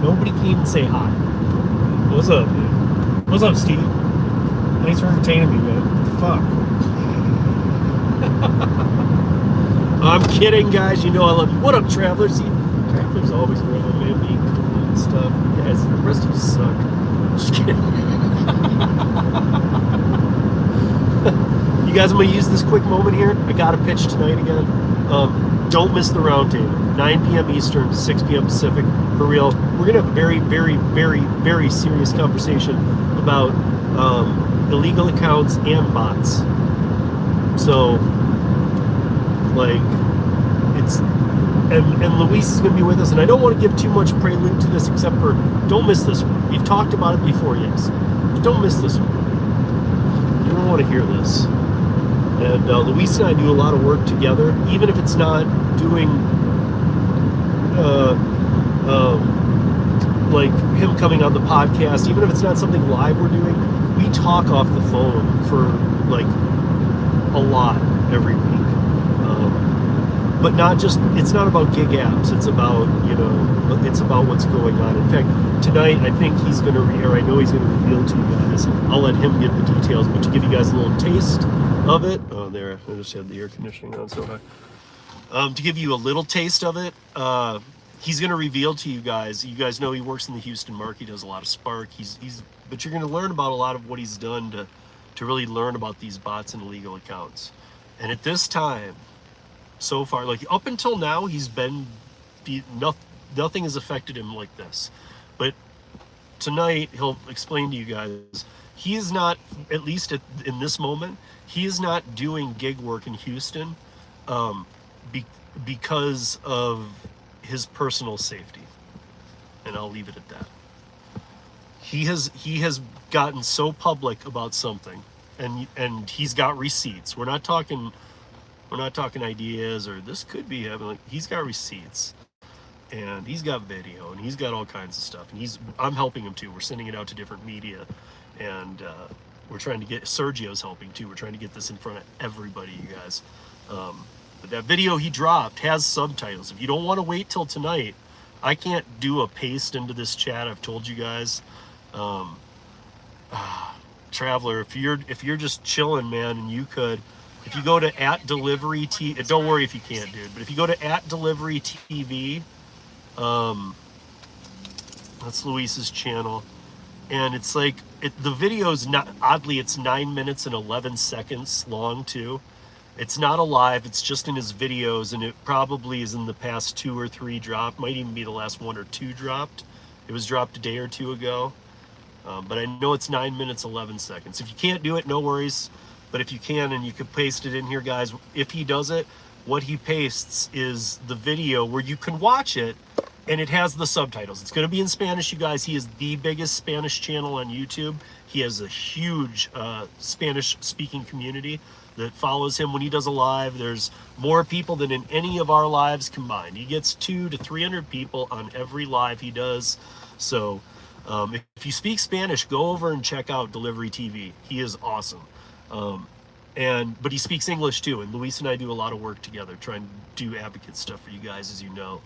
Nobody can even say hi. What's up, dude? What's up, Steve? Thanks for entertaining me, man. What the fuck? I'm kidding, guys. You know I love you. What up, Traveler? See, Traveler's always around, man, being cool and stuff. You guys, the rest of you suck. Just kidding. You guys, I'm going to use this quick moment here. I got a pitch tonight again. Don't miss the roundtable. 9 p.m. Eastern, 6 p.m. Pacific. For real. We're going to have a very, very, very, very serious conversation about illegal accounts and bots. So, like, it's... And Luis is going to be with us. And I don't want to give too much prelude to this except for, don't miss this one. We've talked about it before, yes. But don't miss this one. You don't want to hear this. And Luis and I do a lot of work together, even if it's not doing, like him coming on the podcast, even if it's not something live we're doing, we talk off the phone for like a lot every week. But not just, it's not about gig apps, it's about, it's about what's going on. In fact, tonight I think he's going to, I know he's going to reveal to you guys. I'll let him give the details, but to give you guys a little taste of it. Oh, there, I just had the air conditioning on so high. To give you a little taste of it, he's going to reveal to you guys. You guys know he works in the Houston market. He does a lot of Spark. But you're going to learn about a lot of what he's done to really learn about these bots and illegal accounts. And at this time, so far, like up until now, nothing has affected him like this. But tonight, he'll explain to you guys, he is not, at least in this moment, he is not doing gig work in Houston because of his personal safety. And I'll leave it at that. He has gotten so public about something, and he's got receipts. We're not talking ideas or this could be happening. Like, he's got receipts, and he's got video, and he's got all kinds of stuff. And I'm helping him too. We're sending it out to different media, and we're trying to get Sergio's helping too. We're trying to get this in front of everybody, you guys. But that video he dropped has subtitles. If you don't want to wait till tonight, I can't do a paste into this chat. I've told you guys. Traveler, if you're just chilling, man, and you could, if you go to @Dlivrd, don't worry if you can't, dude, but if you go to @Dlivrd TV, that's Luis's channel, and it's like the video's not, oddly, it's 9 minutes and 11 seconds long too. It's not a live, it's just in his videos, and it probably is in the past 2 or 3 dropped, might even be the last 1 or 2 dropped. It was dropped a day or 2 ago. But I know it's 9 minutes, 11 seconds. If you can't do it, no worries. But if you can, and you could paste it in here, guys, if he does it, what he pastes is the video where you can watch it, and it has the subtitles. It's going to be in Spanish, you guys. He is the biggest Spanish channel on YouTube. He has a huge Spanish-speaking community that follows him when he does a live. There's more people than in any of our lives combined. He gets 200 to 300 people on every live he does. So if you speak Spanish, go over and check out Dlivrd TV. He is awesome. But he speaks English too, and Luis and I do a lot of work together trying to do advocate stuff for you guys, as you know.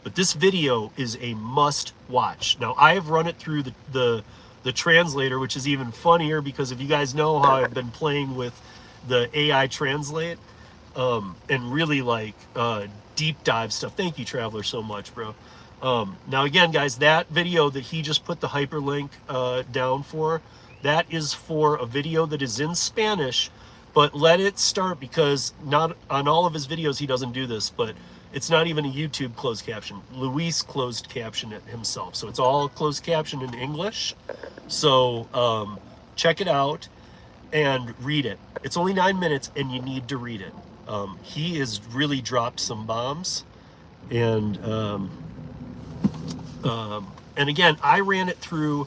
But this video is a must watch. Now, I have run it through the translator, which is even funnier because if you guys know how I've been playing with the AI translate and really like deep dive stuff. Thank you, Traveler, so much, bro. Now again, guys, that video that he just put the hyperlink down for, that is for a video that is in Spanish, but let it start, because not on all of his videos he doesn't do this, but it's not even a YouTube closed caption. Luis closed captioned it himself, so it's all closed caption in English. So check it out and read it. It's only 9 minutes, and you need to read it. He has really dropped some bombs, and again, I ran it through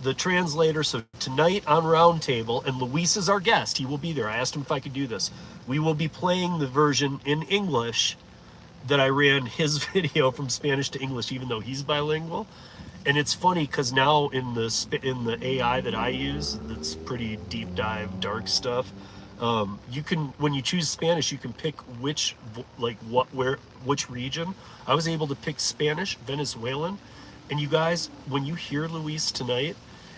the translator. So tonight on Roundtable, and Luis is our guest, he will be there. I asked him if I could do this. We will be playing the version in English that I ran his video from Spanish to English, even though he's bilingual. And it's funny because now in the AI that I use, that's pretty deep dive, dark stuff. You can, when you choose Spanish, you can pick which region. I was able to pick Spanish, Venezuelan. And you guys, when you hear Luis tonight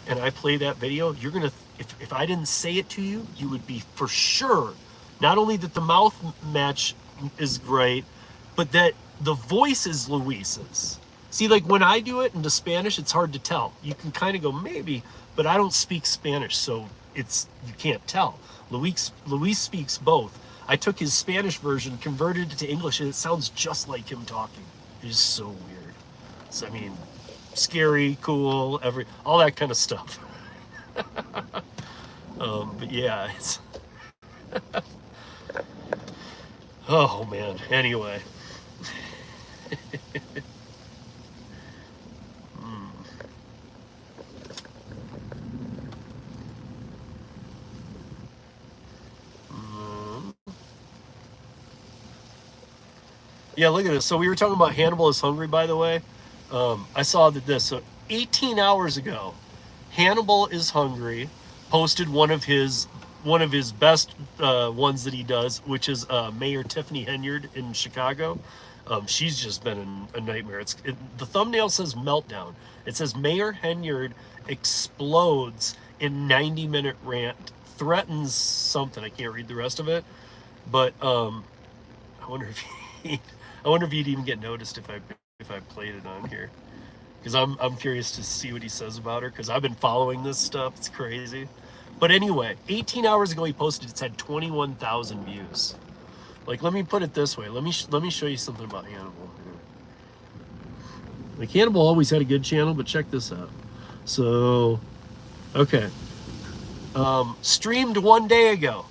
and I play that video, you're gonna, if I didn't say it to you, you would be for sure, not only that the mouth match is great, but that the voice is Luis's. See, like when I do it into Spanish, it's hard to tell. You can kind of go maybe, but I don't speak Spanish, so you can't tell. Luis speaks both. I took his Spanish version, converted it to English, and it sounds just like him talking. It is so weird. So, I mean, scary, cool, all that kind of stuff. But yeah, it's oh man. Anyway. Yeah, look at this. So we were talking about Hannibal is Hungry, by the way. I saw that so 18 hours ago, Hannibal is Hungry posted one of his best ones that he does, which is Mayor Tiffany Henyard in Chicago. She's just been a nightmare. The thumbnail says meltdown. It says Mayor Henyard explodes in 90-minute rant, threatens something. I can't read the rest of it, but I wonder if I wonder if he'd even get noticed if I played it on here. Because I'm curious to see what he says about her, because I've been following this stuff. It's crazy. But anyway, 18 hours ago he posted, it's had 21,000 views. Like, let me put it this way. Let me show you something about Hannibal. Like, Hannibal always had a good channel, but check this out. So, okay. Streamed 1 day ago.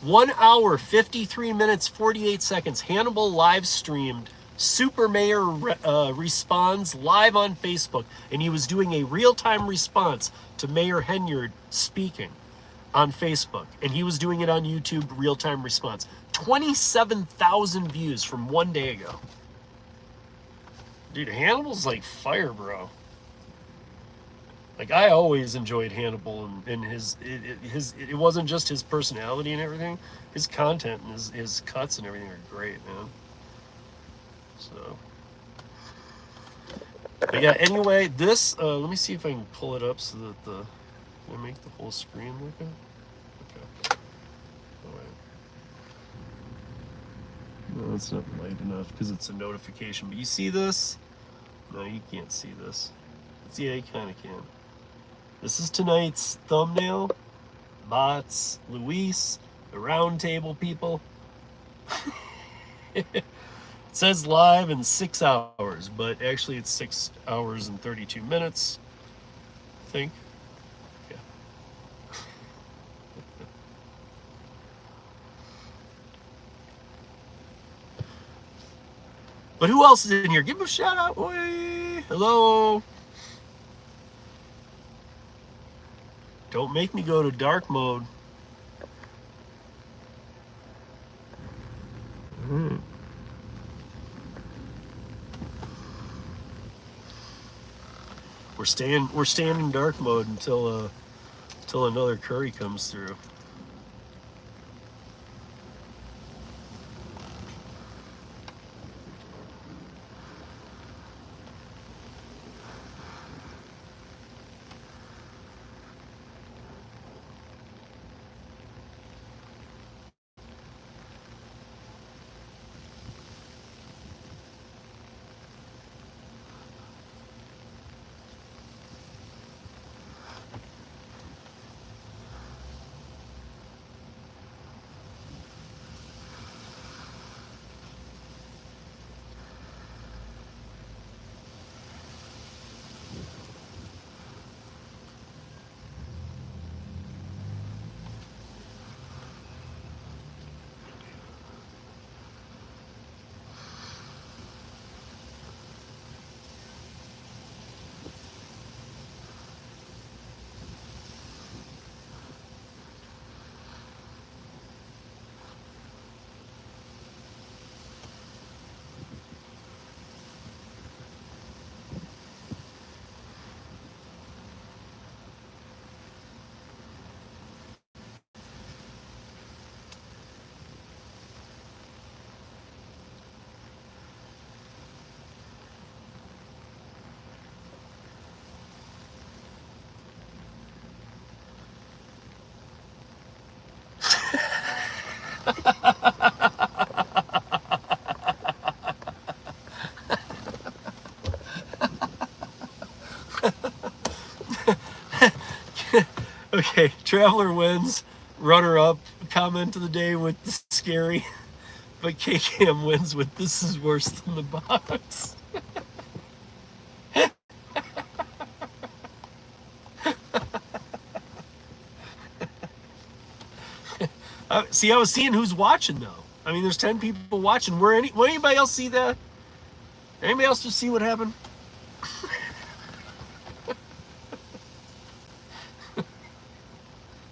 1 hour, 53 minutes, 48 seconds. Hannibal live streamed Super Mayor responds live on Facebook, and he was doing a real-time response to Mayor Henyard speaking on Facebook, and he was doing it on YouTube, real-time response. 27,000 views from 1 day ago. Dude, Hannibal's like fire, bro. Like, I always enjoyed Hannibal, and it wasn't just his personality and everything. His content and his cuts and everything are great, man. So, but yeah, anyway, this, let me see if I can pull it up so that can I make the whole screen look good? Okay. All right. No, it's not light enough because it's a notification, but you see this? No, you can't see this. Yeah, you kind of can. This is tonight's thumbnail. Bots, Luis, the round table people. It says live in 6 hours, but actually it's 6 hours and 32 minutes, I think. Yeah. But who else is in here? Give him a shout out. Oi. Hello. Don't make me go to dark mode. We're staying in dark mode until another Curri comes through. Okay, Traveler wins. Runner-up. Comment of the day with the scary. But KKM wins with this is worse than the box. See, I was seeing who's watching though. I mean, there's 10 people watching. Will anybody else see that? Anybody else just see what happened?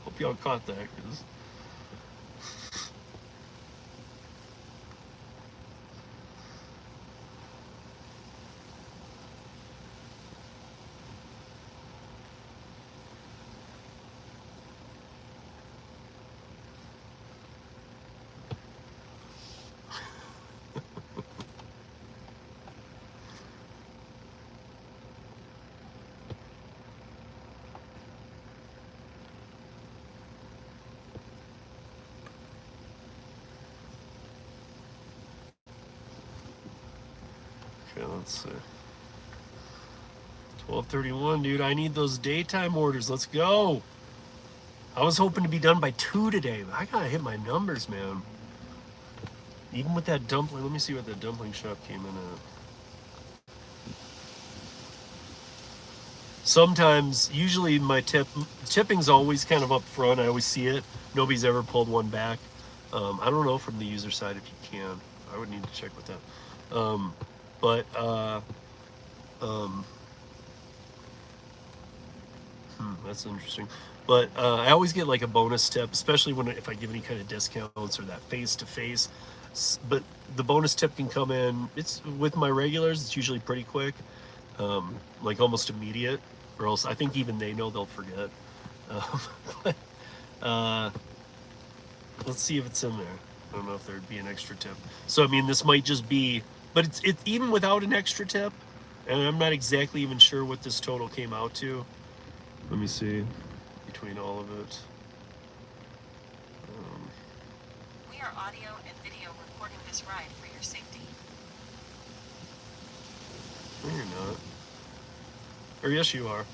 Hope y'all caught that, 'cause let's see. 12:31, dude. I need those daytime orders. Let's go. I was hoping to be done by 2 today, but I gotta hit my numbers, man. Even with that dumpling, let me see what the dumpling shop came in at. Sometimes, usually my tipping's always kind of up front. I always see it. Nobody's ever pulled one back. I don't know from the user side if you can. I would need to check with that. That's interesting. But I always get like a bonus tip, especially if I give any kind of discounts or that face-to-face. But the bonus tip can come in. It's with my regulars. It's usually pretty quick, like almost immediate. Or else I think even they know they'll forget. Let's see if it's in there. I don't know if there'd be an extra tip. So I mean, this might just be, but it's even without an extra tip, and I'm not exactly even sure what this total came out to. Let me see between all of it. We are audio and video recording this ride for your safety. No, you're not. Or yes, you are.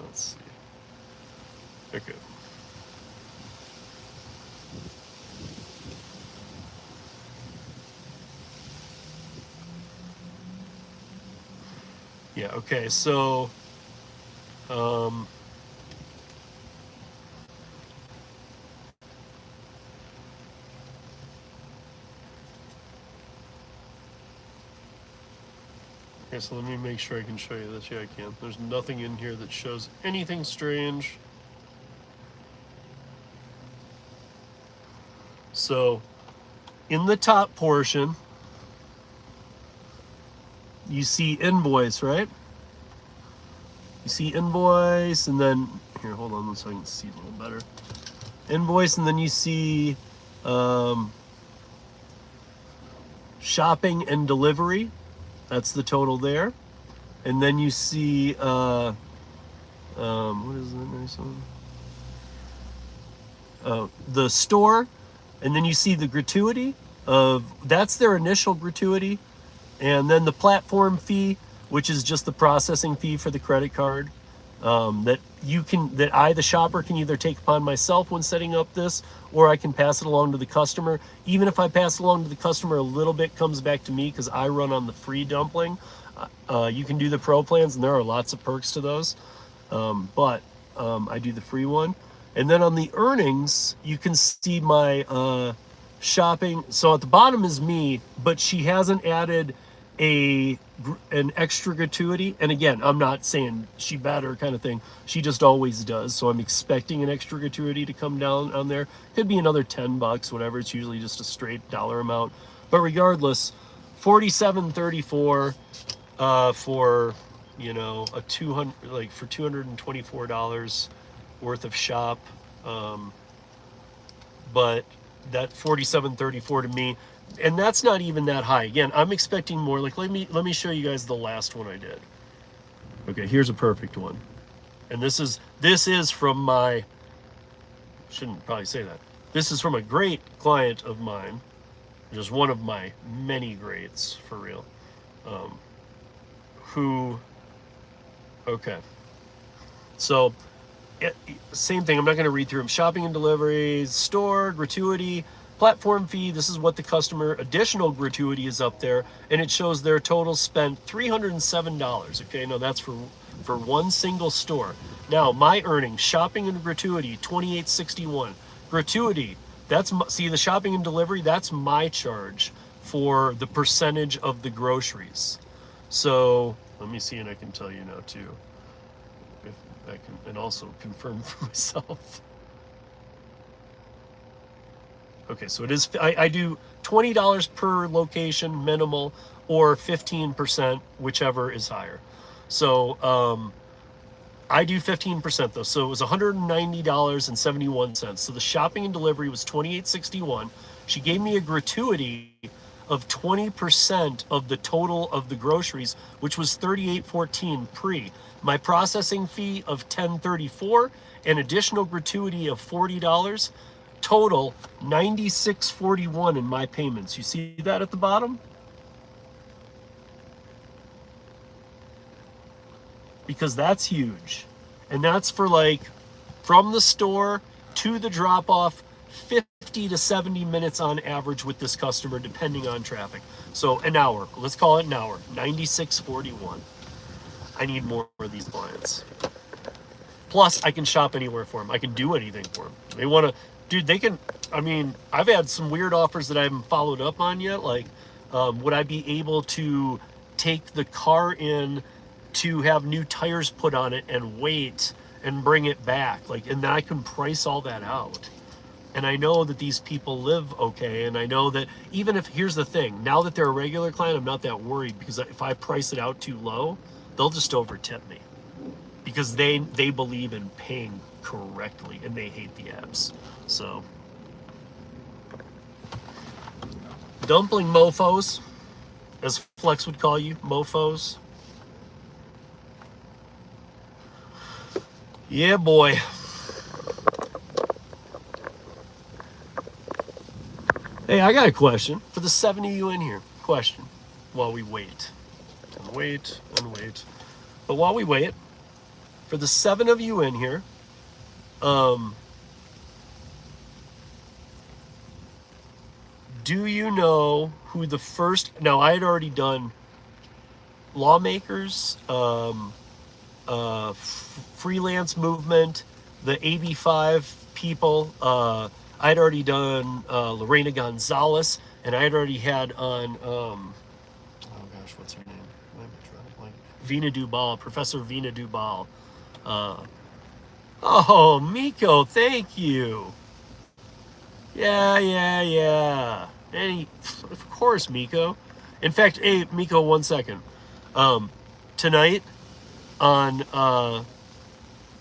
Let's see. Okay. Yeah, okay, so okay, so let me make sure I can show you this. Yeah, I can. There's nothing in here that shows anything strange. So, in the top portion, you see invoice, right? You see invoice, and then, here, hold on so I can see a little better. Invoice, and then you see shopping and delivery. That's the total there. And then you see, what is that nice one? The store, and then you see the gratuity that's their initial gratuity. And then the platform fee, which is just the processing fee for the credit card, that I, the shopper, can either take upon myself when setting up this, or I can pass it along to the customer. Even if I pass it along to the customer, a little bit comes back to me because I run on the free dumpling. You can do the pro plans, and there are lots of perks to those. But I do the free one. And then on the earnings, you can see my shopping. So at the bottom is me, but she hasn't added an extra gratuity. And again, I'm not saying she better kind of thing. She just always does. So I'm expecting an extra gratuity to come down on there. Could be another $10, whatever. It's usually just a straight dollar amount. But regardless, $47.34 for, you know, a for $224 worth of shop. But that $47.34 to me, and that's not even that high. Again, I'm expecting more. Like, let me show you guys the last one I did. Okay, here's a perfect one. And this is from my, shouldn't probably say that. This is from a great client of mine, just one of my many greats, for real. Okay. So, same thing. I'm not going to read through them. Shopping and delivery, store, gratuity, platform fee. This is what the customer additional gratuity is up there, and it shows their total spent $307. Okay, now that's for one single store. Now my earnings, shopping and gratuity, $28.61. Gratuity, see the shopping and delivery. That's my charge for the percentage of the groceries. So let me see, and I can tell you now too. I can, and also confirm for myself. Okay, so it is, I do $20 per location minimal, or 15%, whichever is higher. So I do 15% though. So it was $190.71. So the shopping and delivery was $28.61. She gave me a gratuity of 20% of the total of the groceries, which was $38.14 pre. My processing fee of $10.34, an additional gratuity of $40, total $96.41 in my payments. You see that at the bottom? Because that's huge. And that's for like from the store to the drop off, 50 to 70 minutes on average with this customer, depending on traffic. So an hour, let's call it an hour, $96.41. I need more of these clients. Plus, I can shop anywhere for them. I can do anything for them. They want to, dude, they can, I mean, I've had some weird offers that I haven't followed up on yet. Like, would I be able to take the car in to have new tires put on it and wait and bring it back? Like, and then I can price all that out. And I know that these people live okay. And I know that even if, here's the thing, now that they're a regular client, I'm not that worried, because if I price it out too low, they'll just over tip me, because they believe in paying correctly and they hate the apps. So dumpling mofos, as Flex would call you, mofos. Yeah, boy. Hey, I got a question for the 7 of you in here. Question while we wait. And wait and wait. But while we wait, for the 7 of you in here, do you know who the first, now I had already done lawmakers, freelance movement, the AB5 people, I had already done Lorena Gonzalez, and I had already had on, oh gosh, what's her name? Why am I drawing a blank? Vina Dubal, Professor Vina Dubal. Oh, Miko, thank you. Yeah. Of course, Miko. In fact, hey, Miko, 1 second. Tonight on,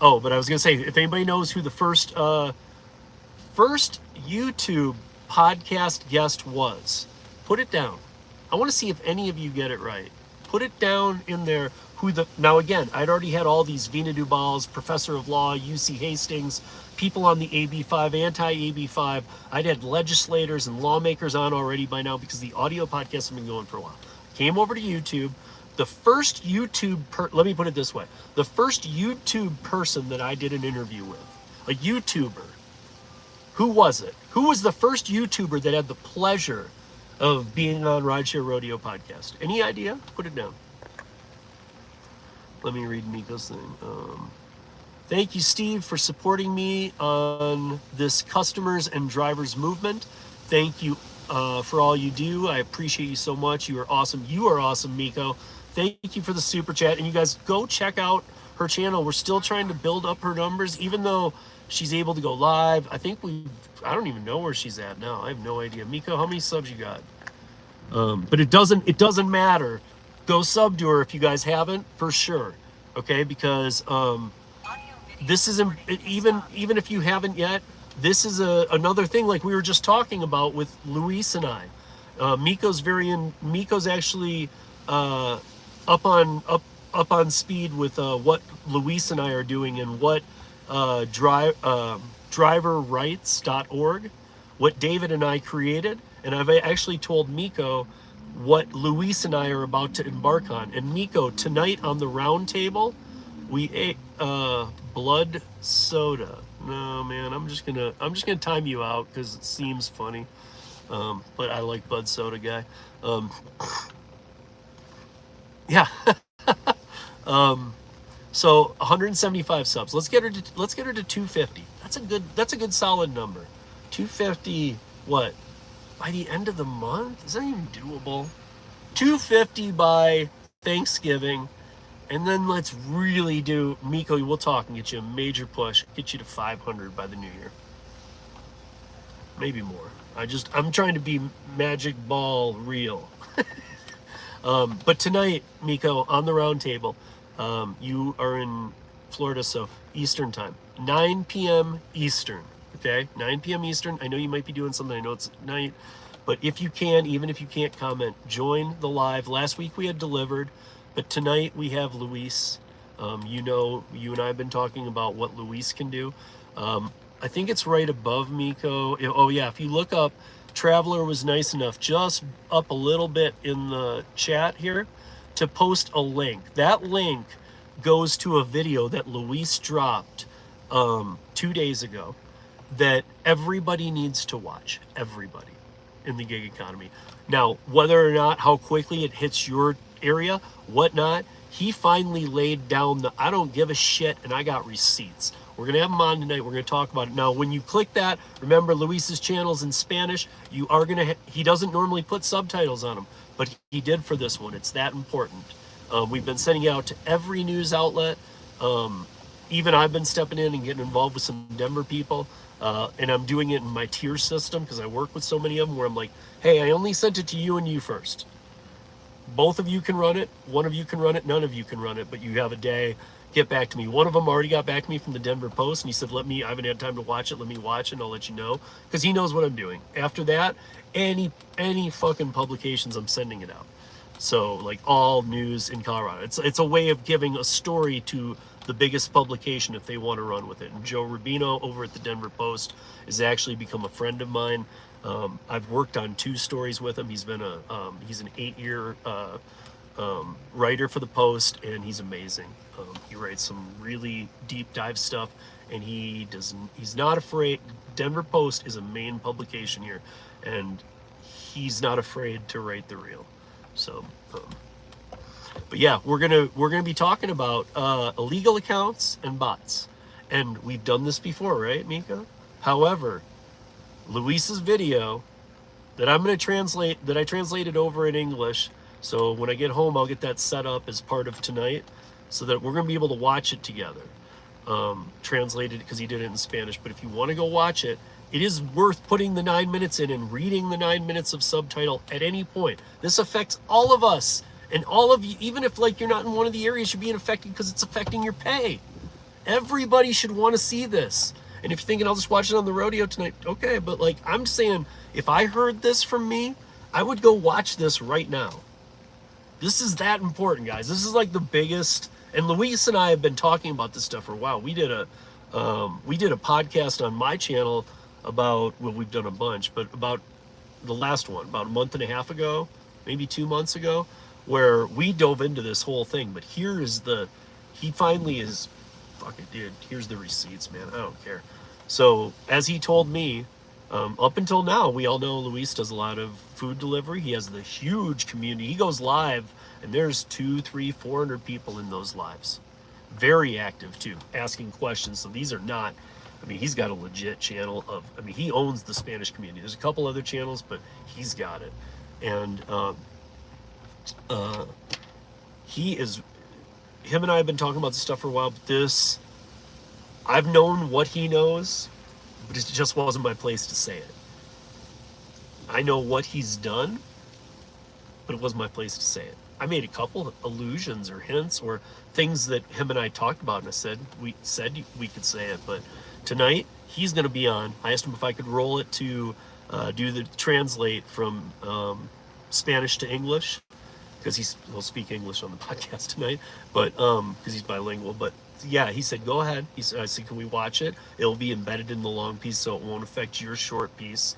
but I was gonna say, if anybody knows who the first YouTube podcast guest was, put it down. I want to see if any of you get it right. Put it down in there. Now again, I'd already had all these Vina Dubals, Professor of Law, UC Hastings, people on the AB5, anti-AB5. I'd had legislators and lawmakers on already by now, because the audio podcasts have been going for a while. Came over to YouTube. The first let me put it this way. The first YouTube person that I did an interview with, a YouTuber. Who was it? Who was the first YouTuber that had the pleasure of being on Rideshare Rodeo podcast? Any idea? Put it down. Let me read Miko's thing. Thank you, Steve, for supporting me on this customers and drivers movement. Thank you for all you do. I appreciate you so much. You are awesome. You are awesome, Miko. Thank you for the super chat. And you guys go check out her channel. We're still trying to build up her numbers, even though she's able to go live. I think I don't even know where she's at now. I have no idea. Miko, how many subs you got? But it doesn't matter. Go sub to her if you guys haven't, for sure. Okay, because this isn't, even if you haven't yet, this is another thing like we were just talking about with Luis and I. Miko's actually up on speed with what Luis and I are doing, and what driverrights.org, what David and I created. And I've actually told Miko what Luis and I are about to embark on. And Miko, tonight on the round table, we ate blood soda. No, man, I'm just gonna time you out because it seems funny. But I like blood soda, guy. Yeah. So 175 subs. Let's get her to 250. That's a good solid number. 250. What? By the end of the month? Is that even doable? 250 by Thanksgiving. And then let's really do, Miko, we'll talk and get you a major push. Get you to 500 by the new year. Maybe more. I'm trying to be magic ball real. But tonight, Miko, on the round table, you are in Florida, so Eastern time. 9 p.m. Eastern. Okay, 9 p.m. Eastern. I know you might be doing something. I know it's night. But if you can, even if you can't comment, join the live. Last week we had Dlivrd, but tonight we have Luis. You know, you and I have been talking about what Luis can do. I think it's right above Miko. Oh yeah, if you look up, Traveler was nice enough just up a little bit in the chat here to post a link. That link goes to a video that Luis dropped 2 days ago that everybody needs to watch. Everybody in the gig economy. Now, whether or not, how quickly it hits your area, whatnot, he finally laid down the I don't give a shit and I got receipts. We're going to have him on tonight. We're going to talk about it. Now, when you click that, remember Luis's channel's in Spanish. You are going to, he doesn't normally put subtitles on them, but he did for this one. It's that important. We've been sending it out to every news outlet. Even I've been stepping in and getting involved with some Denver people. And I'm doing it in my tier system because I work with so many of them where I'm like, hey, I only sent it to you and you first. Both of you can run it. One of you can run it. None of you can run it, but you have a day. Get back to me. One of them already got back to me from the Denver Post, and he said, I haven't had time to watch it. Let me watch it, and I'll let you know. Because he knows what I'm doing. After that, any fucking publications, I'm sending it out. So, like, all news in Colorado. It's a way of giving a story to the biggest publication if they want to run with it. And Joe Rubino over at the Denver Post has actually become a friend of mine. I've worked on 2 stories with him. He's been he's an 8-year writer for the Post, and he's amazing. He writes some really deep dive stuff, and he's not afraid. Denver Post is a main publication here, and he's not afraid to write the real. So, but yeah, we're gonna be talking about illegal accounts and bots, and we've done this before, right, Mika? However, Luis's video that I'm gonna translate, that I translated over in English. So when I get home, I'll get that set up as part of tonight, so that we're gonna be able to watch it together. Translated because he did it in Spanish. But if you want to go watch it, it is worth putting the 9 minutes in and reading the 9 minutes of subtitle at any point. This affects all of us, and all of you, even if like you're not in one of the areas you're being affected because it's affecting your pay. Everybody should want to see this. And if you're thinking I'll just watch it on the rodeo tonight, okay, but like I'm saying, if I heard this from me, I would go watch this right now. This is that important, guys. This is like the biggest, and Luis and I have been talking about this stuff for a while. We did a podcast on my channel about, well, we've done a bunch, but about the last one, about a month and a half ago, maybe 2 months ago, where we dove into this whole thing. But here is he finally is, fucking dude, here's the receipts, man. I don't care. So as he told me, up until now, we all know Luis does a lot of food delivery. He has the huge community. He goes live, and there's 200, 300, 400 people in those lives. Very active too, asking questions. So these are not, I mean, he's got a legit channel of, I mean, he owns the Spanish community. There's a couple other channels, but he's got it. And him and I have been talking about this stuff for a while, but I've known what he knows, but it just wasn't my place to say it. I know what he's done, but it wasn't my place to say it. I made a couple of allusions or hints or things that him and I talked about, and we said we could say it, but tonight he's going to be on. I asked him if I could roll it to do the translate from Spanish to English, because he'll speak English on the podcast tonight, but because he's bilingual. But yeah, he said go ahead. I said, can we watch it? It'll be embedded in the long piece, so it won't affect your short piece.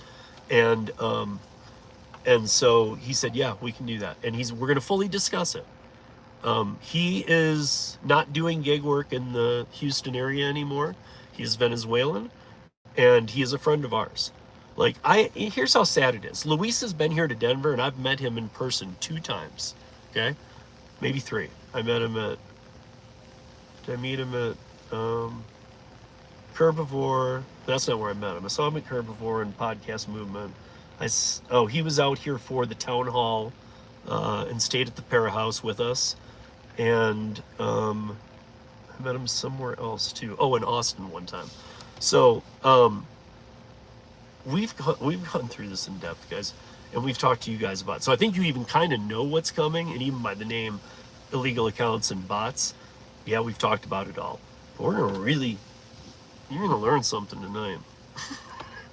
And so he said, yeah, we can do that. And we're going to fully discuss it. He is not doing gig work in the Houston area anymore. He is Venezuelan, and he is a friend of ours. Like, here's how sad it is. Luis has been here to Denver, and I've met him in person 2 times. Okay? Maybe 3. I met him at, did I meet him at Herbivore? That's not where I met him. I saw him at Herbivore and Podcast Movement. He was out here for the town hall and stayed at the Para House with us. And I met him somewhere else too. Oh, in Austin one time. So we've gone through this in depth, guys, and we've talked to you guys about it. So I think you even kind of know what's coming, and even by the name illegal accounts and bots, yeah, we've talked about it all. But you're gonna learn something tonight.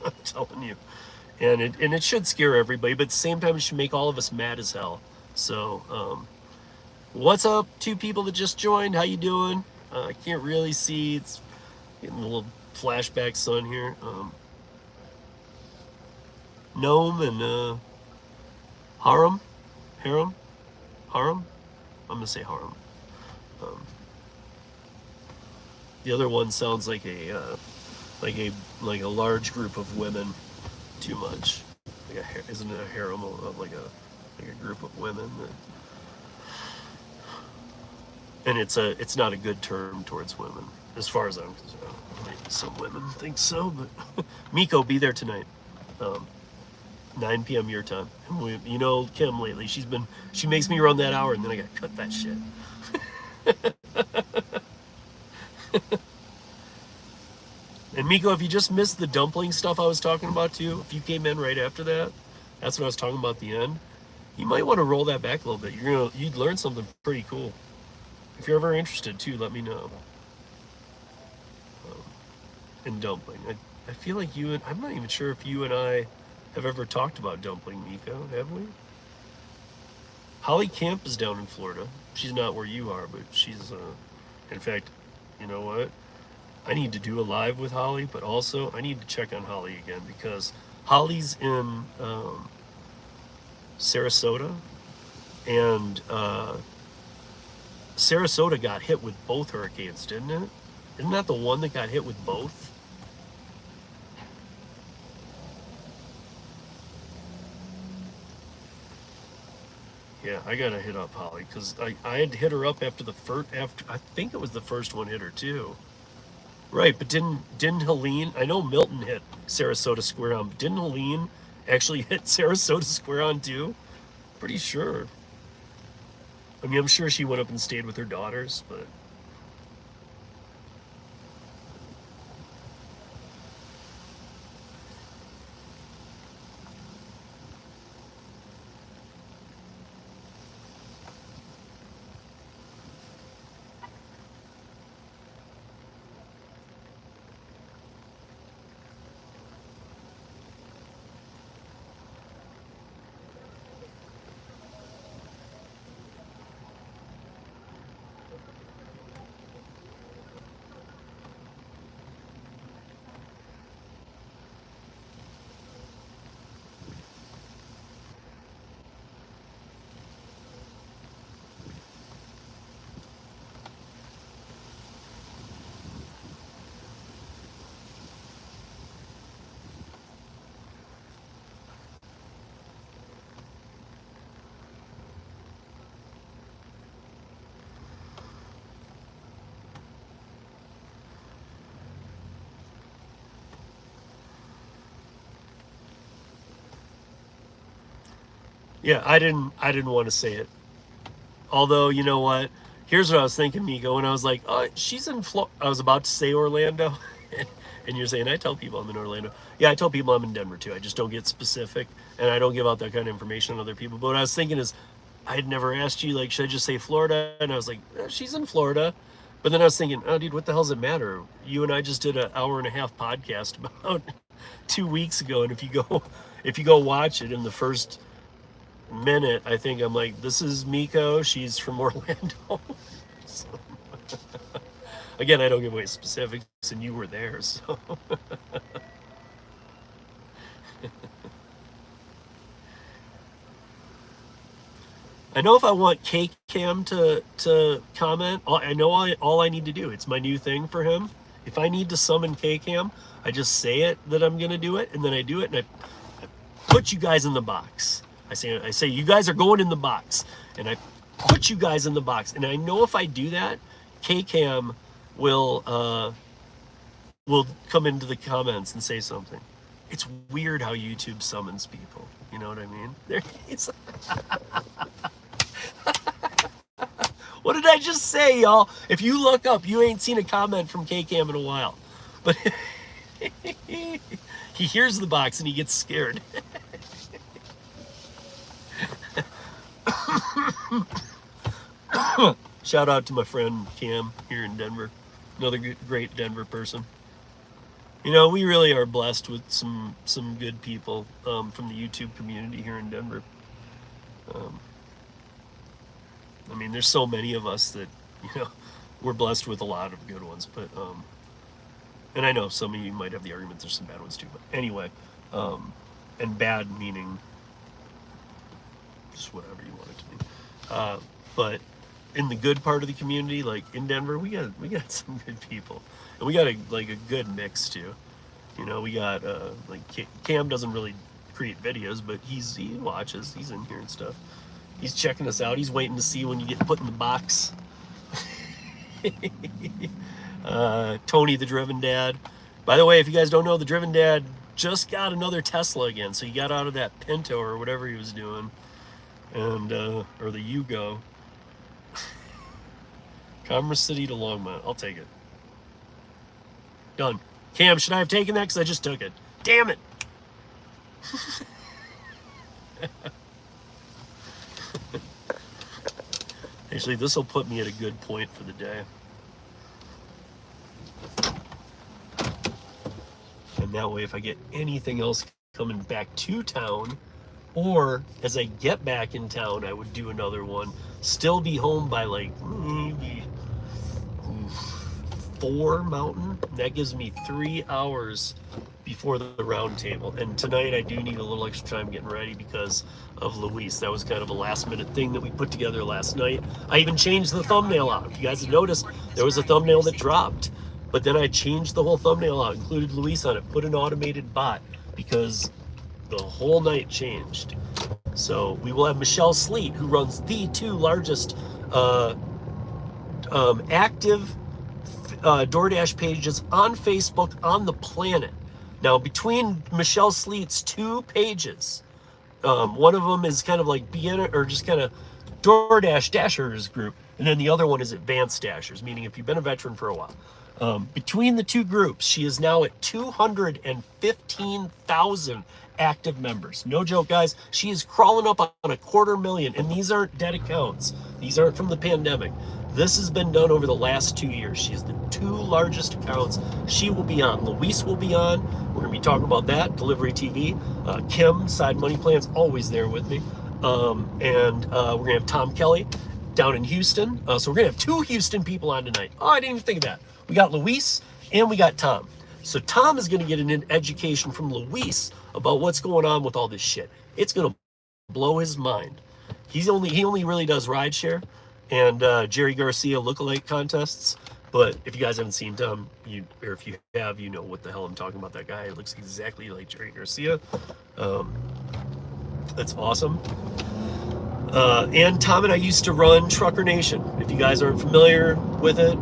I'm telling you. and it should scare everybody, but at the same time, it should make all of us mad as hell. So, what's up, two people that just joined? How you doing? I can't really see. It's getting a little flashback sun here. Gnome and Harem. I'm gonna say Harem. The other one sounds like a large group of women. Too much. Isn't it a harem? Like a group of women. And it's not a good term towards women, as far as I'm concerned. Maybe some women think so, but Miko, be there tonight. 9 p.m. your time. And you know Kim lately. She makes me run that hour, and then I gotta cut that shit. And Miko, if you just missed the dumpling stuff I was talking about too, if you came in right after that, that's what I was talking about at the end. You might want to roll that back a little bit. You'd learn something pretty cool. If you're ever interested too, let me know. In dumpling, I feel like I'm not even sure if you and I have ever talked about dumpling, Miko, have we? Holly Camp is down in Florida. She's not where you are, but she's, in fact, you know what? I need to do a live with Holly, but also I need to check on Holly again because Holly's in Sarasota, and Sarasota got hit with both hurricanes, didn't it? Isn't that the one that got hit with both? Yeah, I gotta hit up Holly because I had to hit her up after I think it was the first one hit her too. Right, but didn't Helene? I know Milton hit Sarasota square on, but didn't Helene actually hit Sarasota square on too? Pretty sure. I mean, I'm sure she went up and stayed with her daughters, but. Yeah, I didn't want to say it. Although, you know what? Here's what I was thinking, Miko, and I was like, oh, she's in Florida. I was about to say Orlando. And you're saying, I tell people I'm in Orlando. Yeah, I tell people I'm in Denver too. I just don't get specific, and I don't give out that kind of information on other people. But what I was thinking is, I had never asked you, like, should I just say Florida? And I was like, she's in Florida. But then I was thinking, oh, dude, what the hell does it matter? You and I just did an 1.5-hour podcast about 2 weeks ago, and if you go watch it in the first minute, I think I'm like, this is Miko, she's from Orlando. So, again, I don't give away specifics, and you were there, so. I know if I want K-Cam to comment, I know all I need to do, it's my new thing for him. If I need to summon K-Cam, I just say it that I'm gonna do it, and then I do it, and I put you guys in the box. I say you guys are going in the box, and I put you guys in the box. And I know if I do that, K-Cam will come into the comments and say something. It's weird how YouTube summons people. You know what I mean? What did I just say, y'all? If you look up, you ain't seen a comment from K-Cam in a while. But he hears the box and he gets scared. Shout out to my friend Cam here in Denver, another great Denver person. You know, we really are blessed with some good people from the YouTube community here in Denver. I mean, there's so many of us that, you know, we're blessed with a lot of good ones. But and I know some of you might have the argument there's some bad ones too. But anyway, and bad meaning just whatever you want it to be. But in the good part of the community, like in Denver, we got some good people, and we got a good mix too. You know, we got like Cam doesn't really create videos, but he watches, he's in here and stuff. He's checking us out. He's waiting to see when you get put in the box. Tony, the Driven Dad. By the way, if you guys don't know, the Driven Dad just got another Tesla again. So he got out of that Pinto or whatever he was doing, and or the Yugo. Commerce City to Longmont. I'll take it. Done. Cam, should I have taken that? Because I just took it. Damn it. Actually, this will put me at a good point for the day. And that way, if I get anything else coming back to town, or as I get back in town, I would do another one. Still be home by like maybe 4 Mountain. That gives me 3 hours before the round table. And tonight I do need a little extra time getting ready because of Luis. That was kind of a last minute thing that we put together last night. I even changed the thumbnail out. If you guys have noticed, there was a thumbnail that dropped, but then I changed the whole thumbnail out, included Luis on it, put an automated bot because the whole night changed. So we will have Michelle Sleet, who runs the 2 largest active DoorDash pages on Facebook on the planet. Now, between Michelle Sleet's 2 pages, one of them is kind of like beginner or just kind of DoorDash Dashers group, and then the other one is Advanced Dashers, meaning if you've been a veteran for a while. Between the 2 groups, she is now at 215,000 active members. No joke, guys. She is crawling up on 250,000, and these aren't dead accounts. These aren't from the pandemic. This has been done over the last 2 years. She has the 2 largest accounts. She will be on. Luis will be on. We're going to be talking about that. Delivery TV. Kim, Side Money Plan's always there with me. And we're going to have Tom Kelly down in Houston. So we're going to have 2 Houston people on tonight. Oh, I didn't even think of that. We got Luis and we got Tom. So Tom is going to get an education from Luis about what's going on with all this shit. It's going to blow his mind. He only really does Rideshare and Jerry Garcia lookalike contests. But if you guys haven't seen Tom, or if you have, you know what the hell I'm talking about. That guy looks exactly like Jerry Garcia. That's awesome. And Tom and I used to run Trucker Nation. If you guys aren't familiar with it,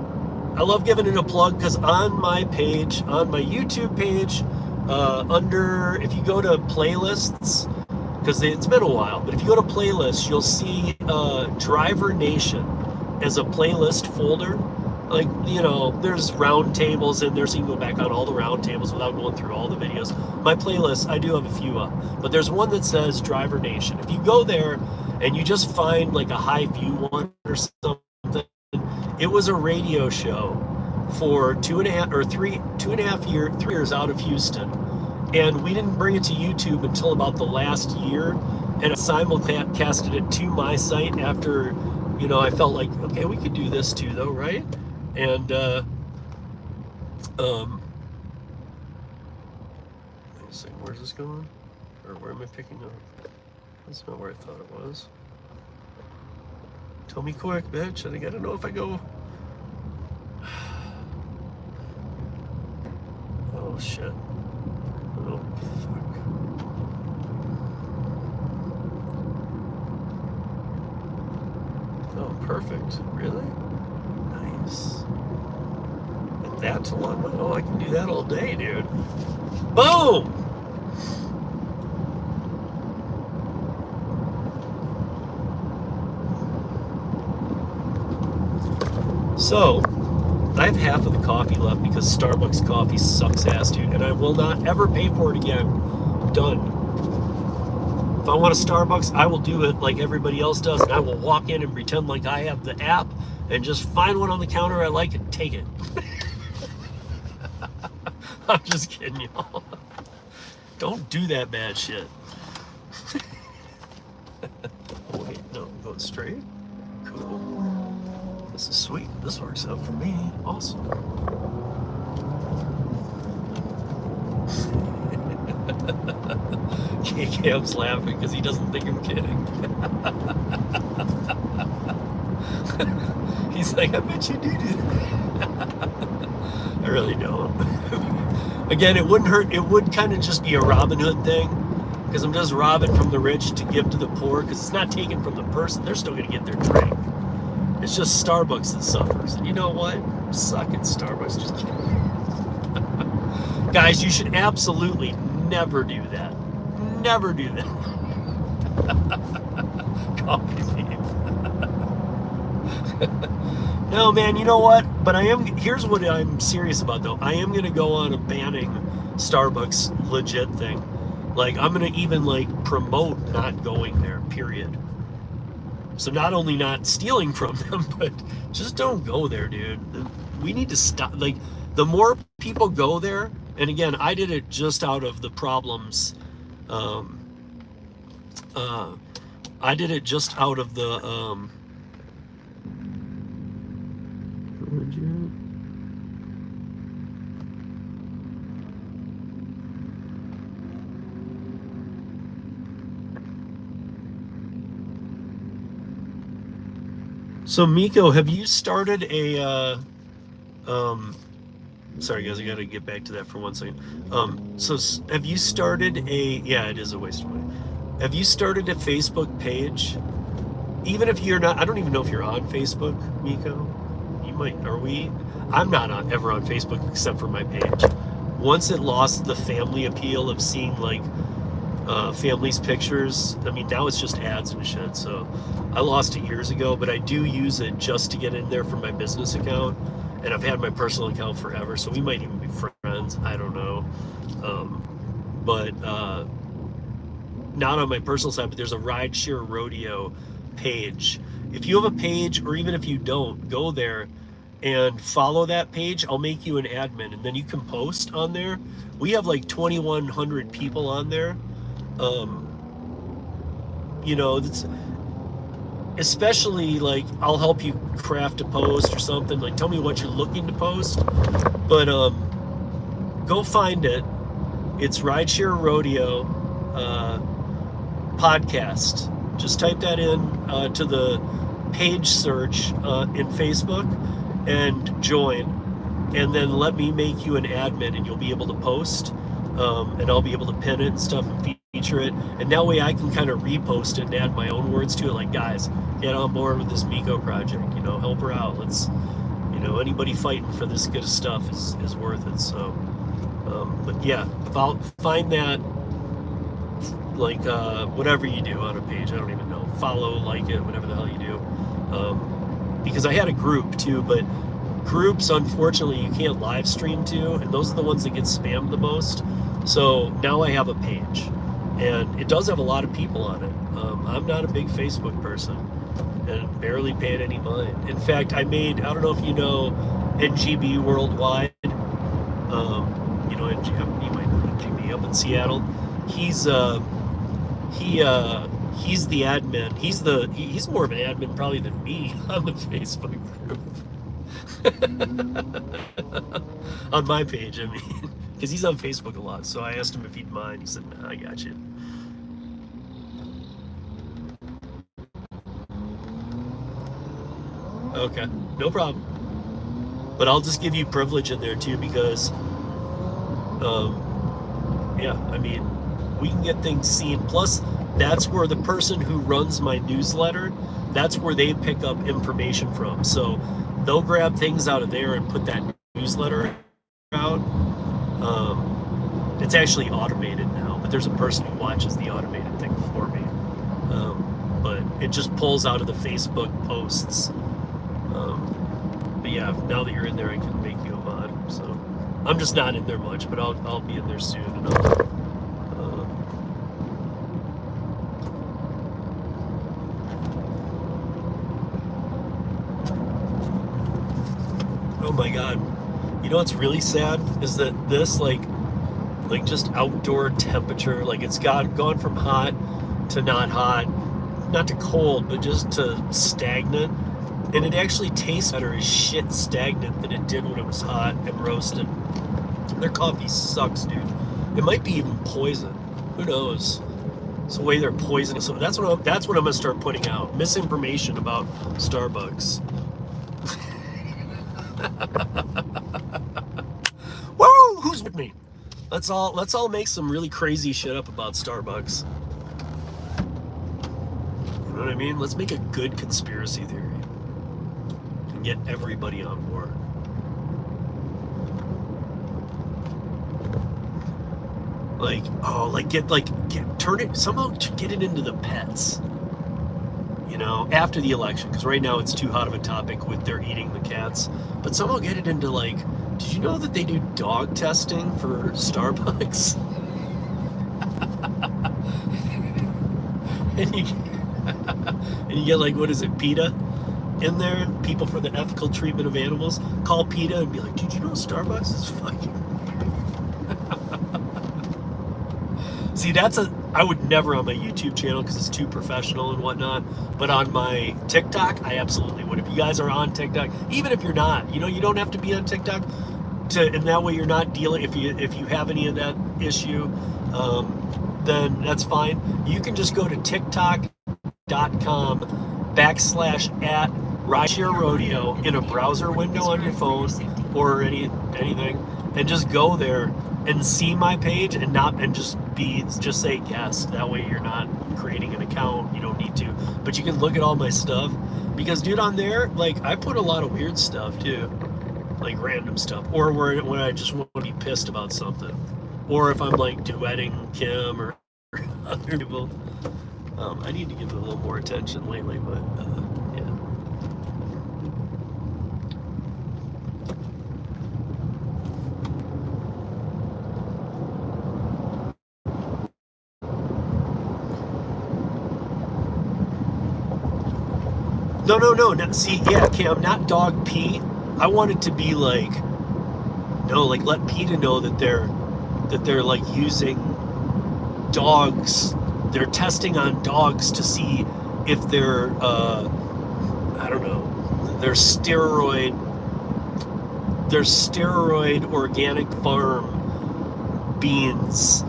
I love giving it a plug because on my page, on my YouTube page, if you go to playlists, because it's been a while, but if you go to playlists, you'll see Driver Nation as a playlist folder. Like, you know, there's round tables in there, so you can go back on all the round tables without going through all the videos. My playlist, I do have a few up, but there's one that says Driver Nation. If you go there and you just find like a high view one or something, it was a radio show for 3 years out of Houston. And we didn't bring it to YouTube until about the last year, and I simulcasted it to my site after, you know, I felt like, okay, we could do this too though, right? And let's see, where's this going? Or where am I picking up? That's not where I thought it was. Tell me quick, bitch. I gotta know if I go. Oh shit. Oh fuck. Oh, perfect. Really? Nice. And that's a lot. Oh, I can do that all day, dude. Boom! So, I have half of the coffee left because Starbucks coffee sucks ass, dude, and I will not ever pay for it again. Done. If I want a Starbucks, I will do it like everybody else does, and I will walk in and pretend like I have the app and just find one on the counter I like and take it. I'm just kidding, y'all. Don't do that bad shit. Oh, wait, no, I'm going straight. Cool. This is sweet. This works out for me. Awesome. Cam's laughing because he doesn't think I'm kidding. He's like, I bet you do that. I really don't. Again, it wouldn't hurt. It would kind of just be a Robin Hood thing, because I'm just robbing from the rich to give to the poor, because it's not taken from the person. They're still going to get their drink. It's just Starbucks that suffers. And you know what? Suck it, Starbucks. Just kidding. Guys, you should absolutely never do that. Never do that. Coffee thief. No, man, you know what? But here's what I'm serious about, though. I am going to go on a banning Starbucks legit thing. Like, I'm going to even, like, promote not going there, period. So not only not stealing from them, but just don't go there, dude. We need to stop. Like, the more people go there, and again, I did it just out of the problems. I did it just out of the, So Miko, have you started a sorry guys, I gotta get back to that for 1 second. So have you started yeah, it is a waste of money. Have you started a Facebook page? Even if you're not, I don't even know if you're on Facebook, Miko. You might, I'm not ever on Facebook except for my page. Once it lost the family appeal of seeing like families' pictures, I mean, now it's just ads and shit, so I lost it years ago, but I do use it just to get in there for my business account, and I've had my personal account forever, so we might even be friends, I don't know. But not on my personal side, but there's a Rideshare Rodeo page. If you have a page, or even if you don't, go there and follow that page. I'll make you an admin, and then you can post on there. We have like 2,100 people on there. You know, that's especially like, I'll help you craft a post or something. Like, tell me what you're looking to post, but go find it. It's Rideshare Rodeo podcast. Just type that in to the page search in Facebook and join, and then let me make you an admin, and you'll be able to post, and I'll be able to pin it and stuff and feature it, and that way I can kind of repost it and add my own words to it, like, guys, get on board with this Miko project, you know, help her out, let's, you know, anybody fighting for this good stuff is worth it. So but yeah, find that, like, whatever you do on a page, I don't even know, follow, like it, whatever the hell you do, because I had a group too, but groups, unfortunately, you can't live stream to, and those are the ones that get spammed the most. So now I have a page, and it does have a lot of people on it. I'm not a big Facebook person, and barely paid any mind. In fact, I don't know if you know NGB Worldwide. You know, you might know NGB up in Seattle. He's the admin. He's more of an admin probably than me on the Facebook group. On my page, I mean, because he's on Facebook a lot. So I asked him if he'd mind. He said, "Nah, I got you." Okay, no problem. But I'll just give you privilege in there too, because, yeah, I mean, we can get things seen. Plus, that's where the person who runs my newsletter, that's where they pick up information from. So they'll grab things out of there and put that newsletter out. It's actually automated now, but there's a person who watches the automated thing for me. But it just pulls out of the Facebook posts. But yeah, now that you're in there, I can make you a mod. So I'm just not in there much, but I'll be in there soon. And oh my God. You know what's really sad is that this like just outdoor temperature, like it's gone from hot to not hot, not to cold, but just to stagnant. And it actually tastes better as shit stagnant than it did when it was hot and roasted. Their coffee sucks, dude. It might be even poison. Who knows? It's the way they're poisoning. So that's what I'm gonna start putting out. Misinformation about Starbucks. Woo! Who's with me? Let's all make some really crazy shit up about Starbucks. You know what I mean? Let's make a good conspiracy theory and get everybody on board. Somehow get it into the pets. You know, after the election, because right now it's too hot of a topic with their eating the cats. But somehow get it into like, did you know that they do dog testing for Starbucks? and you get like, what is it, PETA in there? People for the Ethical Treatment of Animals. Call PETA and be like, did you know Starbucks is fucking... See, I would never on my YouTube channel because it's too professional and whatnot. But on my TikTok, I absolutely would. If you guys are on TikTok, even if you're not, you know, you don't have to be on TikTok and that way you're not dealing, if you have any of that issue, then that's fine. You can just go to tiktok.com/@Rideshare Rodeo in a browser window on your phone or anything, and just go there and see my page and just say guest. That way you're not creating an account. You don't need to, but you can look at all my stuff, because dude, on there, like, I put a lot of weird stuff too, like random stuff, or when I just want to be pissed about something, or if I'm like duetting Kim or other people. I need to give it a little more attention lately, but yeah. No. See, yeah, Cam, not dog pee. I want it to be like, no, like let PETA know that they're like using dogs. They're testing on dogs to see if they're, I don't know, their steroid organic farm beans,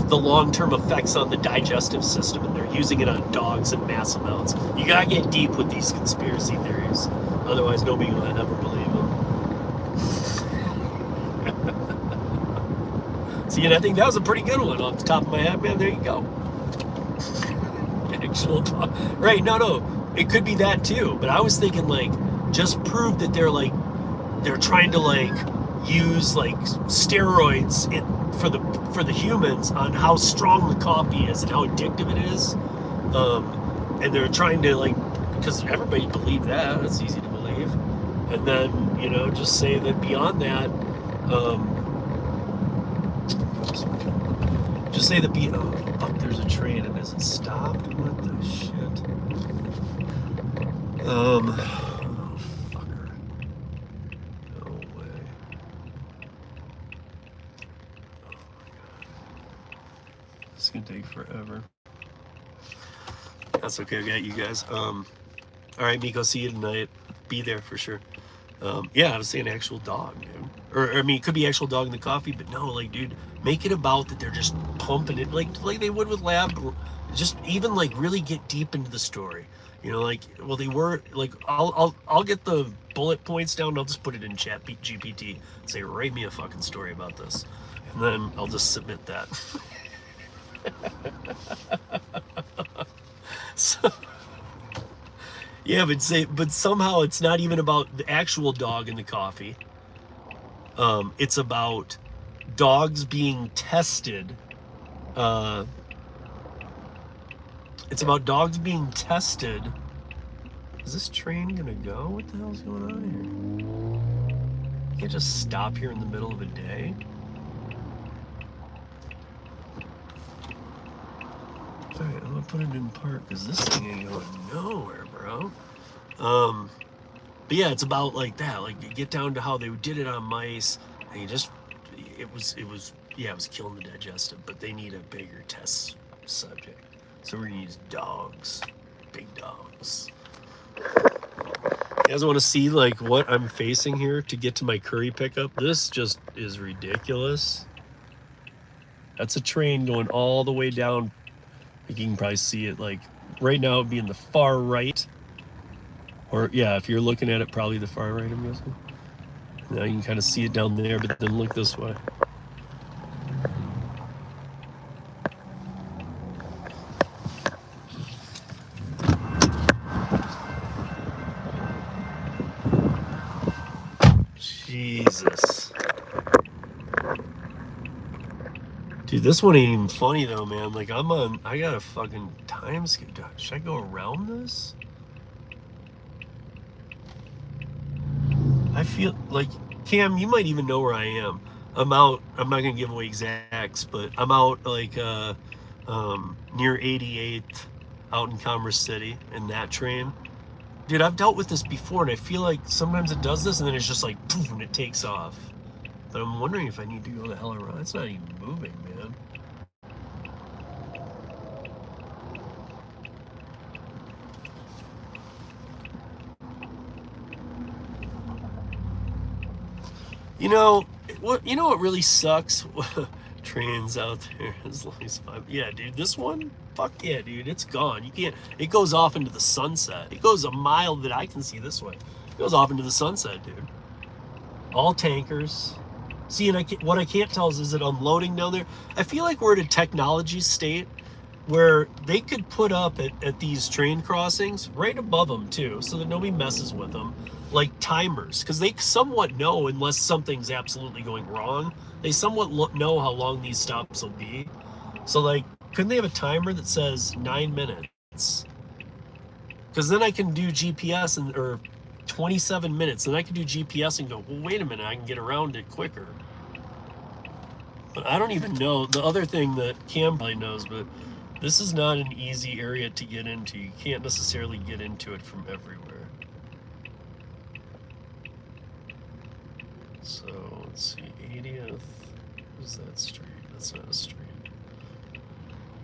the long-term effects on the digestive system, and they're using it on dogs in mass amounts. You gotta get deep with these conspiracy theories, otherwise nobody will ever believe them. See, and I think that was a pretty good one off the top of my head, man. There you go. Actual dog. Right? No, it could be that too. But I was thinking, like, just prove that they're trying to like use like steroids for the humans on how strong the coffee is and how addictive it is, and they're trying to, like, because everybody believed that, it's easy to believe, and then, you know, just say that beyond that, just say that fuck, there's a train and has it stopped? What the shit? Fucker. No way. It's gonna take forever. That's okay, I got you guys. All right, Miko, see you tonight. Be there for sure. Yeah, I was saying actual dog, dude. Or I mean, it could be actual dog in the coffee, but no, like, dude, make it about that they're just pumping it like they would with lab. Just even like really get deep into the story. You know, like, well, they were like, I'll get the bullet points down. And I'll just put it in Chat GPT. Say, write me a fucking story about this, and then I'll just submit that. So, yeah, but somehow it's not even about the actual dog in the coffee. It's about dogs being tested. It's about dogs being tested. Is this train gonna go? What the hell's going on here? You can't just stop here in the middle of a day. Alright, I'm gonna put it in park because this thing ain't going nowhere, bro. But yeah, it's about like that. Like you get down to how they did it on mice, and you just it was yeah, it was killing the digestive. But they need a bigger test subject, so we're gonna use dogs, big dogs. You guys want to see like what I'm facing here to get to my Curri pickup? This just is ridiculous. That's a train going all the way down. Like you can probably see it like right now it'd be in the far right. Or yeah, if you're looking at it, probably the far right, I'm guessing. Now you can kind of see it down there, but then look this way. Jesus. Dude, this one ain't even funny though, man. Like I got a fucking time skip. Should I go around this? I feel like, Cam, you might even know where I am. I'm out, I'm not gonna give away exacts, but I'm out like near 88th out in Commerce City in that train. Dude, I've dealt with this before and I feel like sometimes it does this and then it's just like poof and it takes off. But I'm wondering if I need to go the hell around. It's not even moving, man. You know what really sucks? Trains out there as long as 5. Yeah, dude, this one, fuck yeah, dude, it's gone. You can't. It goes off into the sunset. It goes a mile that I can see this way. It goes off into the sunset, dude. All tankers. See, and what I can't tell is it unloading down there? I feel like we're at a technology state where they could put up at these train crossings right above them too, so that nobody messes with them, like timers, because they somewhat know, unless something's absolutely going wrong, they somewhat know how long these stops will be. So like, couldn't they have a timer that says 9 minutes? Because then I can do GPS or 27 minutes, then I can do GPS and go, well, wait a minute, I can get around it quicker. But I don't even know. The other thing that Cam probably knows, but this is not an easy area to get into. You can't necessarily get into it from everywhere. So let's see, 80th. Is that street? That's not a street.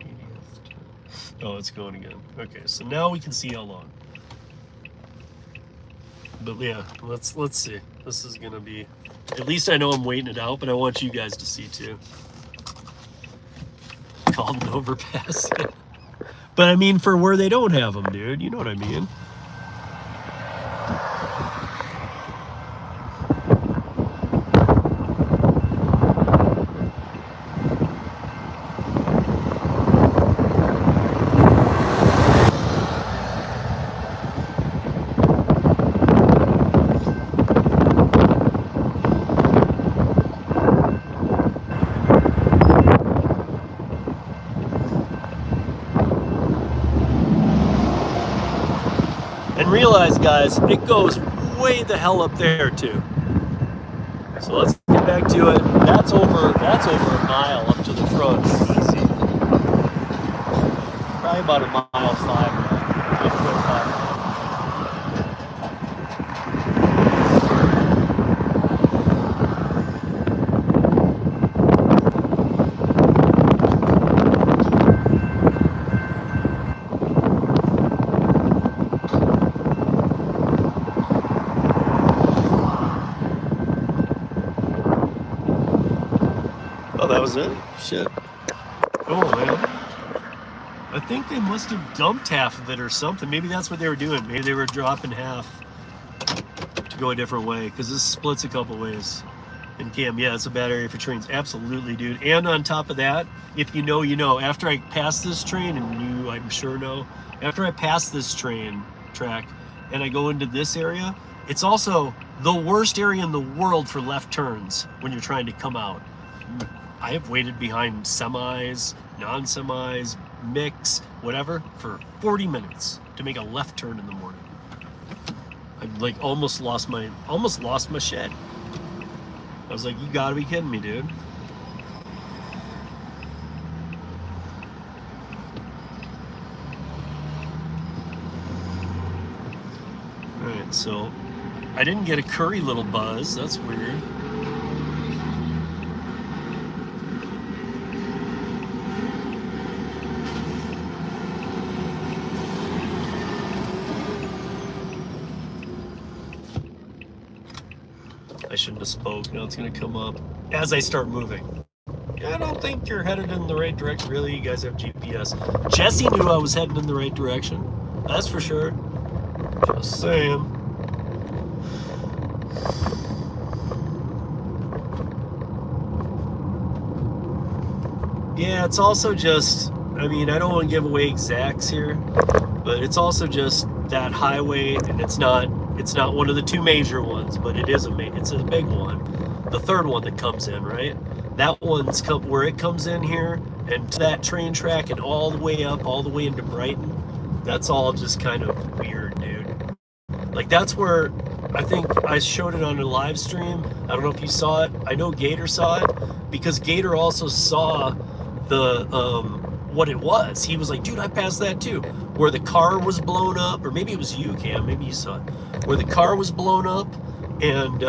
80th. Oh, it's going again. Okay, so now we can see how long. But yeah, let's see. This is gonna be. At least I know I'm waiting it out, but I want you guys to see too. Called an overpass. But I mean, for where they don't have them, dude. You know what I mean? Realize, guys, it goes way the hell up there too. So let's get back to it. That's over a mile up to the front. Probably about a mile 5. Oh, that was it? Shit. Cool, man. I think they must have dumped half of it or something. Maybe that's what they were doing. Maybe they were dropping half to go a different way, because this splits a couple ways. And Cam, yeah, it's a bad area for trains. Absolutely, dude. And on top of that, if you know, you know. After I pass this train, and you, I'm sure know, after I pass this train track and I go into this area, it's also the worst area in the world for left turns when you're trying to come out. I have waited behind semis, non-semis, mix, whatever, for 40 minutes to make a left turn in the morning. I like almost lost my shit. I was like, you gotta be kidding me, dude. All right, so I didn't get a Curri little buzz. That's weird. I shouldn't have spoke. Now it's going to come up as I start moving. I don't think you're headed in the right direction. Really, you guys have GPS. Jesse knew I was heading in the right direction. That's for sure. Just saying. Yeah, it's also just, I mean, I don't want to give away exacts here, but it's also just that highway, and it's not one of the two major ones, but it's a big one. The third one that comes in, right? That one's where it comes in here, and to that train track, and all the way up, all the way into Brighton. That's all just kind of weird, dude. Like, that's where I think I showed it on a live stream. I don't know if you saw it. I know Gator saw it, because Gator also saw the what it was. He was like, dude, I passed that too, where the car was blown up, or maybe it was you, Cam, maybe you saw it, where the car was blown up, and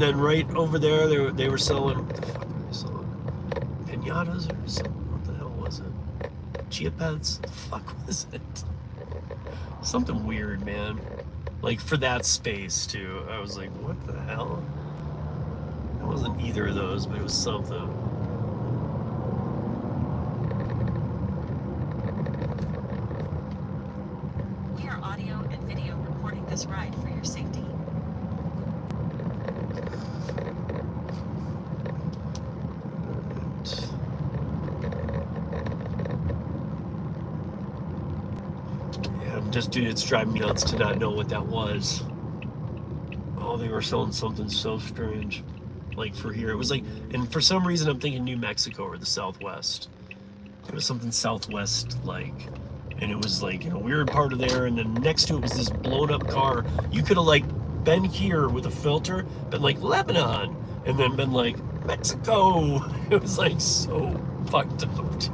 then right over there they were selling, what the fuck were they selling? Pinatas or something? What the hell was it? Chia pets? What the fuck was it? Something weird, man. Like, for that space too. I was like, what the hell? It wasn't either of those, but it was something. We are audio and video recording this ride for your safety. Just, dude, it's driving me nuts to not know what that was. Oh, they were selling something so strange. Like, for here, it was like, and for some reason I'm thinking New Mexico or the Southwest. It was something Southwest-like. And it was like in a weird part of there, and then next to it was this blown up car. You could have like been here with a filter, been like Lebanon, and then been like Mexico. It was like so fucked up, dude.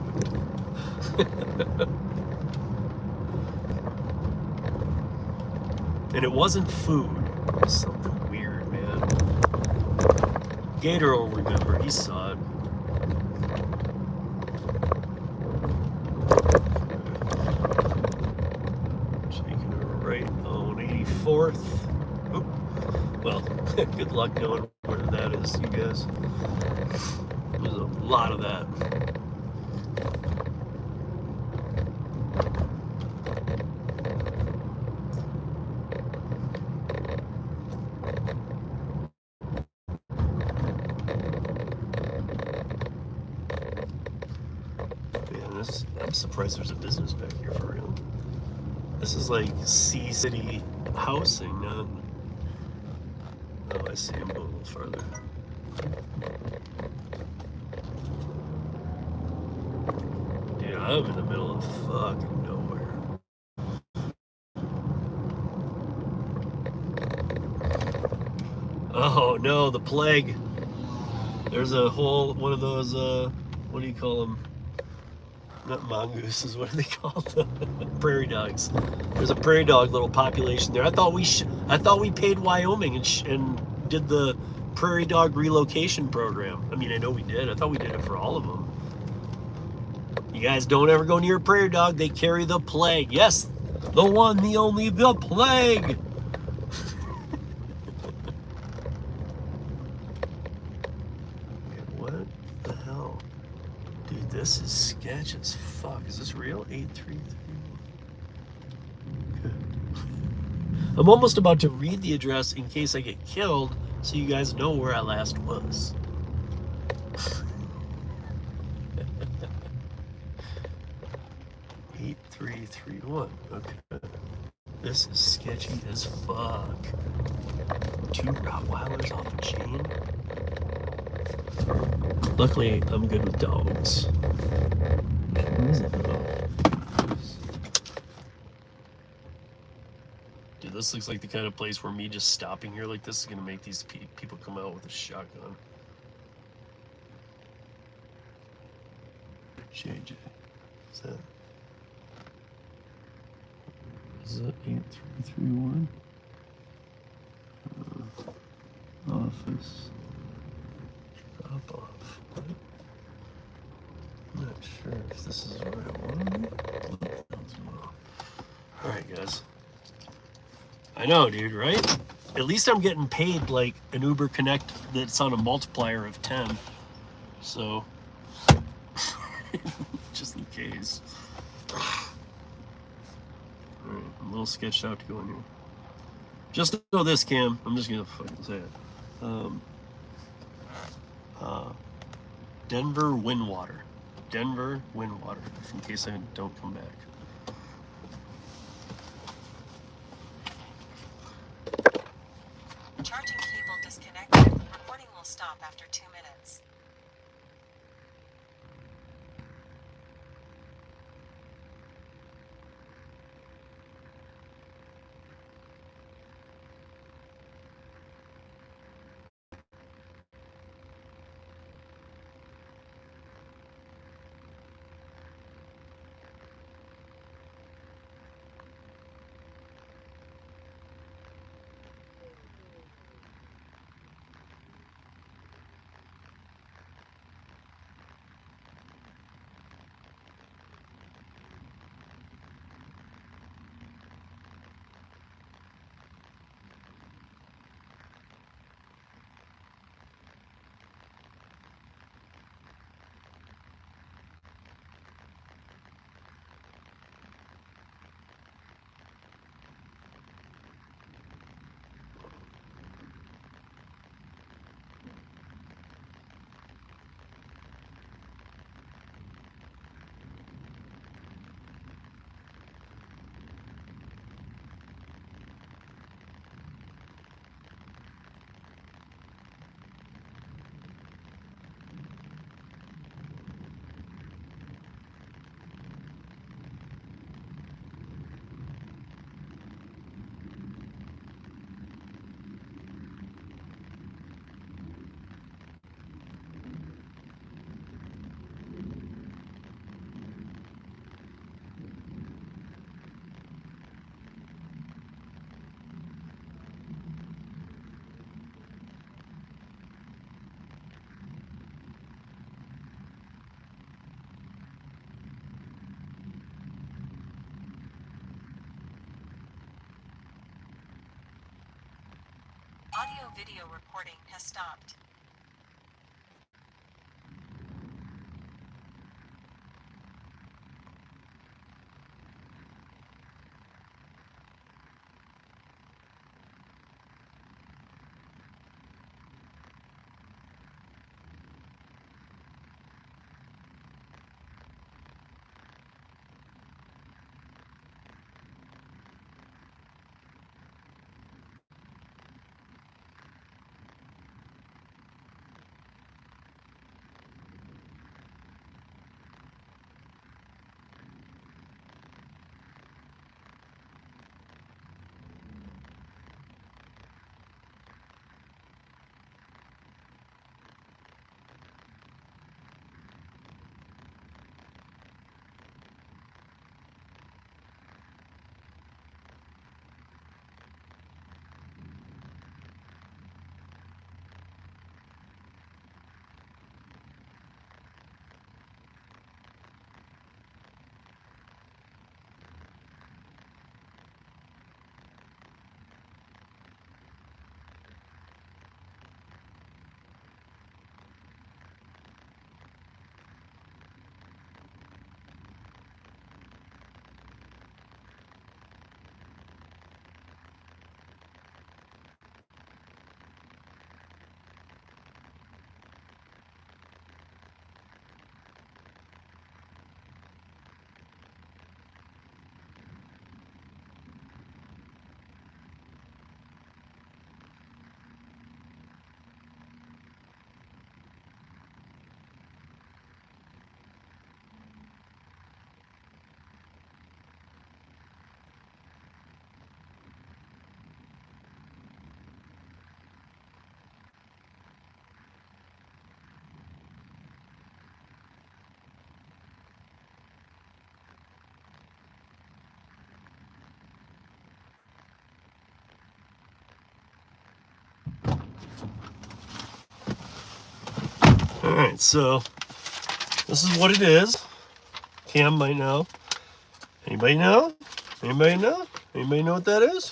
And it wasn't food. It was something weird, man. Gator will remember. He saw it. Taking a right on 84th. Oop. Well, good luck knowing where that is, you guys. There's a lot of that. I'm surprised there's a business back here for real. This is like Sea City housing, not... Oh, I see him go a little farther. Dude, I'm in the middle of fucking nowhere. Oh no, the plague. There's a whole one of those, what do you call them? Not mongooses, what are they called? Prairie dogs. There's a prairie dog little population there. I thought we paid Wyoming and did the prairie dog relocation program. I mean, I know we did. I thought we did it for all of them. You guys don't ever go near a prairie dog. They carry the plague. Yes, the one, the only, the plague. What the hell? Dude, this is sketch as fuck. Is this real? 833. Okay. I'm almost about to read the address in case I get killed, so you guys know where I last was. 8331. Okay. This is sketchy as fuck. 2 Rottweilers off a chain. Luckily, I'm good with dogs. What is it though? Dude, this looks like the kind of place where me just stopping here like this is gonna make these people come out with a shotgun. JJ. Is that 8331? office. Drop off. I'm not sure if this is what I want. Alright, guys. I know, dude, right? At least I'm getting paid like an Uber Connect that's on a multiplier of 10. So, just in case. Alright, I'm a little sketched out to go in here. Just know this, Cam. I'm just gonna fucking say it. Denver Windwater. Denver Windwater, in case I don't come back. Charging cable disconnected. Recording will stop after 2 minutes. Audio-video recording has stopped. All right, so this is what it is. Cam might know. Anybody know? Anybody know? Anybody know what that is?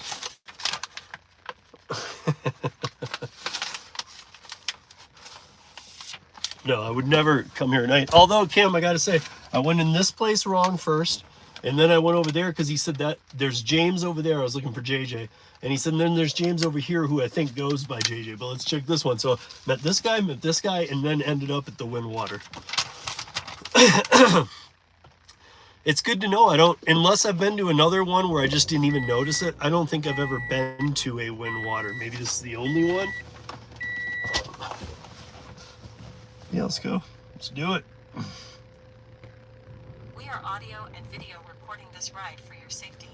No, I would never come here at night. Although, Cam, I gotta say, I went in this place wrong first, and then I went over there because he said that there's James over there. I was looking for JJ, and he said, and then there's James over here who I think goes by JJ. But let's check this one. So met this guy, and then ended up at the Windwater. It's good to know. I don't, unless I've been to another one where I just didn't even notice it. I don't think I've ever been to a Windwater. Maybe this is the only one. Yeah, let's go. Let's do it. We are audio and video recording this ride for your safety.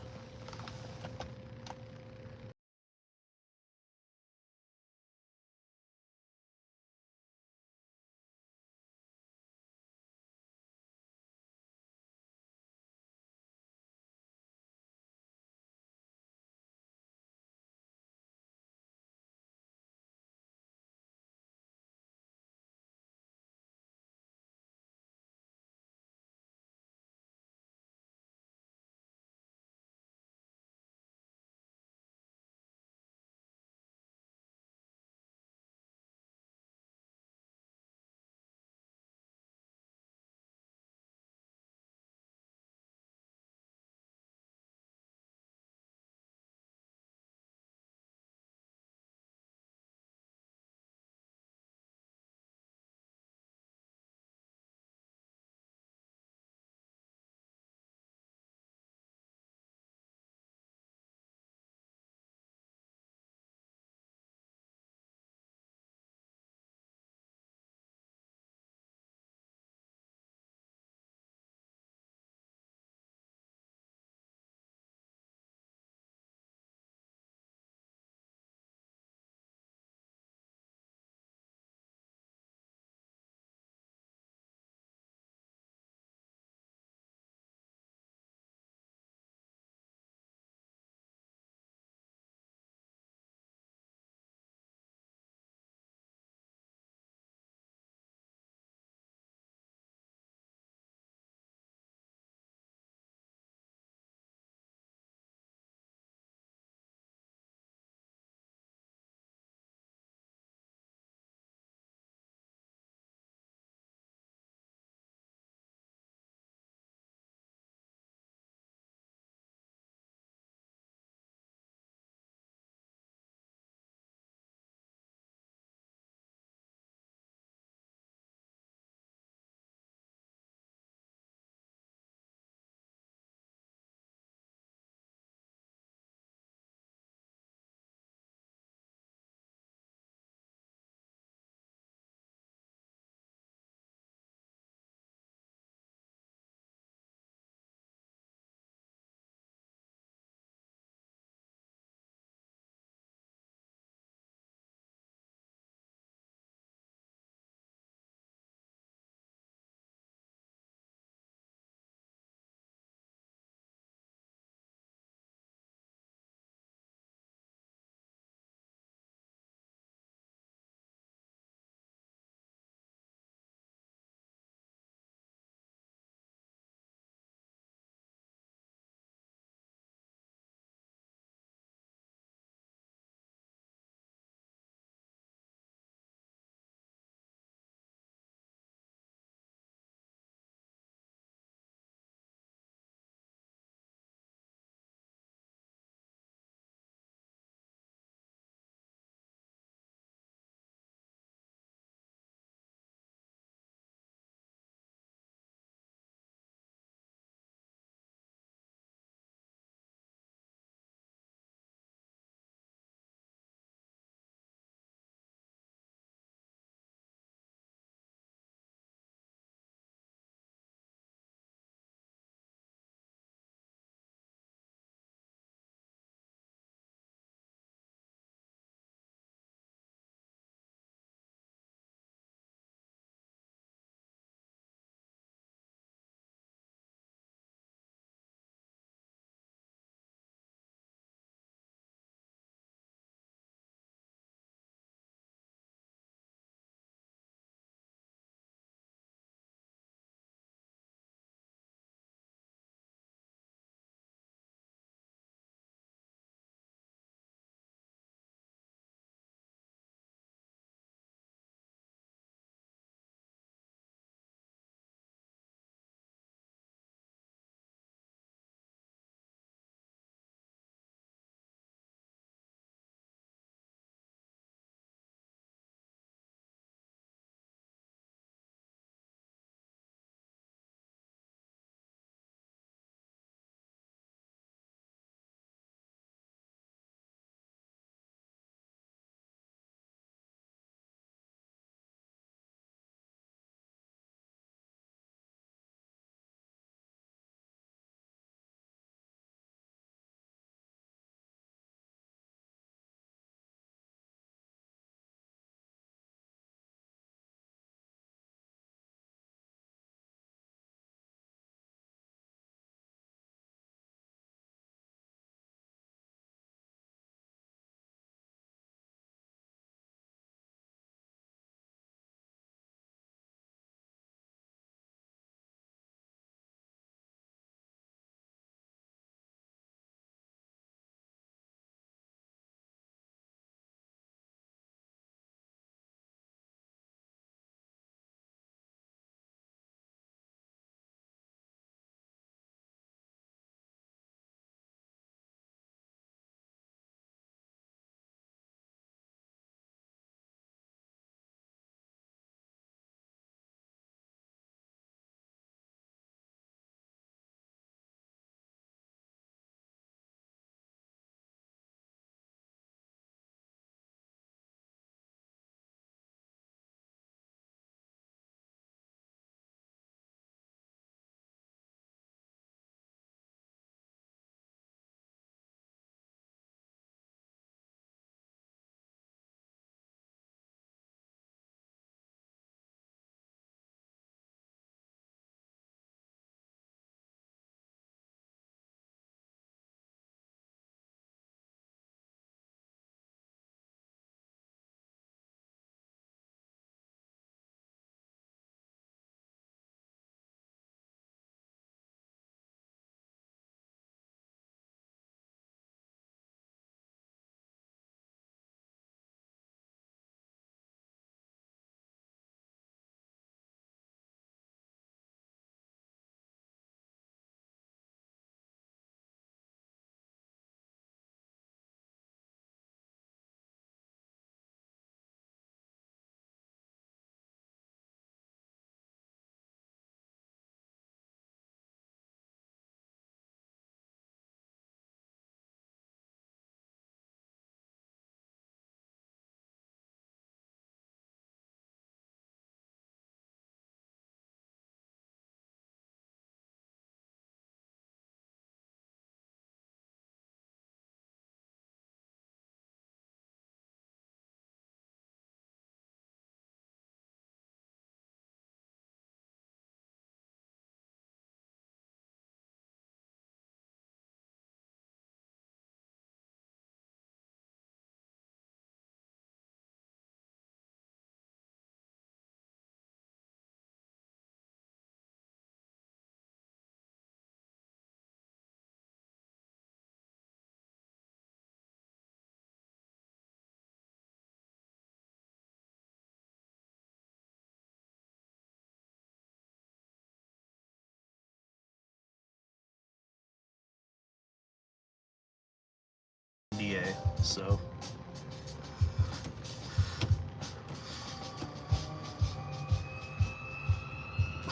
So.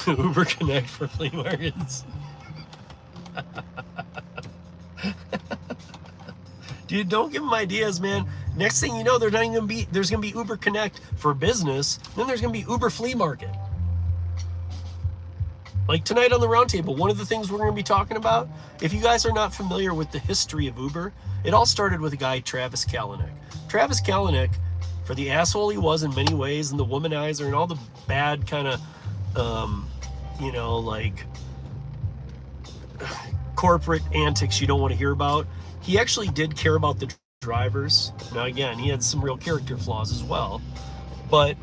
Uber Connect for flea markets. Dude, don't give them ideas, man. Next thing you know, there's gonna be Uber Connect for business, then there's gonna be Uber Flea Market. Like tonight on the roundtable, one of the things we're gonna be talking about, if you guys are not familiar with the history of Uber, it all started with a guy, Travis Kalanick. Travis Kalanick, for the asshole he was in many ways, and the womanizer and all the bad kind of, you know, like corporate antics you don't want to hear about, he actually did care about the drivers. Now again, he had some real character flaws as well. But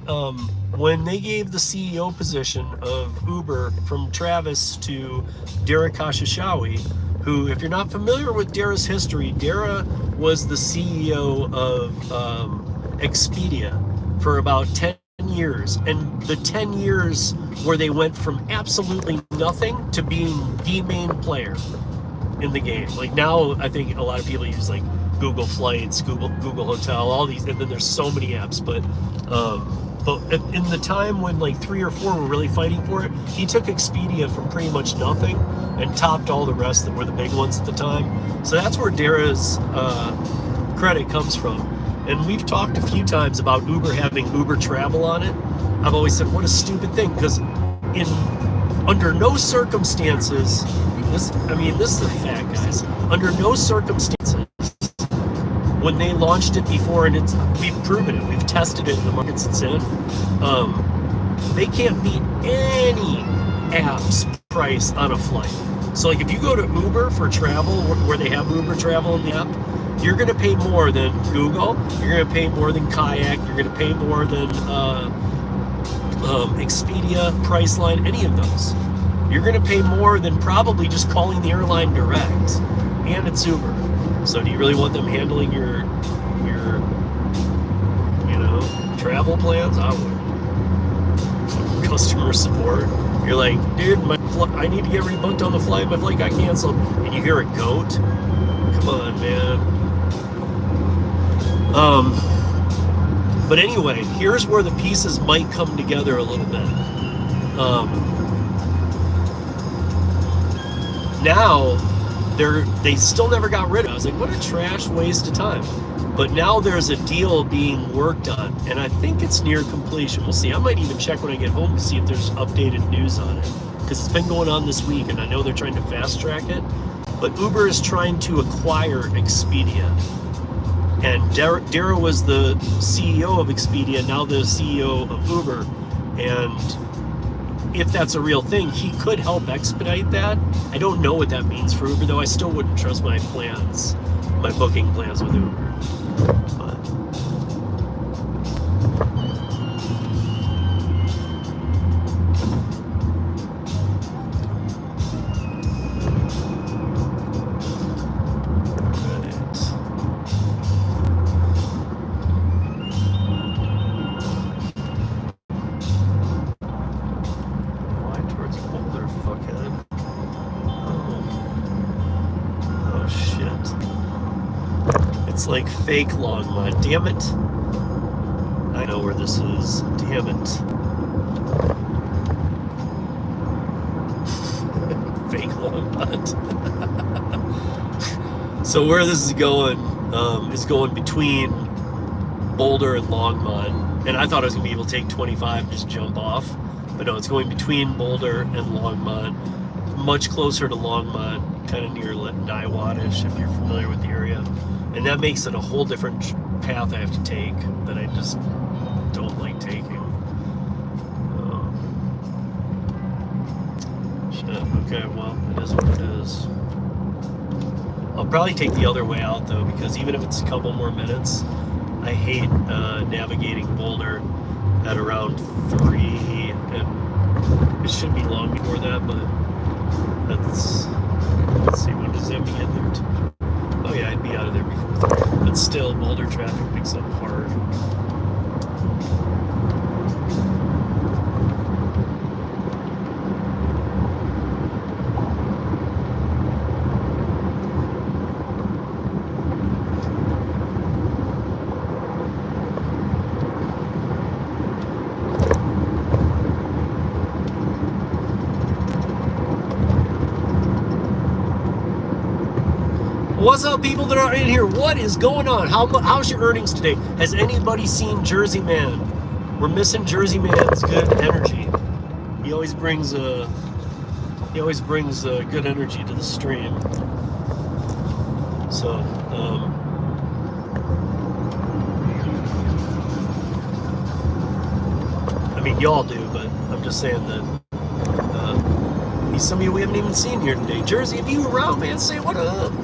when they gave the CEO position of Uber from Travis to Dara Khosrowshahi, who, if you're not familiar with Dara's history, Dara was the CEO of Expedia for about 10 years. And the 10 years where they went from absolutely nothing to being the main player in the game. Like now, I think a lot of people use like Google Flights, Google Hotel, all these, and then there's so many apps. But in the time when like 3 or 4 were really fighting for it, he took Expedia from pretty much nothing and topped all the rest that were the big ones at the time. So that's where Dara's credit comes from. And we've talked a few times about Uber having Uber Travel on it. I've always said, what a stupid thing, because under no circumstances, this is a fact, guys. Under no circumstances, when they launched it before, and we've proven it, we've tested it in the markets it's in, they can't beat any app's price on a flight. So like if you go to Uber for travel, where they have Uber Travel in the app, you're going to pay more than Google, you're going to pay more than Kayak, you're going to pay more than Expedia, Priceline, any of those. You're going to pay more than probably just calling the airline direct, and it's Uber. So do you really want them handling your travel plans? I would. Customer support. You're like, dude, I need to get rebooked on the flight. My flight got canceled. And you hear a goat? Come on, man. But anyway, here's where the pieces might come together a little bit. Now, they still never got rid of it. I was like, what a trash waste of time. But now there's a deal being worked on, and I think it's near completion. We'll see. I might even check when I get home to see if there's updated news on it, because it's been going on this week, and I know they're trying to fast track it. But Uber is trying to acquire Expedia. And Dara was the CEO of Expedia, now the CEO of Uber. And if that's a real thing, he could help expedite that. I don't know what that means for Uber, though. I still wouldn't trust my booking plans with Uber. But like fake Longmont. Damn it. I know where this is. Damn it. Fake Longmont. So where this is going between Boulder and Longmont. And I thought I was going to be able to take 25 and just jump off. But no, it's going between Boulder and Longmont. Much closer to Longmont, kind of near Niwot-ish, if you're familiar with the area. And that makes it a whole different path I have to take that I just don't like taking. Shit, okay, well, it is what it is. I'll probably take the other way out, though, because even if it's a couple more minutes, I hate navigating Boulder at around 3, and it should be long before that, but let's see, when does that get there to? Oh yeah, I'd be out of there before 3. But still, Boulder traffic picks up hard. What's up, people that are in here? What is going on? How's your earnings today? Has anybody seen Jersey Man? We're missing Jersey Man's good energy. He always brings good energy to the stream. So, I mean, y'all do, but I'm just saying that some of you we haven't even seen here today. Jersey, if you around, man, say what up.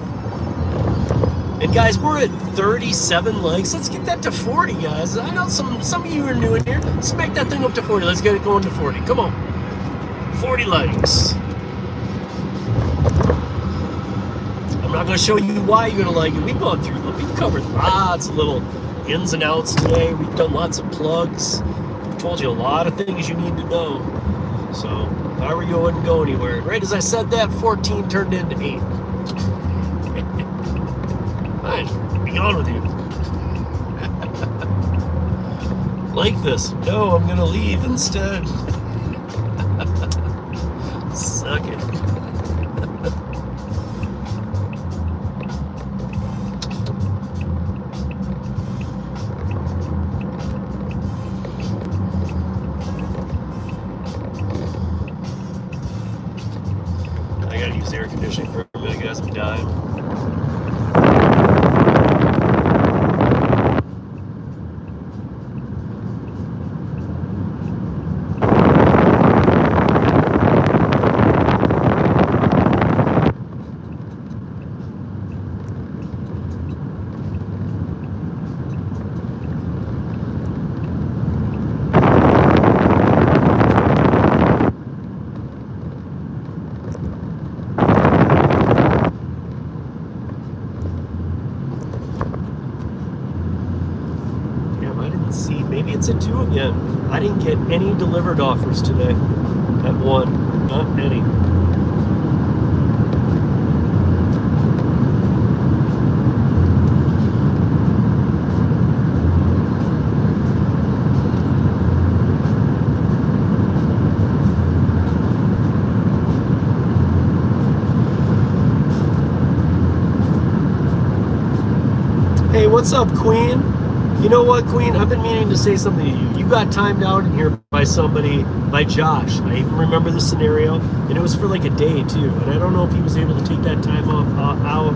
And guys, we're at 37 likes. Let's get that to 40, guys. I know some of you are new in here. Smack that thing up to 40. Let's get it going to 40. Come on. 40 likes. I'm not going to show you why you're going to like it. We've gone through, we've covered lots of little ins and outs today. We've done lots of plugs. We've told you a lot of things you need to know. So, if I were you, I wouldn't go anywhere. Right as I said that, 14 turned into 8. Fine, be on with you. Like this. No, I'm gonna leave instead. Suck it. I gotta use air conditioning for a minute, guys. I'm dying. It's a 2 again. I didn't get any Dlivrd offers today. At 1. Not any. Hey, what's up, Queen? You know what, Queen? I've been meaning to say something to you. You got timed out in here by somebody, by Josh. I even remember the scenario, and it was for like a day, too. And I don't know if he was able to take that time off out,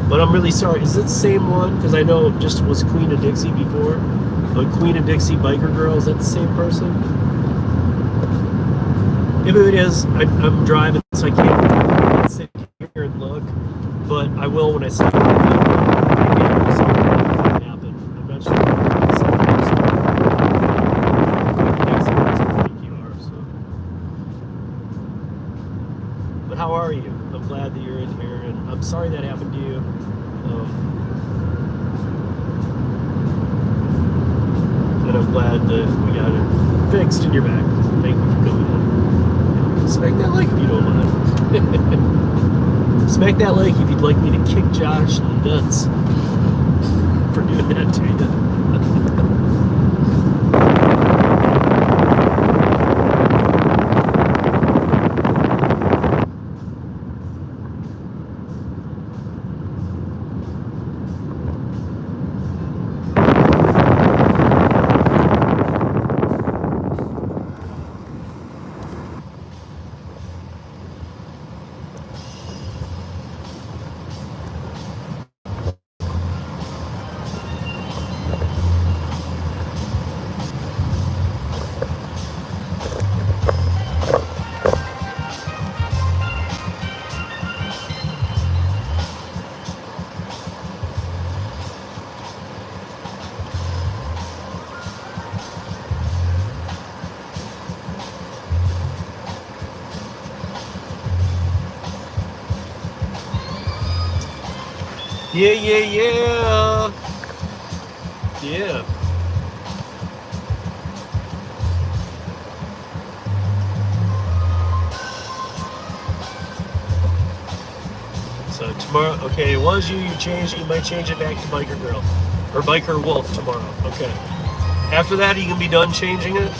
but I'm really sorry. Is it the same one? Because I know it just was Queen of Dixie before. But Queen of Dixie Biker Girl, is that the same person? If it is, I'm driving, so I can't sit here and look. But I will when I see it. How are you? I'm glad that you're in here, and I'm sorry that happened to you. And I'm glad that we got it fixed in your back. Thank you for coming in. Smack that like if you don't mind. Smack that like if you'd like me to kick Josh in the nuts for doing that to you. Yeah. Yeah. So tomorrow, okay, it was you changed it, you might change it back to Biker Girl. Or Biker Wolf tomorrow, okay. After that, you can be done changing it?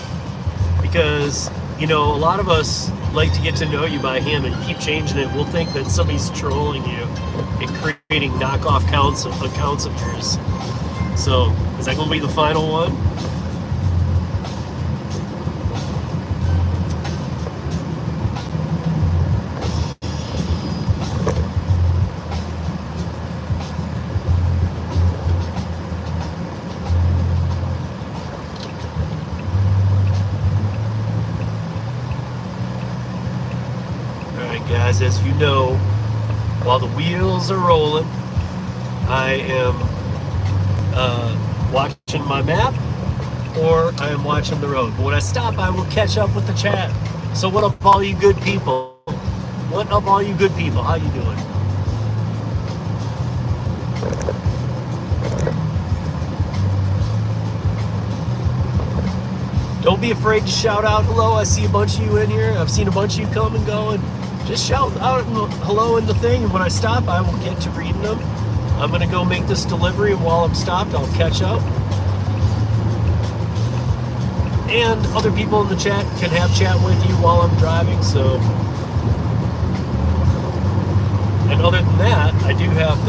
Because, you know, a lot of us like to get to know you by hand, and you keep changing it, we'll think that somebody's trolling you. It creates creating knockoff accounts of yours. So is that gonna be the final one? Alright guys, as you know, while the wheels are rolling, I am watching my map or I am watching the road. But when I stop, I will catch up with the chat. So what up all you good people? What up all you good people? How you doing? Don't be afraid to shout out hello. I see a bunch of you in here. I've seen a bunch of you come and go, and just shout out hello in the thing, and when I stop, I will get to reading them. I'm gonna go make this delivery, and while I'm stopped, I'll catch up. And other people in the chat can have chat with you while I'm driving, so. And other than that, I do have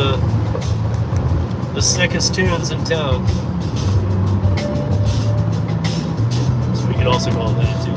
the sickest tunes in town. So we can also call that too.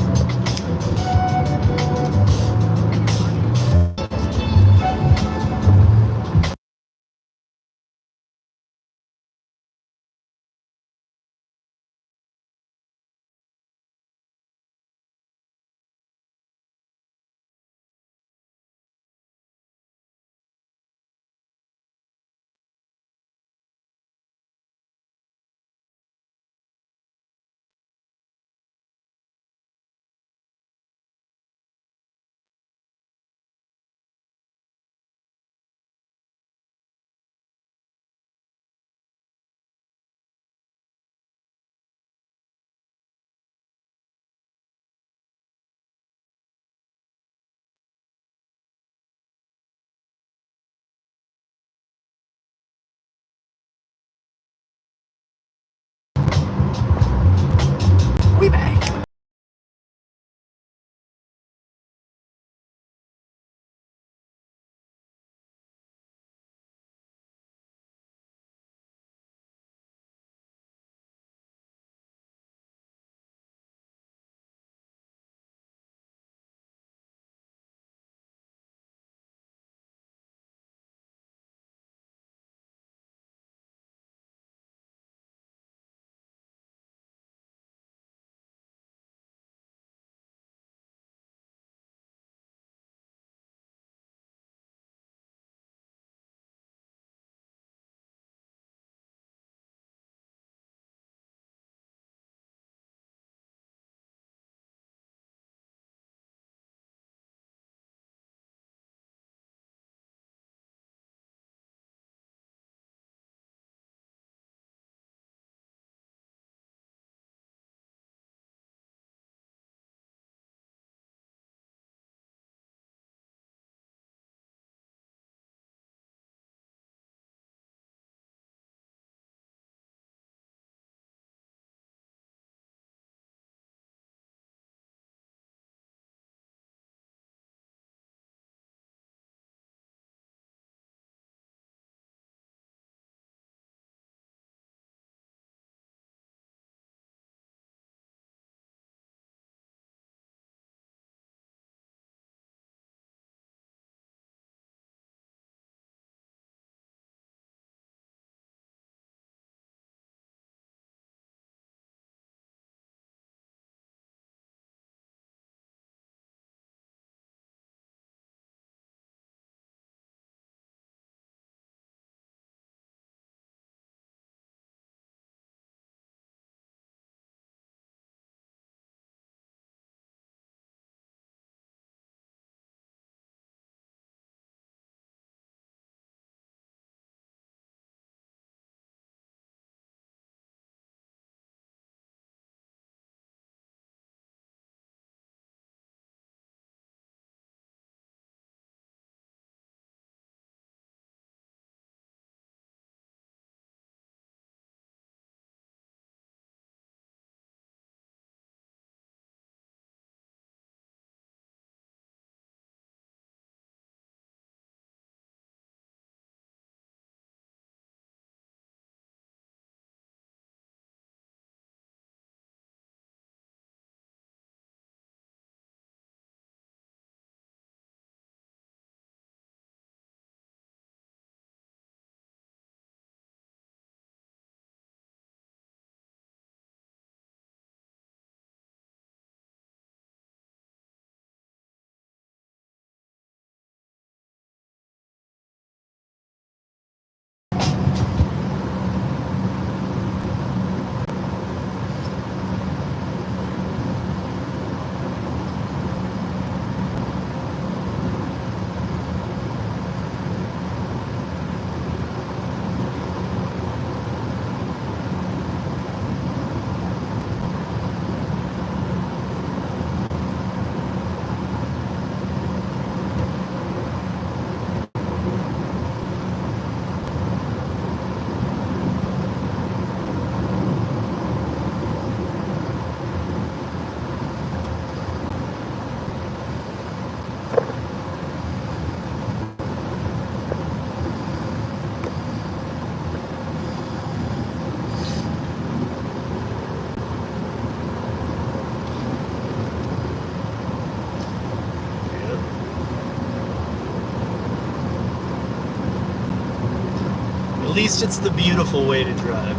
least it's the beautiful way to drive.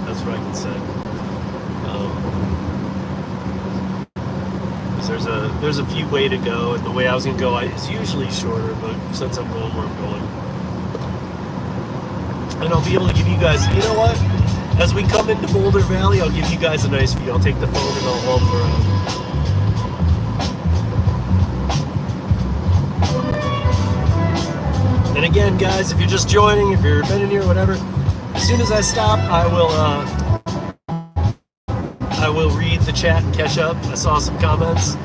That's what I can say. 'Cause there's a few way to go, and the way I was gonna go is usually shorter, but since I'm going where I'm going, and I'll be able to give you guys, you know what? As we come into Boulder Valley, I'll give you guys a nice view. I'll take the phone and I'll haul around. And again, guys, if you're just joining, if you've been in here, whatever, as soon as I stop, I will read the chat and catch up. I saw some comments,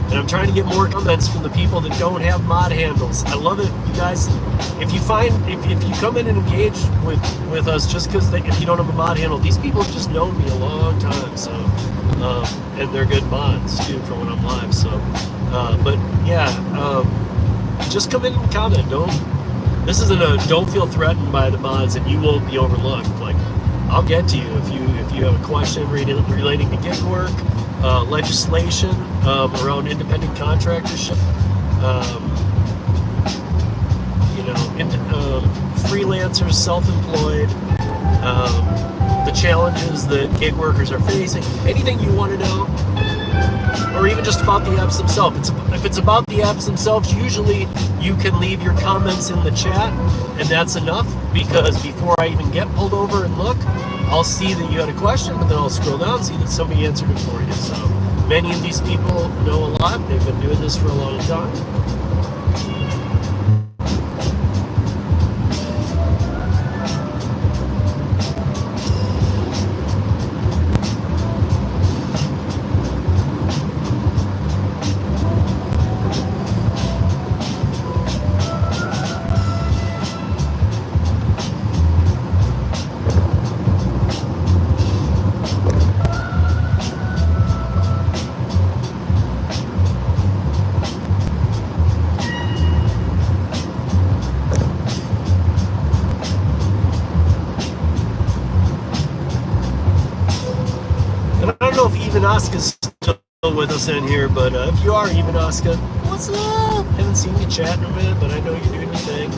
and I'm trying to get more comments from the people that don't have mod handles. I love it, you guys. If you come in and engage with us just because if you don't have a mod handle, these people have just known me a long time, so and they're good mods too for when I'm live. So, but yeah, just come in and comment. This isn't don't feel threatened by the mods, and you won't be overlooked. Like, I'll get to you if you have a question relating to gig work, legislation around independent contractorship, freelancers, self-employed, the challenges that gig workers are facing, anything you want to know, or even just about the apps themselves. If it's about the apps themselves, usually you can leave your comments in the chat, and that's enough, because before I even get pulled over and look, I'll see that you had a question, but then I'll scroll down and see that somebody answered it for you. So many of these people know a lot. They've been doing this for a long time. Oscar's still with us in here, but if you are even Oscar, what's up? Haven't seen you chat in a minute, but I know you're doing your thing.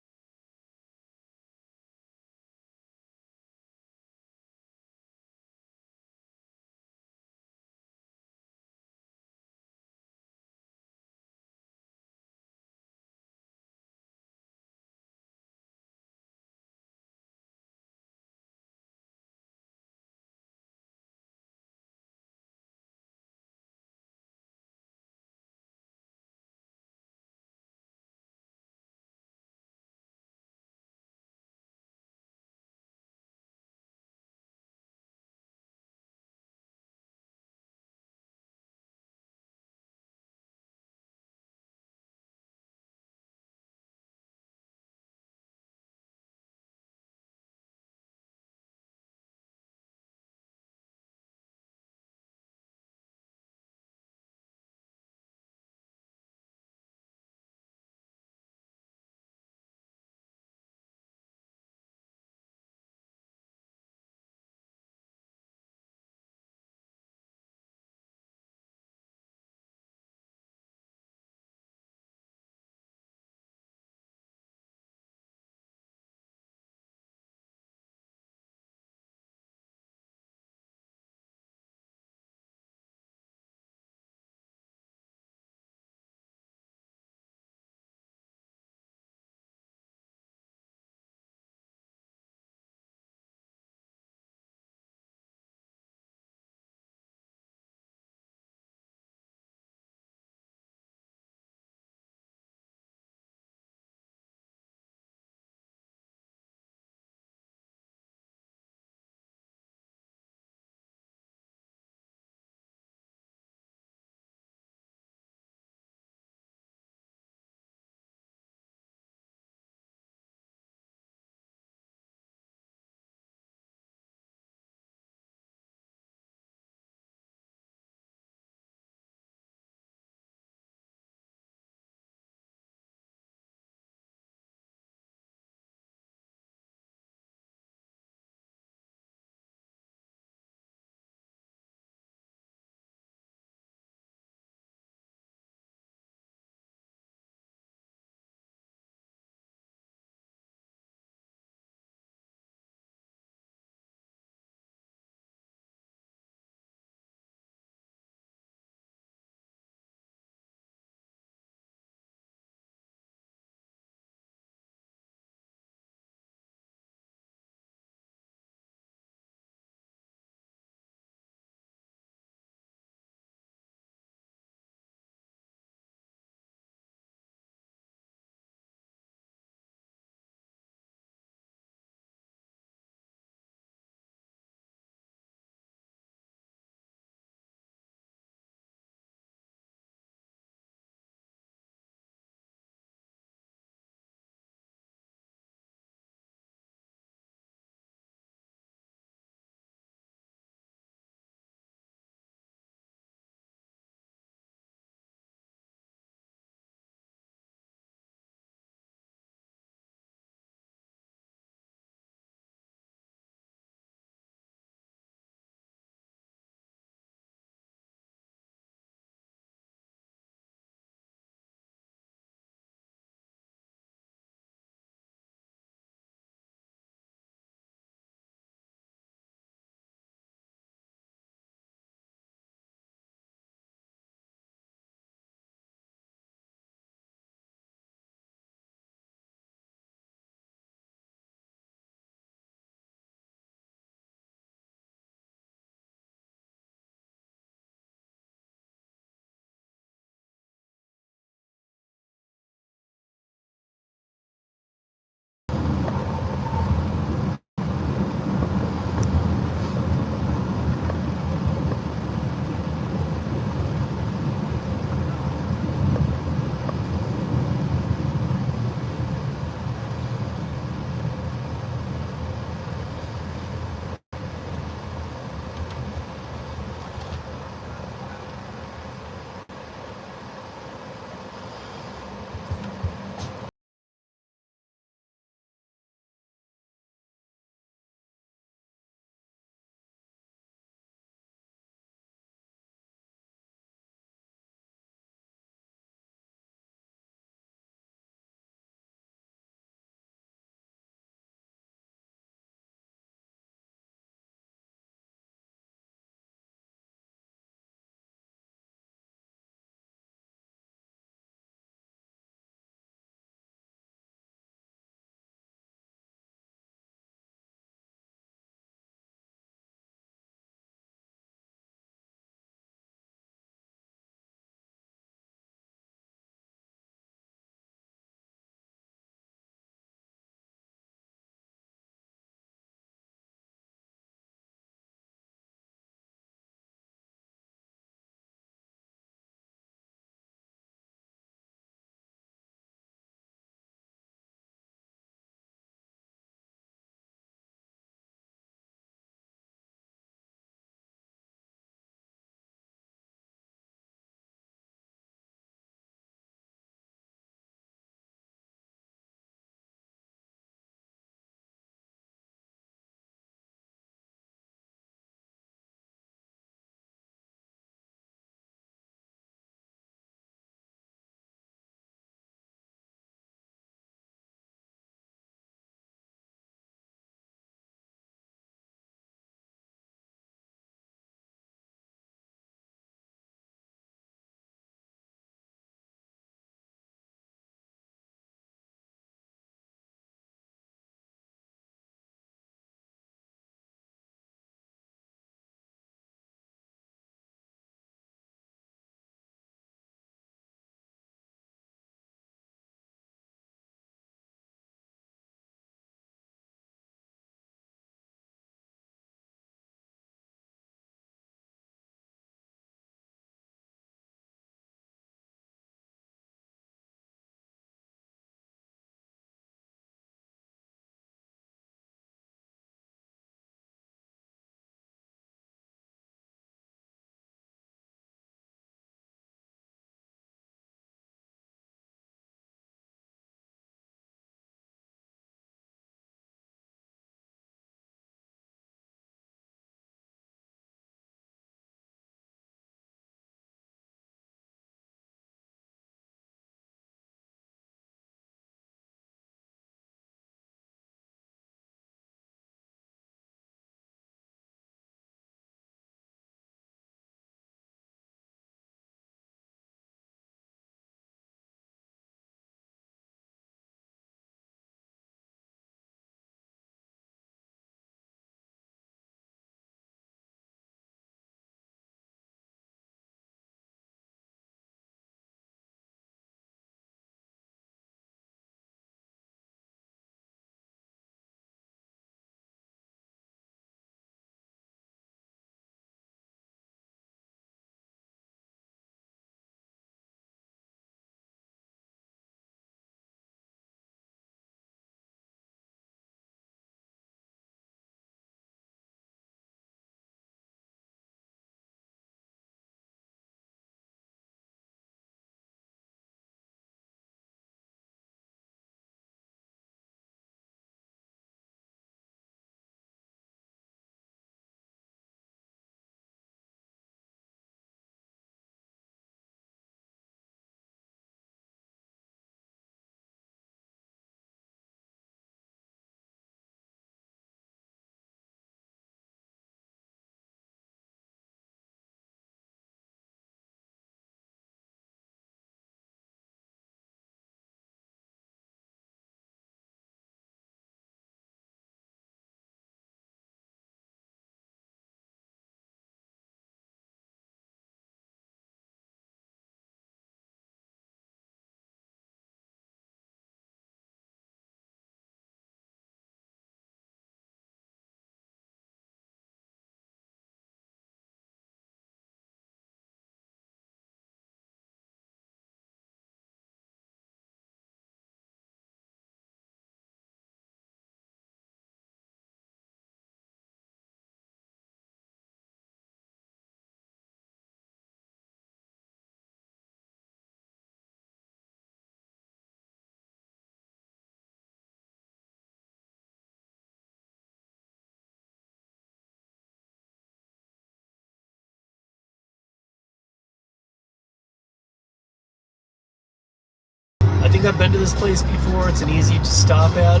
I think I've been to this place before. It's an easy to stop at.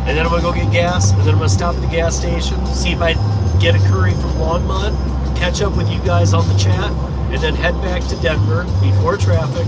And then I'm gonna go get gas, and then I'm gonna stop at the gas station, see if I get a curry from Longmont, catch up with you guys on the chat, and then head back to Denver before traffic.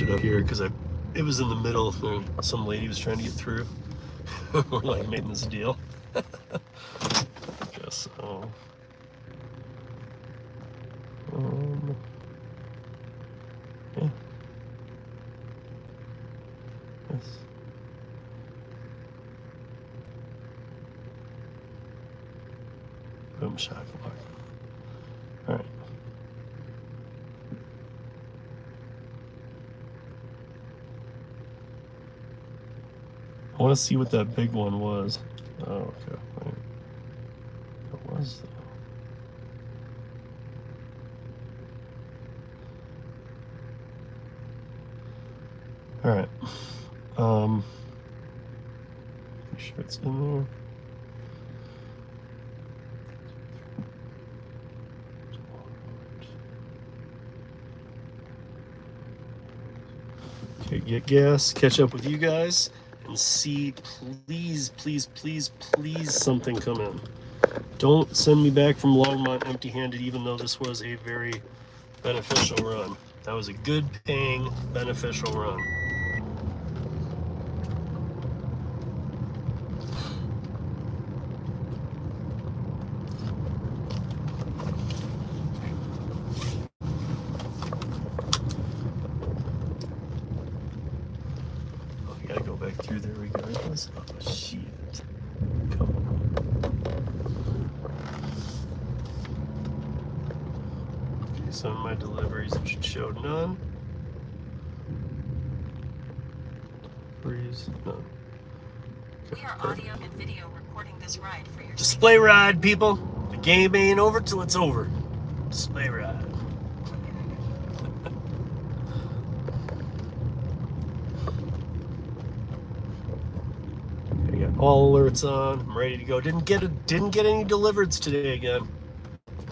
finish it up here because it was in the middle. Some lady was trying to get through. We're like making this deal. Guess so. Yeah. Yes. Boom shakalaka. All right. I want to see what that big one was. Oh, okay. Right. What was that? All right. Make sure it's in there. Okay, get gas, catch up with you guys, and see, please, please, please, please, something come in. Don't send me back from Longmont empty-handed, even though this was a very beneficial run. That was a good paying, beneficial run. Oh, we gotta go back through there regardless. Oh, shit. Come on. Okay, some of my deliveries should show none. Deliveries, none. We are audio and video recording this ride for your Display ride, people. The game ain't over till it's over. Display ride. I got all alerts on. I'm ready to go. Didn't get any Dlivrds today again.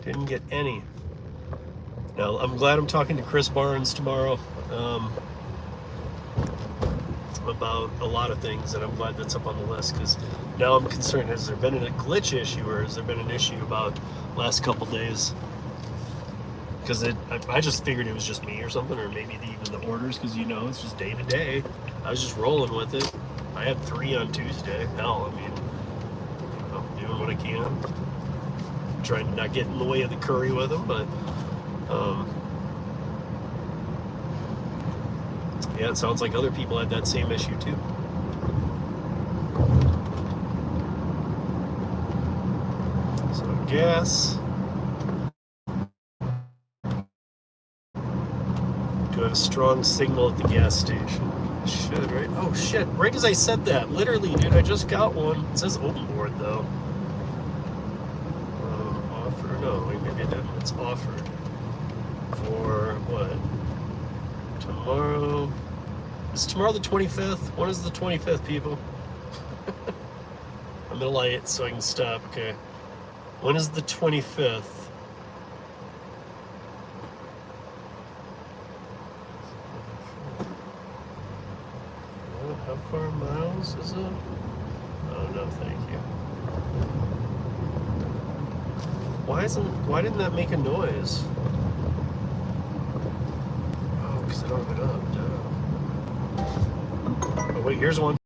Didn't get any. Now I'm glad I'm talking to Chris Barnes tomorrow about a lot of things, and I'm glad that's up on the list because now I'm concerned: has there been a glitch issue, or has there been an issue about last couple days? Because I just figured it was just me or something, or maybe even the orders, because it's just day to day. I was just rolling with it. I had 3 on Tuesday. Hell, I mean, I'm doing what I can. I'm trying to not get in the way of the curry with them, but yeah, it sounds like other people had that same issue too. So gas. Do have a strong signal at the gas station. I should, right? Oh shit! Right as I said that, literally, dude, I just got one. It says open board though. Offer? No, wait, maybe it didn't. It's offered for what? Tomorrow. Is tomorrow the 25th? When is the 25th, people? I'm gonna light it so I can stop. Okay. When is the 25th? How far miles is it? Oh no, thank you. Why didn't that make a noise? Oh, because I don't have it up. Duh. Oh wait, here's one.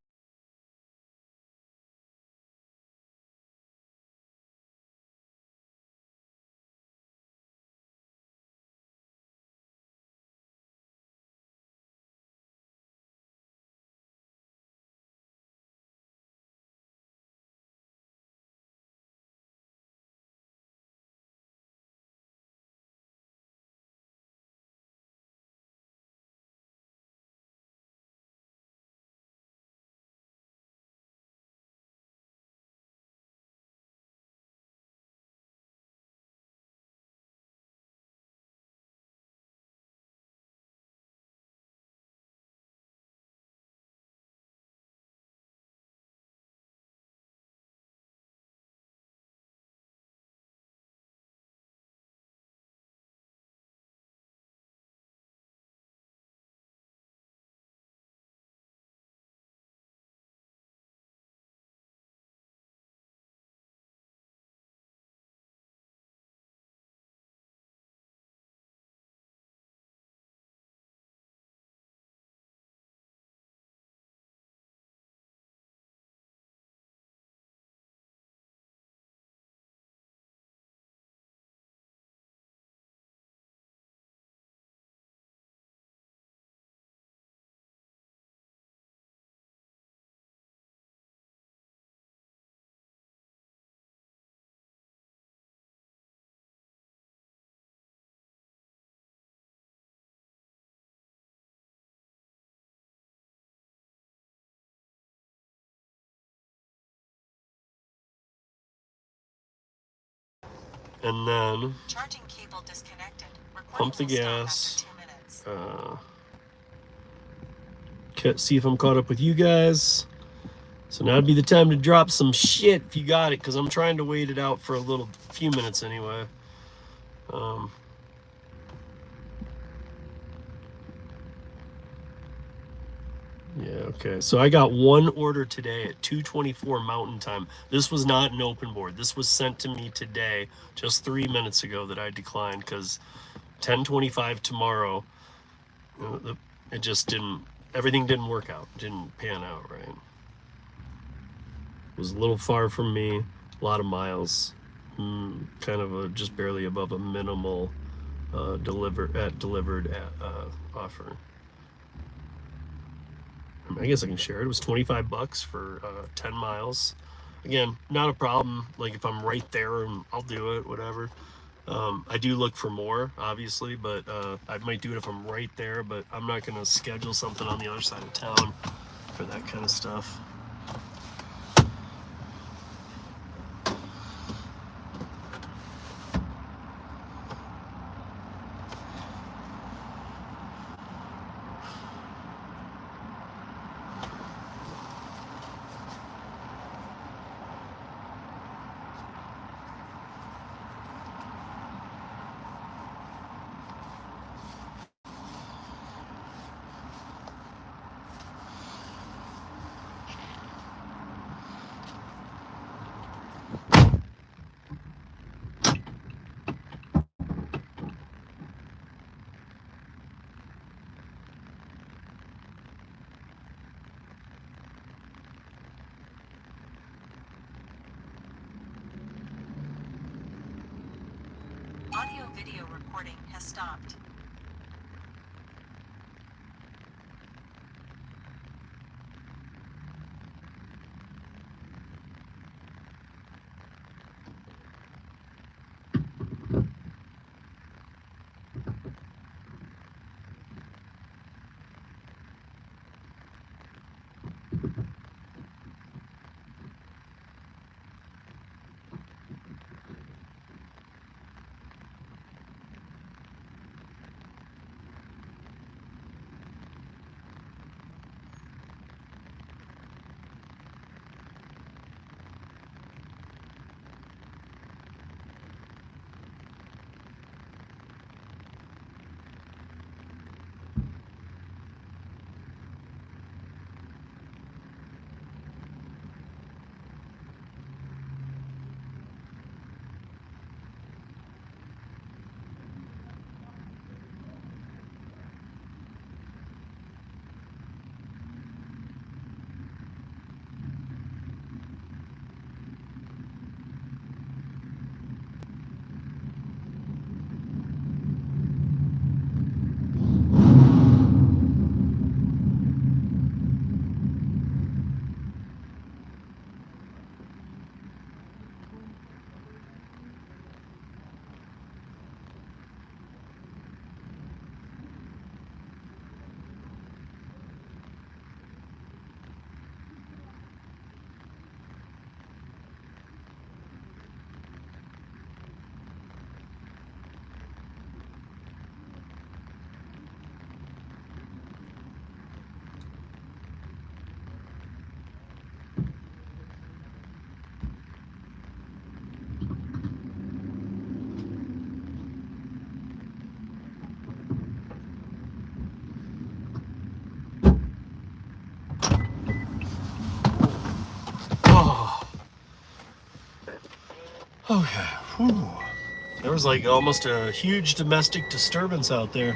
and then Charging cable disconnected. pump the Recording will stop gas. after 2 minutes. See if I'm caught up with you guys. So now'd be the time to drop some shit if you got it, because I'm trying to wait it out for a few minutes anyway. Yeah, okay. So I got one order today at 2:24 Mountain Time. This was not an open board. This was sent to me today, just 3 minutes ago, that I declined because 10:25 tomorrow. It just didn't. Everything didn't work out. Didn't pan out right. It was a little far from me. A lot of miles. Kind of just barely above a minimal Dlivrd offer. I guess I can share it. It was $25 for 10 miles. Again, not a problem. Like if I'm right there, and I'll do it, whatever. I do look for more, obviously, but I might do it if I'm right there, but I'm not going to schedule something on the other side of town for that kind of stuff. Audio-video recording has stopped. Okay. Whew. There was like almost a huge domestic disturbance out there.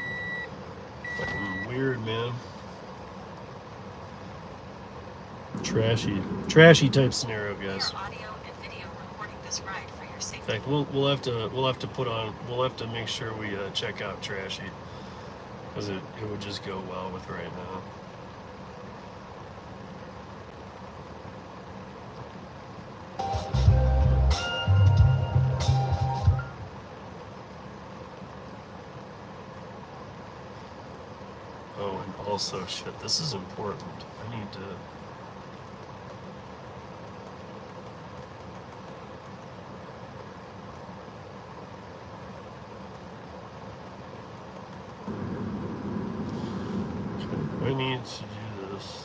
Fucking weird, man. Trashy type scenario, guys. Your audio and video recording this ride for your In safety. fact, we'll have to make sure we check out Trashy, because it would just go well with right now. Oh, and also, shit, this is important. I need to... to do this.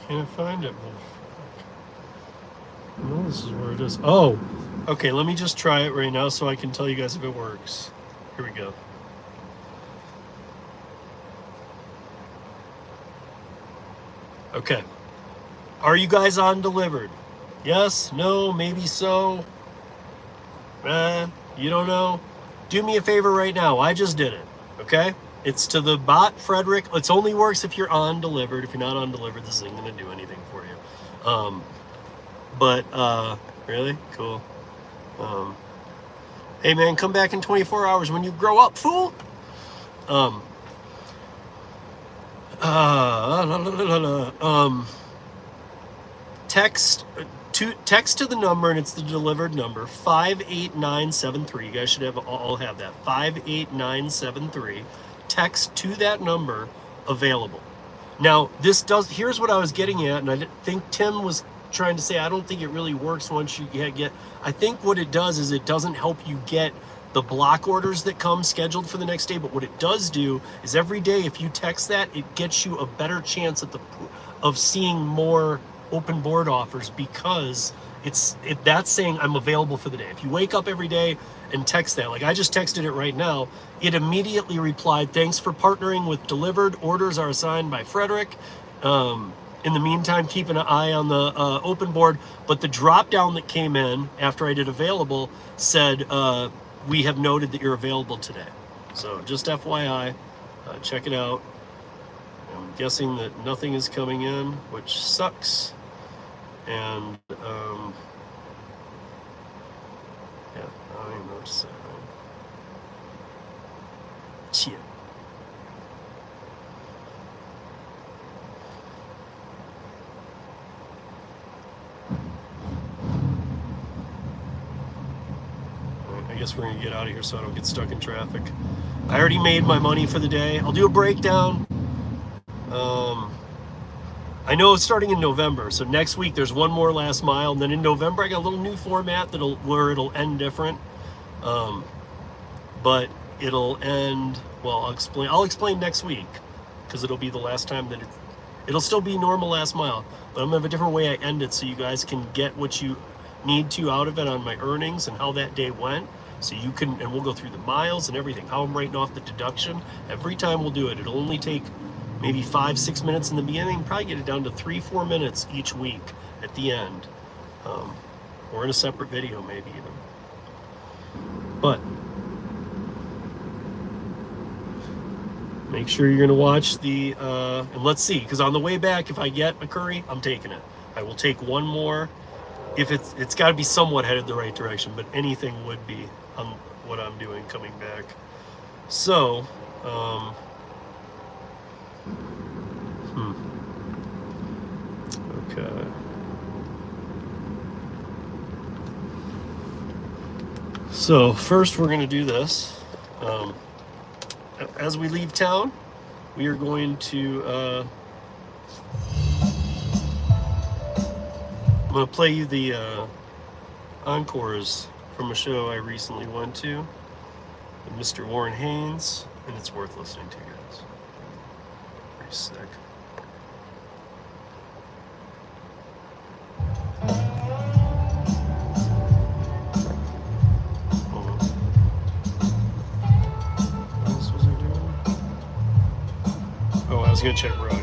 Can't find it. No, this is where it is. Oh, okay. Let me just try it right now so I can tell you guys if it works. Here we go. Okay. Are you guys on Dlivrd? Yes? No? Maybe so? You don't know? Do me a favor right now. I just did it. Okay? It's to the bot, Frederick. It only works if you're on Dlivrd. If you're not on Dlivrd, this isn't going to do anything for you. Really? Cool. Hey, man, come back in 24 hours when you grow up, fool. Text to the number, and it's the Dlivrd number, 58973. You guys should all have that. 58973. Text to that number, available. Now, here's what I was getting at, and I think Tim was trying to say, I don't think it really works once you get, I think what it does is it doesn't help you get the block orders that come scheduled for the next day, but what it does do is every day, if you text that, it gets you a better chance of seeing more open board offers, because that's saying I'm available for the day. If you wake up every day and text that, like I just texted it right now, it immediately replied, thanks for partnering with Dlivrd. Orders are assigned by Frederick. In the meantime, keep an eye on the open board. But the drop down that came in after I did available said, we have noted that you're available today. So just FYI, check it out. I'm guessing that nothing is coming in, which sucks. And yeah, I don't even know what to say. Shit. I guess we're gonna get out of here so I don't get stuck in traffic. I already made my money for the day. I'll do a breakdown. I know it's starting in November, so next week there's one more last mile, and then in November I got a little new format where it'll end different. But it'll end, well, I'll explain next week, because it'll be the last time that it'll still be normal last mile, but I'm gonna have a different way I end it so you guys can get what you need to out of it on my earnings and how that day went. So you can, and we'll go through the miles and everything, how I'm writing off the deduction. Every time we'll do it, it'll only take maybe 5-6 minutes in the beginning, probably get it down to 3-4 minutes each week at the end. Or in a separate video maybe even. But make sure you're gonna watch the, and let's see, because on the way back, if I get a Curri, I'm taking it. I will take one more. If it's gotta be somewhat headed the right direction, but anything would be on what I'm doing coming back. So, okay. So first we're gonna do this. As we leave town, we are going to, I'm gonna play you the encores from a show I recently went to with Mr. Warren Haynes, and it's worth listening to, guys. Pretty sick. What else was I doing? Oh, I was gonna check Rodeo.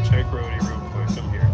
Check Rodeo real quick. I'm here.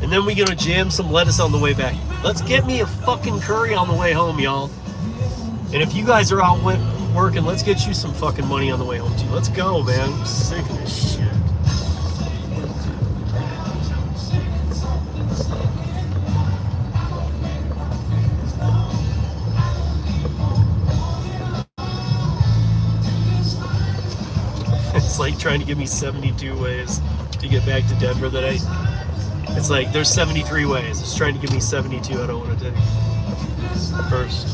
And then we gonna jam some lettuce on the way back. Let's get me a fucking curry on the way home, y'all. And if you guys are out working, let's get you some fucking money on the way home too. Let's go, man. I'm sick of this shit. It's like trying to give me 72 ways to get back to Denver that it's like there's 73 ways. It's trying to give me 72 I don't want to take first.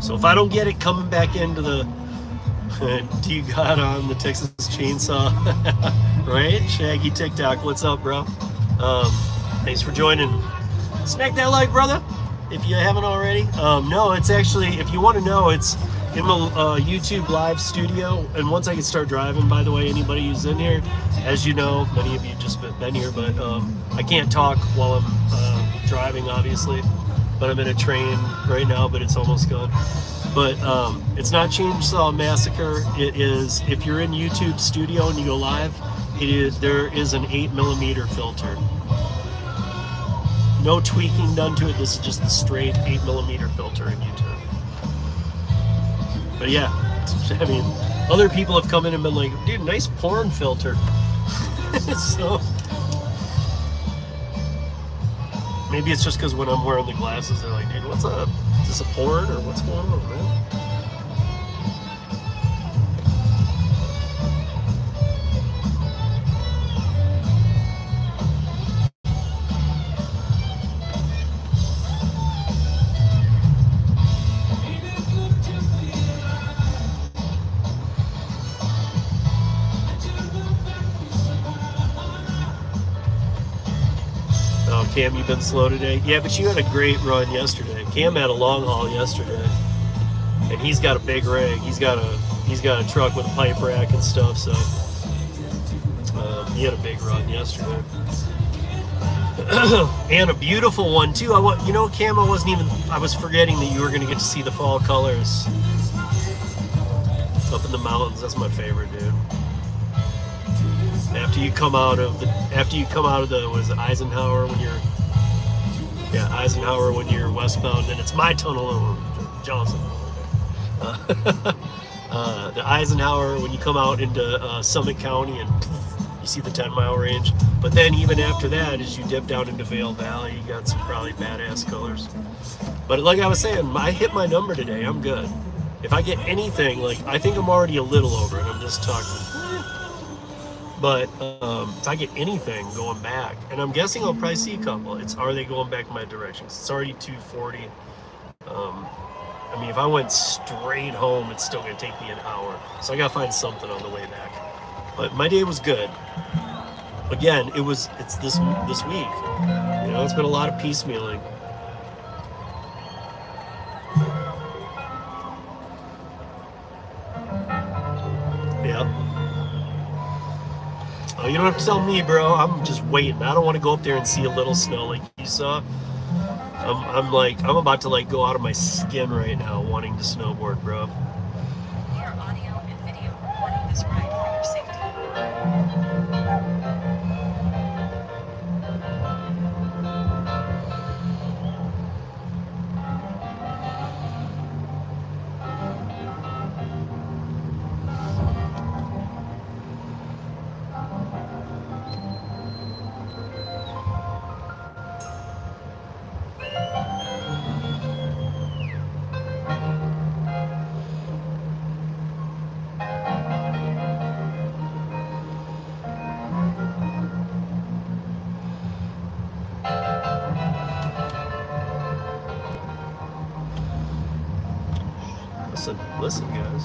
So if I don't get it coming back into the do you got on the Texas Chainsaw? Right? Shaggy TikTok, what's up, bro? Thanks for joining. Smack that like, brother, if you haven't already. No, it's actually, if you want to know, it's in my YouTube live studio. And once I can start driving, by the way, anybody who's in here, as you know, many of you just been here, but I can't talk while I'm driving, obviously. But I'm in a train right now, but it's almost gone. But it's not Chainsaw Massacre. It is, if you're in YouTube studio and you go live, there is an 8mm filter. No tweaking done to it. This is just the straight 8mm filter in YouTube. But yeah, I mean, other people have come in and been like, dude, nice porn filter. So maybe it's just because when I'm wearing the glasses, they're like, dude, what's up? Is this a porn or what's going on, man? Cam, you've been slow today. Yeah, but you had a great run yesterday. Cam had a long haul yesterday, and he's got a big rig. He's got a truck with a pipe rack and stuff. So he had a big run yesterday, and a beautiful one too. Cam, I was forgetting that you were going to get to see the fall colors up in the mountains. That's my favorite, dude. After you come out of the was it Eisenhower when you're westbound, and it's my tunnel, Johnson. The Eisenhower when you come out into Summit County and you see the 10-mile range. But then even after that, as you dip down into Vail Valley, you got some probably badass colors. But like I was saying, I hit my number today. I'm good. If I get anything, like I think I'm already a little over it. I'm just talking. But if I get anything going back, and I'm guessing I'll probably see a couple. Are they going back in my direction? It's already 2:40. I mean, if I went straight home, it's still going to take me an hour. So I got to find something on the way back. But my day was good. Again, it's this week. It's been a lot of piecemealing. Yeah. Oh, you don't have to tell me, bro. I'm just waiting. I don't want to go up there and see a little snow like you saw. I'm about to go out of my skin right now wanting to snowboard, bro. We are audio and video recording this ride for your safety. listen, guys.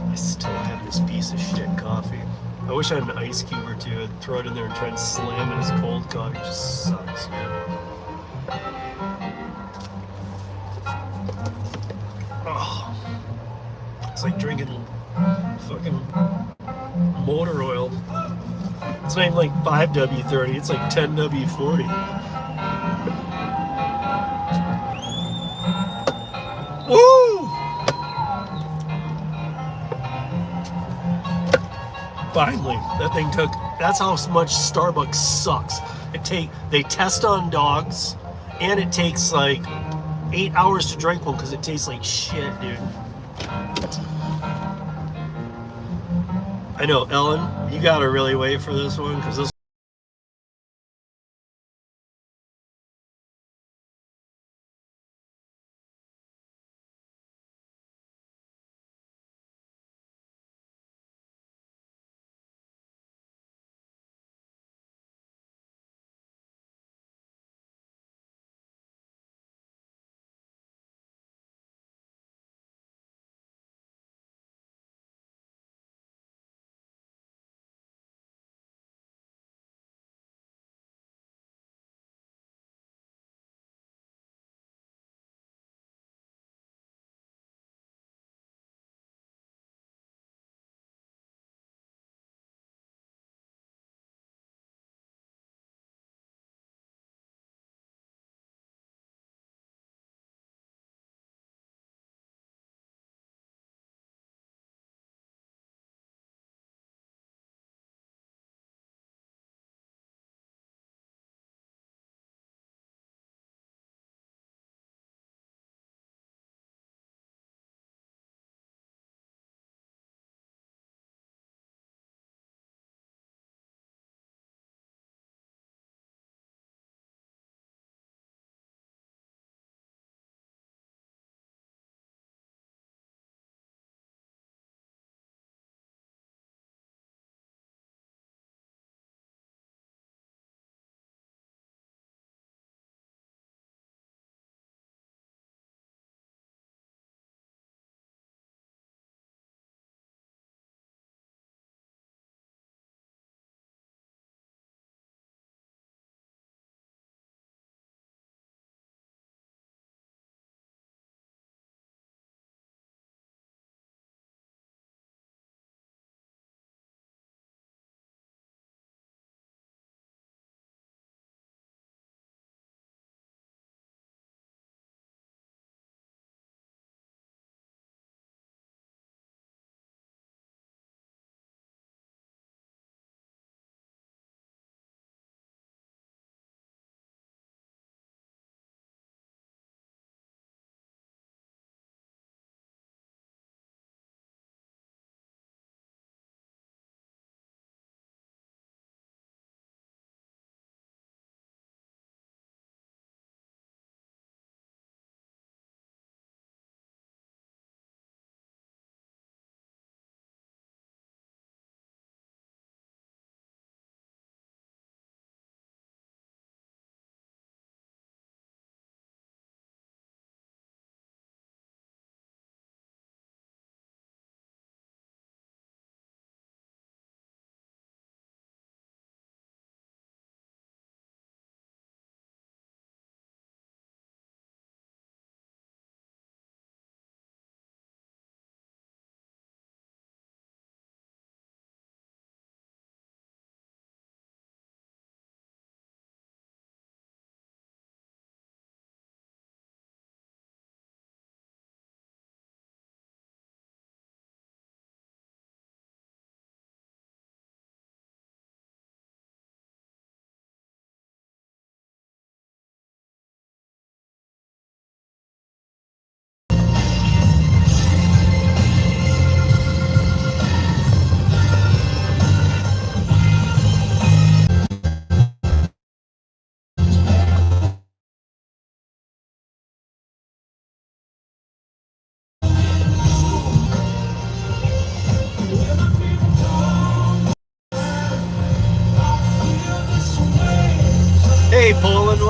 I still have this piece of shit coffee. I wish I had an ice cube or two. I'd throw it in there and try and slam it as cold coffee. It just sucks, man. Oh, it's like drinking fucking motor oil. It's not even like 5W30, it's like 10W40. Woo! Finally, that thing took. That's how much Starbucks sucks. They test on dogs, and it takes like 8 hours to drink one because it tastes like shit, dude. I know, Ellen, you gotta really wait for this one because this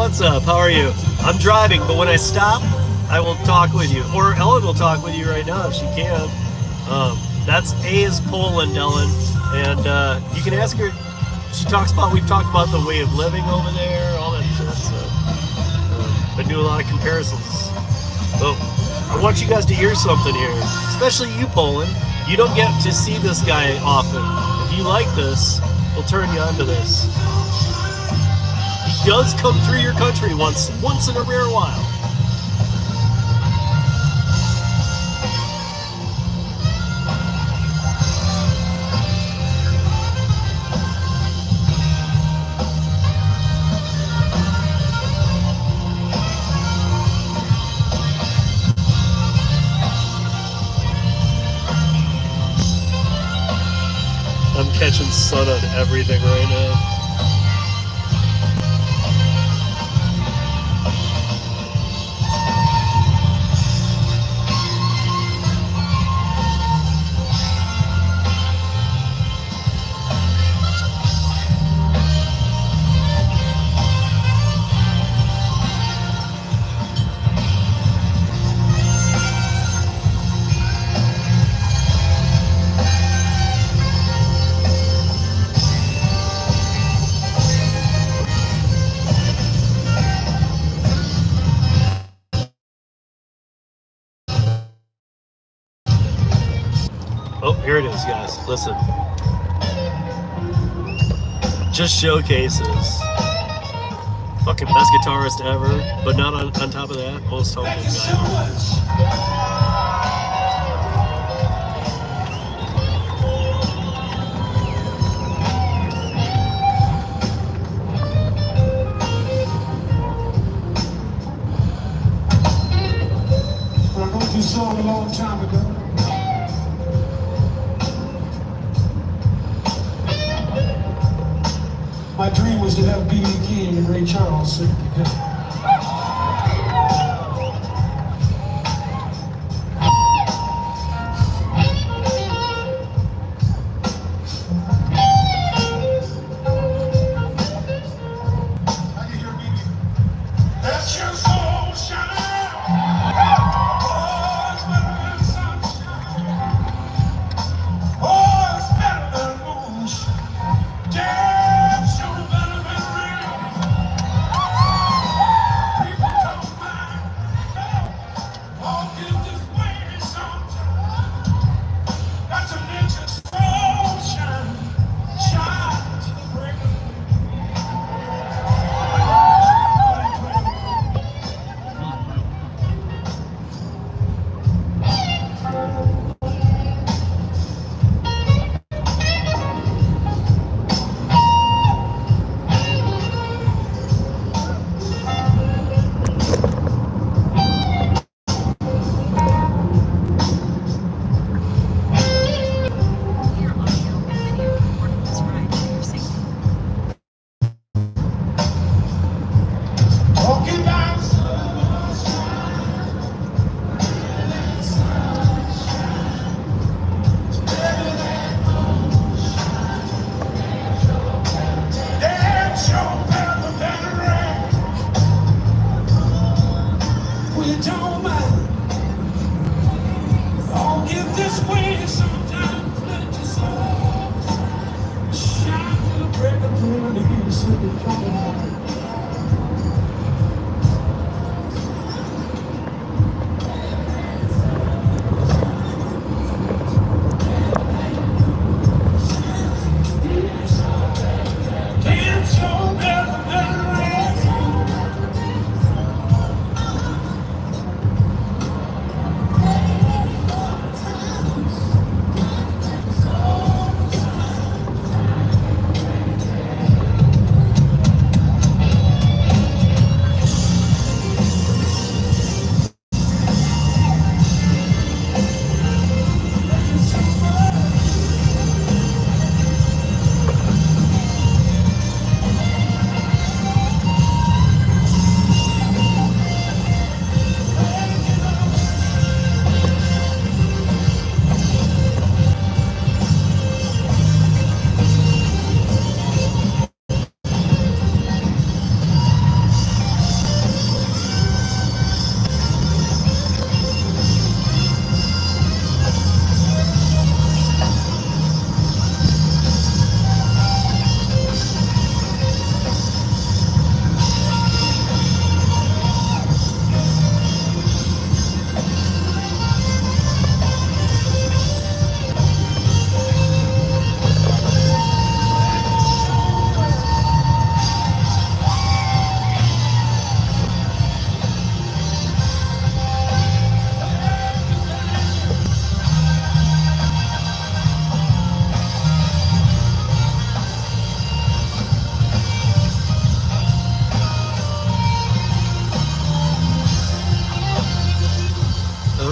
what's up? How are you? I'm driving, but when I stop, I will talk with you. Or Ellen will talk with you right now if she can. That's A is Poland, Ellen. And you can ask her. She talks about, we've talked about the way of living over there, all that shit. So, I do a lot of comparisons. So, I want you guys to hear something here, especially you, Poland. You don't get to see this guy often. If you like this, we'll turn you on to this. He does come through your country once in a rare while. I'm catching sun on everything right now. Oh, here it is, guys. Listen. Just showcases. Fucking best guitarist ever, but not on top of that, most humble guy. I wrote this song a long time ago. My dream was to have B.B. King and Ray Charles sing together. I can hear B.B. Let your soul shine. Oh, it's better than sunshine. Oh, it's better than moonshine. Damn sure better than rain. People don't mind. Walk in this way sometime. Got to let your soul shine. Shine to the break of Your audio and video recording this ride for your safety. walking down the sunshine. Damn sure better than rain. We don't mind. I'll give this way sometimes. Let your soul shine to the break of dawn. To hear you singing, coming on. Damn sure better than rain.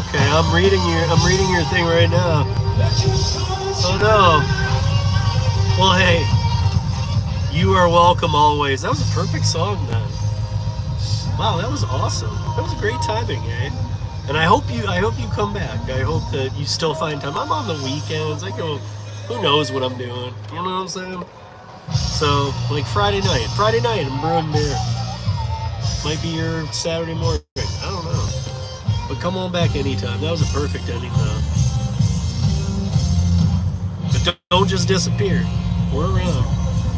Okay, I'm reading your thing right now. Oh no. Well, hey, you are welcome always. That was a perfect song, then. Wow, that was awesome. That was great timing, eh? And I hope you come back. I hope that you still find time. I'm on the weekends. I go. Who knows what I'm doing? You know what I'm saying? So, like Friday night, I'm brewing beer. Might be your Saturday morning. I don't know. But come on back anytime. That was a perfect ending, though. But don't just disappear. We're around.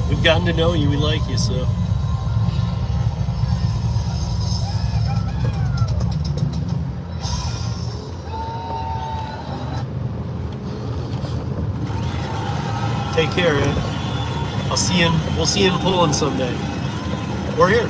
We've gotten to know you. We like you, so. Take care, eh? We'll see you in Poland someday. We're here.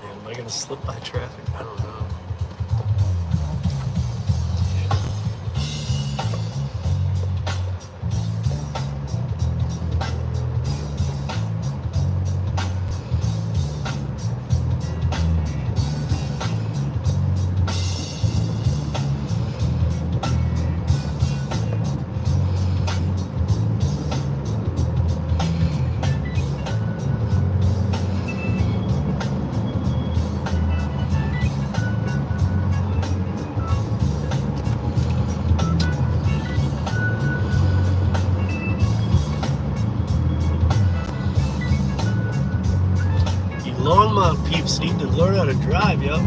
Am I gonna slip by traffic? I don't know. Longmont peeps need to learn how to drive, yo.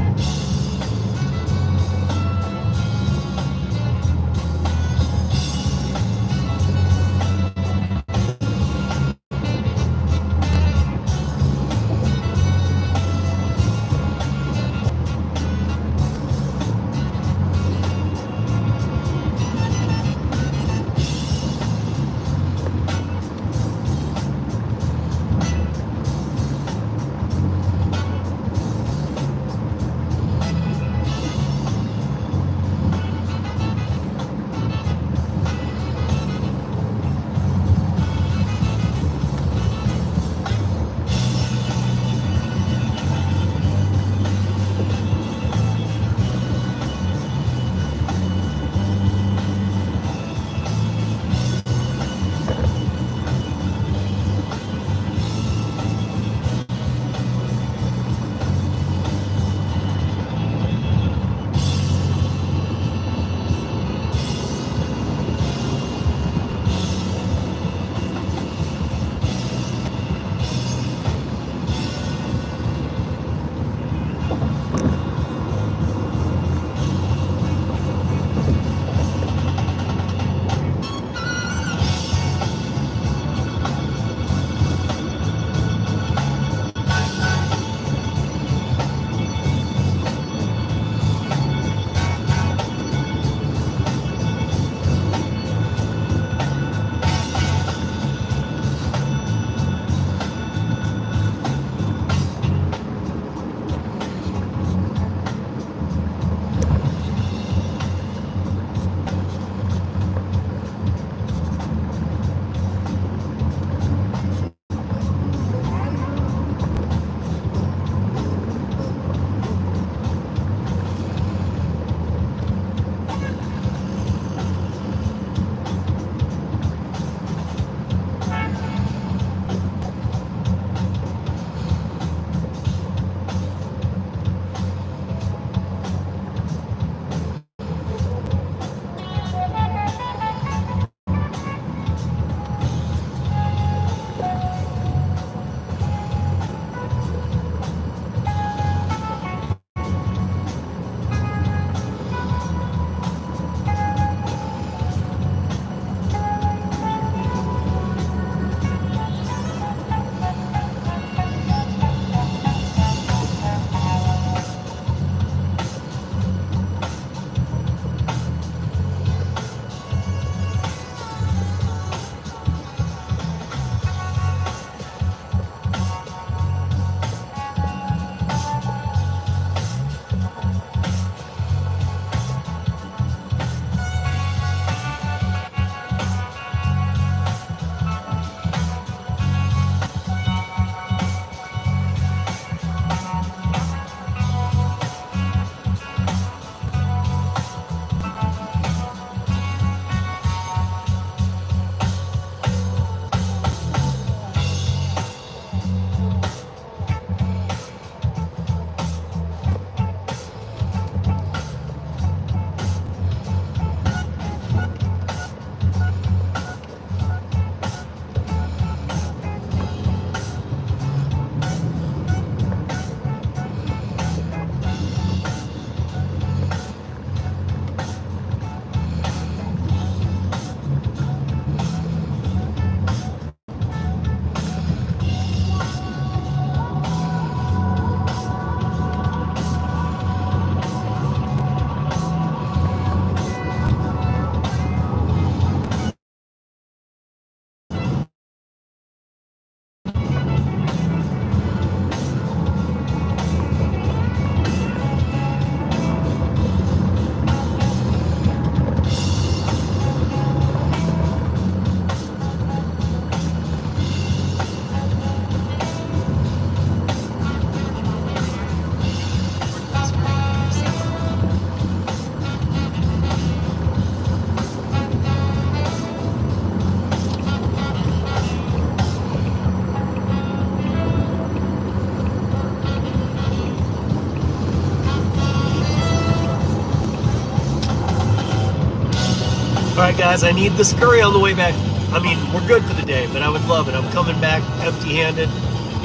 All right, guys, I need this curry on the way back. I mean, we're good for the day, but I would love it. I'm coming back empty-handed.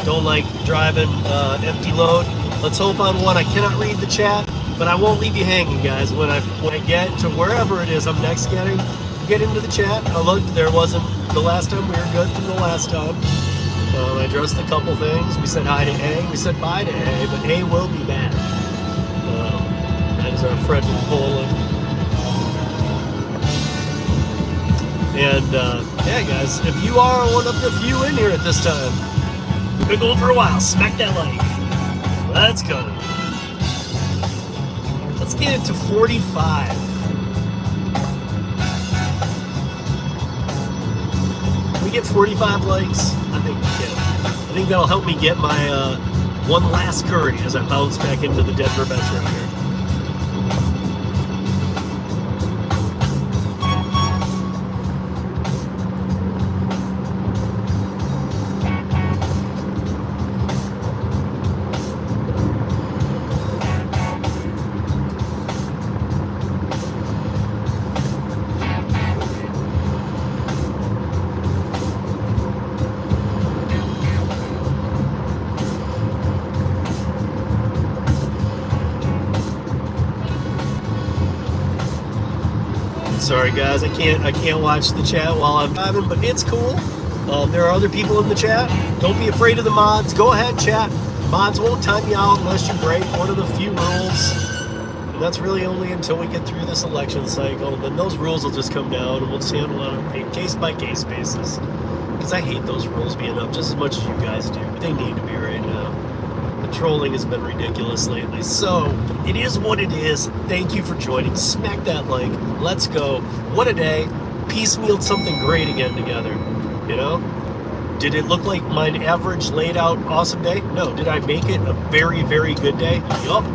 Don't like driving empty load. Let's hope on one. I cannot read the chat, but I won't leave you hanging, guys. When I get to wherever it is I'm next get into the chat. I looked. There wasn't the last time. We were good from the last time. I addressed a couple things. We said hi to A. We said bye to A, but A will be back. That is our friend from Poland. And yeah, guys, if you are one of the few in here at this time, we've been going for a while. Smack that like. Let's go. Let's get it to 45. Can we get 45 likes? I think we can. I think that'll help me get my one last curry as I bounce back into the Denver metro here. Sorry guys, I can't watch the chat while I'm driving, but it's cool. There are other people in the chat. Don't be afraid of the mods. Go ahead, chat. Mods won't time you out unless you break one of the few rules. And that's really only until we get through this election cycle. Then those rules will just come down and we'll just handle it on a case-by-case basis. Because I hate those rules being up just as much as you guys do. But they need to be right now. The trolling has been ridiculous lately. So, it is what it is. Thank you for joining. Smack that like. Let's go. What a day. Piecemealed something great again together. You know? Did it look like my average laid out awesome day? No. Did I make it a very, very good day? Yup.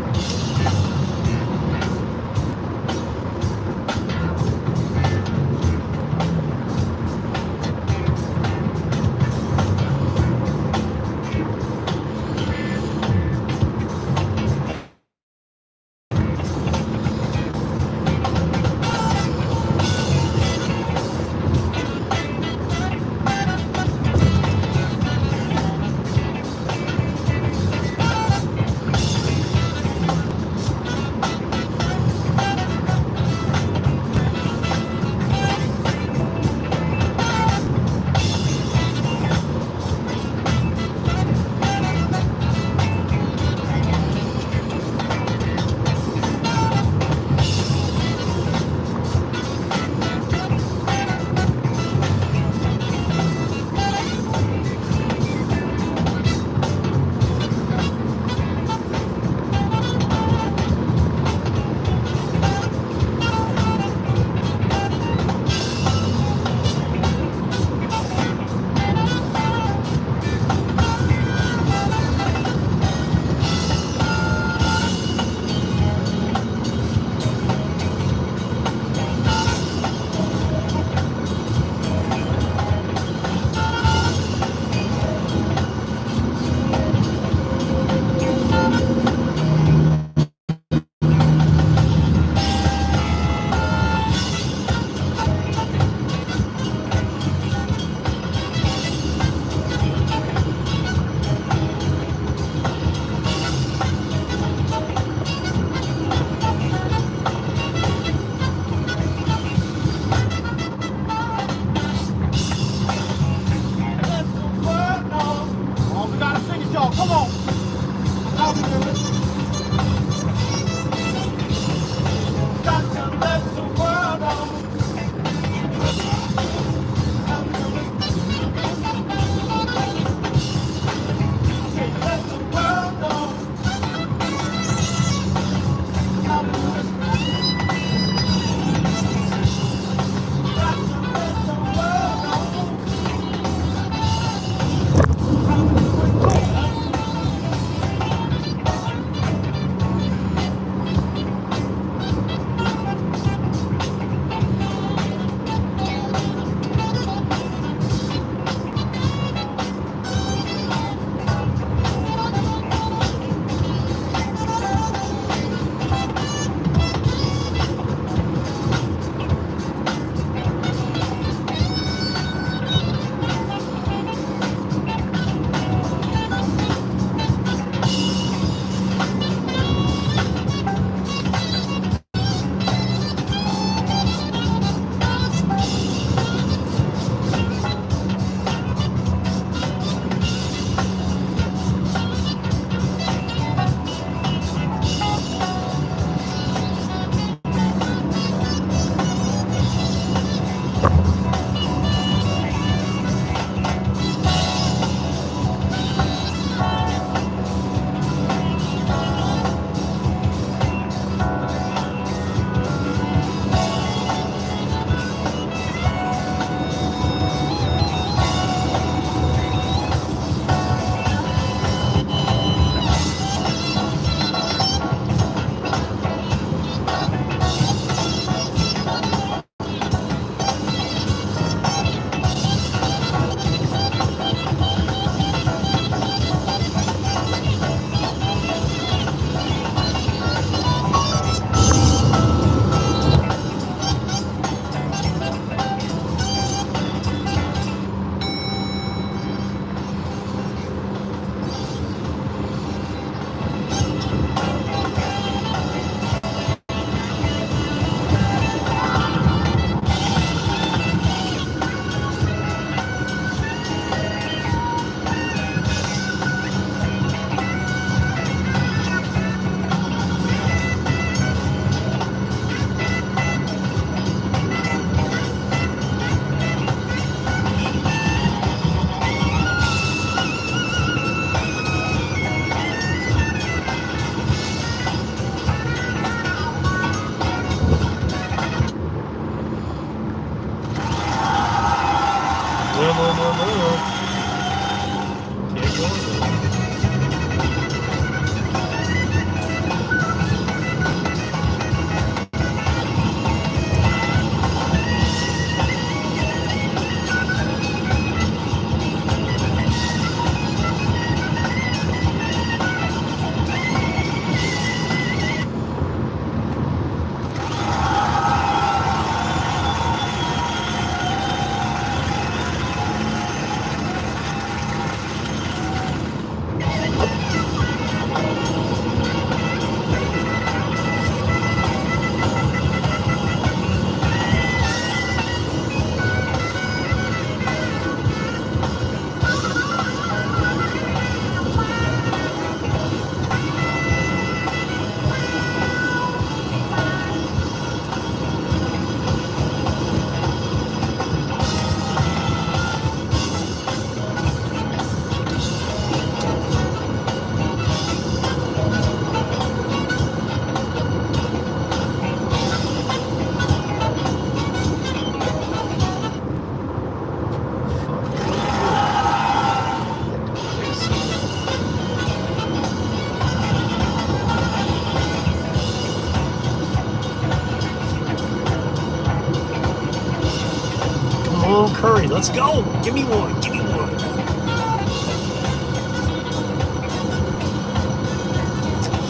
on, Curry. Let's go. Give me one. Give me one.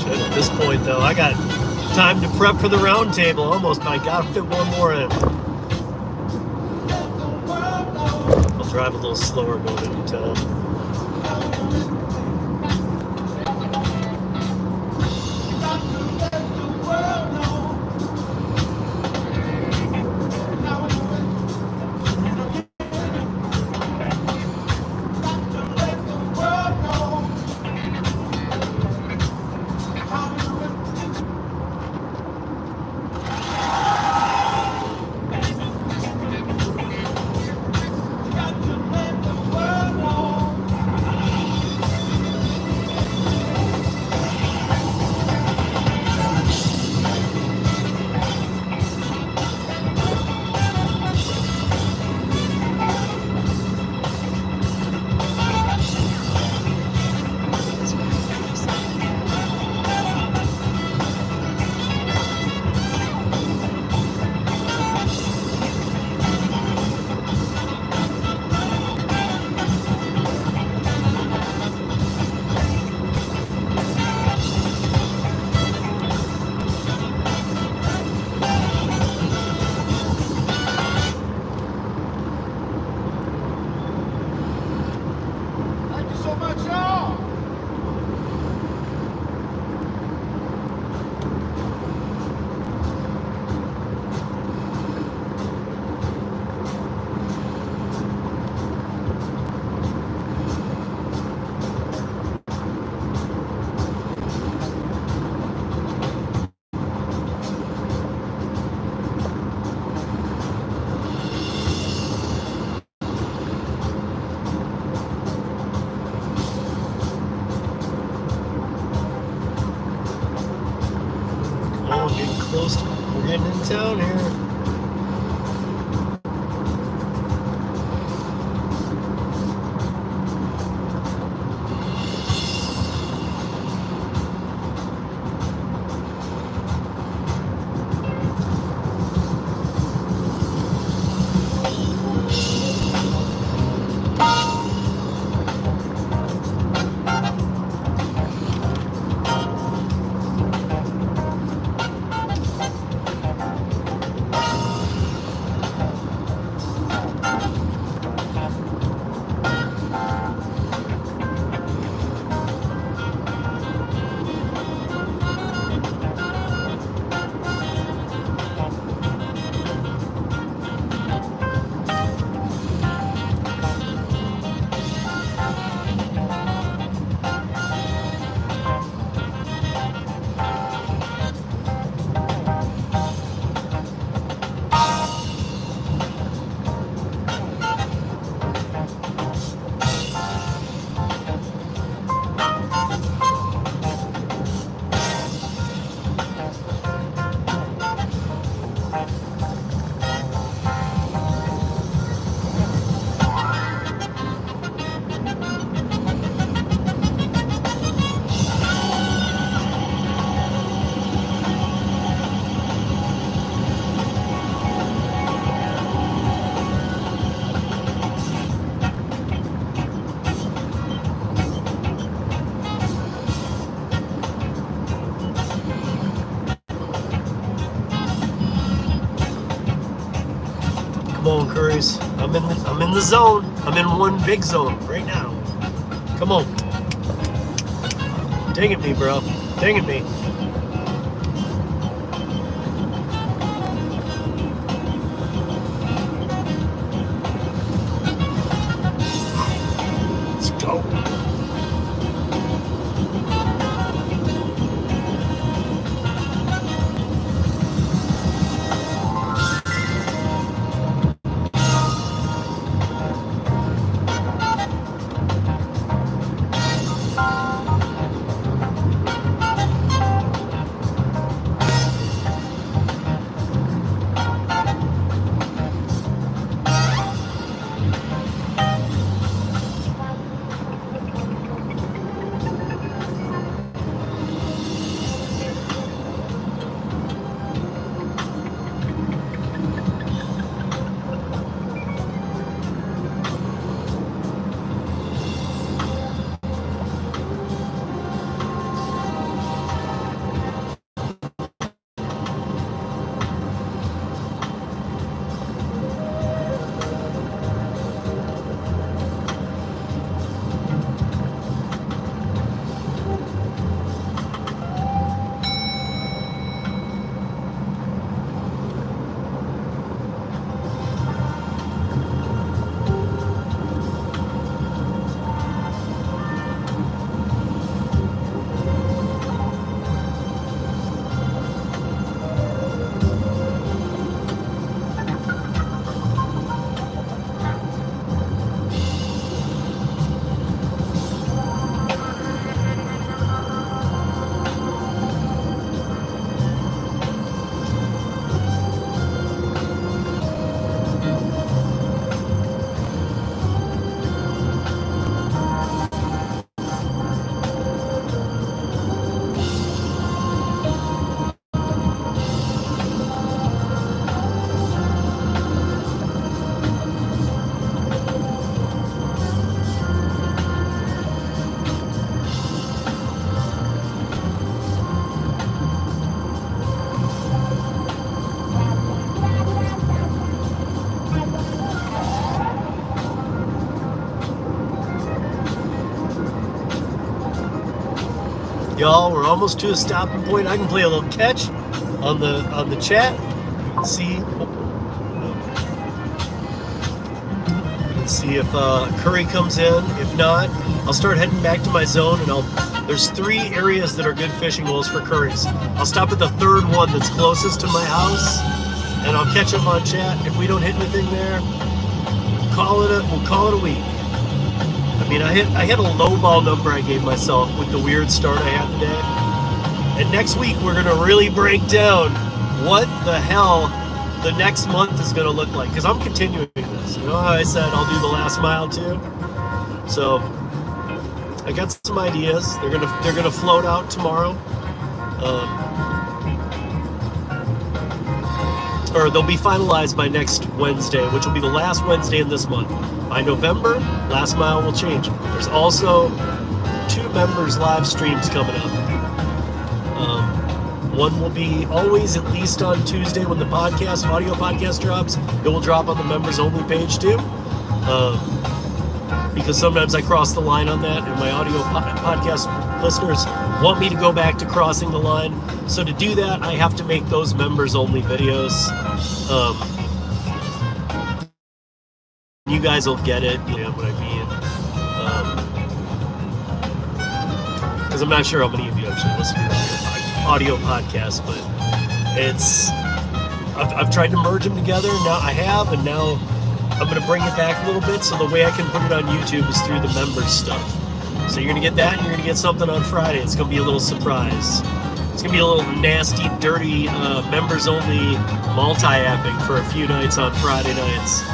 Shit, at this point, though, I got time to prep for the round table. Almost, but I gotta fit one more in. I'll drive a little slower going into town. Thank you so much, y'all. Oh, we're getting close to, we're getting in town here. Come on, Currys. I'm in the zone. I'm in one big zone right now. Come on. Dang it me, bro. Dang it me. Let's go. Y'all, we're almost to a stopping point. I can play a little catch on the chat. You can see. See if Curri comes in. If not, I'll start heading back to my zone, and there's 3 areas that are good fishing holes for curries. I'll stop at the 3rd one that's closest to my house, and I'll catch up on chat. If we don't hit anything there, we'll call it a week. I mean, I hit a low ball number I gave myself with the weird start I had today. And next week we're gonna really break down what the hell the next month is gonna look like, because I'm continuing this. You know how I said I'll do the last mile too? So I got some ideas. They're gonna float out tomorrow, or they'll be finalized by next Wednesday, which will be the last Wednesday in this month. By November, last mile will change. There's also 2 members live streams coming up. One will be always at least on Tuesday when the audio podcast drops. It will drop on the members only page too. Because sometimes I cross the line on that, and my audio podcast listeners want me to go back to crossing the line. So to do that, I have to make those members only videos. You guys will get it, you know what I mean? Because I'm not sure how many of you actually listen to the audio podcast, but I've tried to merge them together. Now I have, and now I'm going to bring it back a little bit, so the way I can put it on YouTube is through the members stuff. So you're going to get that, and you're going to get something on Friday. It's going to be a little surprise. It's going to be a little nasty, dirty, members-only multi-apping for a few nights on Friday nights.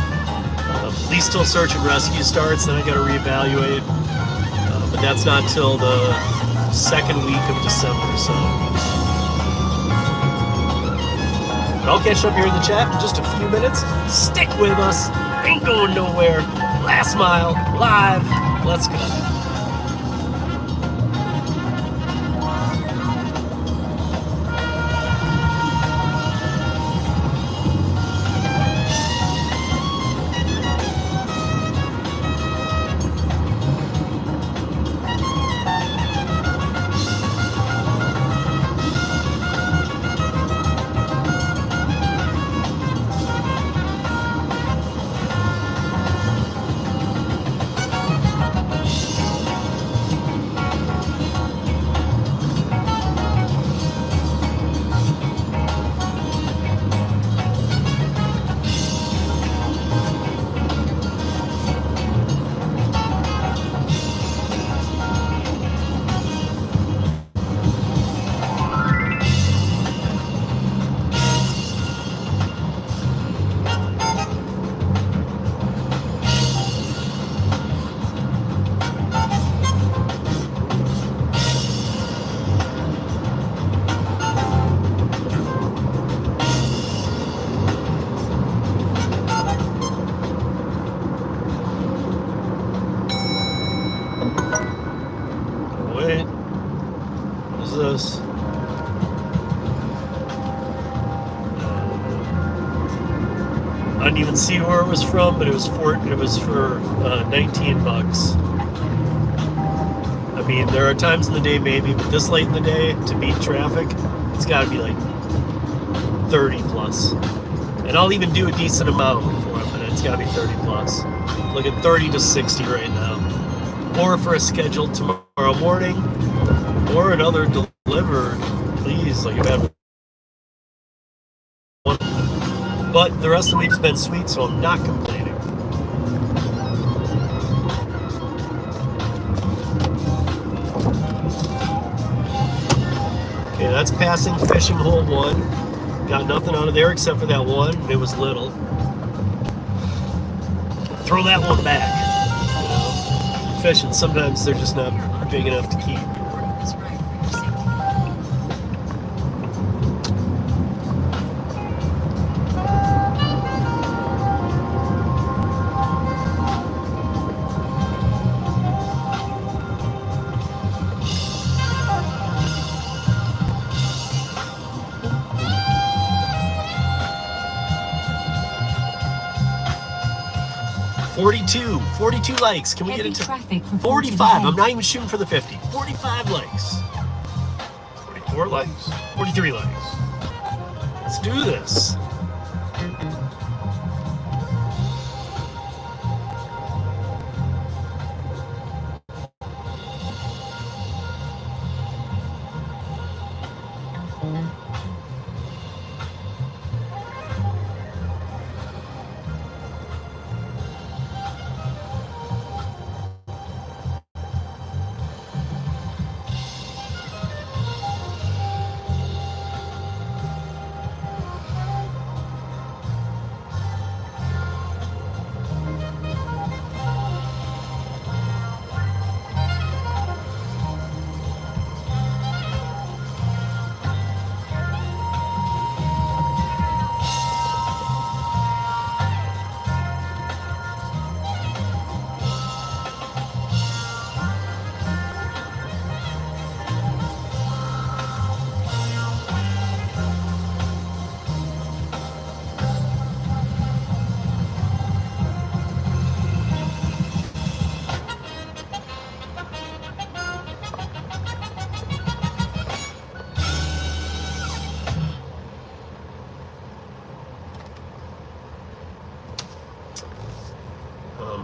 At least till search and rescue starts, then I got to reevaluate. But that's not till the 2nd week of December, so. But I'll catch up here in the chat in just a few minutes. Stick with us. Ain't going nowhere. Last mile, live. Let's go. I didn't even see where it was from, but it was for 19 bucks. I mean, there are times in the day maybe, but this late in the day to beat traffic, it's got to be like 30 plus. And I'll even do a decent amount for it, but it's got to be 30 plus. Look at 30 to 60 right now. Or for a schedule tomorrow morning, or another Dlivrd, please. Like, I've had one. But the rest of the week's been sweet, so I'm not complaining. Okay, that's passing fishing hole 1. Got nothing out of there except for that one. It was little. Throw that one back. You know, fishing, sometimes they're just not big enough to keep. Recording this ride for your safety. 42 likes. Can we get it to 45? I'm not even shooting for the 50. 45 likes. 44 likes, 43 likes. Let's do this.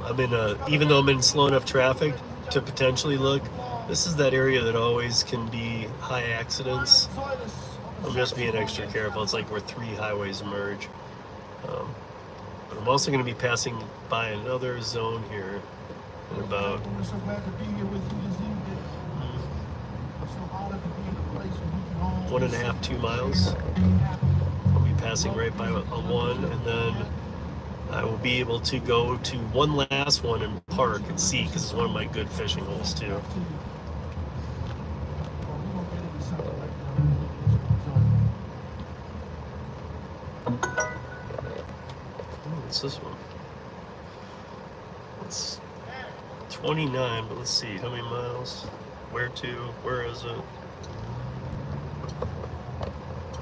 I'm in even though I'm in slow enough traffic to potentially look, this is that area that always can be high accidents. I'm just being extra careful. It's like where 3 highways merge. But I'm also going to be passing by another zone here in about 1.5, 2 miles. I'll be passing right by a 1, and then I will be able to go to one last one and park and see, because it's one of my good fishing holes too. What's this one? It's 29, but let's see, how many miles? Where to? Where is it?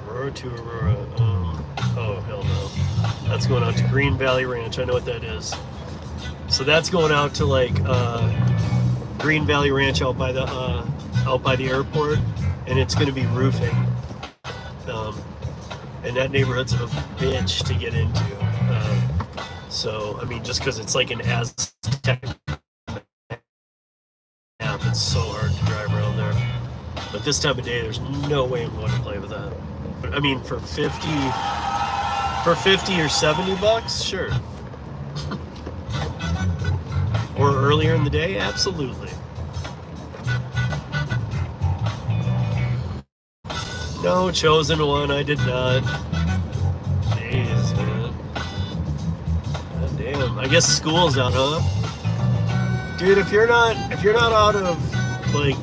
Aurora to Aurora. Oh, hell no. That's going out to Green Valley Ranch. I know what that is. So that's going out to like Green Valley Ranch out by the airport, and it's going to be roofing. And that neighborhood's a bitch to get into. So I mean, just because it's like an Aztec map, it's so hard to drive around there. But this time of day, there's no way I'm going to play with that. But I mean, for 50 or 70 bucks, sure. Or earlier in the day, absolutely. No, chosen one, I did not. Jeez, man. God damn. I guess school's out, huh? Dude, if you're not out of like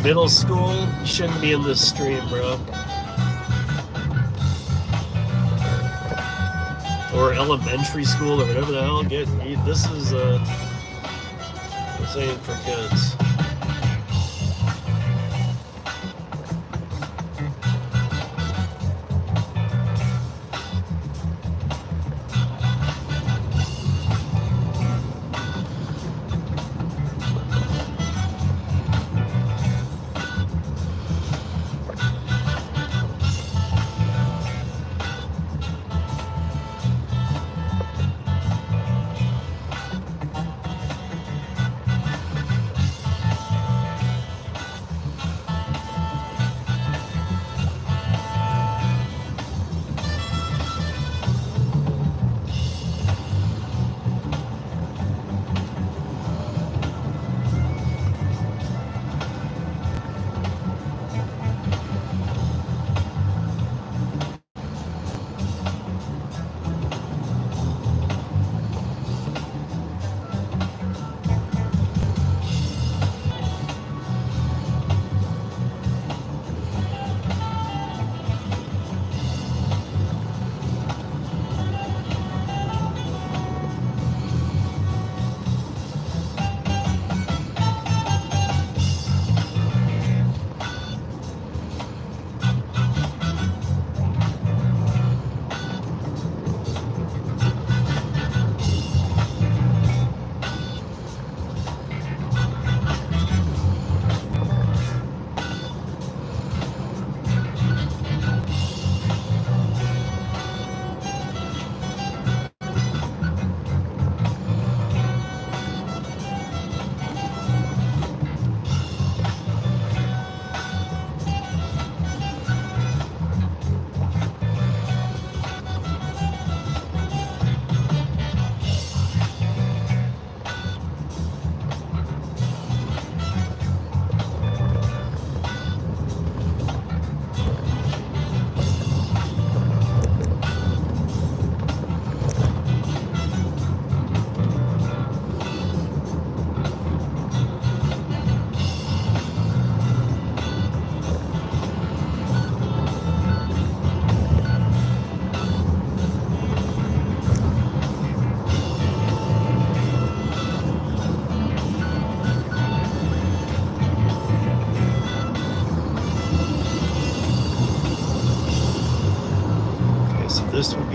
middle school, you shouldn't be in this stream, bro. Or elementary school or whatever the hell. This ain't for kids.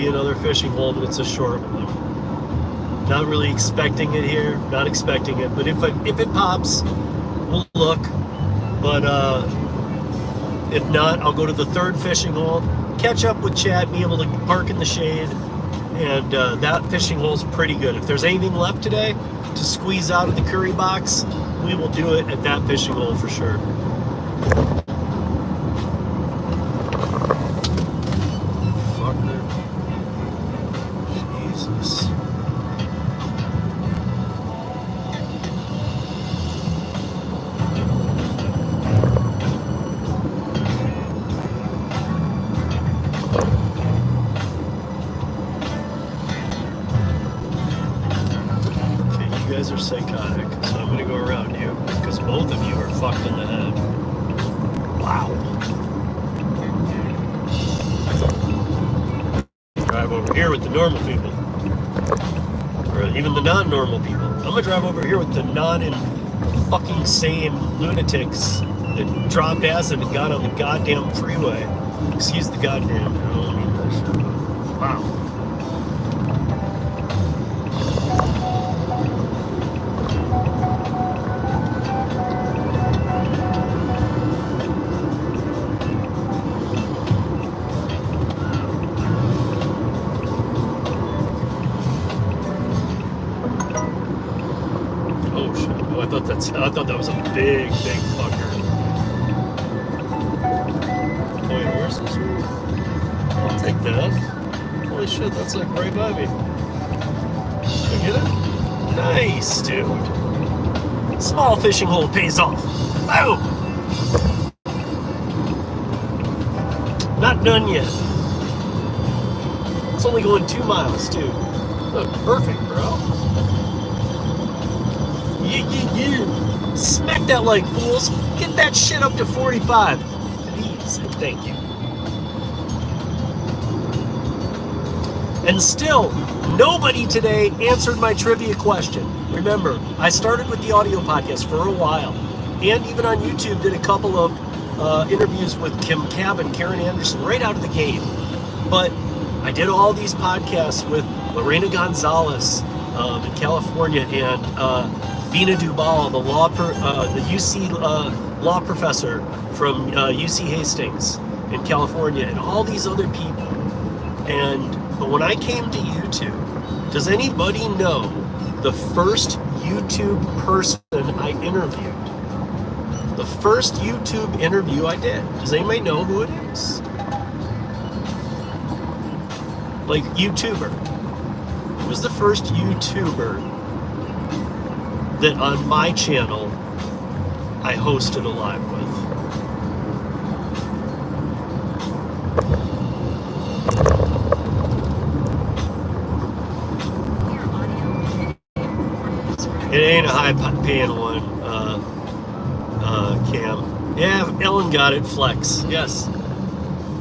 be another fishing hole, but it's a short one. Not really expecting it here. Not expecting it, but if it pops, we'll look. But if not, I'll go to the third fishing hole, catch up with Chad, be able to park in the shade, and that fishing hole's pretty good. If there's anything left today to squeeze out of the Curri box, we will do it at that fishing hole for sure. Fucker. Jesus. You guys are psychotic, so I'm gonna go around you because both of you are fucked in the head. Wow. Drive over here with the normal people, or even the non-normal people. I'm gonna drive over here with the non-fucking sane lunatics that dropped acid and got on the goddamn freeway. Excuse the goddamn. I don't mean that shit. Wow. I thought that was a big fucker. Wait, where's this one? I'll take that. Holy shit, that's like right by me. Did I get it? Nice, dude. Small fishing hole pays off. Boom! Not done yet. It's only going 2 miles, too. Look, perfect, bro. Yeah. Smack that like fools. Get that shit up to 45. Please and thank you. And still, nobody today answered my trivia question. Remember, I started with the audio podcast for a while, and even on YouTube did a couple of interviews with Kim Cabin, Karen Anderson, right out of the gate. But I did all these podcasts with Lorena Gonzalez in California, and Vina Dubal, the UC law professor from UC Hastings in California, and all these other people. But when I came to YouTube, does anybody know the first YouTube person I interviewed? The first YouTube interview I did. Does anybody know who it is? Like, YouTuber. It was the first YouTuber that on my channel I hosted a live with. It ain't a high paying one, Cam. Yeah, Ellen got it, Flex, yes.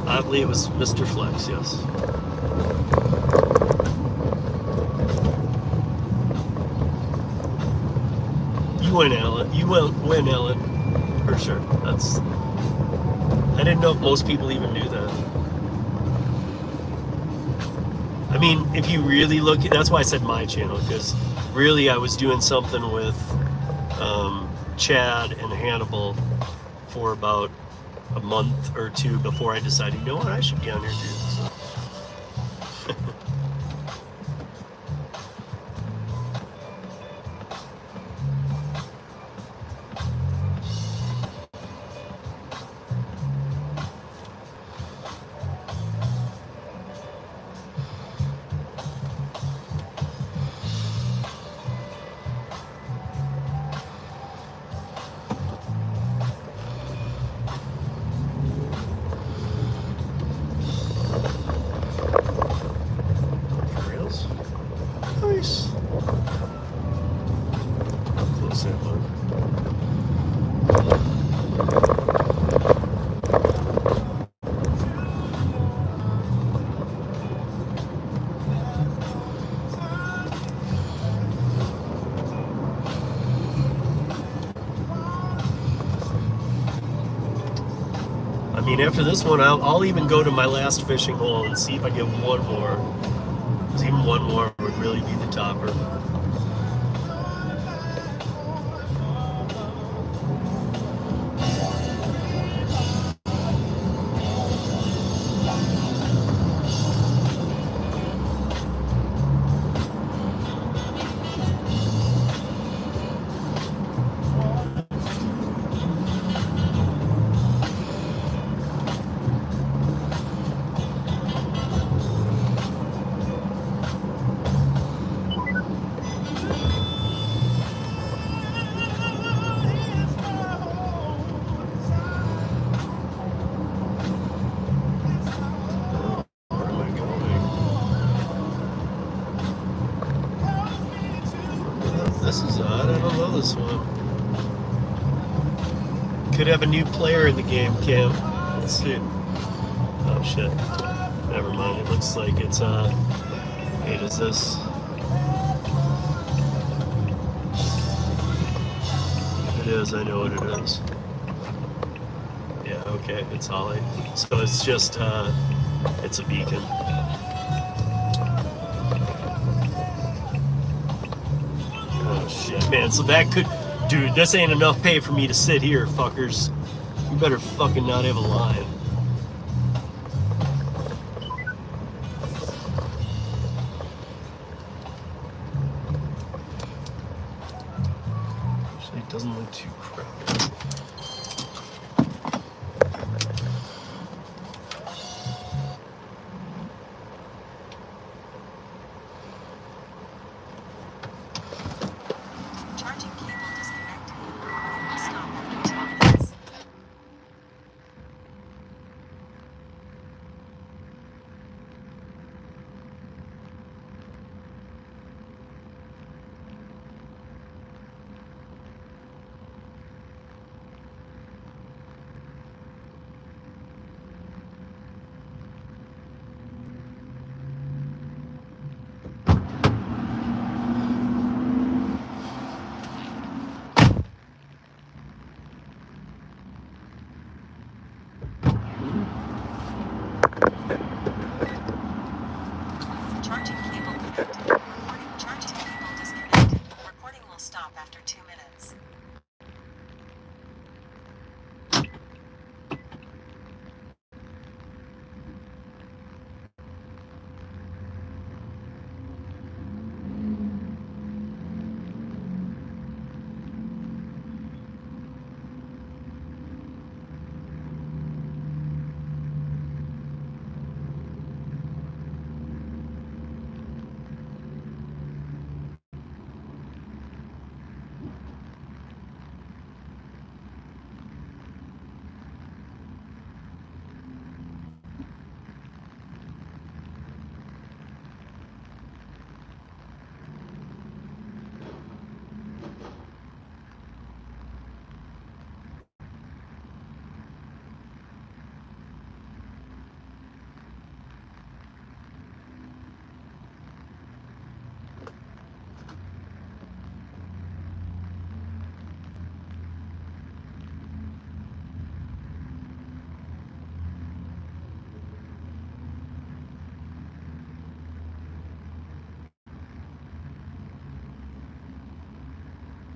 Oddly, it was Mr. Flex, yes. You win, Ellen. You will win, Ellen. For sure. I didn't know if most people even knew that. I mean, if you really look, that's why I said my channel, because really I was doing something with Chad and Hannibal for about a month or two before I decided, you know what, I should be on here too. So. Nice. How close that was. I mean, mean, after this one, I'll even go to my last fishing hole and see if I get one more. Because even one more would really be the topper. This is odd. I don't know this one. Could have a new player in the game, Cam. Let's see. Oh shit. Never mind. It looks like it's hey, does this? If it is, I know what it is. Yeah. Okay. It's Holly. So it's just it's a beacon. Oh shit, man. So that could, dude. This ain't enough pay for me to sit here, fuckers. You better fucking not have a line. Actually, it doesn't look too crowded. Charging cable disconnected. Stop after 2 minutes. Charging cable connected. Recording. Charging cable disconnected. Recording will stop after 2 minutes.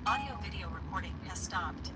Audio video recording has stopped.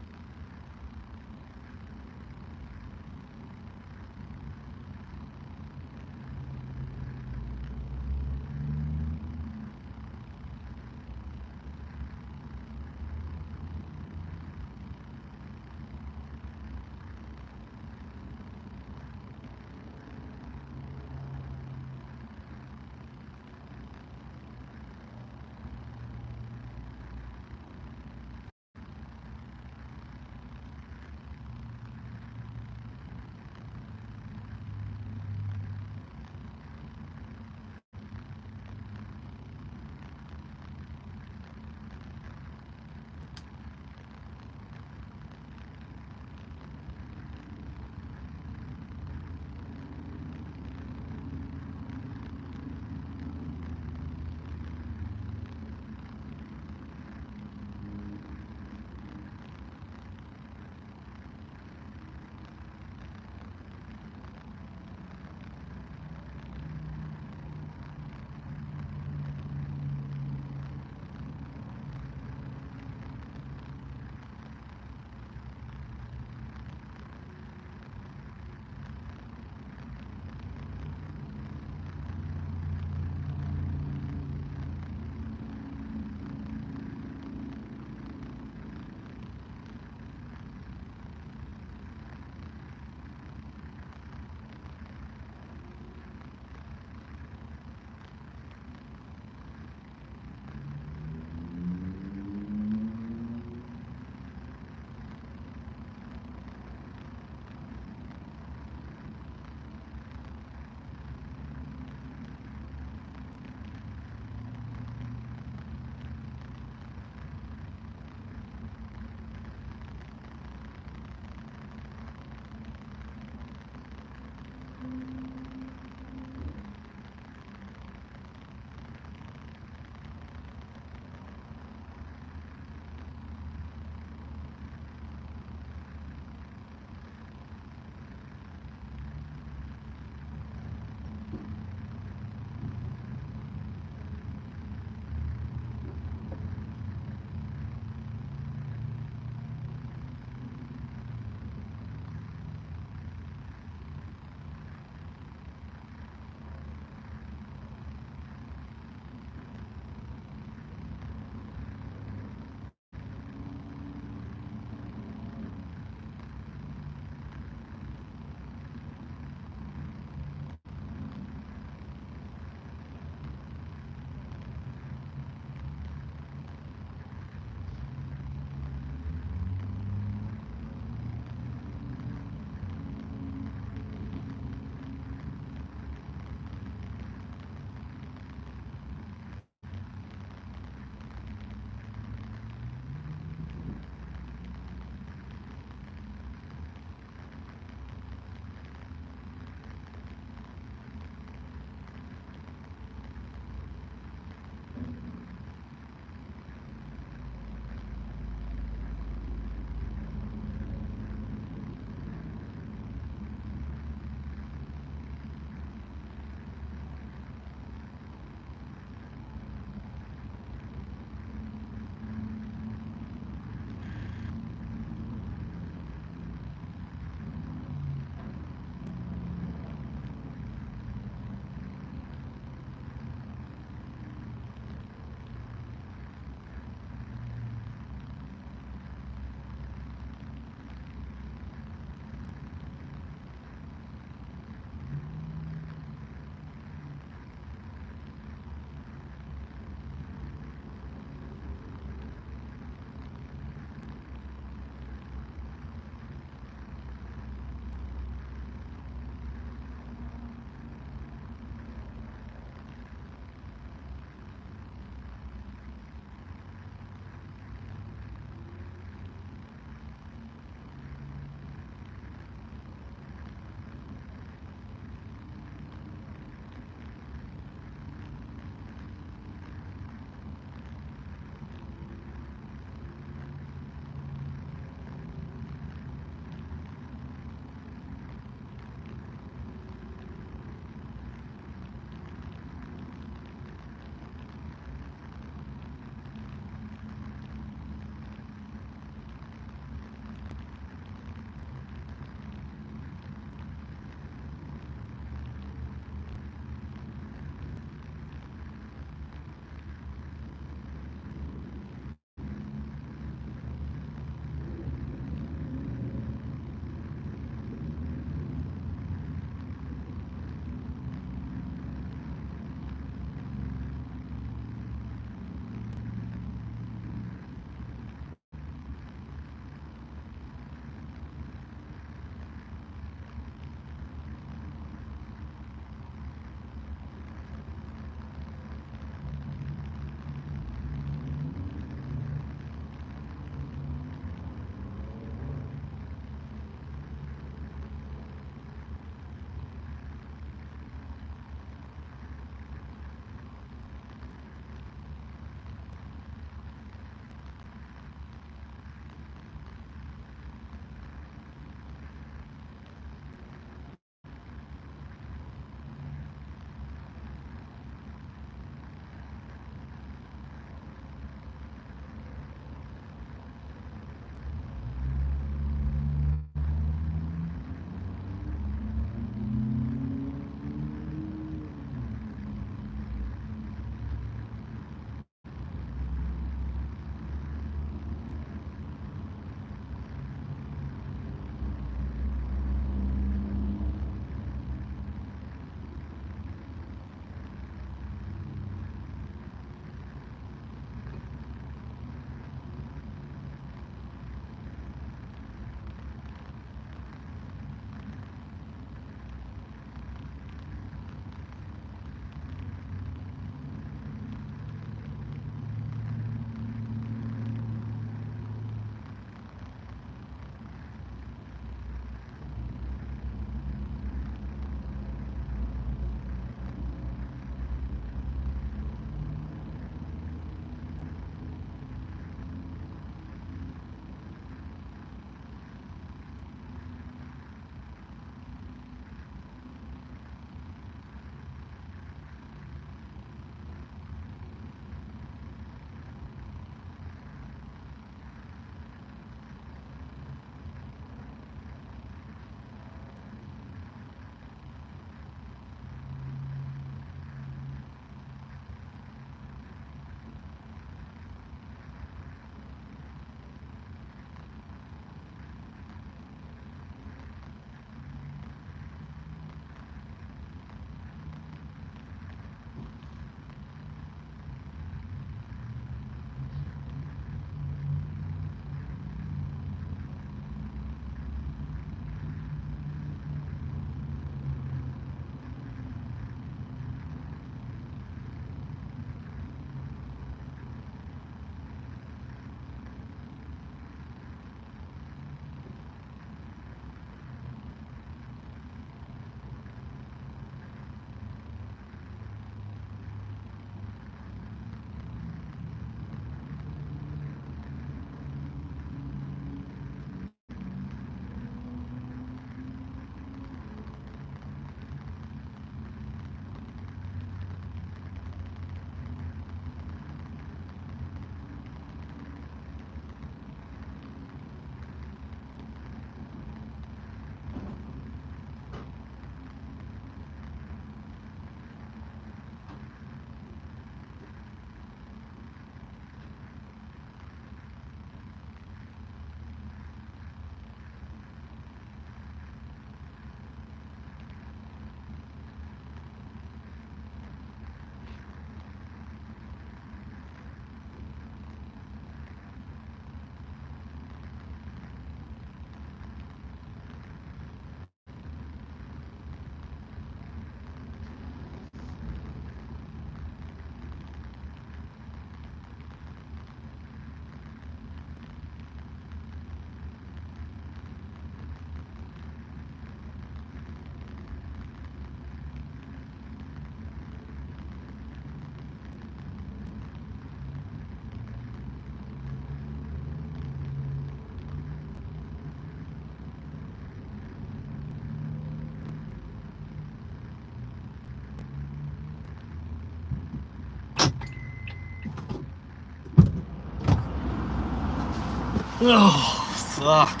Oh, fuck.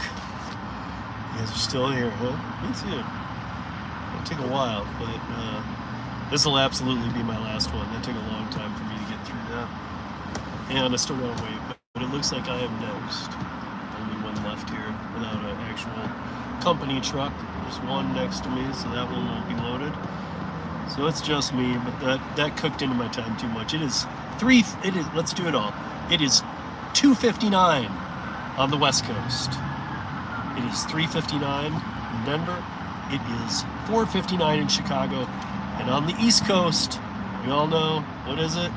You guys are still here, huh? Me too. It'll take a while, but this will absolutely be my last one. That took a long time for me to get through that. And I still gotta wait, but it looks like I am next. Only one left here without an actual company truck. There's one next to me, so that one won't be loaded. So it's just me, but that cooked into my time too much. Let's do it all. It is 2:59 on the West Coast. It is 3:59 in Denver. It is 4:59 in Chicago. And on the East Coast, we all know, what is it?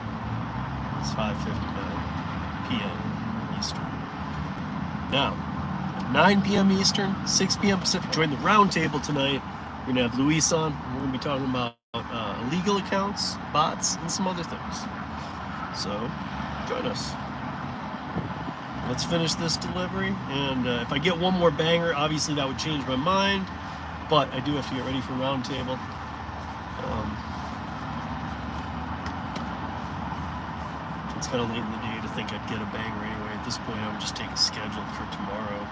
It's 5:59 p.m. Eastern. Now, at 9 p.m. Eastern, 6 p.m. Pacific, join the roundtable tonight. We're going to have Luis on. We're going to be talking about illegal accounts, bots, and some other things. So, join us. Let's finish this delivery. And if I get one more banger, obviously that would change my mind. But I do have to get ready for roundtable. It's kind of late in the day to think I'd get a banger anyway. At this point, I would just take a schedule for tomorrow.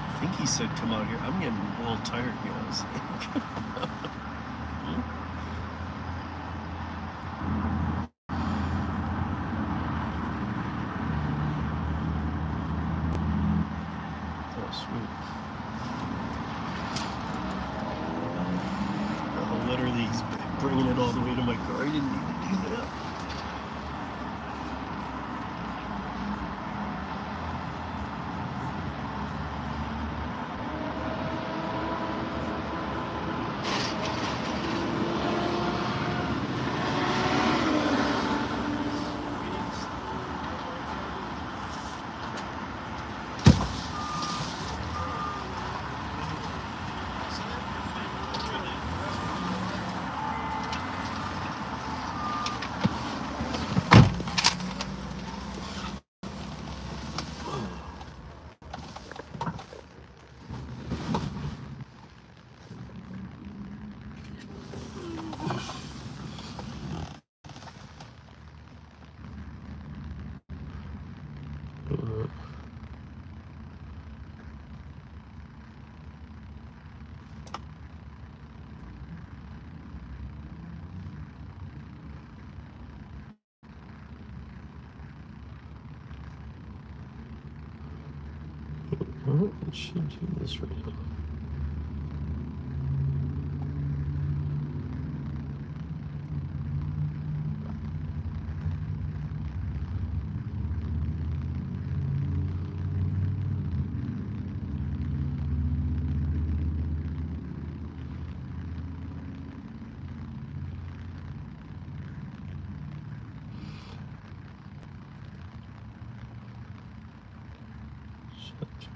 I think he said come out here. I'm getting a little tired, guys. Oh, sweet. Literally, he's bringing it all the way to my car. He didn't need to do that. Well, it should do this right now.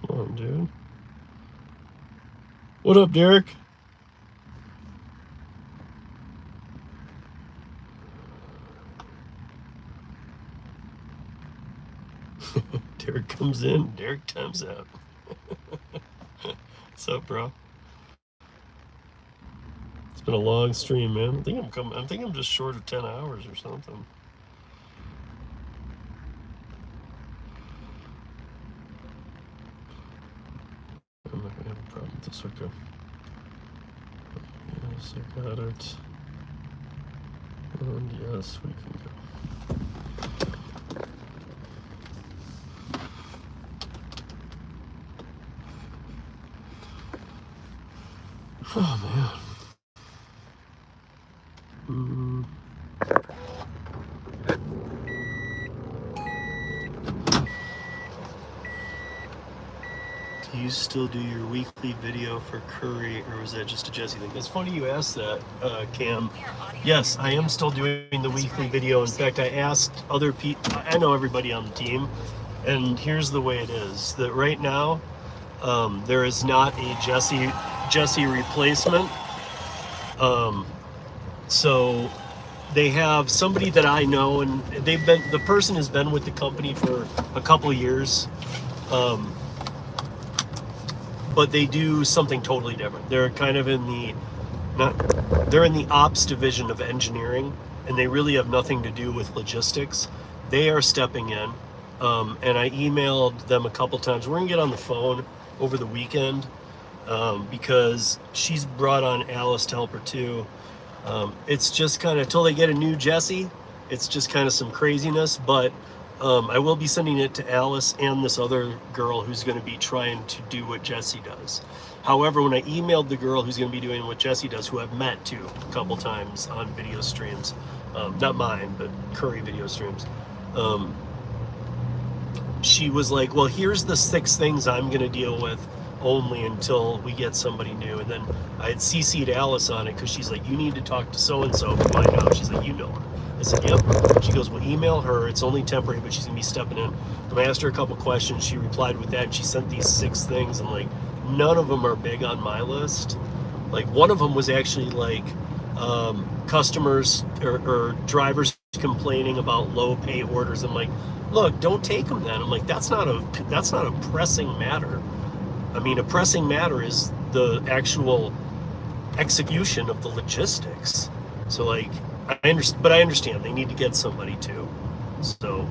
Come on, dude. What up, Derek? Derek comes in, Derek times out. What's up, bro? It's been a long stream, man. I think I'm just short of 10 hours or something. I'm not gonna have a problem with this. Okay. Yes, I got it. And yes, we can go. Oh man. Do you still do your weekly video for Curri, or was that just a Jesse thing? It's funny you asked that, Cam. Yes, I am still doing the weekly video. In fact, I asked other people. I know everybody on the team, and here's the way it is. That right now, there is not a Jesse replacement. So they have somebody that I know, and the person has been with the company for a couple of years. But they do something totally different. They're kind of in the they're in the ops division of engineering, and they really have nothing to do with logistics. They are stepping in, and I emailed them a couple times. We're gonna get on the phone over the weekend, because she's brought on Alice to help her too. It's just kind of, till they get a new Jesse, it's just kind of some craziness, but I will be sending it to Alice and this other girl who's going to be trying to do what Jesse does. However, when I emailed the girl who's going to be doing what Jesse does, who I've met too a couple times on video streams, not mine, but Curri video streams, she was like, well, here's the 6 things I'm going to deal with only until we get somebody new. And then I had CC'd Alice on it because she's like, you need to talk to so-and-so to find out. She's like, you know her. I said, yep. She goes, well, email her. It's only temporary, but she's going to be stepping in. And I asked her a couple questions. She replied with that, and she sent these 6 things, and like, none of them are big on my list. Like, one of them was actually like customers or drivers complaining about low pay orders. I'm like, look, don't take them then. I'm like, that's not a pressing matter. I mean, a pressing matter is the actual execution of the logistics. So like, I understand they need to get somebody too. So,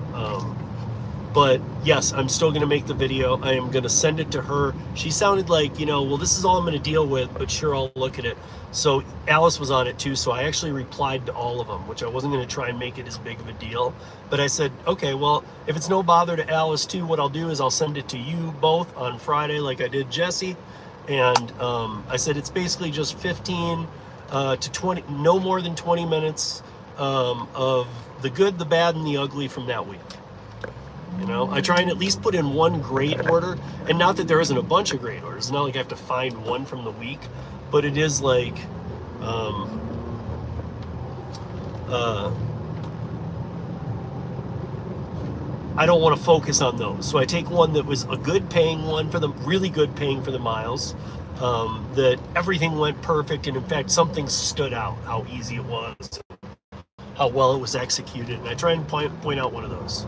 but yes, I'm still going to make the video. I am going to send it to her. She sounded like, well, this is all I'm going to deal with, but sure, I'll look at it. So Alice was on it too. So I actually replied to all of them, which I wasn't going to try and make it as big of a deal. But I said, okay, well, if it's no bother to Alice too, what I'll do is I'll send it to you both on Friday like I did Jesse. And I said, it's basically just 15 to 20, no more than 20 minutes of the good, the bad, and the ugly from that week. I try and at least put in one great order, and not that there isn't a bunch of great orders. It's not like I have to find one from the week, but it is like, I don't want to focus on those. So I take one that was a good paying one for them, really good paying for the miles, that everything went perfect, and in fact, something stood out, how easy it was, how well it was executed, and I try and point out one of those.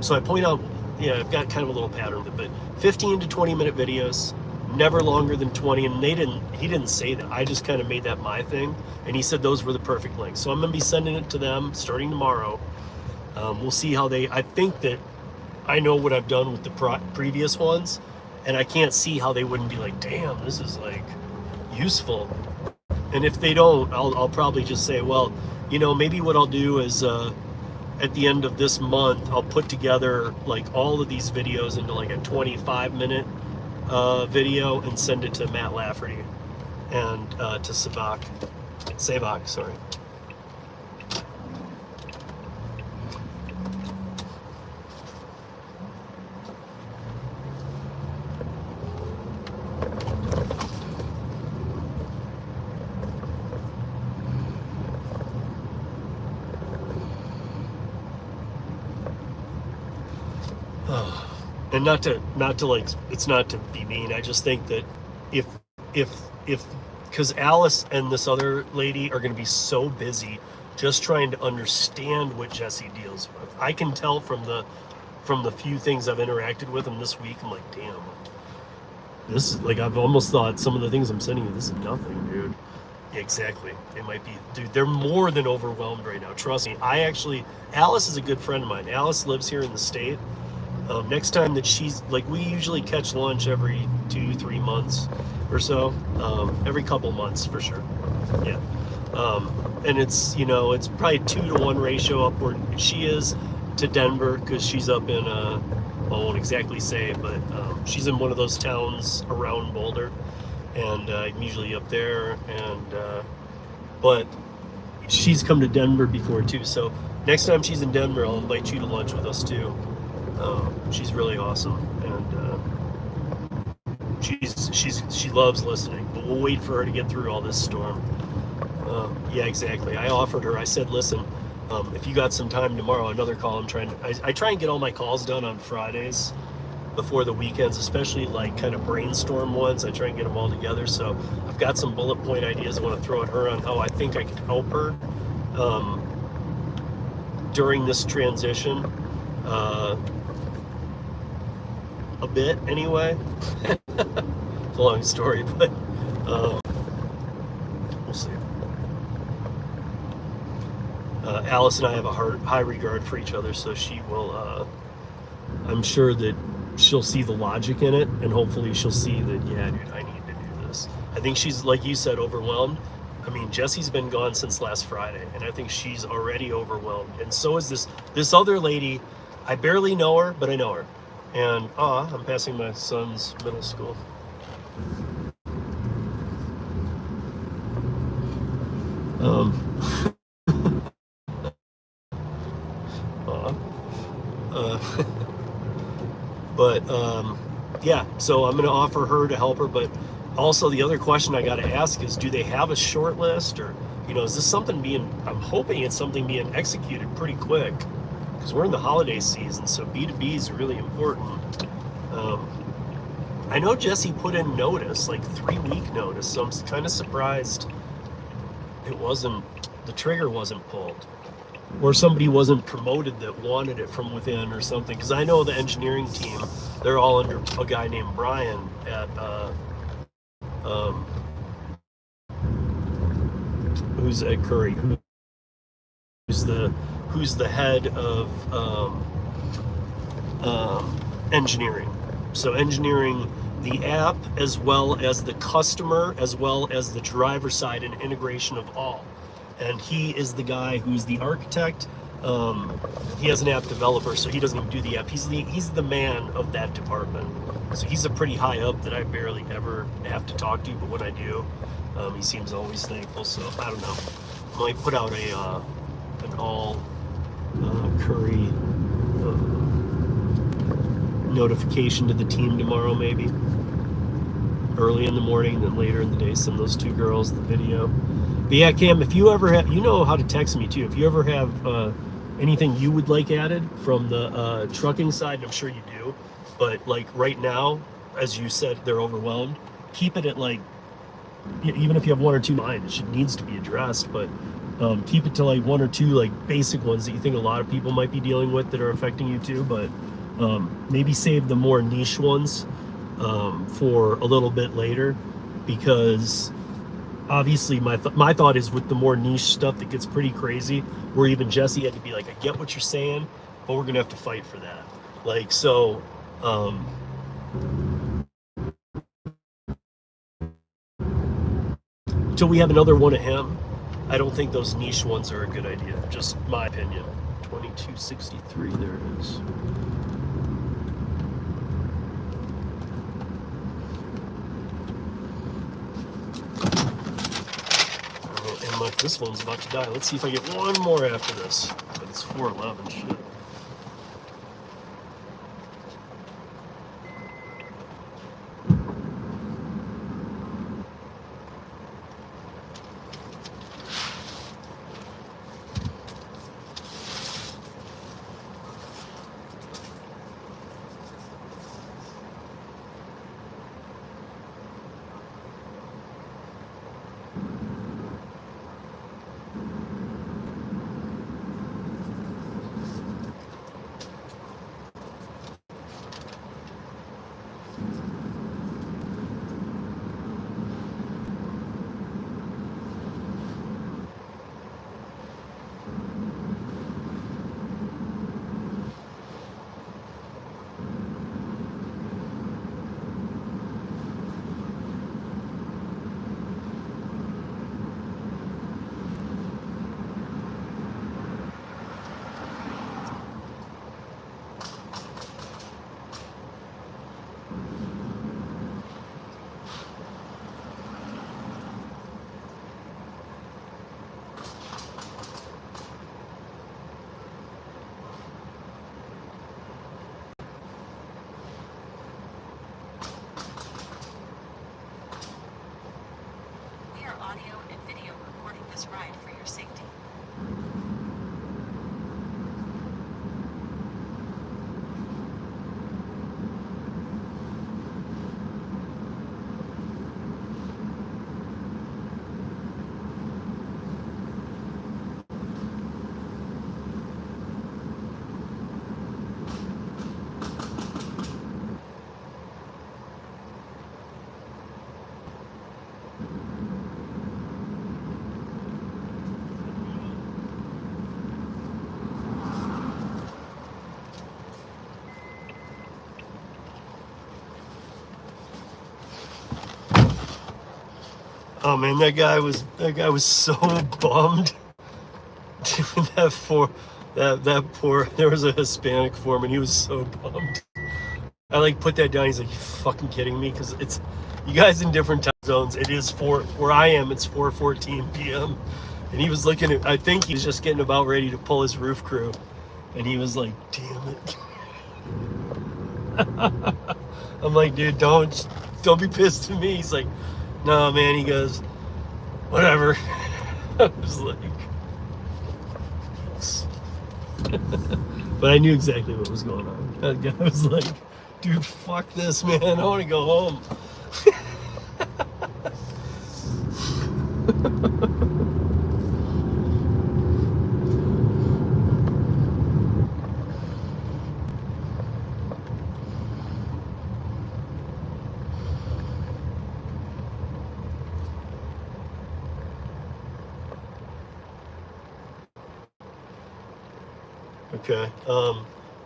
So I point out, I've got kind of a little pattern, but 15 to 20 minute videos, never longer than 20. And he didn't say that. I just kind of made that my thing. And he said those were the perfect lengths. So I'm going to be sending it to them starting tomorrow. We'll see how I think that I know what I've done with the previous ones, and I can't see how they wouldn't be like, damn, this is like useful. And if they don't, I'll probably just say, well, maybe what I'll do is, at the end of this month, I'll put together like all of these videos into like a 25-minute video and send it to Matt Lafferty and to Savak, sorry. And not to like, it's not to be mean. I just think that if because Alice and this other lady are going to be so busy just trying to understand what Jesse deals with. I can tell from the few things I've interacted with him this week. I'm like, damn, this is like, I've almost thought some of the things I'm sending you, this is nothing, dude. Yeah, exactly. They might be, dude, they're more than overwhelmed right now. Trust me. Alice is a good friend of mine. Alice lives here in the state. Next time that she's like, we usually catch lunch every 2-3 months or so, every couple months for sure. Yeah. And it's, it's probably 2-to-1 ratio upward. She is to Denver because she's up in, I won't exactly say, but she's in one of those towns around Boulder, and I'm usually up there. And but she's come to Denver before too. So next time she's in Denver, I'll invite you to lunch with us too. She's really awesome, and she loves listening. But we'll wait for her to get through all this storm. Yeah, exactly. I offered her. I said, listen, if you got some time tomorrow, another call. I try and get all my calls done on Fridays before the weekends, especially like kind of brainstorm ones. I try and get them all together. So I've got some bullet point ideas I want to throw at her on how I think I could help her during this transition. A bit anyway. It's a long story, but Alice and I have a high regard for each other, so she will. I'm sure that she'll see the logic in it, and hopefully she'll see that, yeah, dude, I need to do this. I think she's, like you said, overwhelmed. I mean, Jesse's been gone since last Friday, and I think she's already overwhelmed. And so is this other lady. I barely know her, but I know her. And I'm passing my son's middle school. But yeah, so I'm going to offer her to help her. But also the other question I got to ask is, do they have a short list, or, you know, is this something I'm hoping it's something being executed pretty quick, because we're in the holiday season, so B2B is really important. I know Jesse put in notice, like 3-week notice, so I'm kind of surprised the trigger wasn't pulled, or somebody wasn't promoted that wanted it from within or something. Because I know the engineering team, they're all under a guy named Brian at who's at Curri, who's the head of engineering. So engineering the app, as well as the customer, as well as the driver side, and integration of all. And he is the guy who's the architect. He has an app developer, so he doesn't even do the app. He's the man of that department. So he's a pretty high up that I barely ever have to talk to, but when I do, he seems always thankful. So I don't know. I might put out an all Curri notification to the team tomorrow, maybe early in the morning, and then later in the day send those 2 girls the video. But yeah, Cam, if you ever have, you know how to text me too. If you ever have anything you would like added from the trucking side, and I'm sure you do, but like right now, as you said, they're overwhelmed. Keep it at, like, even if you have 1 or 2 lines, it needs to be addressed, but keep it to like 1 or 2 like basic ones that you think a lot of people might be dealing with that are affecting you too. But maybe save the more niche ones for a little bit later, because obviously my thought is, with the more niche stuff that gets pretty crazy, where even Jesse had to be like, I get what you're saying, but we're gonna have to fight for that. Like, so until we have another one of him, I don't think those niche ones are a good idea. Just my opinion. 2263, there it is. And this one's about to die. Let's see if I get one more after this. But it's 411, shit. We are audio and video recording this ride for your safety. Oh man, that guy was so bummed. that poor there was a Hispanic foreman. He was so bummed. I like put that down. He's like, you fucking kidding me? Because it's you guys in different time zones. It is where I am. It's 4:14 p.m. And he was looking at. I think he was just getting about ready to pull his roof crew, and he was like, damn it. I'm like, dude, don't be pissed at me. He's like, no, man. He goes, whatever. I was like, but I knew exactly what was going on. That guy was like, dude, fuck this, man. I want to go home. Okay.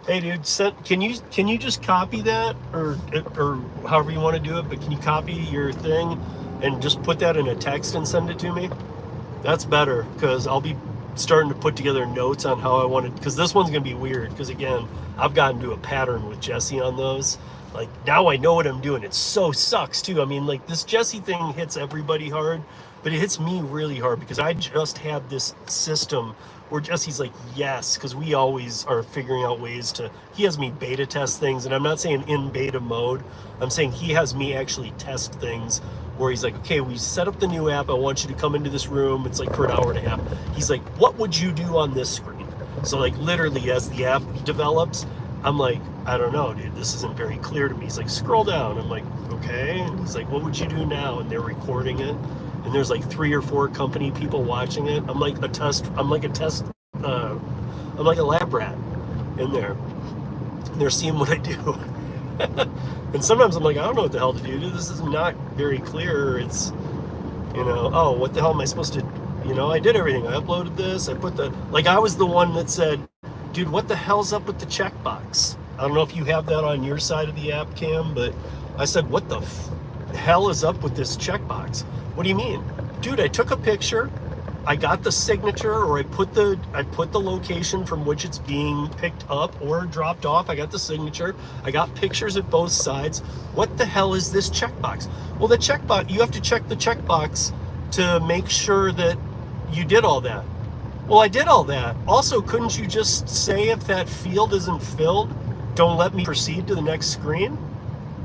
Hey, dude, can you just copy that or however you want to do it? But can you copy your thing and just put that in a text and send it to me? That's better because I'll be starting to put together notes on how I want to. Because this one's gonna be weird. Because again, I've gotten to a pattern with Jesse on those. Like now I know what I'm doing. It so sucks too. I mean, like this Jesse thing hits everybody hard, but it hits me really hard because I just have this system where Jesse's like, yes, because we always are figuring out ways to, he has me beta test things, and I'm not saying in beta mode, I'm saying he has me actually test things where he's like, okay, we set up the new app, I want you to come into this room, it's like for an hour and a half. He's like, what would you do on this screen? So like literally as the app develops, I'm like, I don't know, dude, this isn't very clear to me. He's like, scroll down. I'm like, okay. And he's like, what would you do now? And they're recording it. And there's like 3 or 4 company people watching it. I'm like a lab rat in there. And they're seeing what I do. And sometimes I'm like, I don't know what the hell to do. This is not very clear. It's, oh, what the hell am I supposed to, I did everything. I uploaded this. I put I was the one that said, dude, what the hell's up with the checkbox? I don't know if you have that on your side of the app, Cam, but I said, what the hell is up with this checkbox? What do you mean? Dude, I took a picture, I got the signature, or I put the location from which it's being picked up or dropped off. I got the signature. I got pictures at both sides. What the hell is this checkbox? Well, the checkbox, you have to check the checkbox to make sure that you did all that. Well, I did all that. Also, couldn't you just say if that field isn't filled, don't let me proceed to the next screen?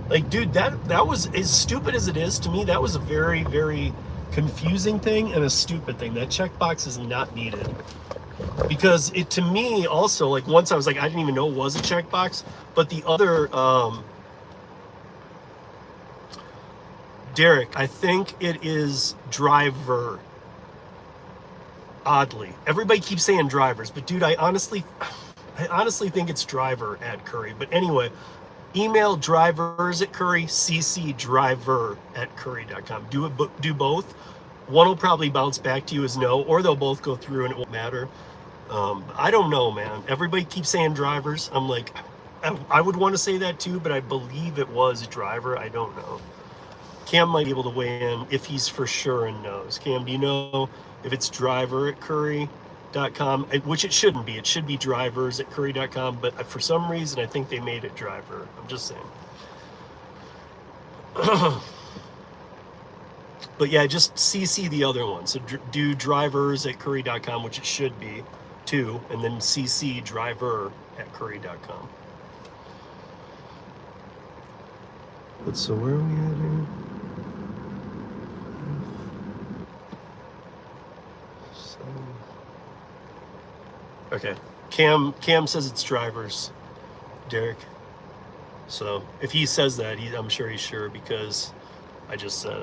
Like, dude, that was, as stupid as it is to me, that was a very, very confusing thing and a stupid thing. That checkbox is not needed. Because it, to me, also, like, once I was like, I didn't even know it was a checkbox, but the other, Derek, I think it is driver. Oddly. Everybody keeps saying drivers, but dude, I honestly think it's driver at Curri. But anyway, email drivers at Curri, CC driver at curri.com. Do both. One will probably bounce back to you as no, or they'll both go through and it won't matter. I don't know, man. Everybody keeps saying drivers. I'm like, I would want to say that too, but I believe it was driver. I don't know. Cam might be able to weigh in if he's for sure and knows. Cam, do you know if it's driver at curri.com, which it shouldn't be. It should be drivers at curri.com, but for some reason, I think they made it driver. I'm just saying. But yeah, just CC the other one. So do drivers at curri.com, which it should be too, and then CC driver at curri.com. But so where are we at here? Okay, Cam says it's drivers, Derek. So if he says that, I'm sure he's sure, because I just said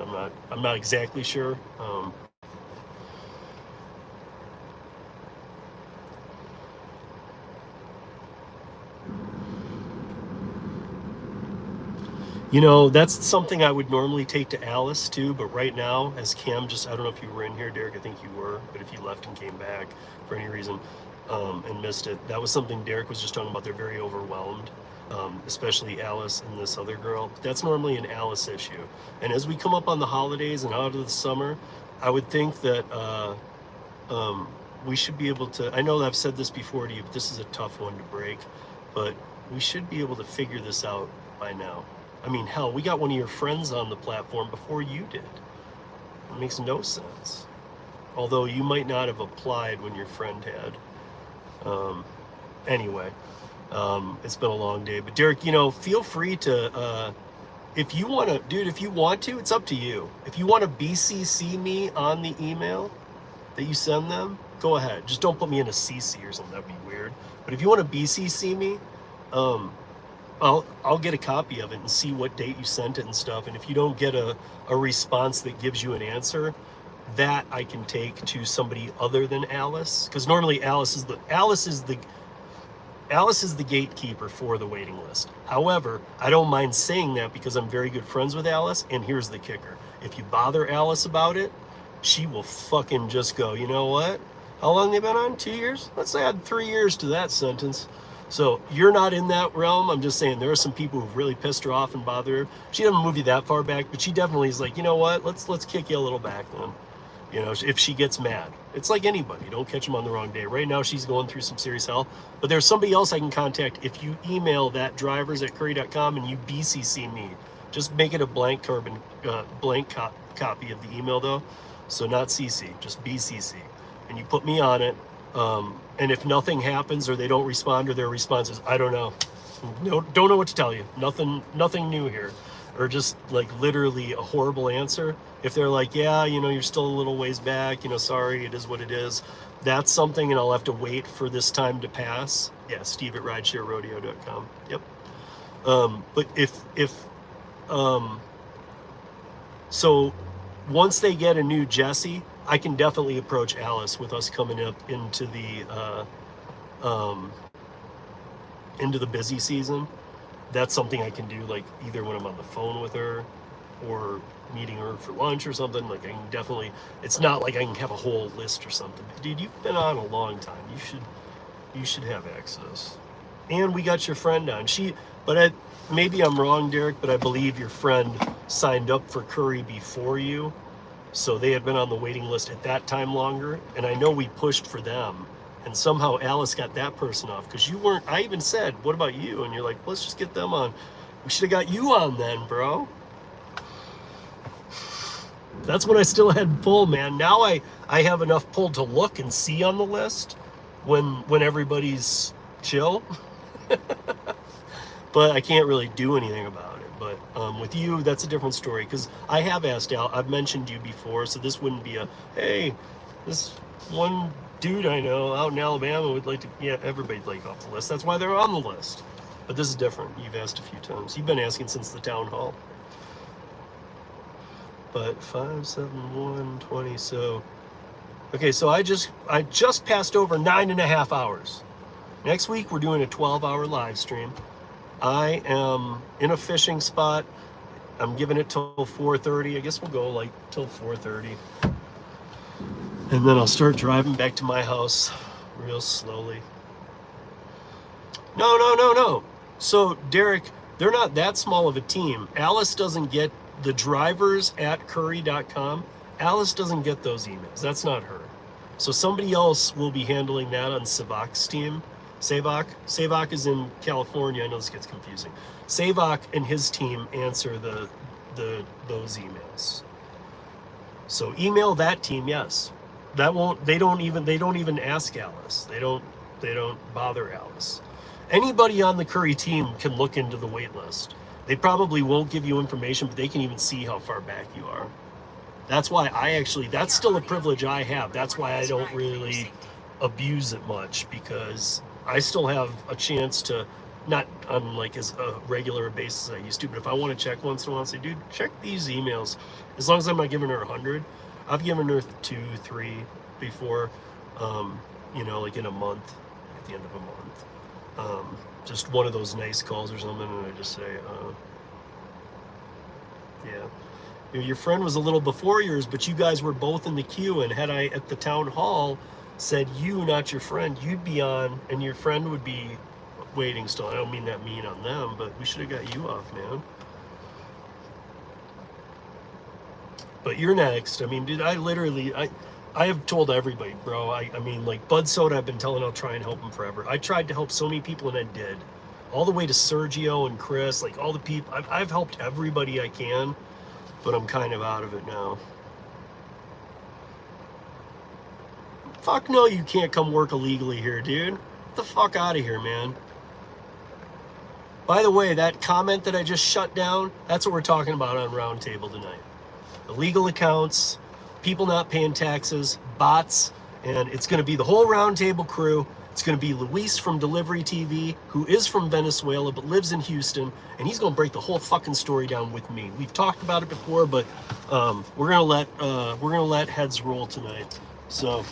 I'm not exactly sure. That's something I would normally take to Alice too, but right now, as Cam I don't know if you were in here, Derek, I think you were, but if you left and came back for any reason and missed it, that was something Derek was just talking about. They're very overwhelmed especially Alice and this other girl. But that's normally an Alice issue. And as we come up on the holidays and out of the summer, I would think that we should be able to, I know I've said this before to you, but this is a tough one to break, but we should be able to figure this out by now. I mean, hell, we got one of your friends on the platform before you did. It makes no sense. Although you might not have applied when your friend had. Anyway, it's been a long day. But Derek, you know, feel free to, if you want to, dude, if you want to, it's up to you. If you want to BCC me on the email that you send them, go ahead. Just don't put me in a CC or something. That'd be weird. But if you want to BCC me, I'll get a copy of it and see what date you sent it and stuff. And if you don't get a response that gives you an answer, that I can take to somebody other than Alice, because normally Alice is the gatekeeper for the waiting list. However, I don't mind saying that because I'm very good friends with Alice. And here's the kicker: if you bother Alice about it, she will fucking just go, you know what? How long they been on? 2 years? Let's add 3 years to that sentence. So you're not in that realm. I'm just saying there are some people who've really pissed her off and bothered her. She doesn't move you that far back, but she definitely is like, you know what? Let's kick you a little back then. You know, if she gets mad. It's like anybody. Don't catch them on the wrong day. Right now she's going through some serious hell. But there's somebody else I can contact if you email that drivers@curri.com and you BCC me. Just make it a blank copy of the email though. So not CC, just BCC. And you put me on it. And if nothing happens or they don't respond or their response is, I don't know. No, don't know what to tell you. Nothing new here. Or just like literally a horrible answer. If they're like, yeah, you know, you're still a little ways back, you know, sorry, it is what it is. That's something, and I'll have to wait for this time to pass. Yeah, Steve@ridesharerodeo.com. Yep. But so once they get a new Jesse, I can definitely approach Alice with us coming up into the busy season. That's something I can do, like either when I'm on the phone with her or meeting her for lunch or something. Like I can definitely, it's not like I can have a whole list or something. But dude, you've been on a long time. You should have access. And we got your friend on. Maybe I'm wrong, Derek, but I believe your friend signed up for Curri before you. So they had been on the waiting list at that time longer. And I know we pushed for them. And somehow Alice got that person off because you weren't. I even said, what about you? And you're like, let's just get them on. We should have got you on then, bro. That's when I still had pull, man. Now I have enough pull to look and see on the list when everybody's chill. But I can't really do anything about it. But with you, that's a different story because I have asked Al. I've mentioned you before, so this wouldn't be a, hey, this one dude I know out in Alabama would like to, yeah, everybody'd like off the list. That's why they're on the list. But this is different. You've asked a few times. You've been asking since the town hall. But 57120. So okay, so I just passed over 9.5 hours. Next week we're doing a 12-hour live stream. I am in a fishing spot. I'm giving it till 4:30. I guess we'll go like till 4:30. And then I'll start driving back to my house real slowly. No. So, Derek, they're not that small of a team. Alice doesn't get the drivers@curri.com. Alice doesn't get those emails. That's not her. So somebody else will be handling that on Savak's team. Savak is in California. I know this gets confusing. Savak and his team answer those emails. So email that team, yes. They don't even ask Alice. They don't bother Alice. Anybody on the Curri team can look into the wait list. They probably won't give you information, but they can even see how far back you are. That's why that's still a privilege I have. That's why I don't really abuse it much, because I still have a chance to, not on like as a regular basis I used to, but if I want to check once in a while and say, dude, check these emails. As long as I'm not giving her 100, I've given her 2, 3 before, like in a month, at the end of a month. Just one of those nice calls or something, and I just say, yeah. Your friend was a little before yours, but you guys were both in the queue, and had I at the town hall said you, not your friend, you'd be on, and your friend would be waiting still. I don't mean that mean on them, but we should have got you off, man. But you're next. I mean, dude, I have told everybody, bro. I mean, like Bud Soda, I've been telling I'll try and help him forever. I tried to help so many people and I did. All the way to Sergio and Chris, like all the people. I've helped everybody I can, but I'm kind of out of it now. Fuck no, you can't come work illegally here, dude. Get the fuck out of here, man. By the way, that comment that I just shut down, that's what we're talking about on Roundtable tonight. Illegal accounts, people not paying taxes, bots, and it's going to be the whole Roundtable crew. It's going to be Luis from Dlivrd TV, who is from Venezuela but lives in Houston, and he's going to break the whole fucking story down with me. We've talked about it before, but we're gonna let heads roll tonight. So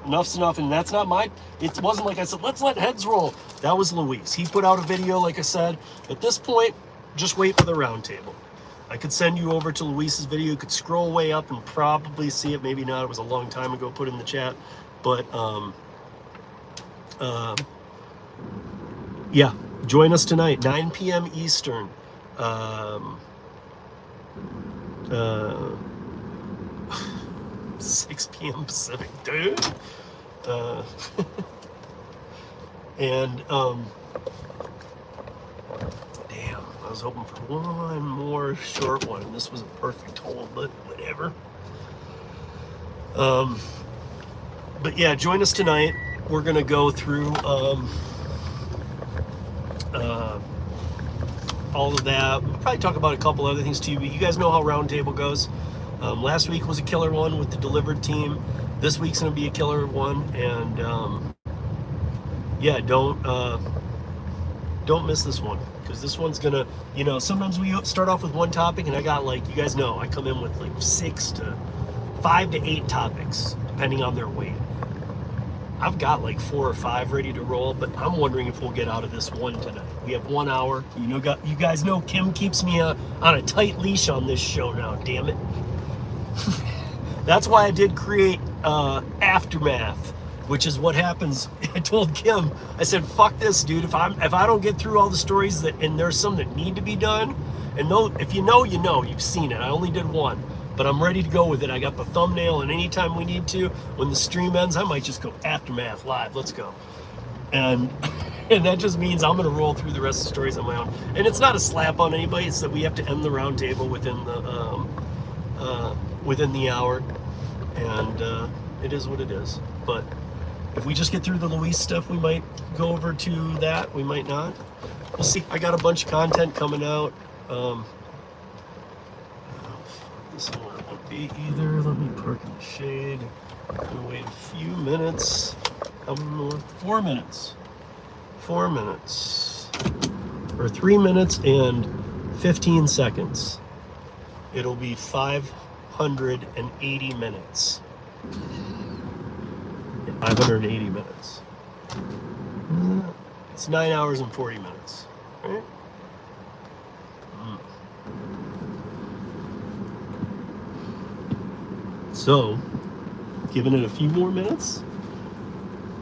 enough's enough, and that's not my. It wasn't like I said, let's let heads roll. That was Luis. He put out a video, like I said. At this point, just wait for the Roundtable. I could send you over to Luis's video. You could scroll way up and probably see it. Maybe not. It was a long time ago. Put in the chat, but yeah, join us tonight, 9 p.m. Eastern. 6 p.m. Pacific, dude. And damn, I was hoping for one more short one, and this was a perfect hole, but whatever. But yeah, join us tonight. We're gonna go through all of that. We'll probably talk about a couple other things too, but you guys know how Roundtable goes. Last week was a killer one with the Dlivrd team. This week's gonna be a killer one, and yeah, don't miss this one, because this one's gonna, you know, sometimes we start off with one topic, and I got, like, you guys know, I come in with like 5 to 8 topics depending on their weight. I've got like 4 or 5 ready to roll, but I'm wondering if we'll get out of this one tonight. We have 1 hour. You guys know Kim keeps me on a tight leash on this show now. Damn it. That's why I did create Aftermath, which is what happens. I told Kim, I said, "Fuck this, dude. If I don't get through all the stories and there's some that need to be done, and if you know, you've seen it. I only did 1." But I'm ready to go with it. I got the thumbnail, and anytime we need to, when the stream ends, I might just go Aftermath live. Let's go. And that just means I'm gonna roll through the rest of the stories on my own. And it's not a slap on anybody. It's that we have to end the Roundtable within the hour, and it is what it is. But if we just get through the Luis stuff, we might go over to that. We might not. We'll see. I got a bunch of content coming out. This one won't be either. Let me park in the shade. I'm gonna wait a few minutes. How many more? 4 minutes. 4 minutes. Or 3 minutes and 15 seconds. It'll be 580 minutes. 580 minutes. It's 9 hours and 40 minutes. Right? So, giving it a few more minutes,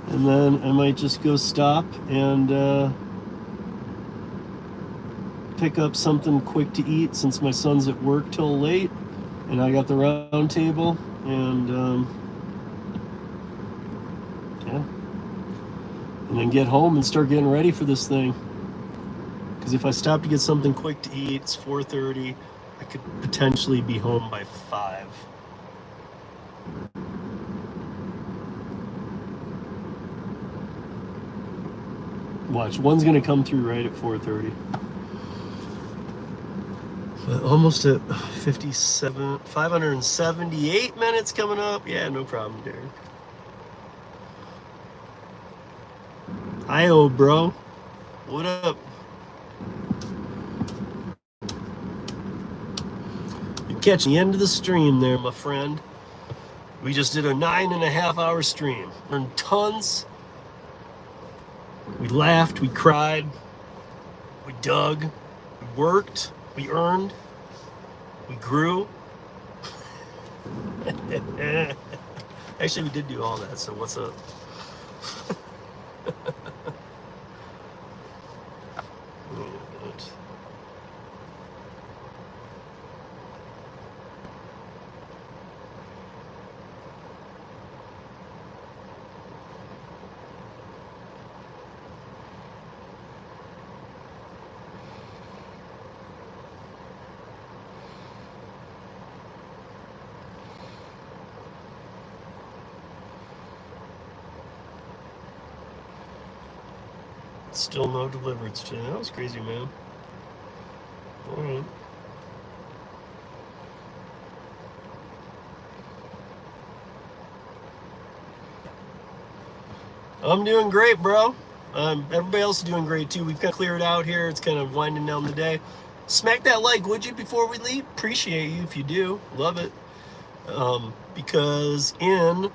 and then I might just go stop and pick up something quick to eat, since my son's at work till late, and I got the Roundtable, and yeah, and then get home and start getting ready for this thing. Because if I stop to get something quick to eat, it's 4:30. I could potentially be home by 5. Watch, one's gonna come through right at 4:30. But almost at 578 minutes coming up. Yeah, no problem, Derek. Hi-oh, bro. What up? You're catching the end of the stream there, my friend. We just did a 9.5 hour stream. Learned tons. We laughed, we cried, we dug, we worked, we earned, we grew. Actually, we did do all that, so what's up? Still no Dlivrd today. That was crazy, man. All right. I'm doing great, bro. Everybody else is doing great too. We've kind of cleared out here. It's kind of winding down the day. Smack that like, would you, before we leave? Appreciate you if you do. Love it. Because in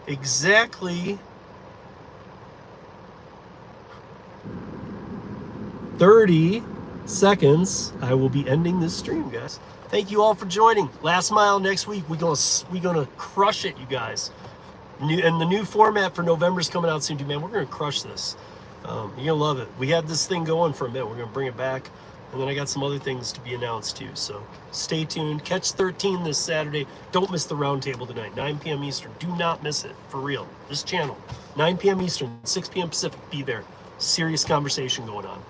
exactly 30 seconds, I will be ending this stream, guys. Thank you all for joining. Last Mile next week. We're gonna crush it, you guys. And the new format for November is coming out soon too, man. We're gonna crush this. You're gonna love it. We had this thing going for a minute. We're gonna bring it back, and then I got some other things to be announced too. So stay tuned. Catch 13 this Saturday. Don't miss the roundtable tonight, 9 p.m. Eastern. Do not miss it, for real. This channel, 9 p.m. Eastern, 6 p.m. Pacific. Be there. Serious conversation going on.